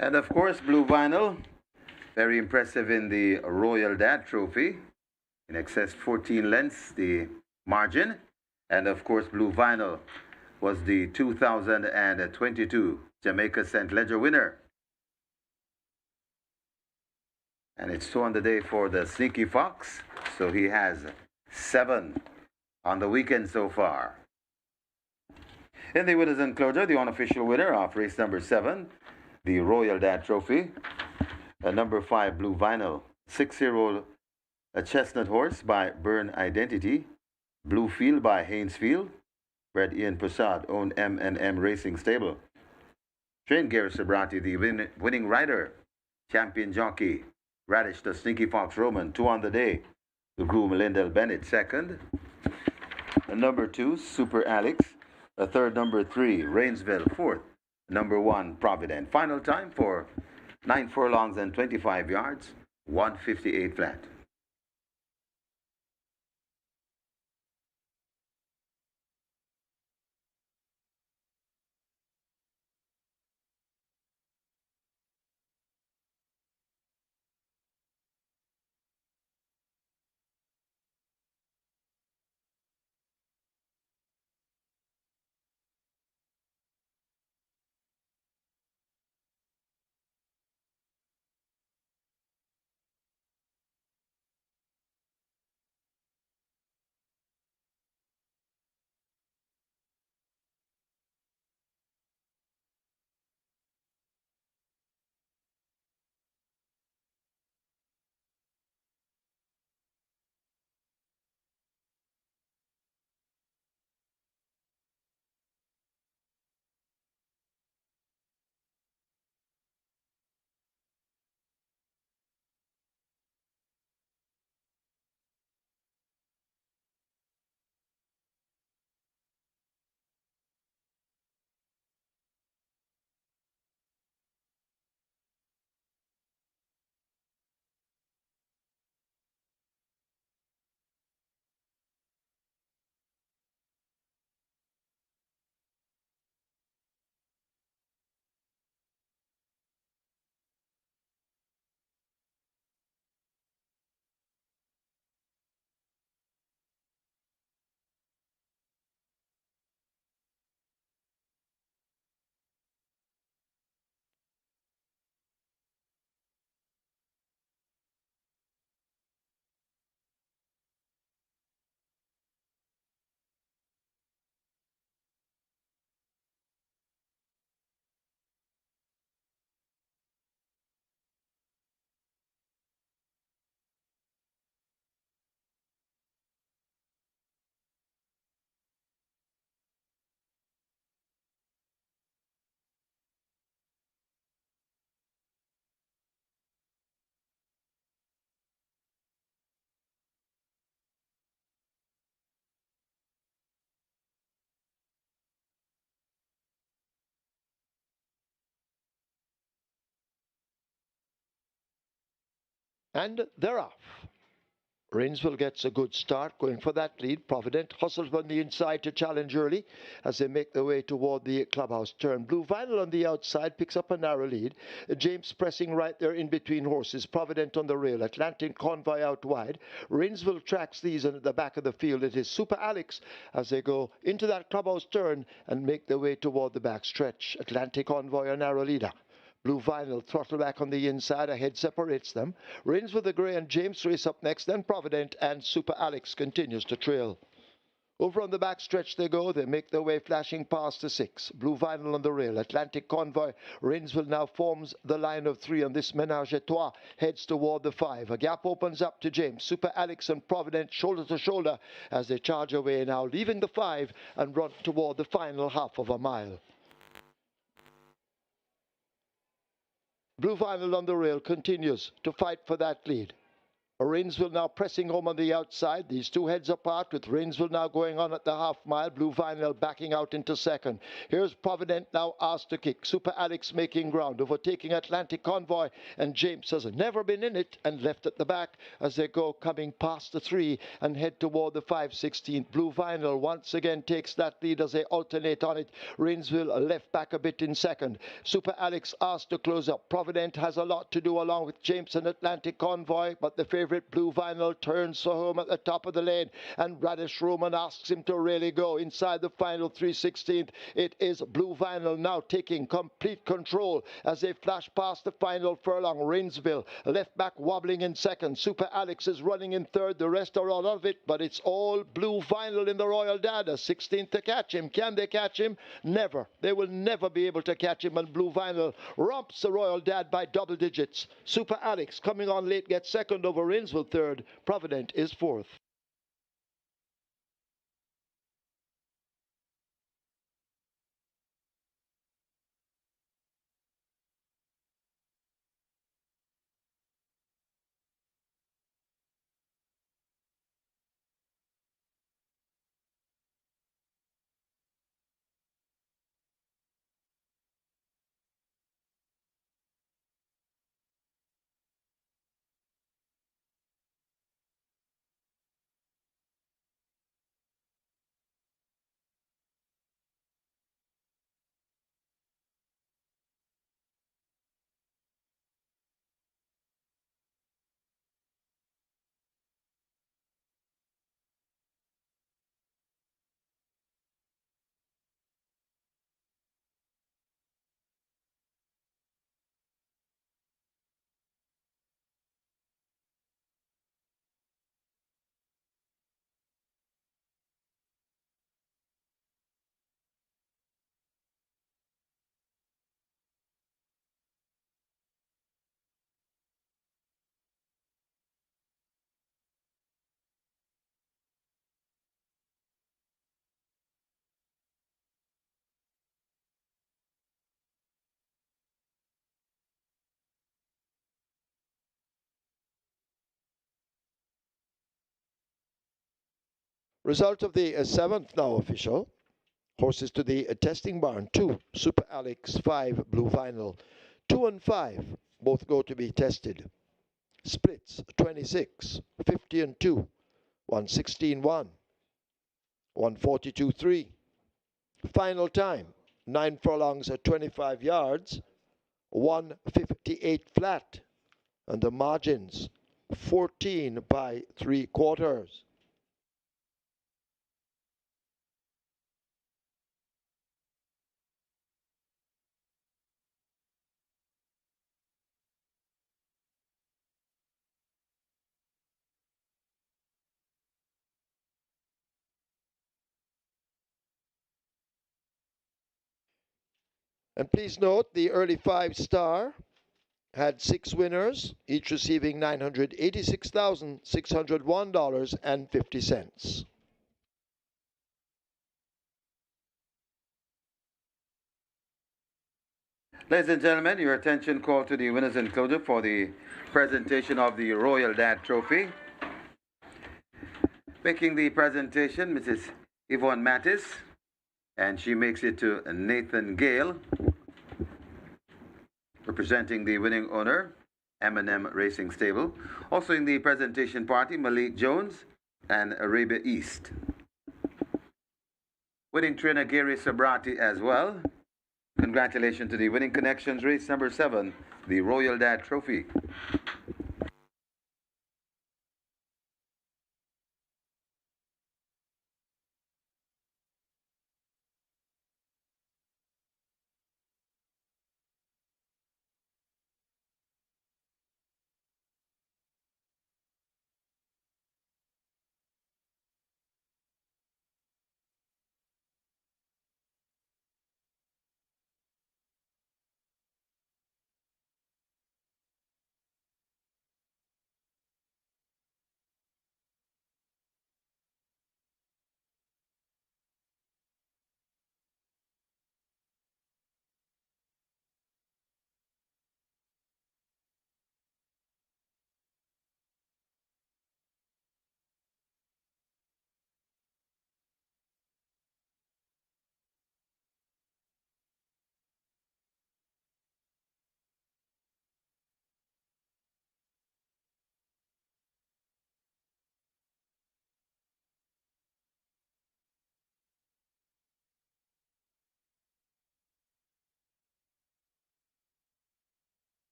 And of course, Blue Vinyl, very impressive in the Royal Dad Trophy. In excess 14 lengths, the margin. And of course, Blue Vinyl was the 2022 Jamaica St. Ledger winner. And it's 2 on the day for the Sneaky Fox. So he has 7 on the weekend so far. In the winners enclosure, the unofficial winner of race number 7, the Royal Dad Trophy, number 5 Blue Vinyl, 6-year-old a chestnut horse by Burn Identity, Blue Field by Haynesfield, bred Ian Prasad, owned M&M Racing Stable. Trained Gary Sobrati, the winning rider, champion jockey, Radish the Sneaky Fox Roman, 2 on the day. The groom Lindell Bennett, second. Number 2, Super Alex. The third, number 3, Rainsville, fourth. Number 1, Provident. Final time for 9 furlongs and 25 yards, 158 flat. And they're off. Rainsville gets a good start going for that lead. Provident hustles on the inside to challenge early as they make their way toward the clubhouse turn. Blue Vinyl on the outside picks up a narrow lead. James pressing right there in between horses. Provident on the rail. Atlantic Convoy out wide. Rainsville tracks these and at the back of the field. It is Super Alex as they go into that clubhouse turn and make their way toward the back stretch. Atlantic Convoy a narrow leader. Blue Vinyl throttle back on the inside, ahead separates them. Reigns with the grey and James race up next, then Provident and Super Alex continues to trail. Over on the back stretch they go, they make their way flashing past the 6. Blue Vinyl on the rail, Atlantic Convoy, Rainsville now forms the line of 3 and this Ménage à Trois heads toward the 5. A gap opens up to James, Super Alex and Provident shoulder to shoulder as they charge away now, leaving the 5 and run toward the final half of a mile. Blue Vinyl on the rail continues to fight for that lead. Rainsville now pressing home on the outside. These two heads apart with Rainsville now going on at the half mile. Blue Vinyl backing out into second. Here's Provident now asked to kick. Super Alex making ground, overtaking Atlantic Convoy, and James has never been in it and left at the back as they go coming past the 3 and head toward the 5/16. Blue Vinyl once again takes that lead as they alternate on it. Rainsville left back a bit in second. Super Alex asked to close up. Provident has a lot to do along with James and Atlantic Convoy, but the favorite Blue Vinyl turns for home at the top of the lane, and Radish Roman asks him to really go inside the final 3/16. It is Blue Vinyl now taking complete control as they flash past the final furlong. Rainsville left back wobbling in second. Super Alex is running in third. The rest are all of it, but it's all Blue Vinyl in the Royal Dada. 16th to catch him. Can they catch him? Never. They will never be able to catch him, and Blue Vinyl romps the Royal Dad by double digits. Super Alex coming on late gets second over Rainsville third. Provident is fourth. Result of the 7th now official. Horses to the testing barn. 2, Super Alex. 5, Blue Vinyl. 2 and 5, both go to be tested. Splits, 26, 50 and 2, 116 1, 142 3. Final time, 9 furlongs at 25 yards, 158 flat. And the margins, 14 by 3/4. And please note the early 5-star had 6 winners, each receiving $986,601.50. Ladies and gentlemen, your attention called to the winners enclosure for the presentation of the Royal Dad Trophy. Making the presentation, Mrs. Yvonne Mattis, and she makes it to Nathan Gale, representing the winning owner, M&M Racing Stable. Also in the presentation party, Malik Jones and Arabia East. Winning trainer Gary Sabrati as well. Congratulations to the winning connections, race number 7, the Royal Dad Trophy.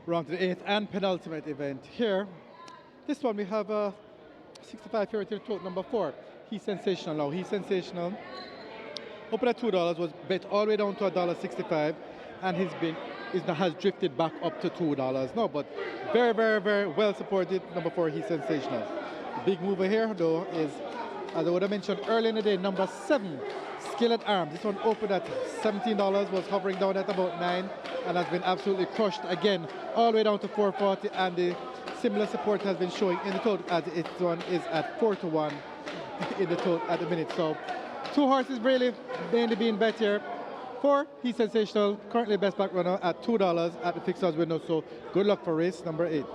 We're on to the eighth and penultimate event here. This one we have 65 fairy tote number 4. He's sensational now. He's sensational. Open at $2, was bet all the way down to $1.65, and has drifted back up to $2 now. But very, very, very well supported. Number 4, he's sensational. The big mover here though is, as I would have mentioned earlier in the day, number 7, Skillet Arms. This one opened at $17, was hovering down at about 9, and has been absolutely crushed again, all the way down to 440, and the similar support has been showing in the total, as its one is at 4-1 in the total at the minute. So 2 horses really mainly being bet here. 4, he's sensational, currently best back runner at $2 at the fixed odds window. So good luck for race number 8.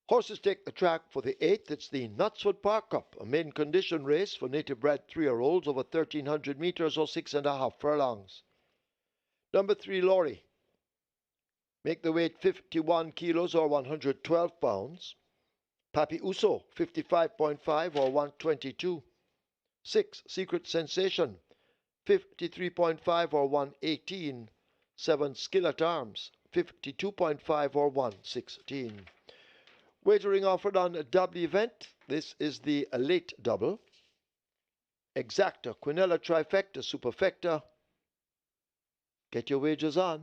Horses take the track for the 8th. It's the KNUTSFORD Park Cup, a main condition race for native bred 3-year-olds over 1,300 meters or 6.5 furlongs. Number 3, Laurie. Make the weight 51 kilos or 112 pounds. Papi Uso, 55.5 or 122. 6, Secret Sensation, 53.5 or 118. 7, Skillet Arms, 52.5 or 116. Wagering offered on a double event. This is the late double. Exacta, Quinella Trifecta, Superfecta. Get your wagers on.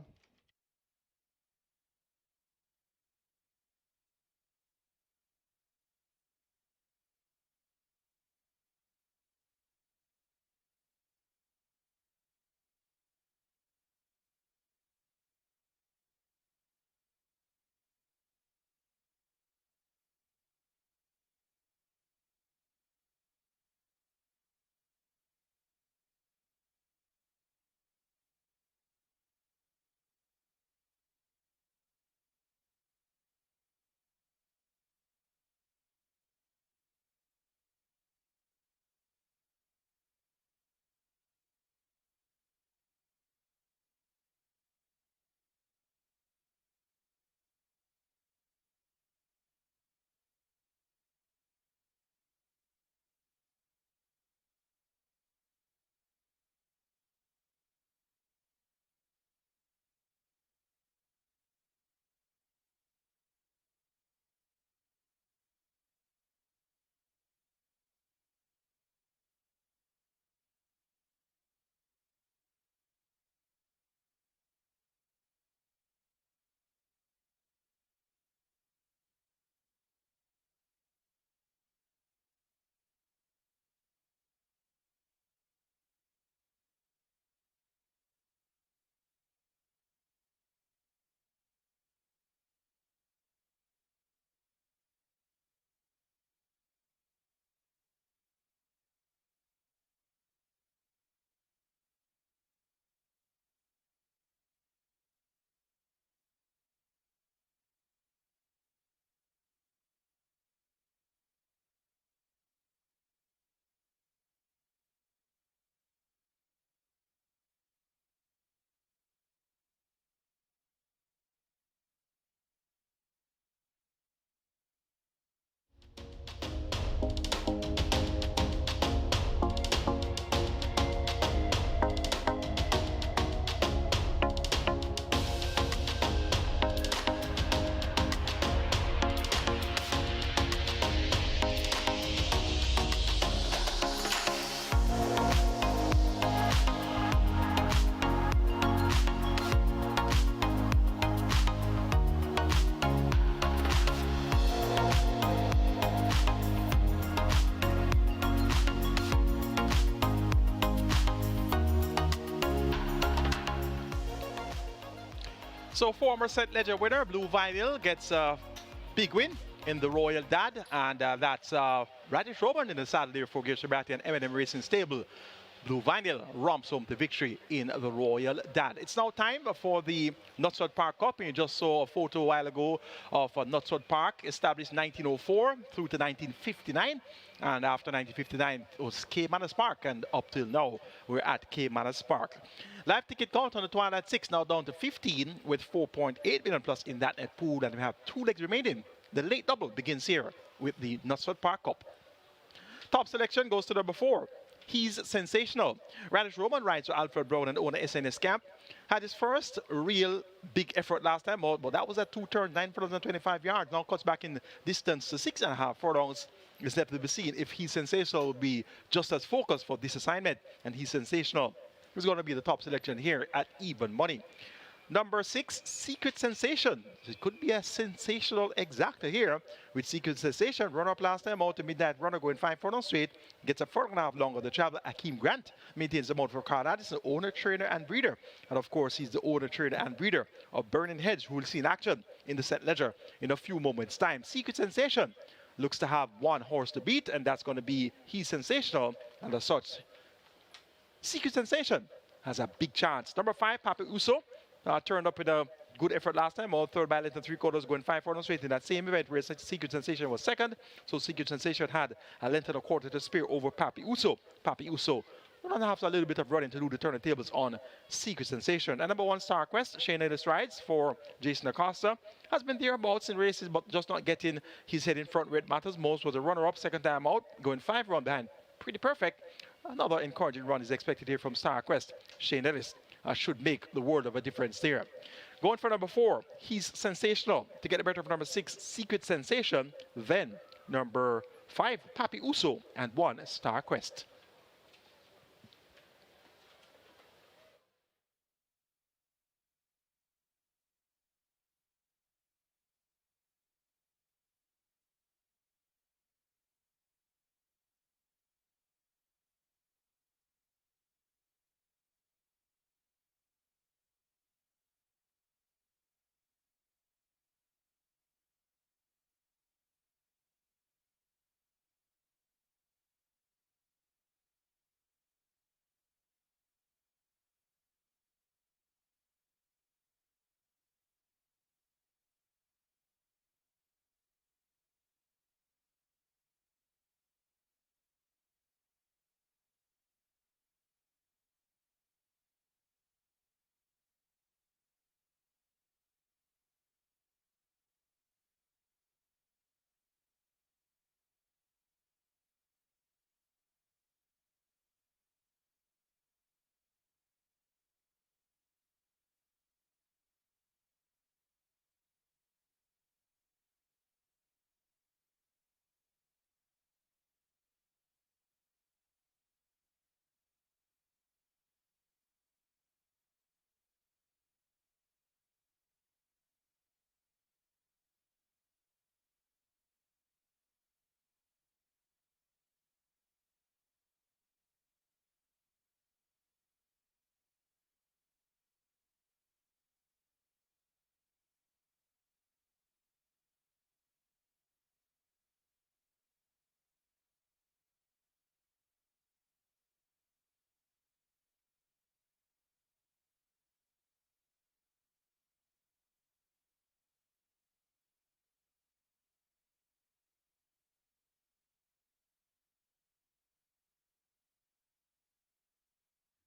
So former St. Ledger winner Blue Vinyl gets a big win in the Royal Dad, and that's Rajesh Roman in the saddle there for Gilbert and M&M Racing Stable. Blue Vinyl romps home the victory in the Royal Dad. It's now time for the Knutsford Park Cup. You just saw a photo a while ago of Knutsford Park, established 1904 through to 1959. And after 1959, it was Caymanas Park, and up till now, we're at Caymanas Park. Live ticket count on the Twilight 6 now down to 15 with 4.8 million plus in that net pool, and we have 2 legs remaining. The late double begins here with the Knutsford Park Cup. Top selection goes to number 4. He's sensational. Radish Roman rides for Alfred Brown and owner SNS Camp. Had his first real big effort last time out, but that was at 2 turns, 9.25 yards. Now cuts back in distance to 6.5 furlongs. It's left to be seen if He's Sensational will be just as focused for this assignment, and He's Sensational is going to be the top selection here at even money. Number 6, Secret Sensation. It could be a sensational exacta here with Secret Sensation. Run up last time out to midnight runner going 5 furlongs straight. Gets a furlong and a half longer. The travel Akeem Grant maintains the mount for Carl Addison, owner, trainer, and breeder. And of course, he's the owner, trainer, and breeder of Burning Hedge, who will see in action in the St. Ledger in a few moments' time. Secret Sensation looks to have 1 horse to beat, and that's going to be He's Sensational. And as such, Secret Sensation has a big chance. Number 5, Papi Uso. Turned up with a good effort last time. All third by length and 3/4 going 5 furlongs straight in that same event where Secret Sensation was second. So Secret Sensation had a length and a quarter to spare over Papi Uso. Papi Uso will have a little bit of running to do the turntables on Secret Sensation. And number 1, Star Quest. Shane Ellis rides for Jason Acosta. Has been thereabouts in races, but just not getting his head in front where it matters most. Was a runner-up second time out, going 5 run behind. Pretty perfect. Another encouraging run is expected here from Star Quest. Shane Ellis should make the world of a difference there. Going for number 4, He's Sensational. To get the better of number 6, Secret Sensation. Then number 5, Papi Uso. And 1, Star Quest.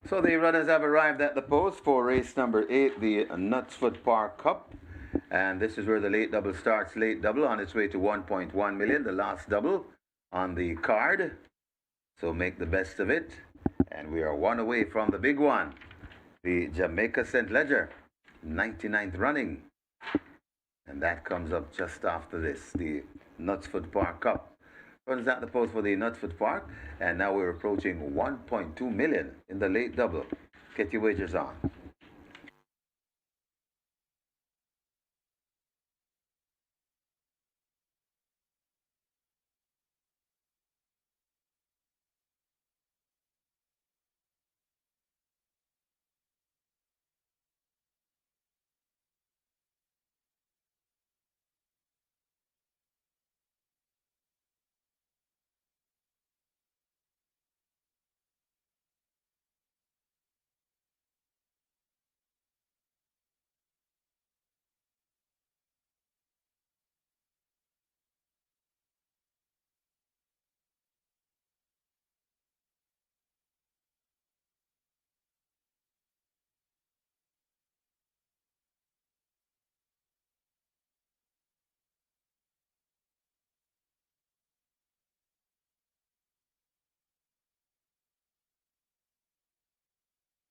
So the runners have arrived at the post for race number 8, the Knutsford Park Cup. And this is where the late double starts. Late double on its way to 1.1 million. The last double on the card. So make the best of it. And we are 1 away from the big one. The Jamaica St. Ledger, 99th running. And that comes up just after this, the Knutsford Park Cup. Runs at the post for the Knutsford Park, and now we're approaching 1.2 million in the late double. Get your wagers on.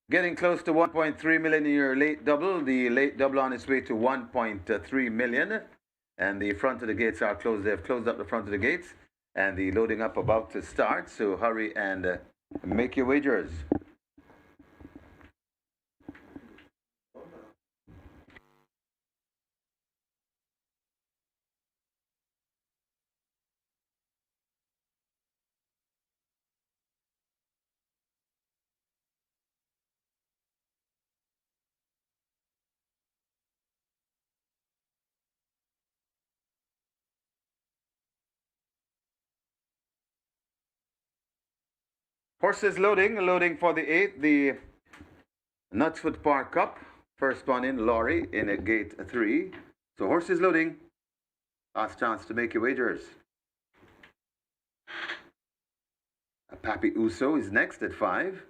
Getting close to 1.3 million in your late double. The late double on its way to 1.3 million. And the front of the gates are closed. They've closed up the front of the gates. And the loading up about to start. So hurry and make your wagers. Horses loading for the 8th, the Knutsford Park Cup. First one in, Laurie, in at gate 3. So horses loading. Last chance to make your wagers. Papi Uso is next at 5.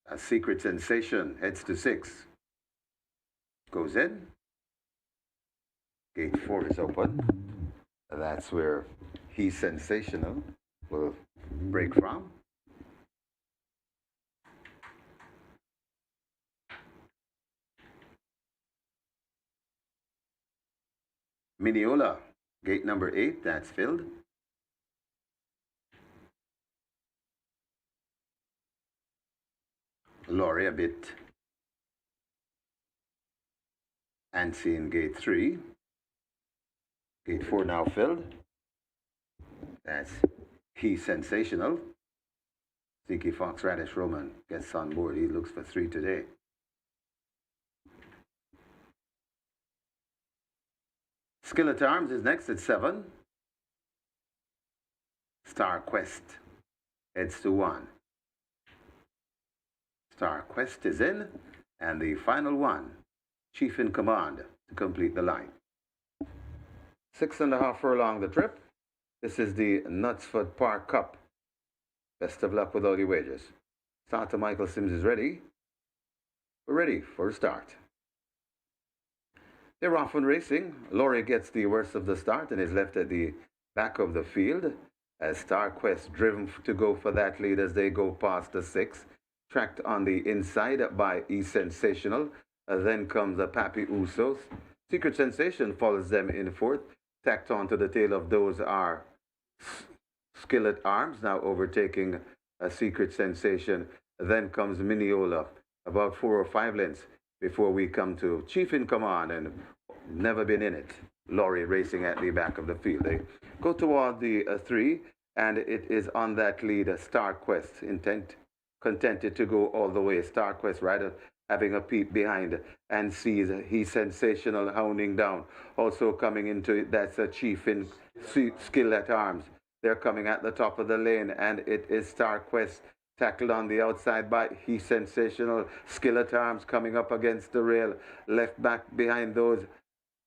A Secret Sensation heads to 6. Goes in. Gate 4 is open. That's where He's Sensational will break from. Mineola, gate number 8, that's filled. Laurie a bit antsy in gate 3. Gate 4 now filled. That's He's Sensational. Sneaky Fox Radish Roman gets on board. He looks for 3 today. Skillet Arms is next at 7. Star Quest heads to 1. Star Quest is in. And the final one, Chief in Command, to complete the line. 6.5 furlong the trip. This is the Knutsford Park Cup. Best of luck with all your wagers. Starter Michael Sims is ready. We're ready for a start. They're off and racing. Laurie gets the worst of the start and is left at the back of the field as Star Quest driven to go for that lead as they go past the 6. Tracked on the inside by E Sensational. Then comes the Papi Usos. Secret Sensation follows them in 4th. Tacked on to the tail of those are Skillet Arms, now overtaking a Secret Sensation. Then comes Mineola, about 4 or 5 lengths before we come to Chief in Command and never been in it. Laurie racing at the back of the field. They go toward the 3, and it is on that lead, Star Quest, contented to go all the way. Star Quest rider having a peep behind and sees He's Sensational hounding down. Also coming into it, that's a Chief in Skillet Arms. They're coming at the top of the lane, and it is Star Quest tackled on the outside by He's Sensational. Skillet Arms coming up against the rail. Left back behind those.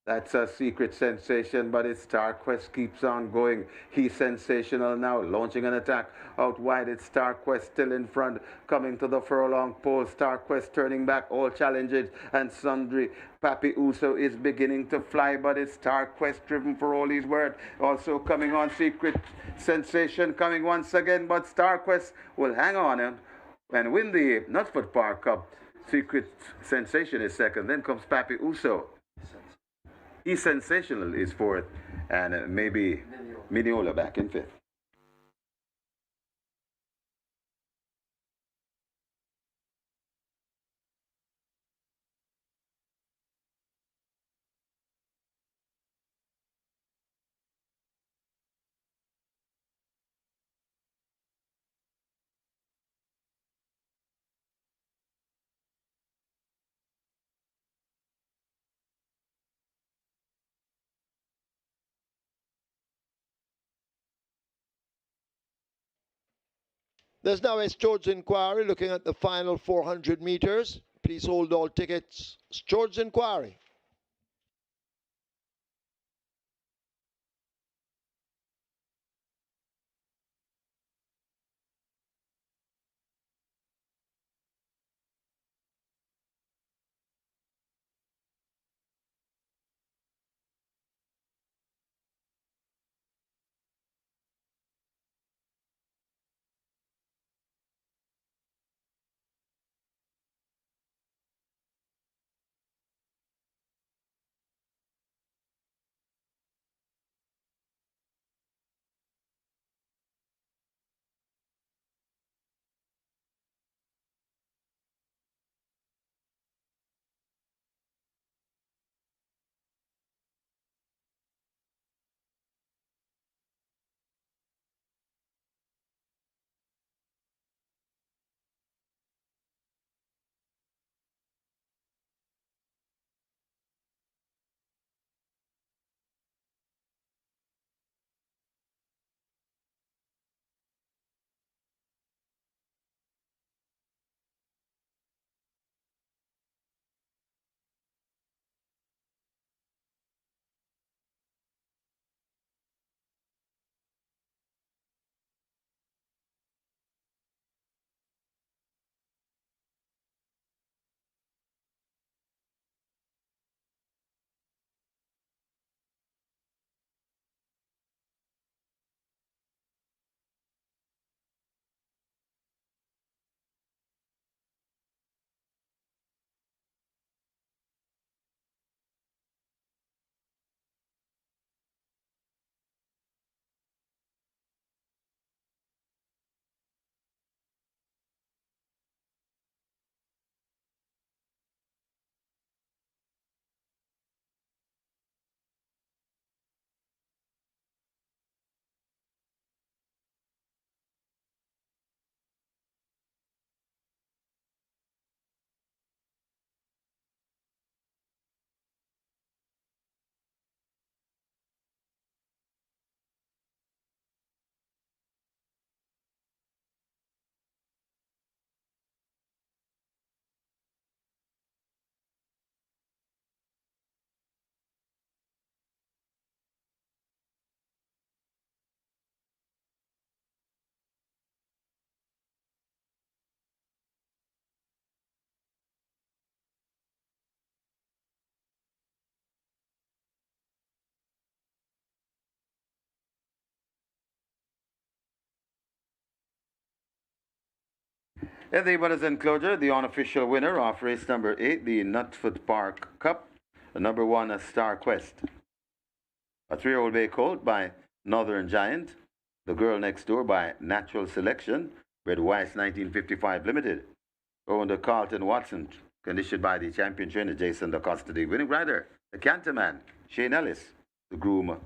That's a Secret Sensation, but it's Star Quest keeps on going. He's Sensational now, launching an attack out wide. It's Star Quest still in front, coming to the furlong pole. Star Quest turning back, all challenges and sundry. Papi Uso is beginning to fly, but it's Star Quest driven for all he's worth. Also coming on, Secret Sensation coming once again, but Star Quest will hang on and win the Knutsford Park Cup. Secret Sensation is 2nd, then comes Papi Uso. He's Sensational is 4th, and maybe Mineola back in 5th. There's now a George inquiry looking at the final 400 meters. Please hold all tickets. George inquiry. In the winners' enclosure, the unofficial winner of race number 8, the Knutsford Park Cup, the number 1 Star Quest. A 3-year-old bay colt by Northern Giant, The Girl Next Door by Natural Selection, bred Weiss 1955 Limited, owned Carlton Watson, conditioned by the champion trainer Jason DaCosta. The winning rider, the Canterman, Shane Ellis, the groom,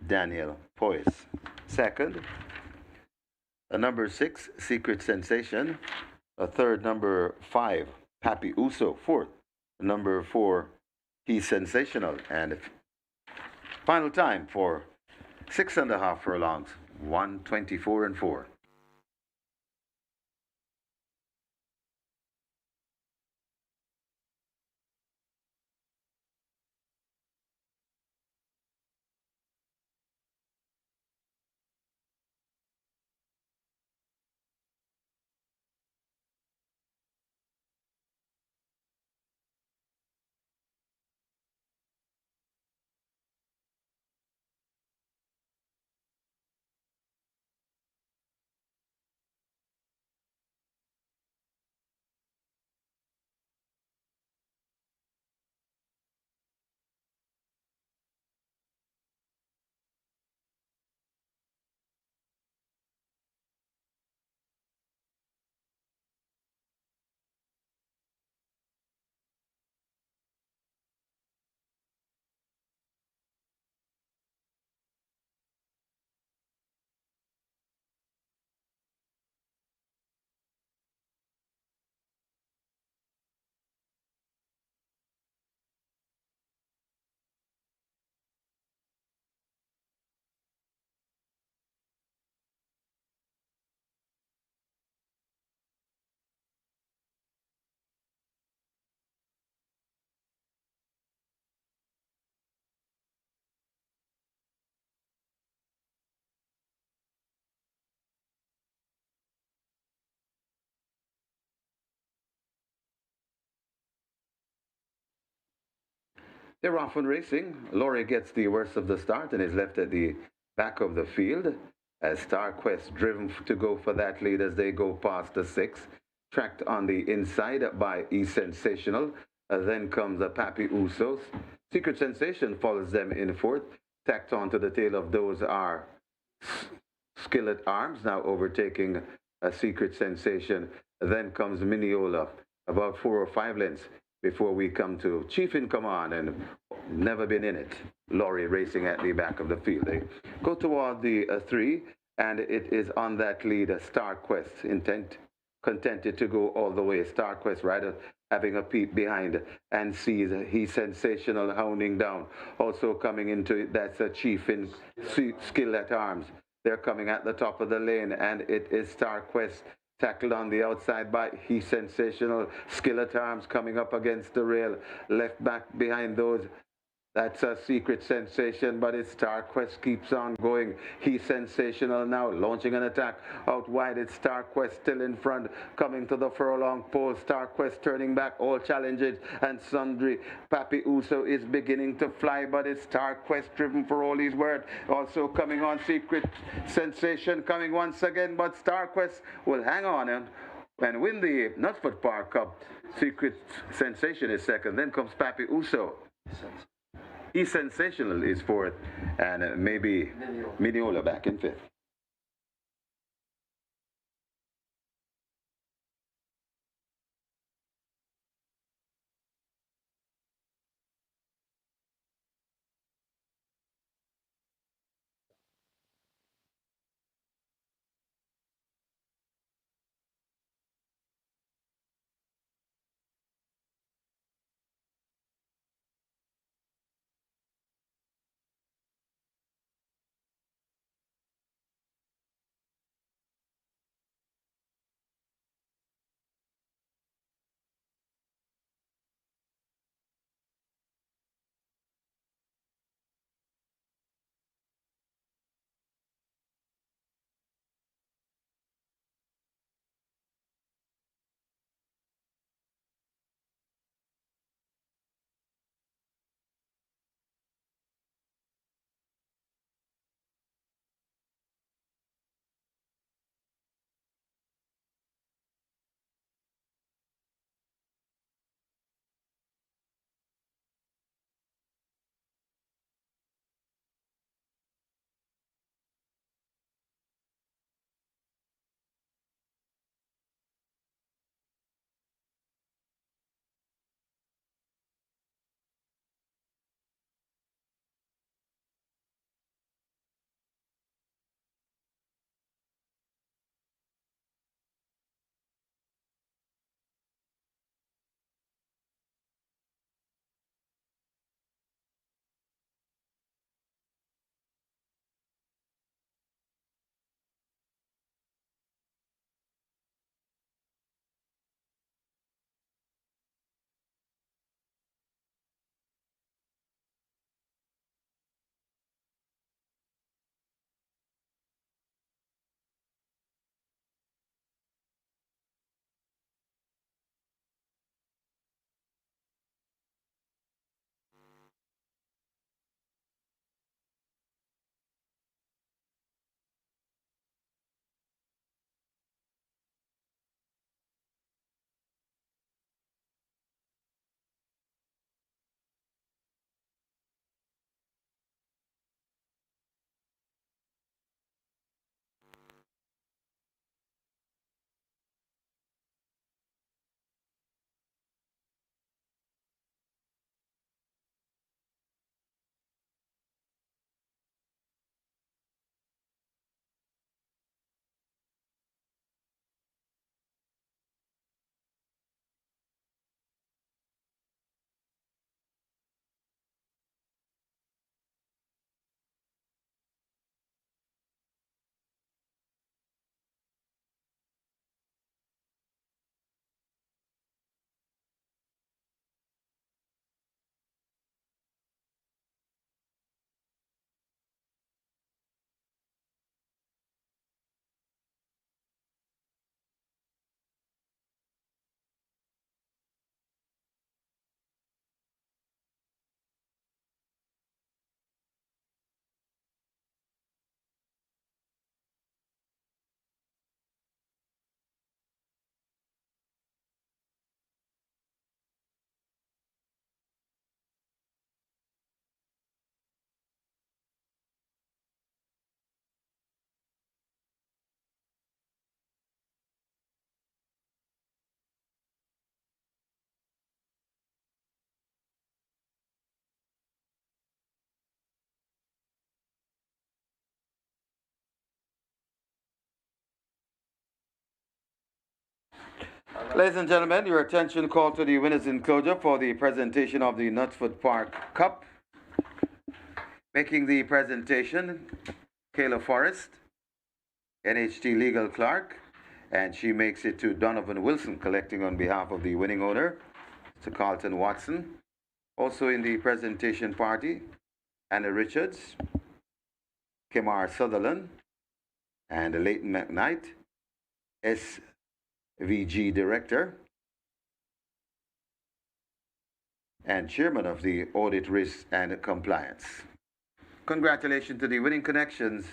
Daniel Poyes. Second, a number 6, Secret Sensation. A third, number 5, Pappy Uso. Fourth, number 4, He's Sensational. And final time for 6.5 furlongs, 1:24 and 4. They're off and racing. Laurie gets the worst of the start and is left at the back of the field as Star Quest driven to go for that lead as they go past the 6. Tracked on the inside by E Sensational. Then comes the Pappy Usos. Secret Sensation follows them in fourth. Tacked onto the tail of those are Skillet Arms, now overtaking a Secret Sensation. Then comes Mineola, about 4 or 5 lengths before we come to Chief in Command and never been in it. Laurie racing at the back of the field. They go toward the 3, and it is on that lead, Star Quest, contented to go all the way. Star Quest rider having a peep behind and sees He's Sensational hounding down. Also coming into it, that's a Chief in Skill at Arms. They're coming at the top of the lane, and it is Star Quest tackled on the outside by He's Sensational. Skill at Arms coming up against the rail. Left back behind those. That's a Secret Sensation, but it's Star Quest keeps on going. He's Sensational now, launching an attack out wide. It's Star Quest still in front, coming to the furlong pole. Star Quest turning back, all challenges and sundry. Pappy Uso is beginning to fly, but it's Star Quest driven for all his worth. Also coming on, Secret Sensation coming once again, but Star Quest will hang on and win the Knutsford Park Cup. Secret Sensation is second, then comes Pappy Uso. He's Sensational is fourth, and maybe Mineola back in fifth. Ladies and gentlemen, your attention called to the winners enclosure for the presentation of the KNUTSFORD Park Cup. Making the presentation, Kayla Forrest, NHT Legal Clerk, and she makes it to Donovan Wilson, collecting on behalf of the winning owner, Mr. Carlton Watson. Also in the presentation party, Anna Richards, Kemar Sutherland, and Leighton McKnight, SVG Director, and Chairman of the Audit Risk and Compliance. Congratulations to the winning connections,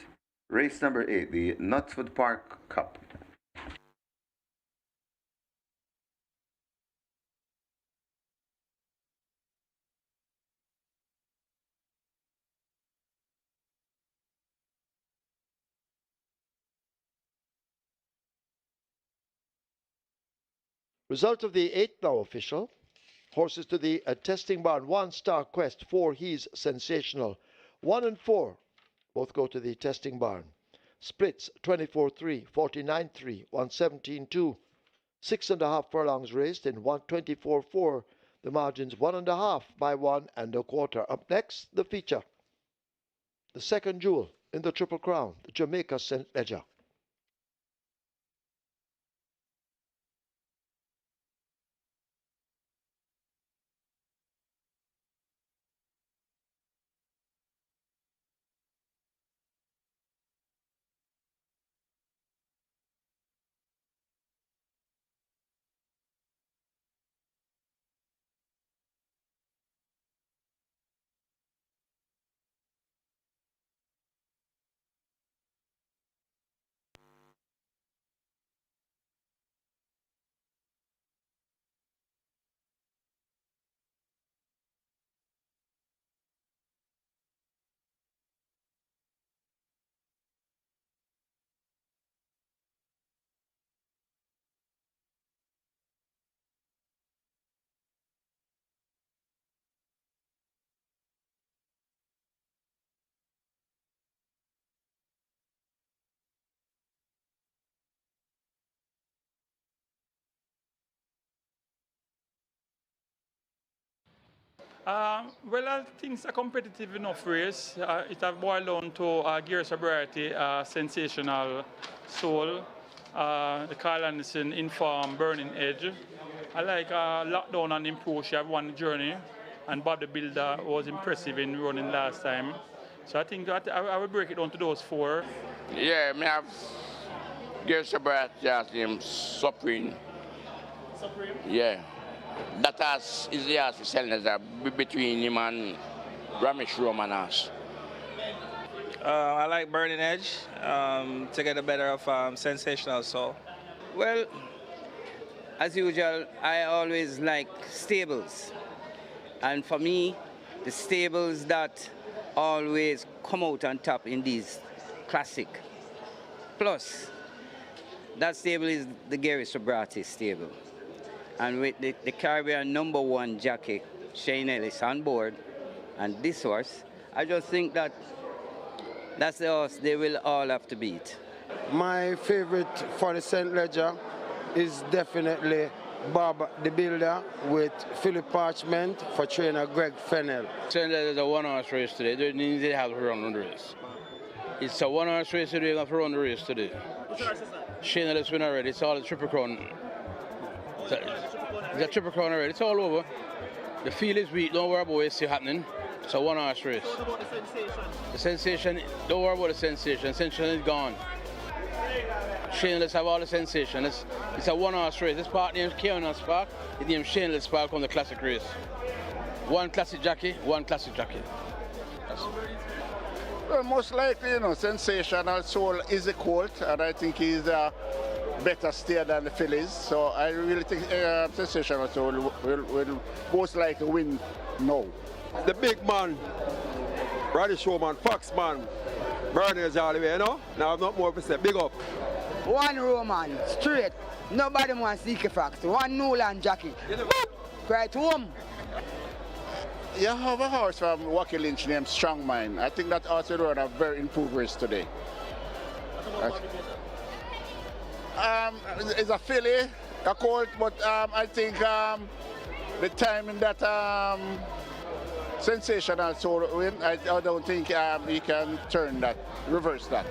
race number 8, the KNUTSFORD Park Cup. Result of the 8th now official. Horses to the testing barn. 1 Star Quest, 4 He's Sensational. 1 and 4 both go to the testing barn. Splits 24-3, 49-3, 117-2. 6.5 furlongs raced in 124-4. The margins 1.5 by 1.25. Up next, the feature. The second jewel in the Triple Crown, the Jamaica St. Leger. Well, I think it's a competitive enough race. It has boiled down to Gear Sobriety, Sensational Soul, the Kyle Anderson Inform, Burning Edge. I like Lockdown and Improve. She have won the journey, and Bob the Builder was impressive in running last time. So I think that I will break it down to those 4. Yeah, I have Gear Sobriety as him Supreme. Supreme? Yeah. That is the ass for selling between him and Ramesh Romanas. I like Burning Edge to get the better of Sensational Soul. Well, as usual, I always like stables. And for me, the stables that always come out on top in these classic. Plus, that stable is the Gary Sobrati stable. And with the Caribbean #1 jockey, Shane Ellis, on board, and this horse, I just think that's the horse they will all have to beat. My favorite for the St. Leger is definitely Bob the Builder with Philip Parchment for trainer Greg Fennell. St. Leger is a 1-horse race today. They need to have to run the race. It's a 1-horse race today. You have to run the race today. Shane Ellis win already. It's all the Triple Crown. It's a Triple Crown already. It's all over. The field is weak. Don't worry about what you see happening. It's a 1-horse race. What about the sensation? The sensation, don't worry about the sensation. The sensation is gone. Shane, have all the sensation. It's a 1-horse race. This park named Caymanas Park. It's named Shameless Park on the classic race. 1 classic jockey, 1 classic jockey. Well, most likely, Sensational Soul is a colt, and I think he's a better steer than the fillies. So I really think Sensational Soul will most likely win now. The big man, Brady Showman, Fox man, Burners all the way, Now I've not more to say. Big up. 1 Roman, straight. Nobody wants Seeker Fox. 1 Newland jockey. Right home. You have a horse from Wacky Lynch named Strong Mind. I think that horse will run a very improved race today. It's a filly. a colt, but I think the timing that Sensational Soul win, I don't think he can turn that, reverse that.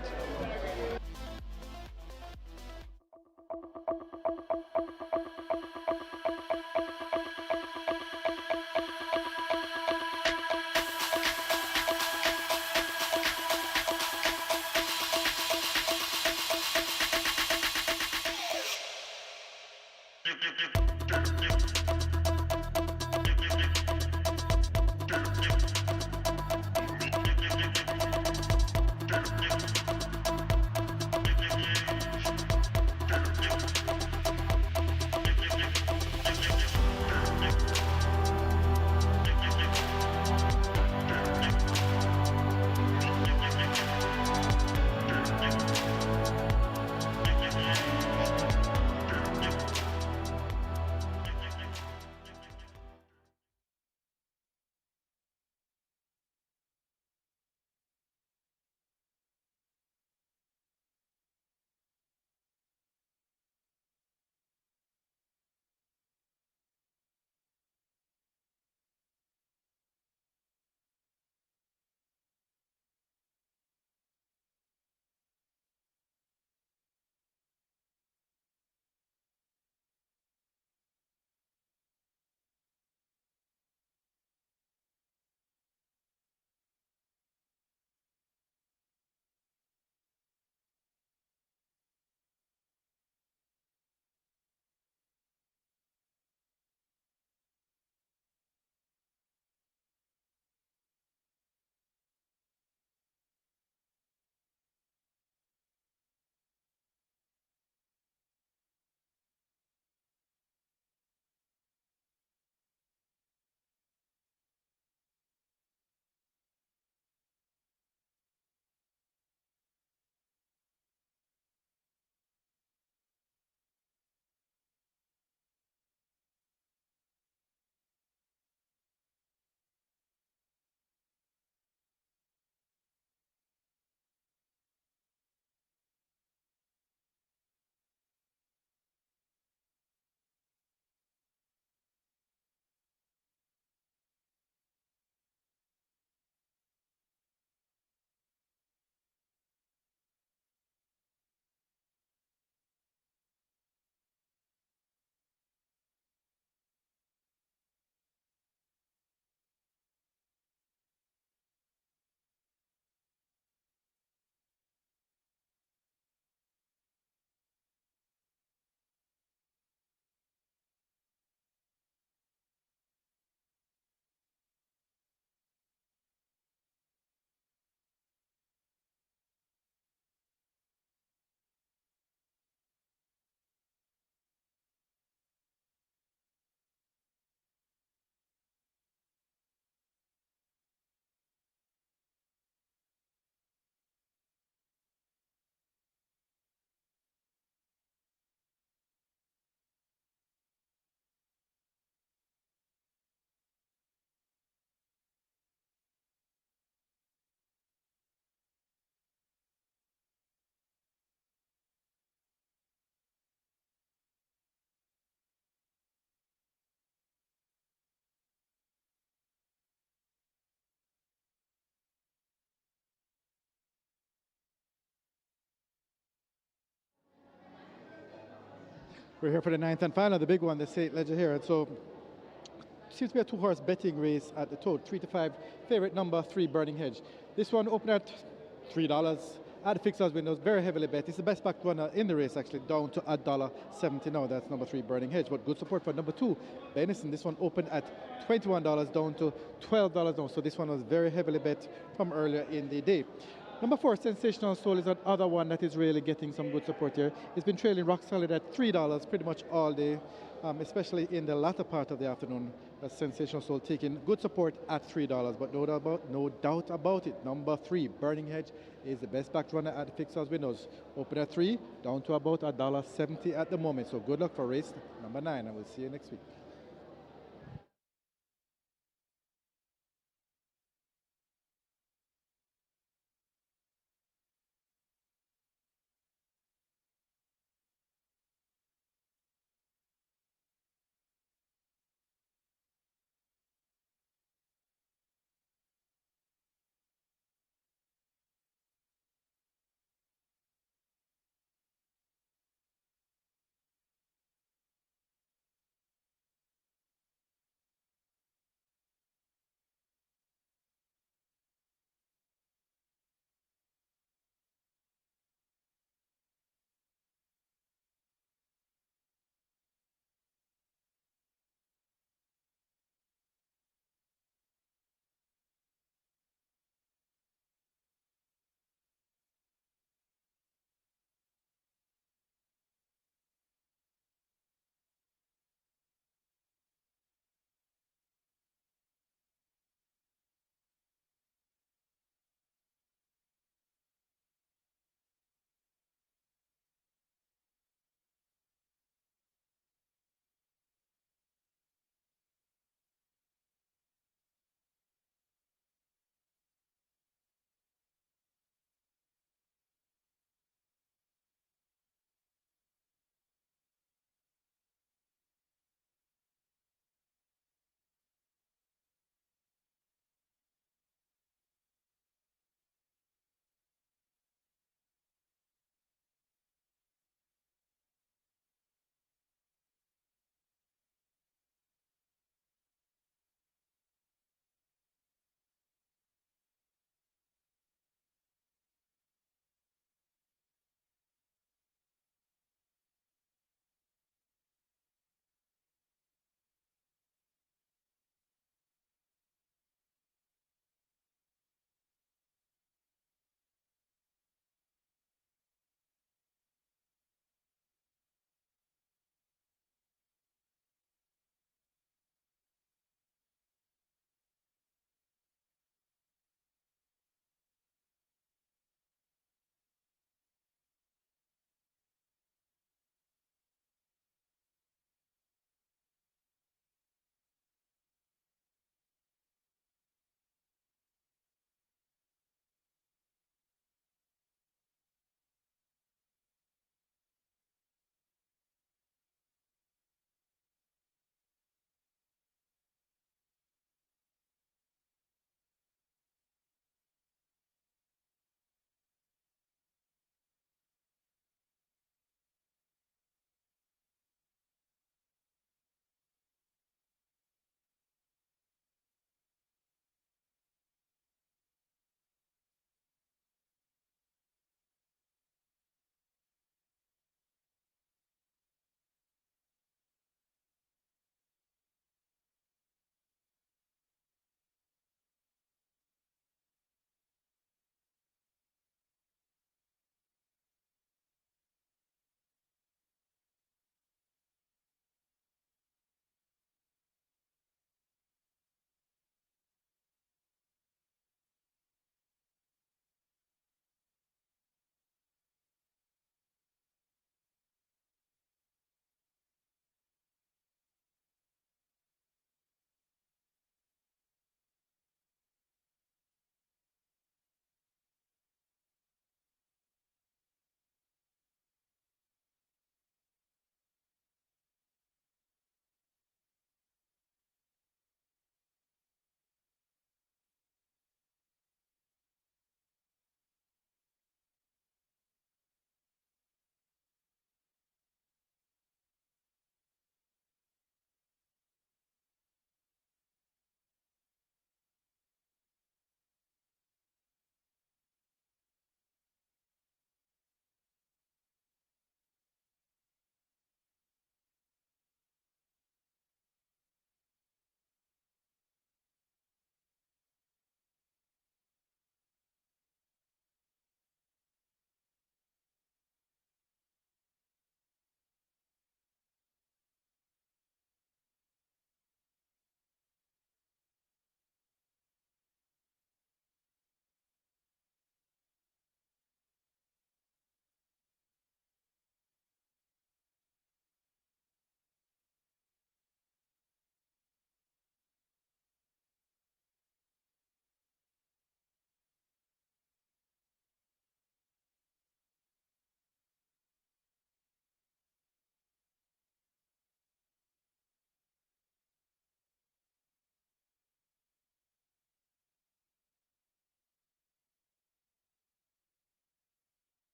We're here for the ninth and final, the big one, the St. Ledger here. And so seems to be a two-horse betting race at the tote, 3 to 5. Favorite number 3, Burning Hedge. This one opened at $3. At the fixers windows, very heavily bet. It's the best backed runner in the race, actually, down to $1.70 now. That's number 3, Burning Hedge. But good support for number 2, Benison. This one opened at $21 down to $12 now. So this one was very heavily bet from earlier in the day. Number 4, Sensational Soul, is another one that is really getting some good support here. It's been trailing rock solid at $3 pretty much all day, especially in the latter part of the afternoon. Sensational Soul taking good support at $3, but no doubt about it. Number 3, Burning Hedge, is the best backed runner at the fixers windows. Open at 3, down to about $1.70 at the moment. So good luck for race number 9, and we'll see you next week.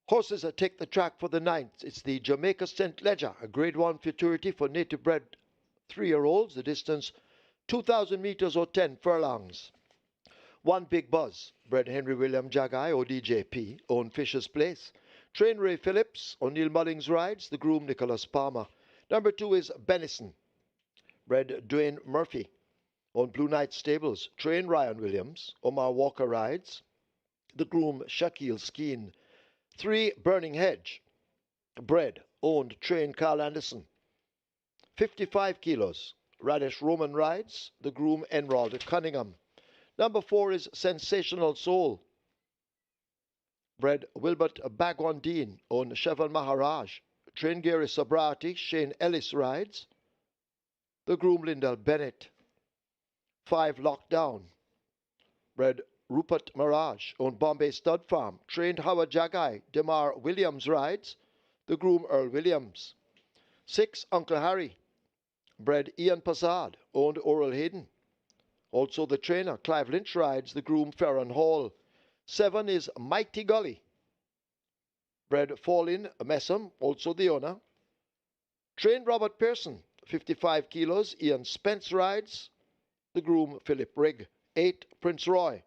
Horses that take the track for the ninth. It's the Jamaica St. Ledger, a Grade 1 futurity for native bred 3-year-olds. The distance 2,000 meters or 10 furlongs. One Big Buzz, bred Henry William Jagai, ODJP, owned Fisher's Place. Train Ray Phillips, O'Neill Mullings rides, the groom Nicholas Palmer. Number 2 is Benison, bred Dwayne Murphy, owned Blue Knight Stables. Train Ryan Williams, Omar Walker rides, the groom Shaquille Skeen. 3 Burning Hedge, bred, owned, trained Carl Anderson. 55 kilos, Radish Roman rides, the groom Enrold Cunningham. Number 4 is Sensational Soul, bred Wilbert Bagwandine, owned Chevan Maharaj. Trained Gary Sobrati, Shane Ellis rides, the groom Lyndall Bennett. 5 Lockdown, bred Rupert Mirage, owned Bombay Stud Farm. Trained Howard Jagai, Demar Williams rides, the groom Earl Williams. 6 Uncle Harry, bred Ian Passard, owned Oral Hayden. Also the trainer Clive Lynch rides, the groom Ferron Hall. 7 is Mighty Gully, bred Fallin Messam, also the owner. Trained Robert Pearson, 55 kilos, Ian Spence rides, the groom Philip Rigg. 8 Prince Roy,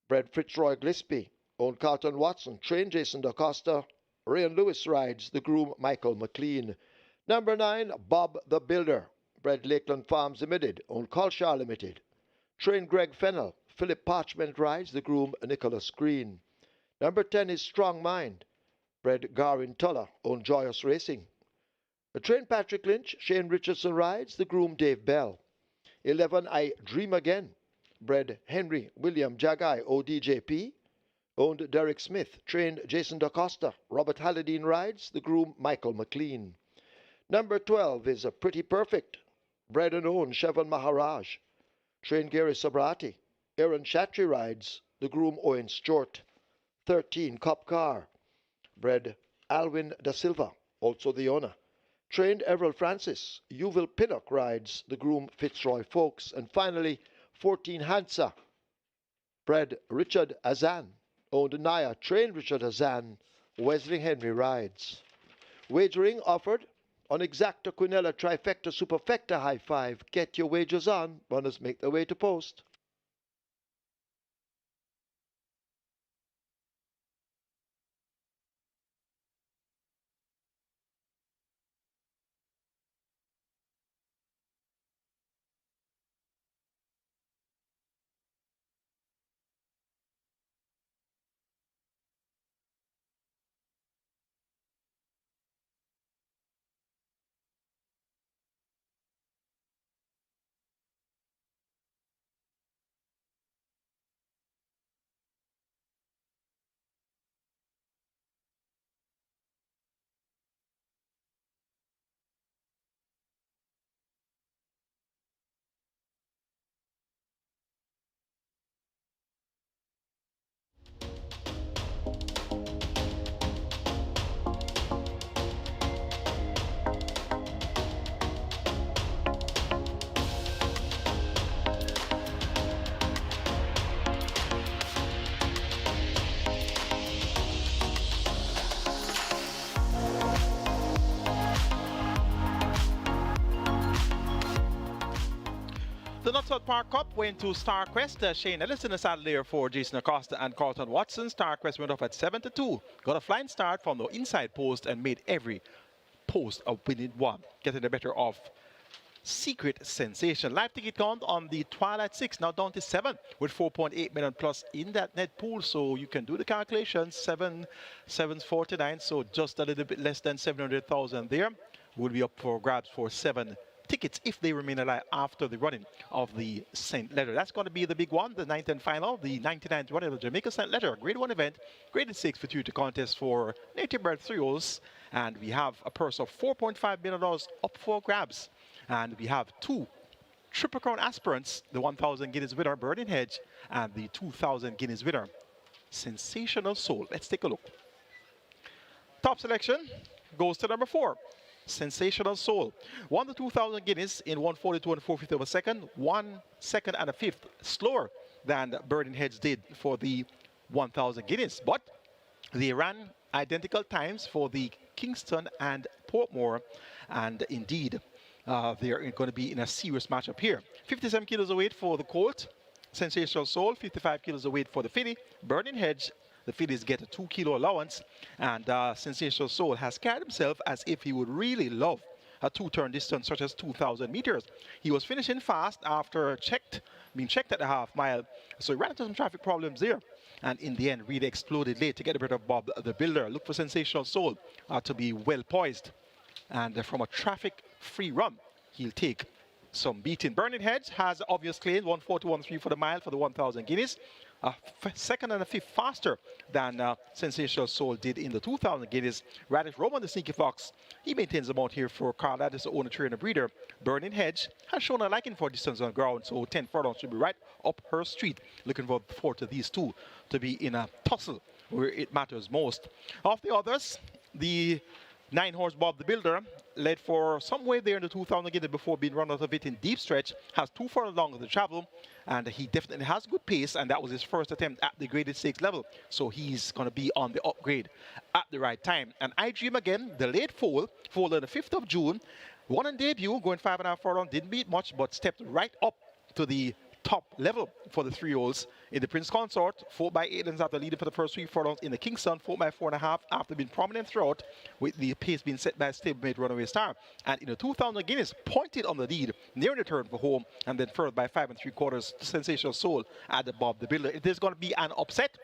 bred Fitzroy Gillespie, owned Carlton Watson. Trained Jason DaCosta, Ryan Lewis rides, the groom Michael McLean. Number 9 Bob the Builder, bred Lakeland Farms Limited, owned Colshire Limited. Trained Greg Fennell, Philip Parchment rides, the groom Nicholas Green. Number 10 is Strong Mind, bred Garin Tuller, owned Joyous Racing. Trained Patrick Lynch, Shane Richardson rides, the groom Dave Bell. 11 I Dream Again, bred Henry William Jagai, ODJP, owned Derek Smith. Trained Jason DaCosta, Robert Halladine rides, the groom Michael McLean. Number 12 is a Pretty Perfect, bred and owned Chevan Maharaj. Trained Gary Sobrati, Aaron Chatry rides, the groom Owen Stewart. 13 Cop Car, bred Alwyn Da Silva, also the owner. Trained Everett Francis, Yuville Pinnock rides, the groom Fitzroy Folks. And finally 14 Hansa, bred Richard Azan, owned Naya. Trained Richard Azan, Wesley Henry rides. Wagering offered on Exacta Quinella Trifecta Superfecta High Five. Get your wagers on. Runners make their way to post. The Knutsford Park Cup went to Star Quest. Shane Ellis in the saddle there for Jason Acosta and Carlton Watson. Star Quest went off at 7-2. Got a flying start from the inside post and made every post a winning one, getting the better of Secret Sensation. Live ticket count on the Twilight 6 now down to 7 with 4.8 million plus in that net pool. So you can do the calculations. 749, so just a little bit less than 700,000 there. Will be up for grabs for 7 tickets if they remain alive after the running of the St. Leger. That's going to be the big one, the 9th and final, the 99th running of the Jamaica St. Leger, Grade 1 event, Grade 6 futurity contest for native bred 3-year-olds. And we have a purse of $4.5 million up for grabs. And we have 2 Triple Crown aspirants, the 1,000 guineas winner, Burning Hedge, and the 2,000 guineas winner, Sensational Soul. Let's take a look. Top selection goes to number 4. Sensational Soul. Won the 2,000 guineas in 142 and 4/5 of a second, 1 second and a fifth slower than Burning Hedge did for the 1,000 guineas. But They ran identical times for the Kingston and Portmore, and indeed, they are going to be in a serious matchup here. 57 kilos of weight for the Colt, Sensational Soul. 55 kilos of weight for the filly, Burning Hedge. The fillies get a 2-kilo allowance, and Sensational Soul has carried himself as if he would really love a two-turn distance such as 2,000 meters. He was finishing fast after being checked at the half mile, so he ran into some traffic problems there, and in the end really exploded late to get rid of Bob the Builder. Look for Sensational Soul to be well poised, and from a traffic-free run, he'll take some beating. Burning Hedge has obvious claim, 1:41.3 for the mile for the 1,000 guineas. Second and a fifth faster than Sensational Soul did in the 2,000 guineas. Radish Roman, the Sneaky Fox, he maintains the mount here for Carl Addis, the owner, trainer, breeder. Burning Hedge has shown a liking for distance on the ground, so 10 furlongs should be right up her street. Looking forward to these two to be in a tussle where it matters most. Of the others, the 9-horse Bob the Builder led for some way there in the 2,000 guineas before being run out of it in deep stretch, has 2 furlongs to travel, and he definitely has good pace, and that was his first attempt at the graded stakes level, so he's going to be on the upgrade at the right time. And I Dream Again, the late foal on the 5th of June, won on debut, going 5.5 furlongs, didn't beat much, but stepped right up to the top level for the 3-year-olds in the Prince Consort. 4x8 lengths after leading for the first 3 furlongs in the Kingston. 4x4.5 after being prominent throughout, with the pace being set by a stablemate Runaway Star. And in the 2,000 guineas, pointed on the lead, near the turn for home, and then further by 5 3/4 Sensational Soul at the Bob the Builder. If there's going to be an upset,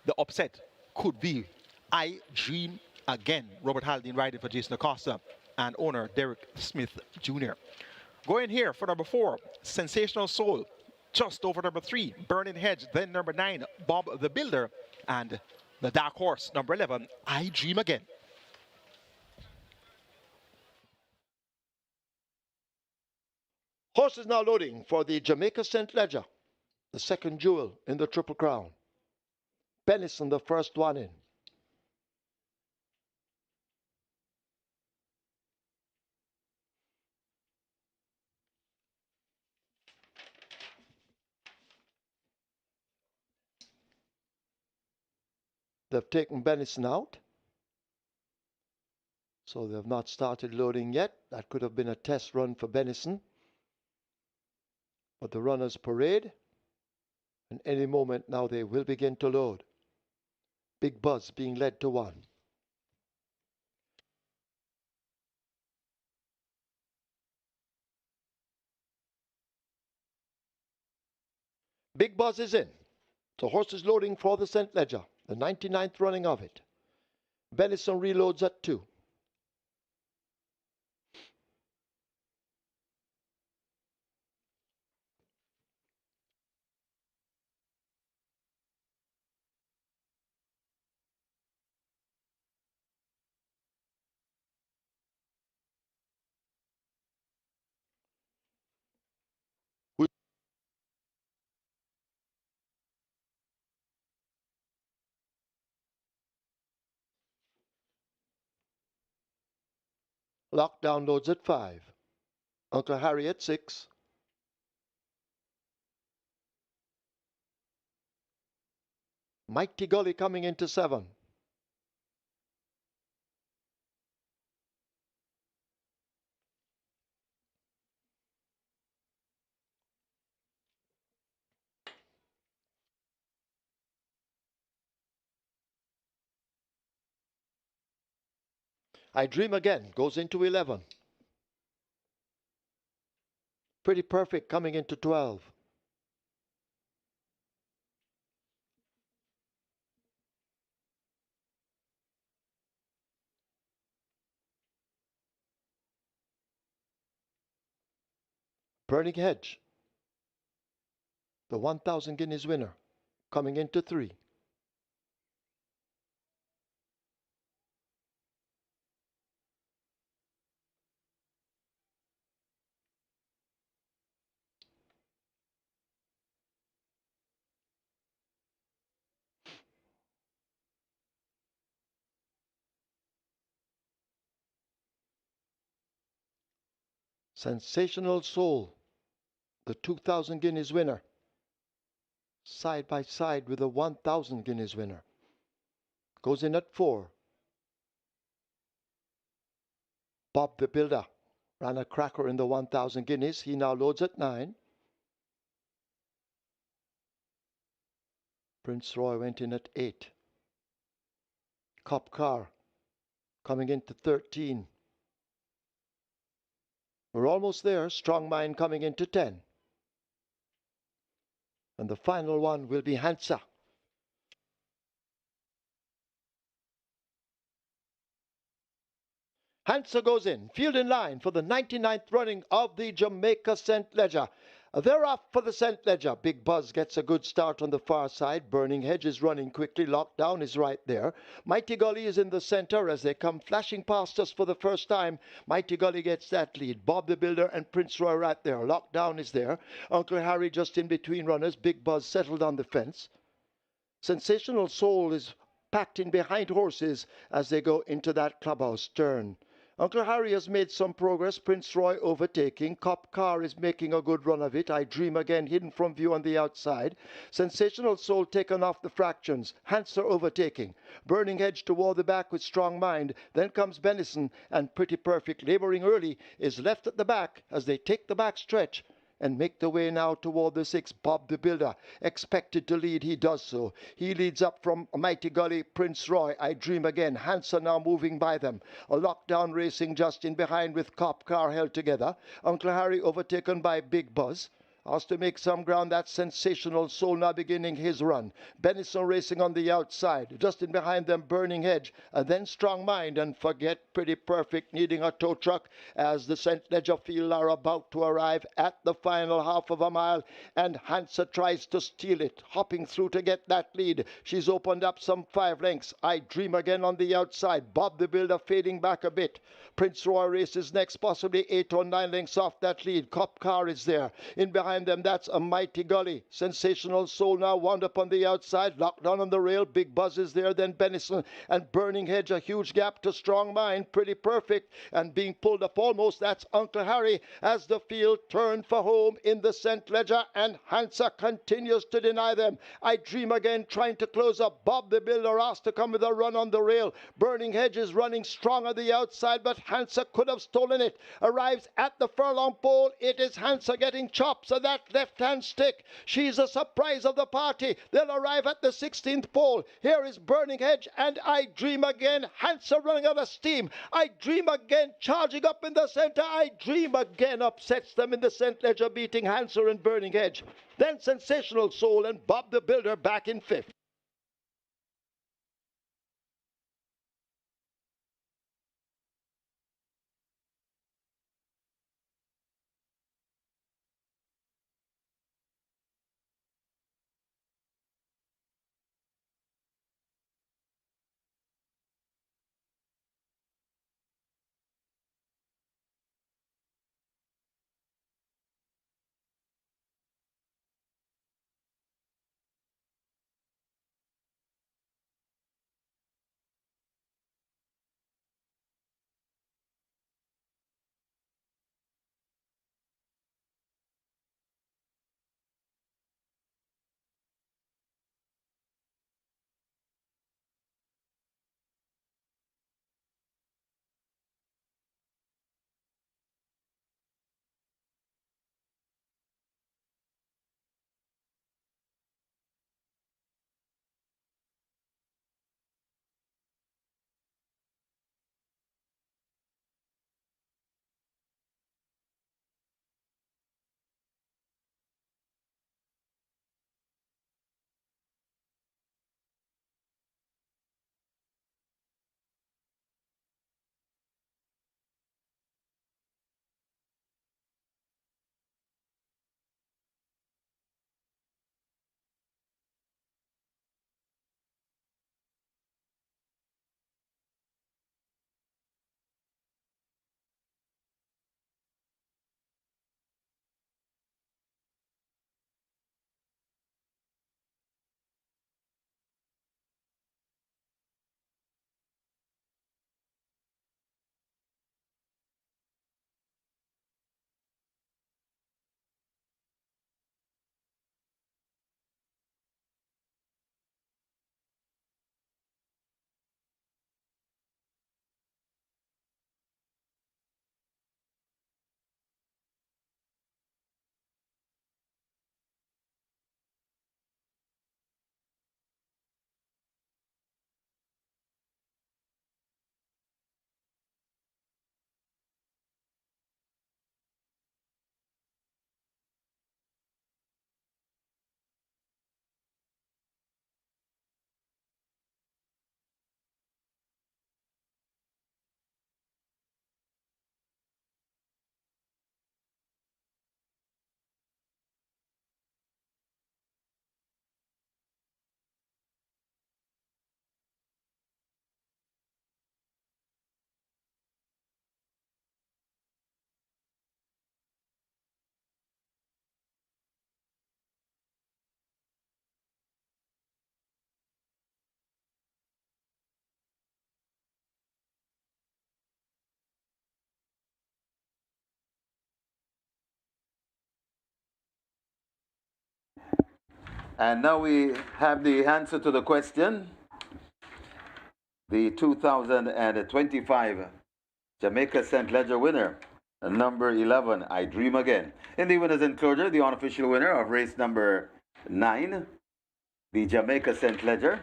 the upset could be I Dream Again. Robert Haldane riding for Jason Acosta and owner Derek Smith Jr. Going here for number 4, Sensational Soul. Just over number 3, Burning Hedge. Then number 9, Bob the Builder. And the dark horse, number 11, I Dream Again. Horses now loading for the Jamaica St. Leger, the second jewel in the Triple Crown. Benison, the first one in. They've taken Benison out, so they have not started loading yet. That could have been a test run for Benison. But the runners parade, and any moment now they will begin to load. Big Buzz being led to 1. Big Buzz is in. So horses loading for the St. Leger, the 99th running of it. Benison reloads at 2. Lockdown loads at 5. Uncle Harry at 6. Mighty Gully coming into 7. I Dream Again goes into 11. Pretty Perfect coming into 12. Burning Hedge, the 1,000 guineas winner, coming into 3. Sensational Soul, the 2,000 guineas winner, side by side with the 1,000 guineas winner. goes in at 4. Bob the Builder ran a cracker in the 1,000 guineas. He now loads at 9. Prince Roy went in at 8. Cop Car coming into 13. We're almost there. Strong Mind coming into 10. And the final one will be Hansa. Hansa goes in, field in line for the 99th running of the Jamaica St. Leger. They're off for the St. Leger. Big Buzz gets a good start on the far side. Burning Hedge is running quickly. Lockdown is right there. Mighty Gully is in the center as they come flashing past us for the first time. Mighty Gully gets that lead. Bob the Builder and Prince Roy right there. Lockdown is there. Uncle Harry just in between runners. Big Buzz settled on the fence. Sensational Soul is packed in behind horses as they go into that clubhouse turn. Uncle Harry has made some progress. Prince Roy overtaking. Cop Car is making a good run of it. I Dream Again hidden from view on the outside. Sensational Soul taken off the fractions. Hansa overtaking. Burning Hedge toward the back with Strong Mind. Then comes Benison and Pretty Perfect, laboring early, is left at the back as they take the back stretch and make the way now toward the 6. Bob the Builder expected to lead. He does so. He leads up from Mighty Gully. Prince Roy, I Dream Again. Hansa now moving by them. A lockdown racing just in behind with Cop Car held together. Uncle Harry overtaken by Big Buzz. Has to make some ground. That Sensational Soul now beginning his run. Benison racing on the outside. Just in behind them, Burning Hedge. And then Strong Mind and Forget Pretty Perfect needing a tow truck as the St. Leger field are about to arrive at the final half of a mile. And Hansa tries to steal it. Hopping through to get that lead. She's opened up some 5 lengths. I Dream Again on the outside. Bob the Builder fading back a bit. Prince Roy races next, possibly 8 or 9 lengths off that lead. Cop Car is there. In behind them, that's a Mighty Gully. Sensational Soul now wound up on the outside. Lockdown on the rail. Big Buzz is there. Then Benison and Burning Hedge. A huge gap to Strong Mind. Pretty Perfect. And being pulled up almost, that's Uncle Harry as the field turned for home in the St. Leger. And Hansa continues to deny them. I Dream Again trying to close up. Bob the Builder asked to come with a run on the rail. Burning Hedge is running strong on the outside, but Hansa could have stolen it. Arrives at the furlong pole. It is Hansa getting chops of that left-hand stick. She's a surprise of the party. They'll arrive at the 16th pole. Here is Burning Hedge and I Dream Again. Hansa running out of steam. I Dream Again charging up in the center. I Dream Again upsets them in the St. Leger, beating Hansa and Burning Hedge. Then Sensational Soul and Bob the Builder back in 5th. And now we have the answer to the question. The 2025 Jamaica St. Ledger winner, number 11, I Dream Again. In the winner's enclosure, the unofficial winner of race number 9, the Jamaica St. Ledger,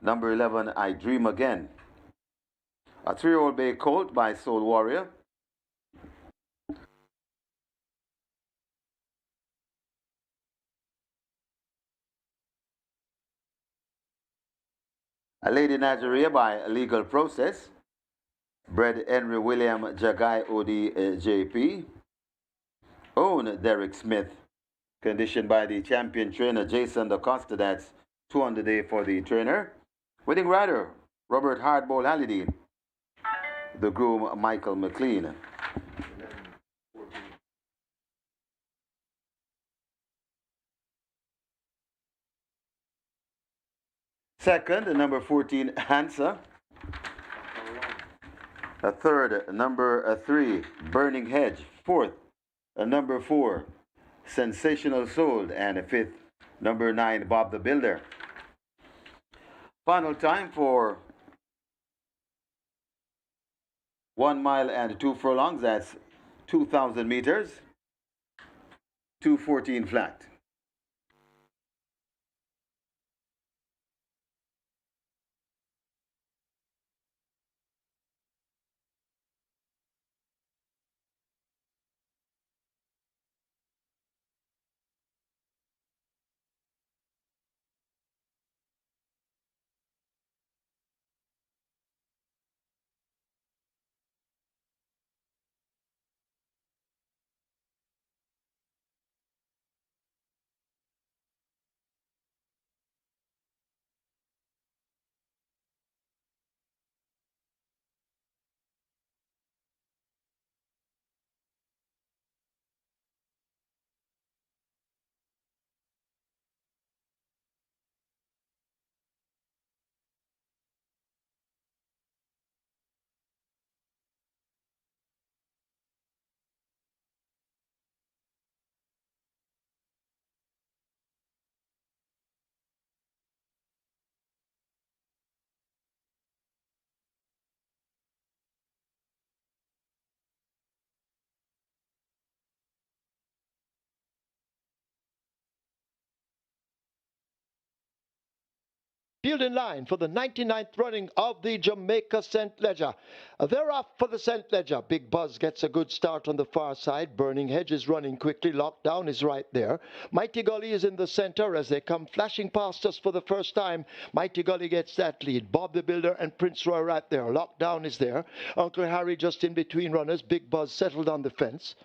number 11, I Dream Again. A 3-year-old bay colt by Soul Warrior. A Lady Nigeria by Legal Process. Bred Henry William Jagai OD JP. Own Derek Smith. Conditioned by the champion trainer Jason DaCosta. That's 200 day for the trainer. Winning rider Robert Hardball Halliday. The groom Michael McLean. Second, number 14, Hansa. A third, number 3, Burning Hedge. Fourth, number 4, Sensational Soul. And fifth, number 9, Bob the Builder. Final time for 1 mile and 2 furlongs. That's 2,000 meters. 2:14 flat. Field in line for the 99th running of the Jamaica St. Ledger. They're off for the St. Ledger. Big Buzz gets a good start on the far side. Burning Hedge is running quickly. Lockdown is right there. Mighty Gully is in the center as they come flashing past us for the first time. Mighty Gully gets that lead. Bob the Builder and Prince Roy right there. Lockdown is there. Uncle Harry just in between runners. Big Buzz settled on the fence.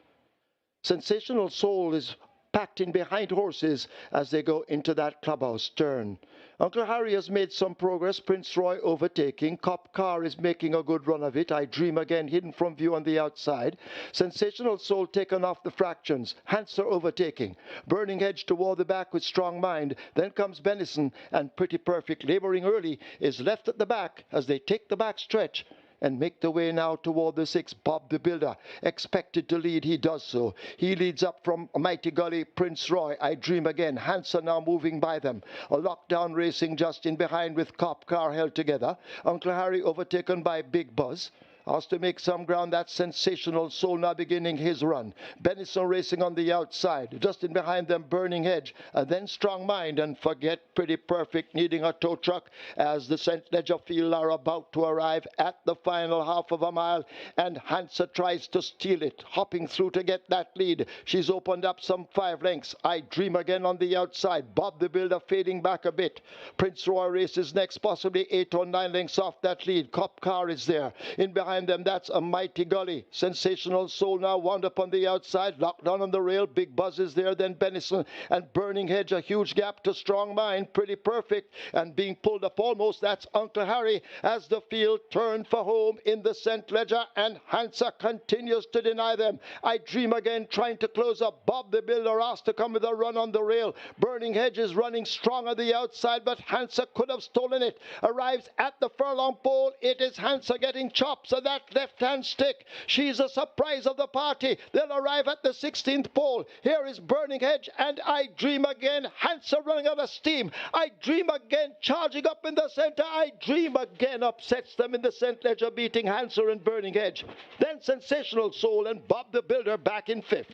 Sensational Soul is packed in behind horses as they go into that clubhouse turn. Uncle Harry has made some progress. Prince Roy overtaking. Cop Car is making a good run of it. I Dream Again hidden from view on the outside. Sensational Soul taken off the fractions. Hanser overtaking. Burning Hedge toward the back with Strong Mind. Then comes Benison and Pretty Perfect, laboring early, is left at the back as they take the back stretch and make the way now toward the 6. Bob the Builder expected to lead. He does so. He leads up from Mighty Gully. Prince Roy, I Dream Again. Hanson now moving by them. A lockdown racing just in behind with Cop Car held together. Uncle Harry overtaken by Big Buzz. Has to make some ground. That Sensational Soul now beginning his run. Benison racing on the outside. Just in behind them, Burning Hedge. And then Strong Mind and Forget Pretty Perfect needing a tow truck as the St. Ledger field are about to arrive at the final half of a mile. And Hansa tries to steal it, hopping through to get that lead. She's opened up some 5 lengths. I Dream Again on the outside. Bob the Builder fading back a bit. Prince Roy races next, possibly 8 or 9 lengths off that lead. Cop Car is there. In behind them, that's a Mighty Gully. Sensational Soul now wound up on the outside. Locked down on the rail. Big Buzz is there. Then Benison and Burning Hedge. A huge gap to Strong Mind. Pretty Perfect. And being pulled up almost. That's Uncle Harry as the field turned for home in the St. Ledger. And Hansa continues to deny them. I Dream Again trying to close up. Bob the Builder asked to come with a run on the rail. Burning Hedge is running strong on the outside, but Hansa could have stolen it. Arrives at the furlong pole. It is Hansa getting chopped. So that left-hand stick. She's a surprise of the party. They'll arrive at the 16th pole. Here is Burning Edge and I Dream Again. Hansa running out of steam. I Dream Again charging up in the center. I Dream Again upsets them in the St. Ledger, beating Hansa and Burning Edge. Then Sensational Soul and Bob the Builder back in 5th.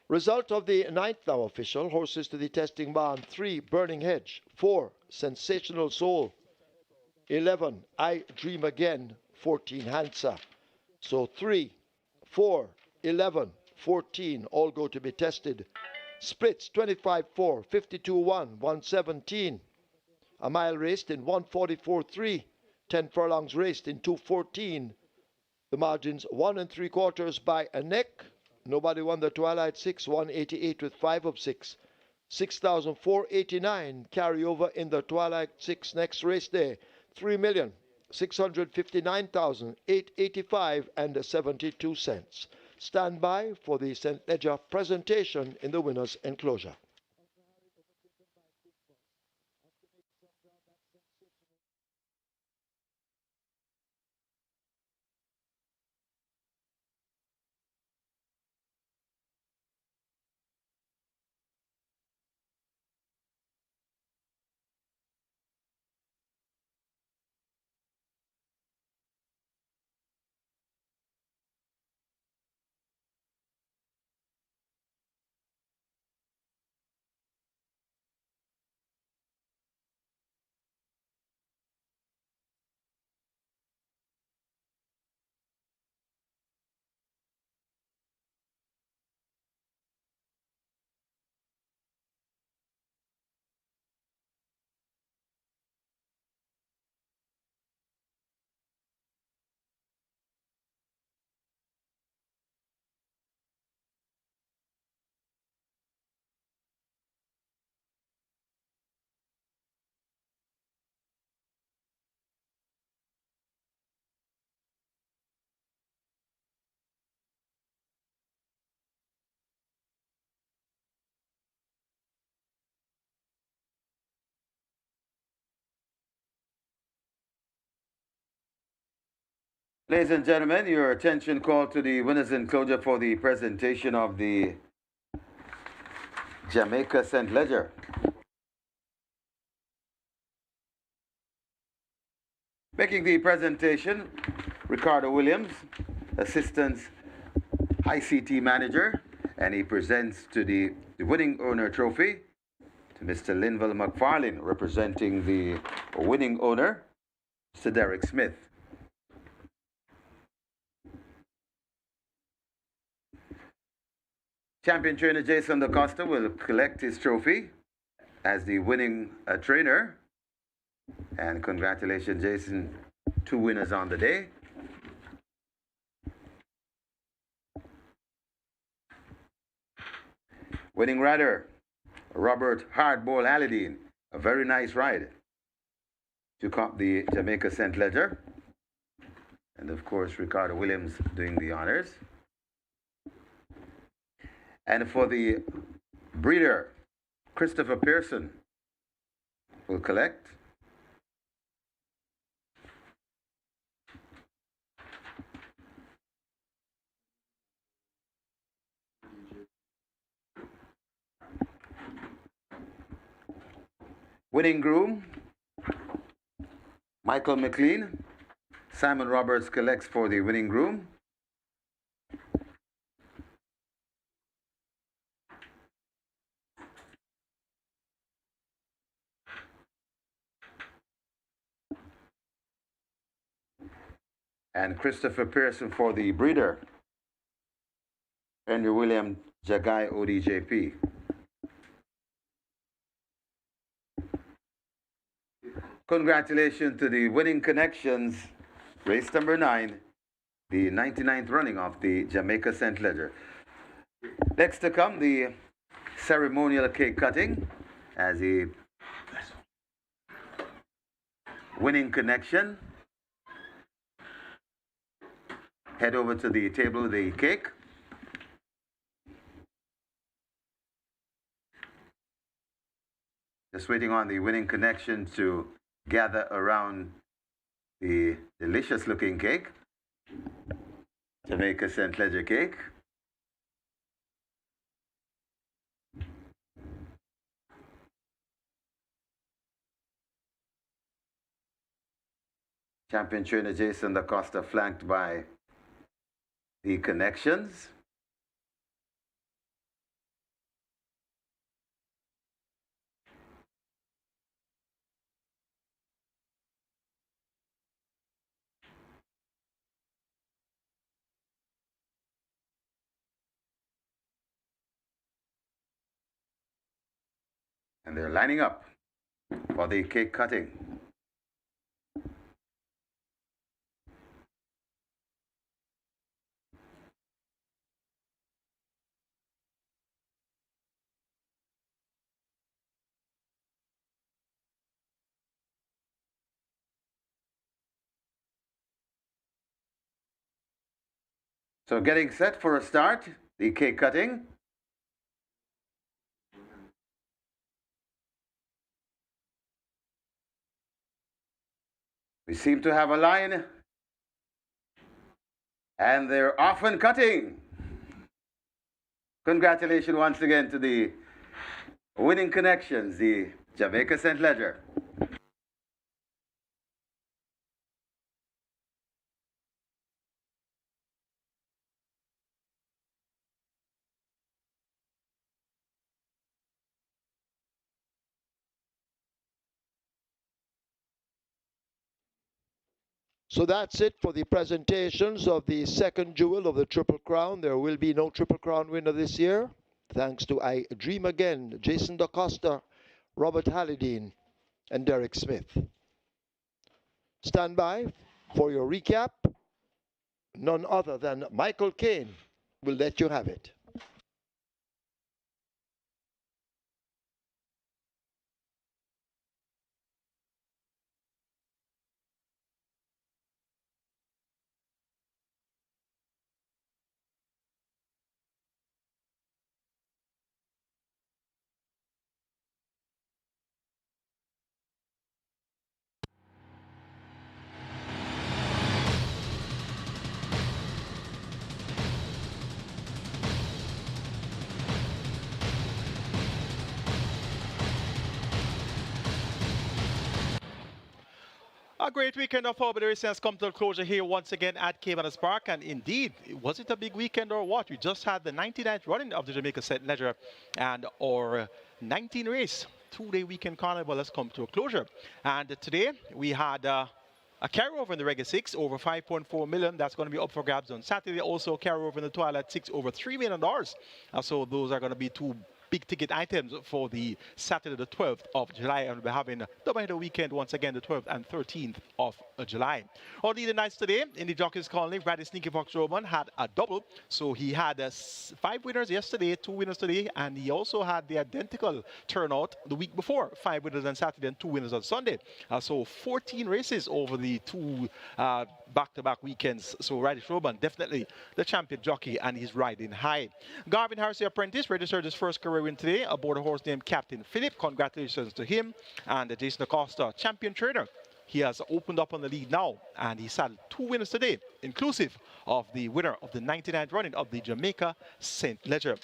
Result of the 9th now official. Horses to the testing barn. 3, Burning Hedge. 4, Sensational Soul. 11, I Dream Again. 14, Hansa. So 3, 4, 11, 14 all go to be tested. Splits 25-4, 52-1, 117. A mile raced in 144.3. 10 furlongs raced in 2:14. The margins 1 3/4 by a neck. Nobody won the Twilight 6, 188 with 5 of 6. 6,489 carryover in the Twilight 6 next race day. 3,659,885 and 72 cents. Stand by for the St. Ledger presentation in the winner's enclosure. Ladies and gentlemen, your attention called to the winner's enclosure for the presentation of the Jamaica St. Ledger. Making the presentation, Ricardo Williams, Assistant ICT Manager, and he presents to the winning owner trophy to Mr. Linville McFarlane, representing the winning owner, Mr. Derek Smith. Champion trainer Jason DaCosta will collect his trophy as the winning trainer. And congratulations, Jason, 2 winners on the day. Winning rider, Robert Hardball Alladine. A very nice ride to cop the Jamaica St. Ledger. And of course, Ricardo Williams doing the honors. And for the breeder, Christopher Pearson will collect. Winning groom, Michael McLean. Simon Roberts collects for the winning groom. And Christopher Pearson for the breeder, Henry William Jagai ODJP. Congratulations to the winning connections, race number 9, the 99th running of the Jamaica St. Leger. Next to come, the ceremonial cake cutting as a winning connection. Head over to the table with the cake. Just waiting on the winning connection to gather around the delicious looking cake. Jamaica St. Leger cake. Champion trainer Jason DaCosta flanked by the connections. And they're lining up for the cake cutting. So getting set for a start, the cake cutting. We seem to have a line, and they're off and cutting. Congratulations once again to the winning connections, the Jamaica St. Leger. So that's it for the presentations of the second jewel of the Triple Crown. There will be no Triple Crown winner this year. Thanks to I Dream Again, Jason DaCosta, Robert Hallidine, and Derek Smith. Stand by for your recap. None other than Michael Kane will let you have it. A great weekend of Formula Racing has come to a closure here once again at Caymanas Park. And indeed, was it a big weekend or what? We just had the 99th running of the Jamaica St. Leger, and our 19 race two-day weekend carnival has come to a closure. And today we had a carryover in the Reggae 6 over 5.4 million. That's going to be up for grabs on Saturday. Also carryover in the Twilight 6 over $3 million. So those are going to be two big ticket items for the Saturday the 12th of July, and we're having a double-header weekend once again the 12th and 13th of July. On the nights today in the Jockeys Colony, Brady Sneaky Fox Roman had a double, so he had 5 winners yesterday, 2 winners today, and he also had the identical turnout the week before, 5 winners on Saturday and 2 winners on Sunday. So 14 races over the two back-to-back weekends. So Radish Roman, definitely the champion jockey, and he's riding high. Garvin Harris, the apprentice, registered his first career win today aboard a horse named Captain Philip. Congratulations to him. And Jason DaCosta, champion trainer. He has opened up on the lead now, and he saddled 2 winners today, inclusive of the winner of the 99th running of the Jamaica St. Leger.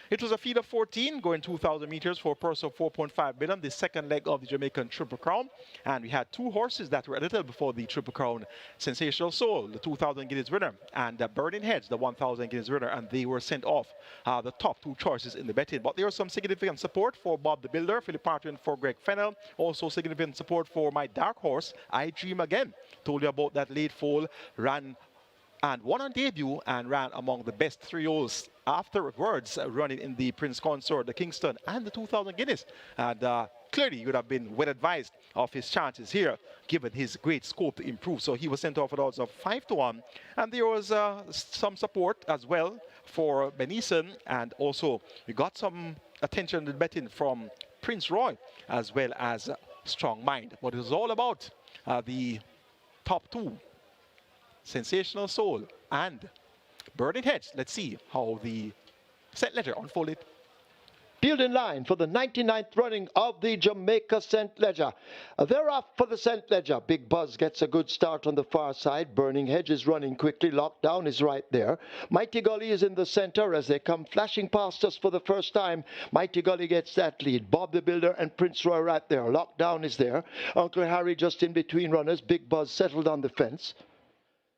It was a field of 14 going 2,000 meters for a purse of 4.5 million, the second leg of the Jamaican Triple Crown. And we had 2 horses that were a little before the Triple Crown. Sensational Soul, the 2,000 guineas winner, and Burning Heads, the 1,000 guineas winner, and they were sent off the top 2 choices in the betting. But there was some significant support for Bob the Builder, Philip Martin for Greg Fennell, also significant support for my dark horse, I Dream Again. Told you about that late foal, ran and won on debut and ran among the best 3-0s afterwards, running in the Prince Consort, the Kingston, and the 2,000 guineas. And clearly he would have been well advised of his chances here, given his great scope to improve. So he was sent off at odds of 5-1. And there was some support as well for Benison. And also we got some attention in the betting from Prince Roy as well as Strong Mind. But it was all about the top two, Sensational Soul and Burning Hedge. Let's see how the St. Ledger unfolded. Field in line for the 99th running of the Jamaica St. Ledger. They're off for the St. Ledger. Big Buzz gets a good start on the far side. Burning Hedge is running quickly. Lockdown is right there. Mighty Gully is in the center as they come flashing past us for the first time. Mighty Gully gets that lead. Bob the Builder and Prince Roy right there. Lockdown is there. Uncle Harry just in between runners. Big Buzz settled on the fence.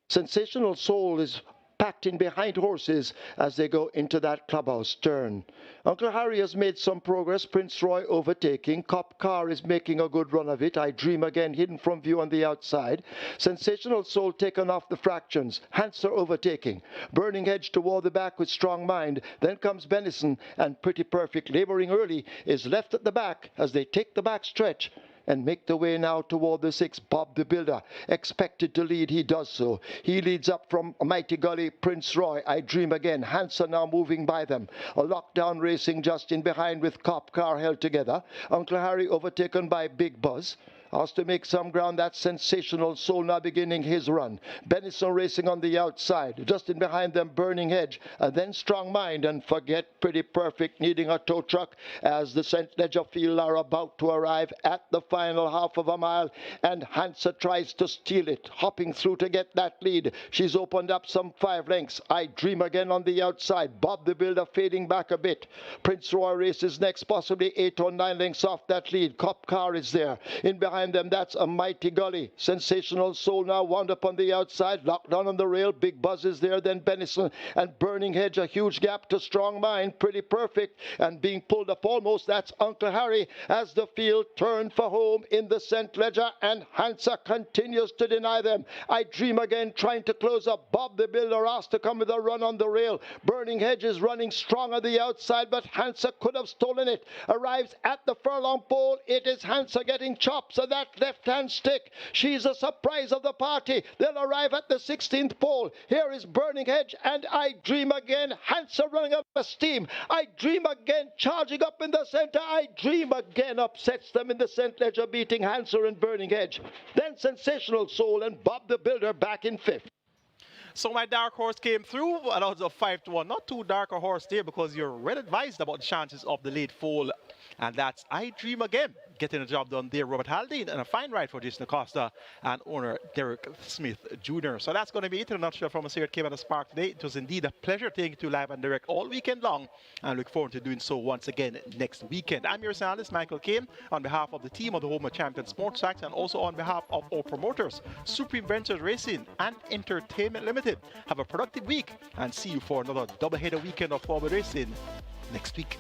Sensational Soul is packed in behind horses as they go into that clubhouse turn. Uncle Harry has made some progress. Prince Roy overtaking. Cop Car is making a good run of it. I Dream Again hidden from view on the outside. Sensational Soul taken off the fractions. Hanser overtaking. Burning Hedge toward the back with Strong Mind. Then comes Benison, and Pretty Perfect, laboring early, is left at the back as they take the back stretch and make the way now toward the 6. Bob the Builder expected to lead. He does so. He leads up from Mighty Gully. Prince Roy, I Dream Again. Hanson now moving by them. A lockdown racing just in behind with Cop Car held together. Uncle Harry overtaken by Big Buzz. Has to make some ground. That Sensational Soul now beginning his run. Benison racing on the outside. Just in behind them, Burning Hedge. And then Strong Mind and Forget Pretty Perfect needing a tow truck as the St. Ledger field are about to arrive at the final half of a mile. And Hansa tries to steal it, hopping through to get that lead. She's opened up some 5 lengths. I Dream Again on the outside. Bob the Builder fading back a bit. Prince Roy races next, possibly 8 or 9 lengths off that lead. Cop Car is there. In behind them, that's a Mighty Gully. Sensational Soul now wound up on the outside. Lockdown on the rail. Big Buzz is there. Then Benison and Burning Hedge. A huge gap to Strong Mind. Pretty Perfect. And being pulled up almost. That's Uncle Harry as the field turned for home in the St. Ledger. And Hansa continues to deny them. I Dream Again trying to close up. Bob the Builder asked to come with a run on the rail. Burning Hedge is running strong on the outside, but Hansa could have stolen it. Arrives at the furlong pole. It is Hansa getting chops of that left-hand stick. She's a surprise of the party. They'll arrive at the 16th pole. Here is Burning Hedge and I Dream Again. Hansa running up the steam. I Dream Again charging up in the center. I Dream Again upsets them in the St. Ledger, beating Hansa and Burning Hedge. Then Sensational Soul and Bob the Builder back in 5th. So my dark horse came through at odds of 5-1. Not too dark a horse there because you're well advised about the chances of the late foal. And that's I Dream Again, getting the job done there. Robert Haldane and a fine ride for Jason Acosta and owner Derek Smith Jr. So that's going to be it in a nutshell from us here at Caymanas Park today. It was indeed a pleasure taking you live and direct all weekend long, and look forward to doing so once again next weekend. I'm your analyst, Michael Kane, on behalf of the team of the Home of Champions Sports Tracks and also on behalf of our promoters, Supreme Ventures Racing and Entertainment Limited. Have a productive week and see you for another double-header weekend of Formula Racing next week.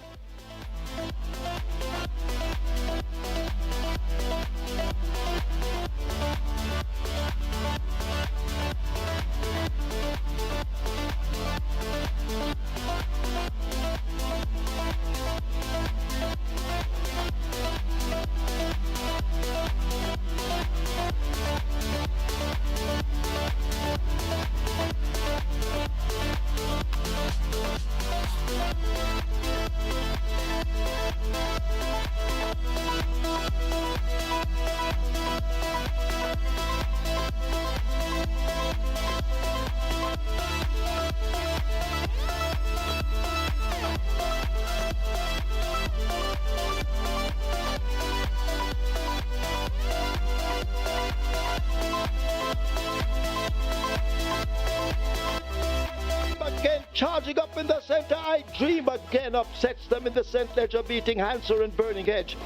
Charging up in the center, I Dream Again upsets them in the St. Ledger, beating Hanser and Burning Hedge.